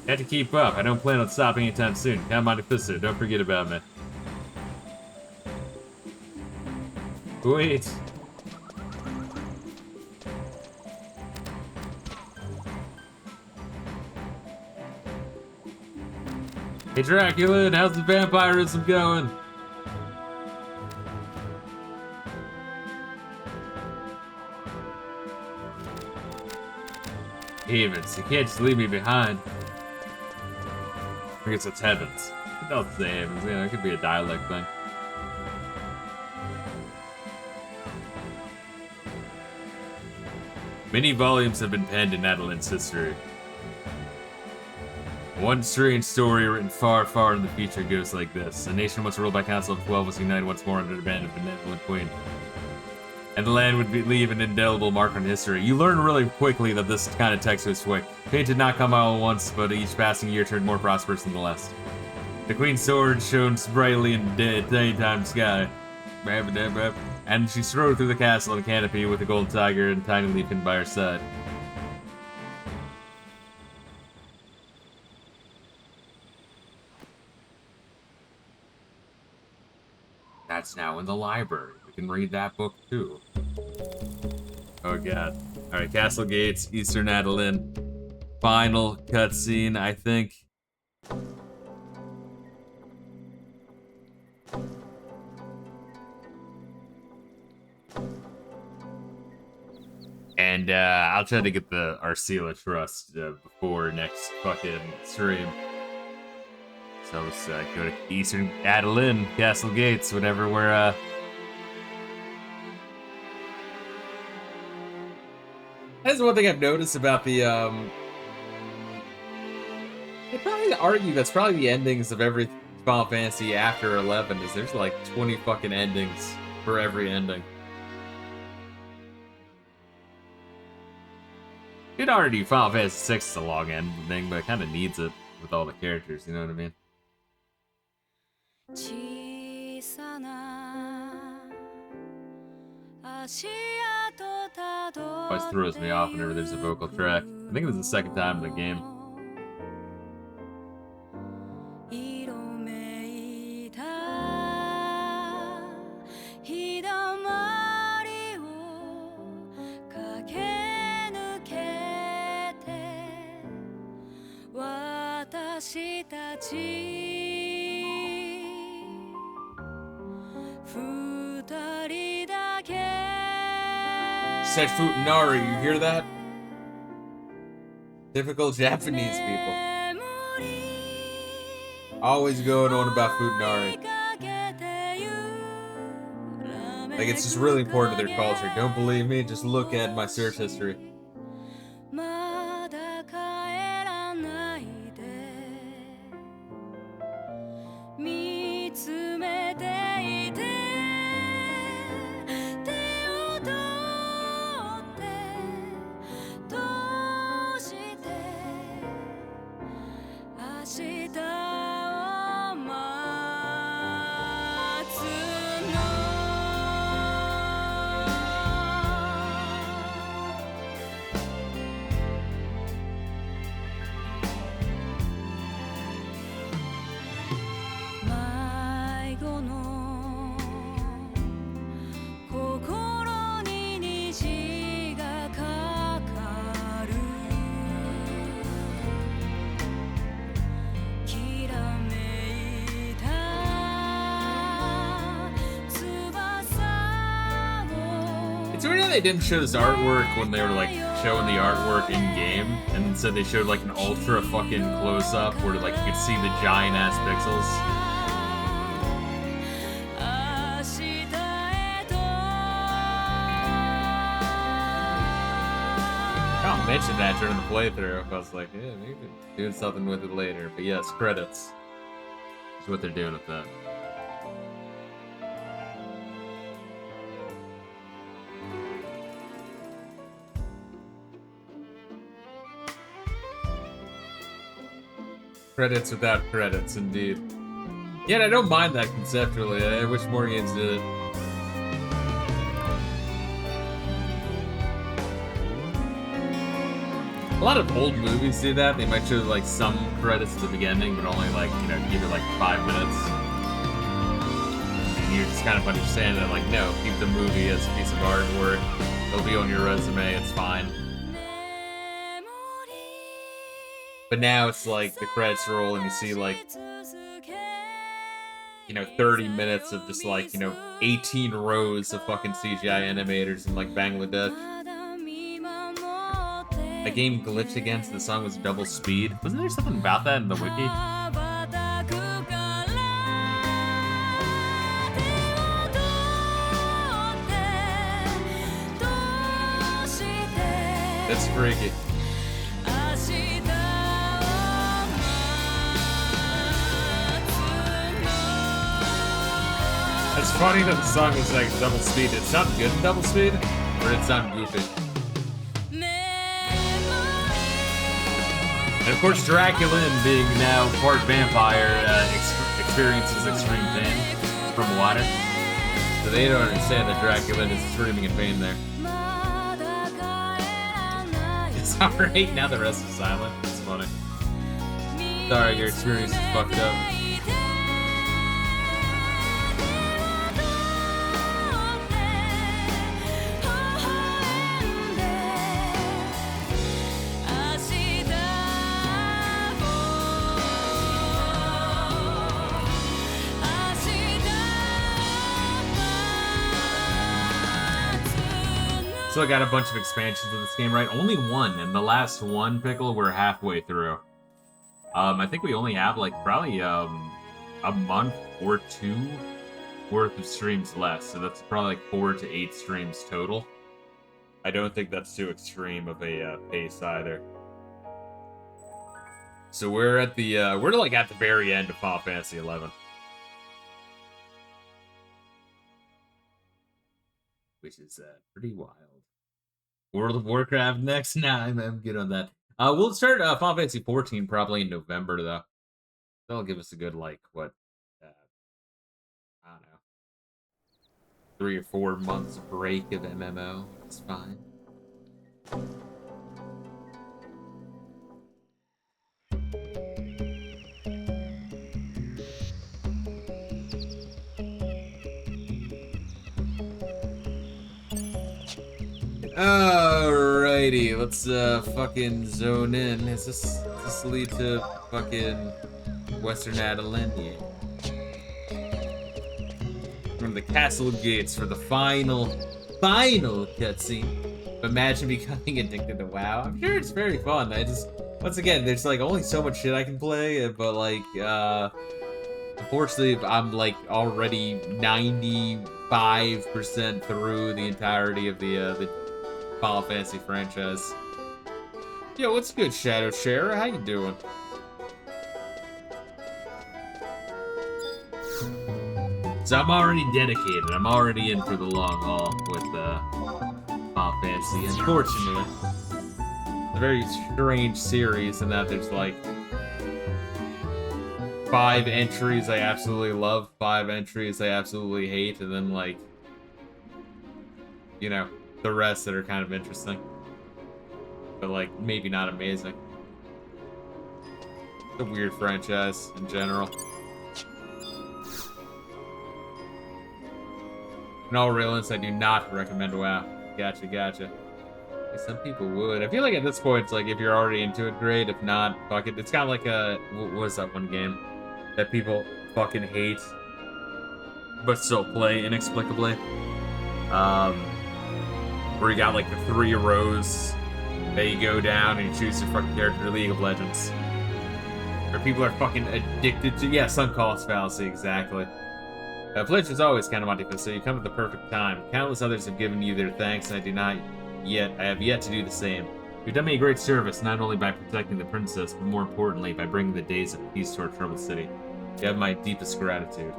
Have to keep up. I don't plan on stopping anytime soon. Come on to Fisto. Don't forget about me. Wait. Hey Dracula, how's the vampirism going? Heavens, you can't just leave me behind. I guess it's heavens. Don't say heavens, you know, it could be a dialect thing. Many volumes have been penned in Adoulin's history. One strange story written far, far in the future goes like this. A nation once ruled by Council of 12 was united once more under the band of benevolent queen. And the land would leave an indelible mark on history. You learn really quickly that this kind of text was quick. Fate did not come all at once, but each passing year turned more prosperous than the last. The queen's sword shone brightly in the daytime sky. And she strode through the castle in a canopy with a golden tiger and a tiny leaf by her side. That's now in the library. We can read that book too. Oh god. Alright, Castle Gates, Eastern Adoulin. Final cutscene, I think. And I'll try to get the Arcila Trust before next fucking stream. So let's go to Eastern Adoulin, Castle Gates, whatever we're That's one thing I've noticed about the they probably argue that's probably the endings of every Final Fantasy after 11 is there's like 20 fucking endings for every ending. It already Final Fantasy 6 is a long ending, but it kind of needs it with all the characters, you know what I mean? Always throws me off whenever there's a vocal track. I think it was the second time in the game. Said Futanari, you hear that? Typical Japanese people. Always going on about Futanari. Like, it's just really important to their culture. Don't believe me? Just look at my search history. It's weird how they didn't show this artwork when they were like showing the artwork in game, and instead they showed like an ultra fucking close up where like you could see the giant ass pixels. I'll mention that during the playthrough. I was like, yeah, maybe doing something with it later. But yes, credits is what they're doing with that. Credits without credits, indeed. Yeah, and I don't mind that conceptually. I wish more games did it. A lot of old movies do that. They might show like some credits at the beginning, but only like, you know, give it like 5 minutes. And you just kind of understand that, like, no, keep the movie as a piece of artwork. It'll be on your resume, it's fine. But now it's like the credits roll and you see like, you know, 30 minutes of just like, you know, 18 rows of fucking CGI animators in like Bangladesh. A game glitched again, so the song was double speed. Wasn't there something about that in the wiki? That's freaky. It's funny that the song was like double speed. Did it sound good in double speed? Or did it sound goofy? And of course, Adoulin, being now part vampire, experiences extreme pain from water. So they don't understand that Adoulin is screaming in pain there. It's alright, now the rest is silent. It's funny. Sorry, your experience is fucked up. So I got a bunch of expansions of this game, right? Only one, and the last one, Pickle, we're halfway through. I think we only have like probably a month or two worth of streams left, so that's probably like 4 to 8 streams total. I don't think that's too extreme of a pace either. So we're at the we're like at the very end of Final Fantasy 11. Which is pretty wild. World of Warcraft next? Nah, I'm good on that. We'll start Final Fantasy 14 probably in November though. That'll give us a good like what, I don't know, 3 or 4 months break of MMO. It's fine. Alrighty, let's fucking zone in. Does this lead to fucking Western Adoulin? Yeah. From the castle gates for the final cutscene. Imagine becoming addicted to WoW. I'm sure it's very fun. Once again, there's like only so much shit I can play, but like, unfortunately, I'm like already 95% through the entirety of the Final Fantasy franchise. Yo, what's good, Shadow Sharer? How you doing? So I'm already dedicated. I'm already in for the long haul with Final Fantasy. Unfortunately, it's a very strange series in that there's like 5 entries I absolutely love, 5 entries I absolutely hate, and then like, you know, the rest that are kind of interesting, but like maybe not amazing. It's a weird franchise in general. In all realness, I do not recommend WoW. Gotcha. Some people would. I feel like at this point, it's like if you're already into it, great. If not, fuck it. It's kind of like what was that one game that people fucking hate, but still play inexplicably? Where you got like the 3 rows that you go down and you choose your fucking character, League of Legends. Where people are fucking addicted to, yeah, Sunk Cost Fallacy, exactly. Pledge is always kind of Monte, so you come at the perfect time. Countless others have given you their thanks, and I have yet to do the same. You've done me a great service, not only by protecting the princess, but more importantly, by bringing the days of peace to our troubled city. You have my deepest gratitude.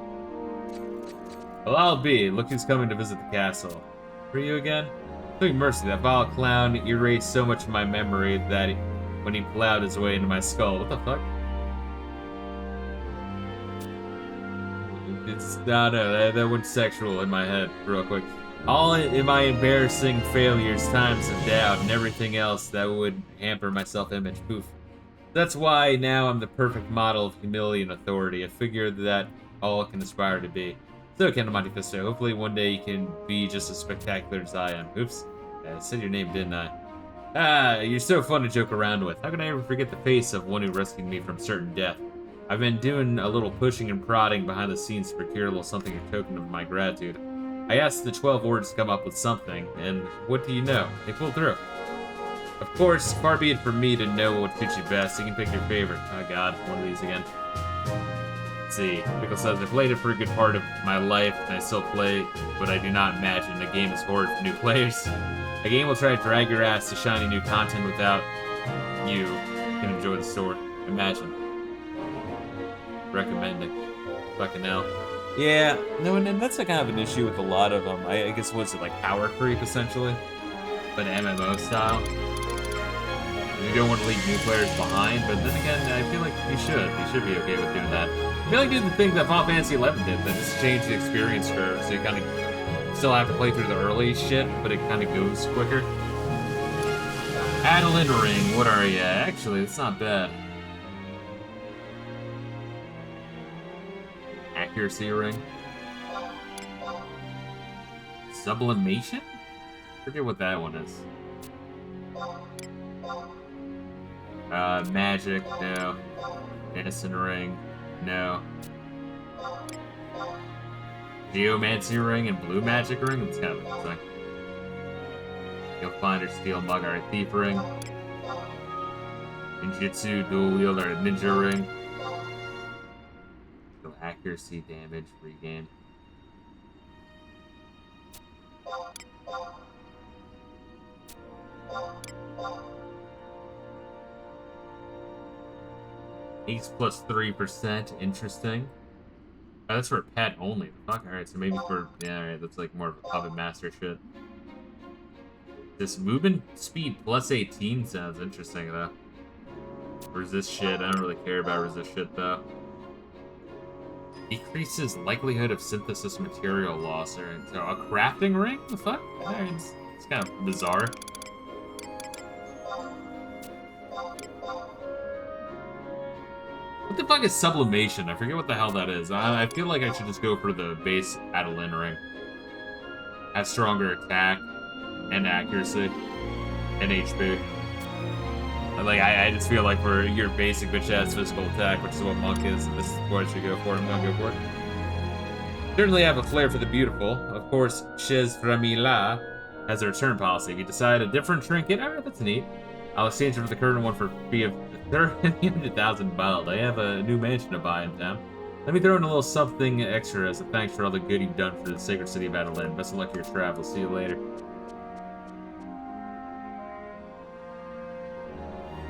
Well, I'll be. Look who's coming to visit the castle. For you again? Sweet mercy, that vile clown erased so much of my memory that when he plowed his way into my skull. What the fuck? That went sexual in my head real quick. All in my embarrassing failures, times of doubt, and everything else that would hamper my self-image. Poof. That's why now I'm the perfect model of humility and authority. I figure that all can aspire to be. So, Monte Fisto, hopefully one day you can be just as spectacular as I am. Oops. I said your name, didn't I? Ah, you're so fun to joke around with. How can I ever forget the face of one who rescued me from certain death? I've been doing a little pushing and prodding behind the scenes to procure a little something in token of my gratitude. I asked the 12 wards to come up with something, and what do you know? They pulled through. Of course, far be it from me to know what fits you best. You can pick your favorite. Oh god, one of these again. Let's see. Pickle says, I played it for a good part of my life, and I still play, but I do not imagine the game is horrid for new players. A game will try to drag your ass to shiny new content without you can enjoy the story. Imagine. Recommending. Fucking hell. Yeah, no, and that's a kind of an issue with a lot of them. I guess, what's it, like power creep, essentially? But MMO style. You don't want to leave new players behind, but then again, I feel like you should. You should be okay with doing that. I feel like do the thing that Final Fantasy 11 did, that just changed the experience curve, so you kind of still have to play through the early shit, but it kind of goes quicker. Adoulin ring, what are you? Actually, it's not bad. Accuracy ring. Sublimation? Forget what that one is. Magic, no. Innocent ring, no. Geomancy ring and blue magic ring? That's kind of interesting. You'll find her steel mug or a thief ring. Ninjutsu, dual wielder, ninja ring. Accuracy, damage, regain. Ace plus 3%, interesting. Oh, that's for pet only. Fuck, alright, so maybe for, yeah, alright, that's like more of a puppet master shit. This movement speed plus 18 sounds interesting, though. Resist shit. I don't really care about resist shit, though. Decreases likelihood of synthesis material loss. Or so a crafting ring? The fuck? It's kind of bizarre. What the fuck is sublimation? I forget what the hell that is. I feel like I should just go for the base Adoulin ring. Have stronger attack and accuracy and HP. I just feel like for your basic bitch ass physical attack, which is what Monk is, this is what I should go for. I'm gonna go for it. Certainly have a flair for the beautiful. Of course, Chez Framila has a return policy. If you decide a different trinket, alright, that's neat. I'll exchange it for the current one for a fee of 300,000 bald. I have a new mansion to buy in town. Let me throw in a little something extra as a thanks for all the good you've done for the sacred city of Adoulin. Best of luck with your travels. See you later.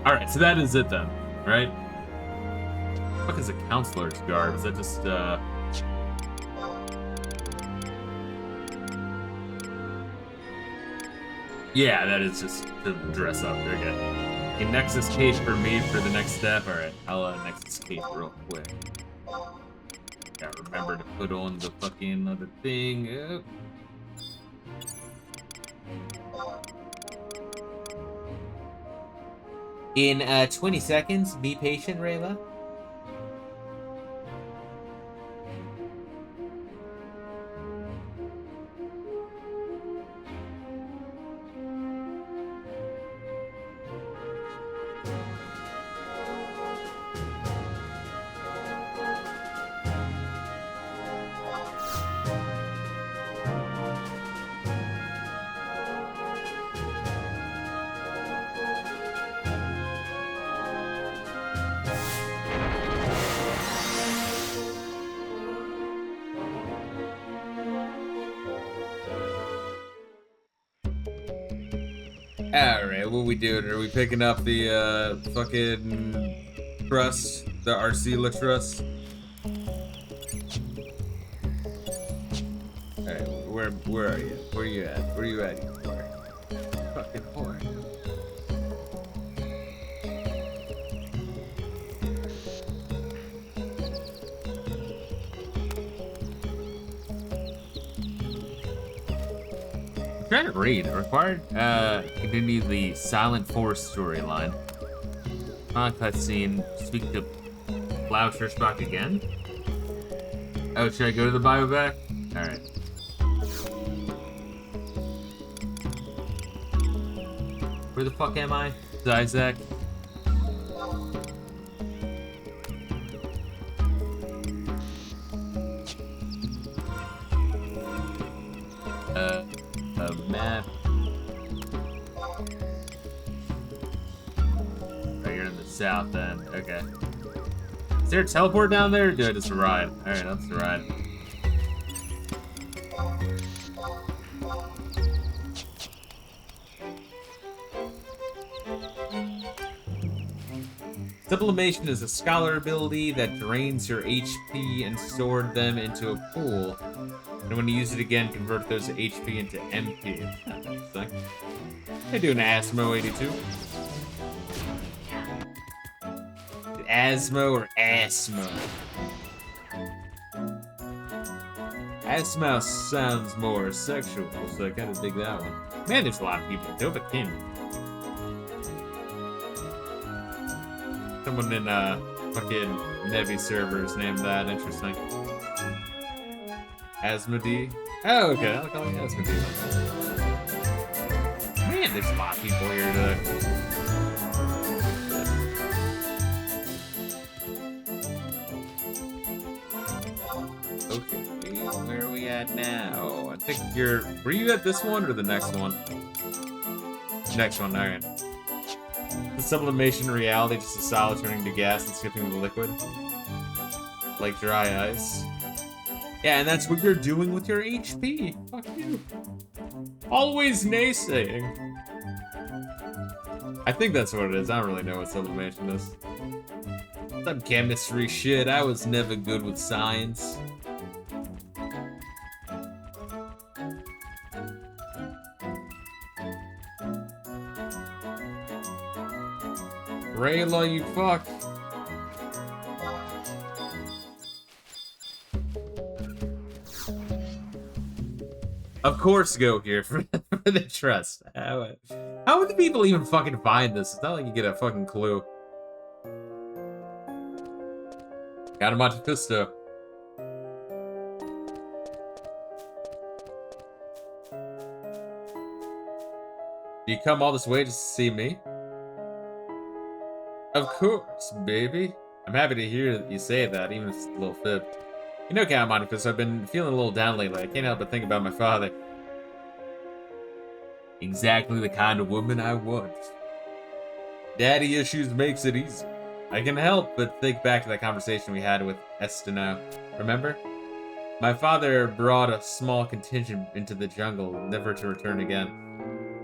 Alright, so that is it then, right? What the fuck is a counselor's garb? Is that just, Yeah, that is just to dress up. There you go. A Nexus case for me for the next step. Alright, I'll Nexus case real quick. Gotta remember to put on the fucking other thing. In 20 seconds, be patient, Reila. Alright, what we doing? Are we picking up the fucking trust? The Arcela trust? Alright, where are you? Where you at? Where you at, you whore? Fucking whore. Trying to read. Required continue the Silent Forest storyline. Cutscene. Speak to Plow Churchbach again? Oh, should I go to the biovac? Alright. Where the fuck am I? It's Isaac. Map. Oh, you're in the south then. Okay. Is there a teleport down there, or do I just ride? Alright, let's ride. Sublimation is a scholar ability that drains your HP and stored them into a pool. And when you use it again, convert those HP into MP. That's interesting. They do an Asmo 82. Asmo or Asmo? Asmo sounds more sexual, so I kind of dig that one. Man, there's a lot of people. Dovahkiin. Someone in fucking Nevi servers named that. Interesting. Asmodee. Oh, okay. I'll call it Asmodee. Man, there's a lot of people here today. Okay, where are we at now? I think you're... Were you at this one or the next one? Next one, alright. The sublimation reality, just a solid turning to gas and skipping the liquid. Like dry ice. Yeah, and that's what you're doing with your HP. Fuck you. Always naysaying. I think that's what it is. I don't really know what sublimation is. Some chemistry shit. I was never good with science. Reila, you fuck. Of course, go here for the trust. How would the people even fucking find this? It's not like you get a fucking clue. Got a Monte Fisto. You come all this way just to see me? Of course, baby. I'm happy to hear that you say that, even if it's a little fib. You know, Count Monte Fisto, I've been feeling a little down lately. I can't help but think about my father. Exactly the kind of woman I want. Daddy issues makes it easy. I can help but think back to that conversation we had with Estino. Remember? My father brought a small contingent into the jungle, never to return again.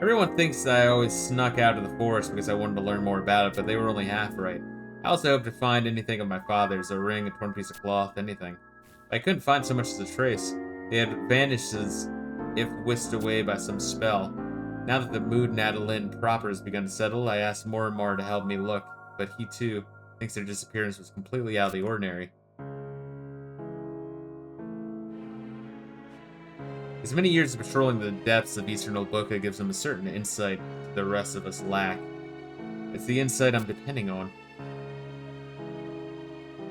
Everyone thinks I always snuck out of the forest because I wanted to learn more about it, but they were only half right. I also hoped to find anything of my father's, a ring, a torn piece of cloth, anything. I couldn't find so much as a trace. They had vanished as if whisked away by some spell. Now that the mood in Adoulin proper has begun to settle, I asked Mormor to help me look, but he too thinks their disappearance was completely out of the ordinary. His many years of patrolling the depths of Eastern Oboka gives him a certain insight the rest of us lack. It's the insight I'm depending on.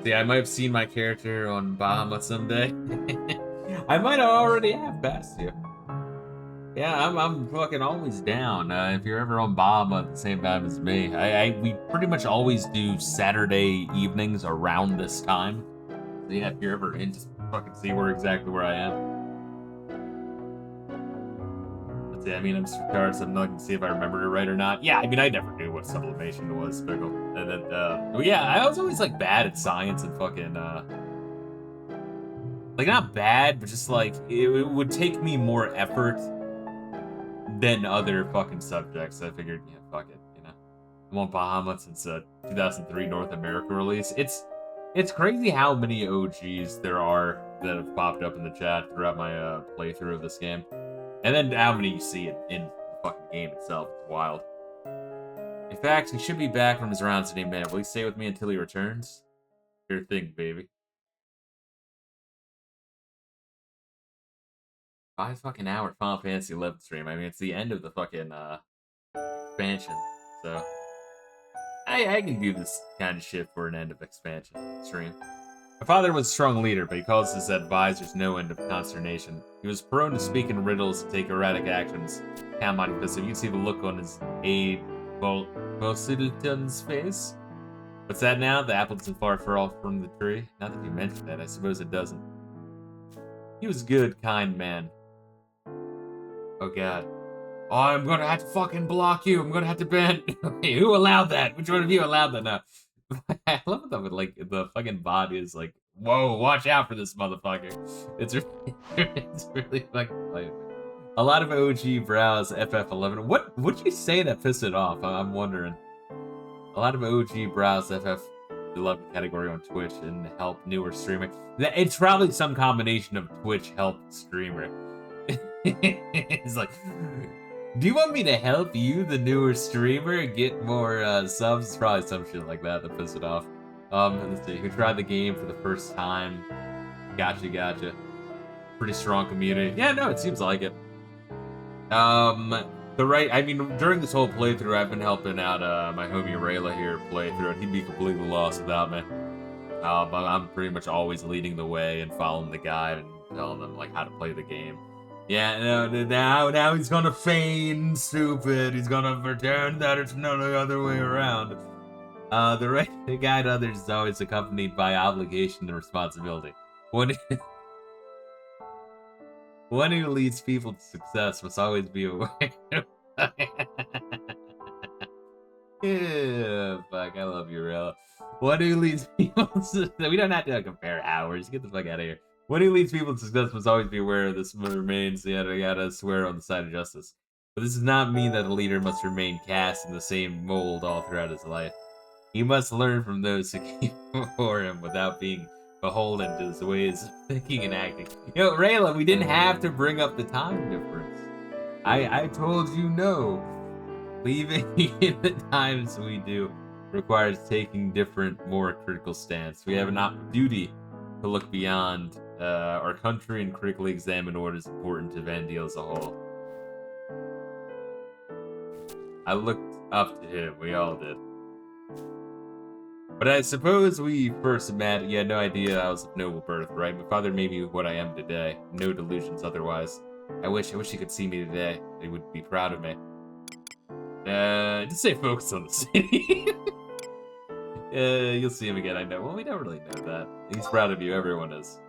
See, I might have seen my character on Bahamut someday. I might already have passed you. Yeah, I'm fucking always down. If you're ever on Bahamut at the same time as me, we pretty much always do Saturday evenings around this time. So yeah, if you're ever in, just fucking see exactly where I am. But yeah, I mean, I'm just retarded, so I'm not gonna see if I remembered it right or not. Yeah, I mean, I never knew what sublimation was, Pickle. And then, well, yeah, I was always like bad at science and fucking, like not bad, but just like it would take me more effort than other fucking subjects. I figured, yeah, fuck it, you know. I'm on Bahamut since 2003 North America release. It's crazy how many OGs there are that have popped up in the chat throughout my playthrough of this game. And then how many you see in the fucking game itself. It's wild. In fact, he should be back from his rounds any minute. Will you stay with me until he returns? Sure thing, baby. 5 fucking hour Final Fantasy 11 stream. I mean, it's the end of the fucking expansion, so I can do this kind of shit for an end of expansion stream. My father was a strong leader, but he caused his advisors no end of consternation. He was prone to speak in riddles and take erratic actions. Count Monte Fisto, you can see the look on his Bolsiddleton's face. What's that now? The apple doesn't far off from the tree? Now that you mention that, I suppose it doesn't. He was a good, kind man. Oh god. Oh, I'm gonna have to fucking block you. I'm gonna have to ban. Who allowed that? Which one of you allowed that now? I love that, like, the fucking body is like, whoa, watch out for this motherfucker. It's really fucking funny. A lot of OG browse FF11. What would you say that pissed it off? I'm wondering. A lot of OG browse FF11 category on Twitch and help newer streamer. It's probably some combination of Twitch help streamer. It's like, do you want me to help you, the newer streamer, get more subs? It's probably some shit like that that pissed it off. Let's see, who tried the game for the first time? Gotcha. Pretty strong community. Yeah, no, it seems like it. I mean, during this whole playthrough, I've been helping out my homie Reila here play through it. He'd be completely lost without me. But I'm pretty much always leading the way and following the guide and telling them like how to play the game. Yeah, now he's gonna feign stupid. He's gonna pretend that it's no other way around. The guide to others is always accompanied by obligation and responsibility. One who leads people to success must always be aware. Yeah, fuck, I love you, real. One who leads people to success. We don't have to compare hours. Get the fuck out of here. One who leads people to success must always be aware of this remains, yada swear on the side of justice. But this does not mean that a leader must remain cast in the same mold all throughout his life. He must learn from those who came before him without being beholden to his ways of thinking and acting. You know, Reila, we didn't have to bring up the time difference. I told you no. Leaving in the times we do. requires taking different, more critical stance. We have an duty to look beyond our country and critically examine what is important to Vandeel as a whole. I looked up to him, we all did. But I suppose we first met, you had no idea I was of noble birth, right? My father made me what I am today. No delusions otherwise. I wish he could see me today. He would be proud of me. Just say focus on the city. You'll see him again, I know. Well, we don't really know that. He's proud of you, everyone is.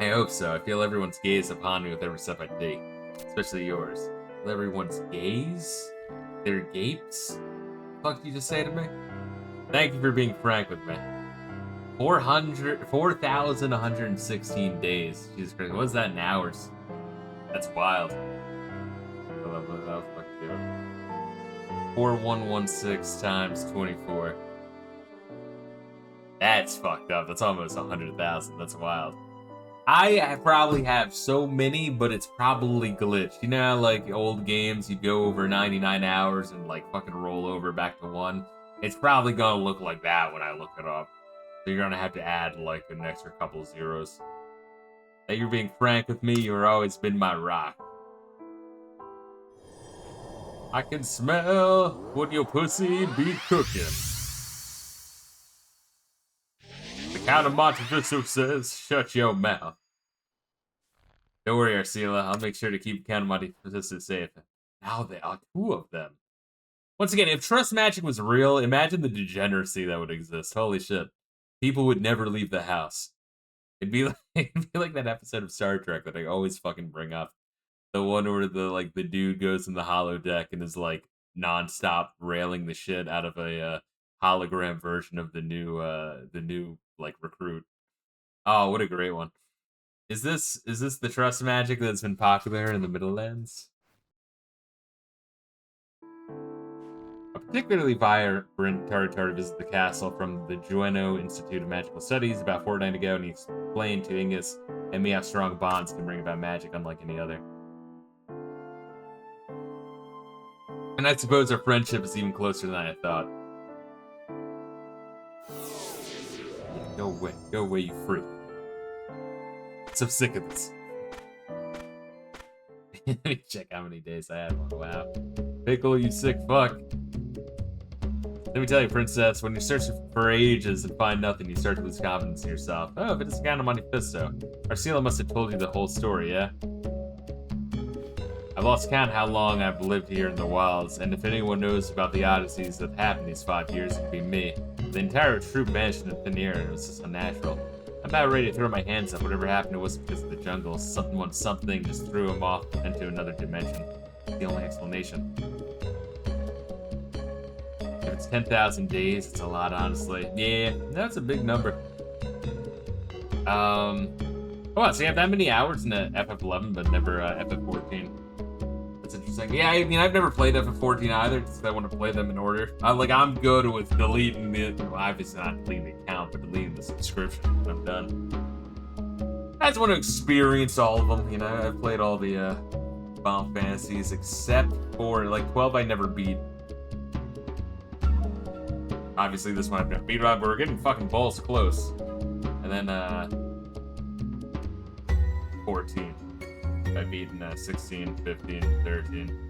I hope so. I feel everyone's gaze upon me with every step I take. Especially yours. Everyone's gaze? Their gapes? Fuck you just say to me? Thank you for being frank with me. 4,116 days. Jesus Christ, what is that in hours? That's wild. 4116 times 24. That's fucked up. That's almost 100,000. That's wild. I probably have so many, but it's probably glitched. You know, like old games, you go over 99 hours and like fucking roll over back to 1. It's probably gonna look like that when I look it up. So you're gonna have to add like an extra couple zeros. That you're being frank with me, you've always been my rock. I can smell what your pussy be cooking. The Count of Monte Fisto says, shut your mouth. Don't worry, Arcela. I'll make sure to keep Count of Monte Fisto safe. Now there are 2 of them. Once again, if trust magic was real, imagine the degeneracy that would exist. Holy shit. People would never leave the house. It'd be like that episode of Star Trek that I always fucking bring up. The one where the dude goes in the holodeck and is like nonstop railing the shit out of a hologram version of the new like recruit. Oh, what a great one. Is this the trust magic that's been popular in the Middlelands? A particularly vibrant Tartar visited the castle from the Jueno Institute of Magical Studies about a fortnight ago, and he explained to Ingus and me how strong bonds can bring about magic unlike any other. And I suppose our friendship is even closer than I thought. Go away, you freak. So sick of this. Let me check how many days I had one. Wow. Pickle, you sick fuck. Let me tell you, princess, when you search for ages and find nothing, you start to lose confidence in yourself. Oh, but it's Count of Monte Fisto. Arcela must have told you the whole story, yeah? I've lost count how long I've lived here in the wilds, and if anyone knows about the odysseys that happened these 5 years, it'd be me. The entire troop vanished in thin air, and it was just unnatural. I'm about ready to throw my hands up. Whatever happened, it wasn't because of the jungle. Something just threw him off into another dimension. It's the only explanation. If it's 10,000 days, it's a lot, honestly. Yeah, that's a big number. Oh, wow, so you have that many hours in the FF11, but never FF14. That's interesting. Yeah, I mean, I've never played FF14 either, because I want to play them in order. I'm good with deleting the, obviously not deleting the account, but deleting the subscription when I'm done. I just want to experience all of them, you know. I've played all the Final Fantasies, except for, 12 I never beat. Obviously this one I've never beat, but we're getting fucking balls close. And then, 14. I've beaten 16, 15, 13,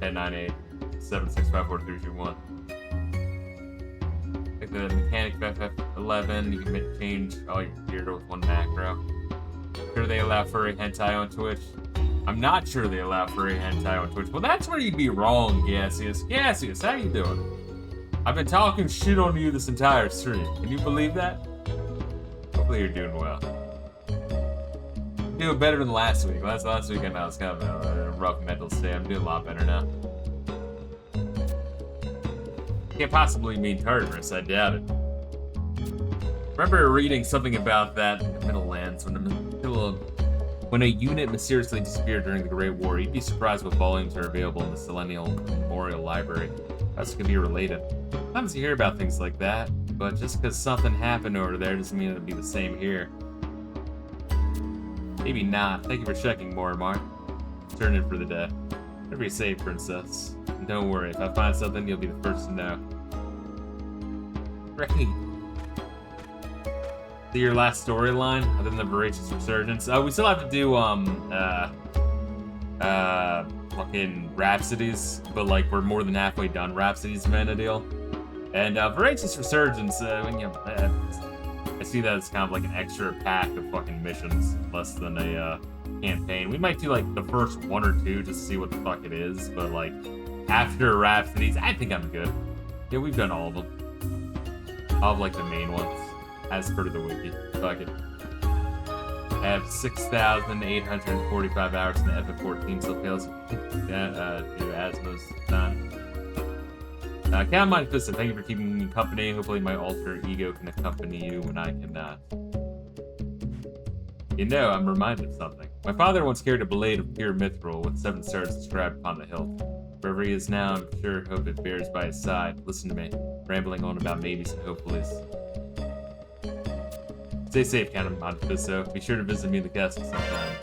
10, 9, 8, 7, 6, 5, 4, 3, 2, 1. Like the mechanic of FF11, you can change all your gear with one macro. Sure they allow furry hentai on Twitch? I'm not sure they allow furry hentai on Twitch. Well, that's where you'd be wrong, Gaseous. Gaseous, how you doing? I've been talking shit on you this entire stream. Can you believe that? Hopefully you're doing well. Doing better than last week. Last week I was kind of in a rough mental state. I'm doing a lot better now. Can't possibly mean Tartarus, I doubt it. Remember reading something about that in the Middlelands when a unit mysteriously disappeared during the Great War. You'd be surprised what volumes are available in the Selenial Memorial Library. That's gonna be related. Sometimes you hear about things like that, but just because something happened over there doesn't mean it'll be the same here. Maybe not. Thank you for checking, Morimar. Turn in for the day. Be safe, princess. Don't worry, if I find something, you'll be the first to know. Great. See your last storyline, other than the voracious resurgence. We still have to do fucking Rhapsodies, but like we're more than halfway done Rhapsodies, Vanadil. And voracious resurgence, I see that as kind of like an extra pack of fucking missions, less than a campaign. We might do like the first one or two just to see what the fuck it is, but like after Rhapsodies, I think I'm good. Yeah, we've done all of them. All of like the main ones, as per the wiki. Fuck it. I have 6,845 hours in the FF14, so fails to Asmo's time. Count Mind Fisto, thank you for keeping me company. Hopefully my alter ego can accompany you when I cannot. You know, I'm reminded of something. My father once carried a blade of pure mithril with 7 stars inscribed upon the hilt. Wherever he is now, I'm sure hope it bears by his side. Listen to me, rambling on about maybes and hopefullys. Stay safe, Count Mind Fisto. Be sure to visit me in the castle sometime.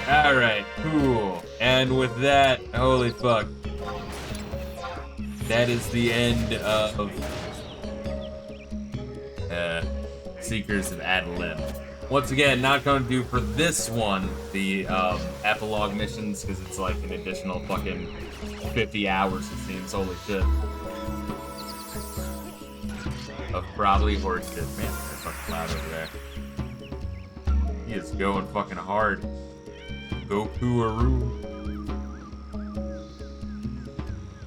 Alright, cool. And with that, holy fuck. That is the end of Seekers of Adoulin. Once again, not going to do for this one the epilogue missions because it's like an additional fucking 50 hours, it seems. Holy shit. Of probably horse shit. Man, it's fucking loud over there. He is going fucking hard. Goku-aroo.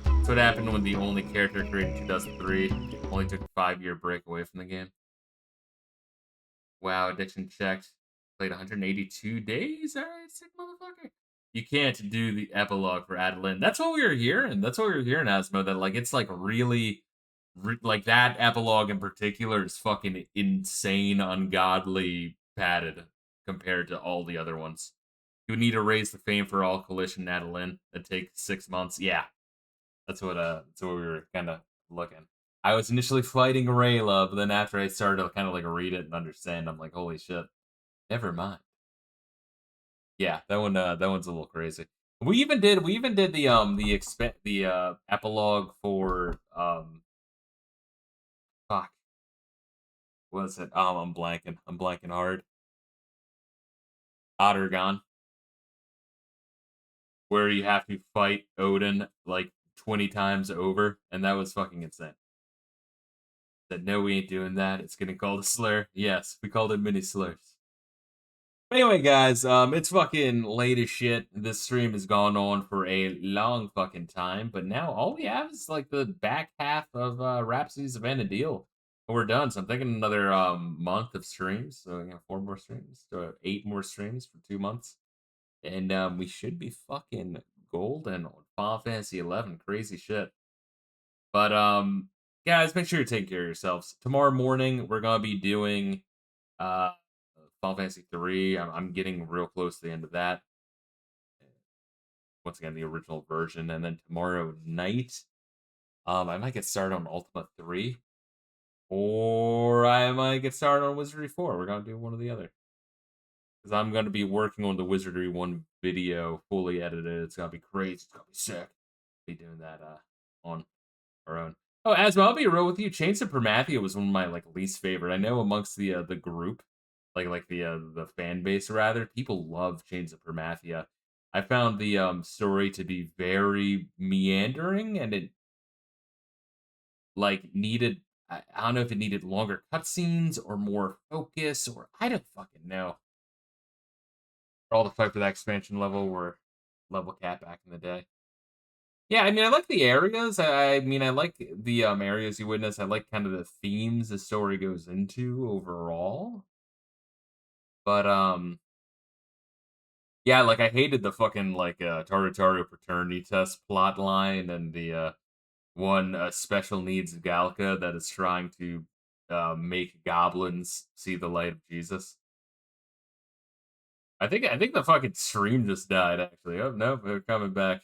That's what happened when the only character created in 2003 only took a 5-year break away from the game. Wow, addiction checked. Played 182 days? Alright, sick motherfucker. You can't do the epilogue for Adoulin. That's what we were hearing. That's what we were hearing, Asmo, that like it's like really like that epilogue in particular is fucking insane, ungodly padded compared to all the other ones. You would need to raise the fame for all Collision Adoulin. That'd take 6 months. Yeah. That's what we were kind of looking. I was initially fighting Reila, but then after I started to kind of like read it and understand, I'm like, holy shit. Never mind. Yeah, that one's a little crazy. We even did the epilogue for fuck. What was it? I'm blanking. I'm blanking hard. Ottergon. Where you have to fight Odin like 20 times over, and that was fucking insane. Said, no, we ain't doing that. It's getting called a slur. Yes, we called it mini slurs. But anyway, guys, it's fucking late as shit. This stream has gone on for a long fucking time, but now all we have is like the back half of Rhapsodies of Vanadil. We're done, so I'm thinking another month of streams. So 4 more streams, so 8 more streams for 2 months. And we should be fucking golden on Final Fantasy 11. Crazy shit. But guys, make sure you're taking care of yourselves. Tomorrow morning, we're gonna be doing Final Fantasy 3. I'm getting real close to the end of that. Once again, the original version. And then tomorrow night, I might get started on Ultima 3. Or I might get started on Wizardry 4. We're gonna do one or the other. Because I'm going to be working on the Wizardry 1 video, fully edited. It's going to be crazy. It's going to be sick. Be doing that on our own. Oh, Asma, I'll be real with you. Chains of Promathia was one of my like least favorite. I know amongst the group, like the fan base rather, people love Chains of Promathia. I found the story to be very meandering, and it like needed. I don't know if it needed longer cutscenes or more focus, or I don't fucking know. All the fight for that expansion level were level cap back in the day. Yeah, I mean, I like the areas. I mean, I like the areas you witness. I like kind of the themes the story goes into overall. But yeah, like I hated the fucking like Tartario paternity test plot line and the one special needs Galka that is trying to make goblins see the light of Jesus. I think the fucking stream just died, actually. Oh, no, they're coming back.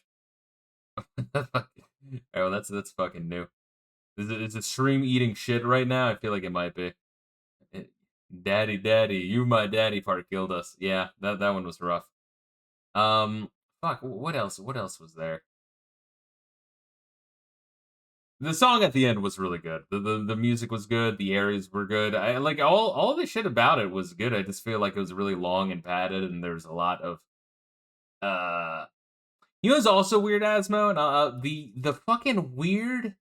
Oh, that's fucking new. Is the stream eating shit right now? I feel like it might be. Daddy, you my daddy part killed us. Yeah, that one was rough. fuck, what else? What else was there? The song at the end was really good. The music was good. The areas were good. I like all the shit about it was good. I just feel like it was really long and padded, and there's a lot of uh. You know, it's also weird, Asmo, and the fucking weird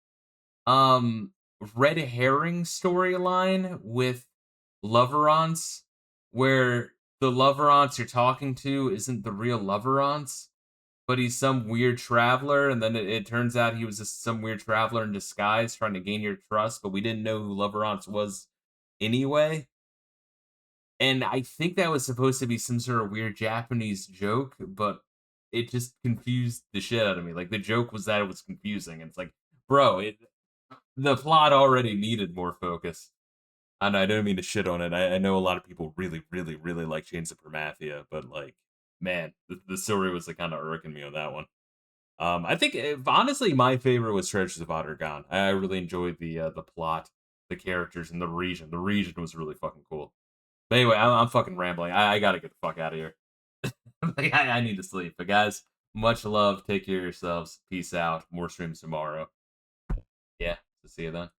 um red herring storyline with Loverance, where the Loverance you're talking to isn't the real Loverance, but he's some weird traveler, and then it turns out he was just some weird traveler in disguise trying to gain your trust, but we didn't know who Loverance was anyway. And I think that was supposed to be some sort of weird Japanese joke, but it just confused the shit out of me. Like the joke was that it was confusing, and it's like, bro, the plot already needed more focus. And I don't mean to shit on it. I know a lot of people really, really, really like Chains of Mafia, but like, man, the story was like kind of irking me on that one. I think honestly, my favorite was Treasures of Ottergon. I really enjoyed the plot, the characters, and the region. The region was really fucking cool. But anyway, I'm fucking rambling. I gotta get the fuck out of here. Like, I need to sleep. But guys, much love. Take care of yourselves. Peace out. More streams tomorrow. Yeah. So see you then.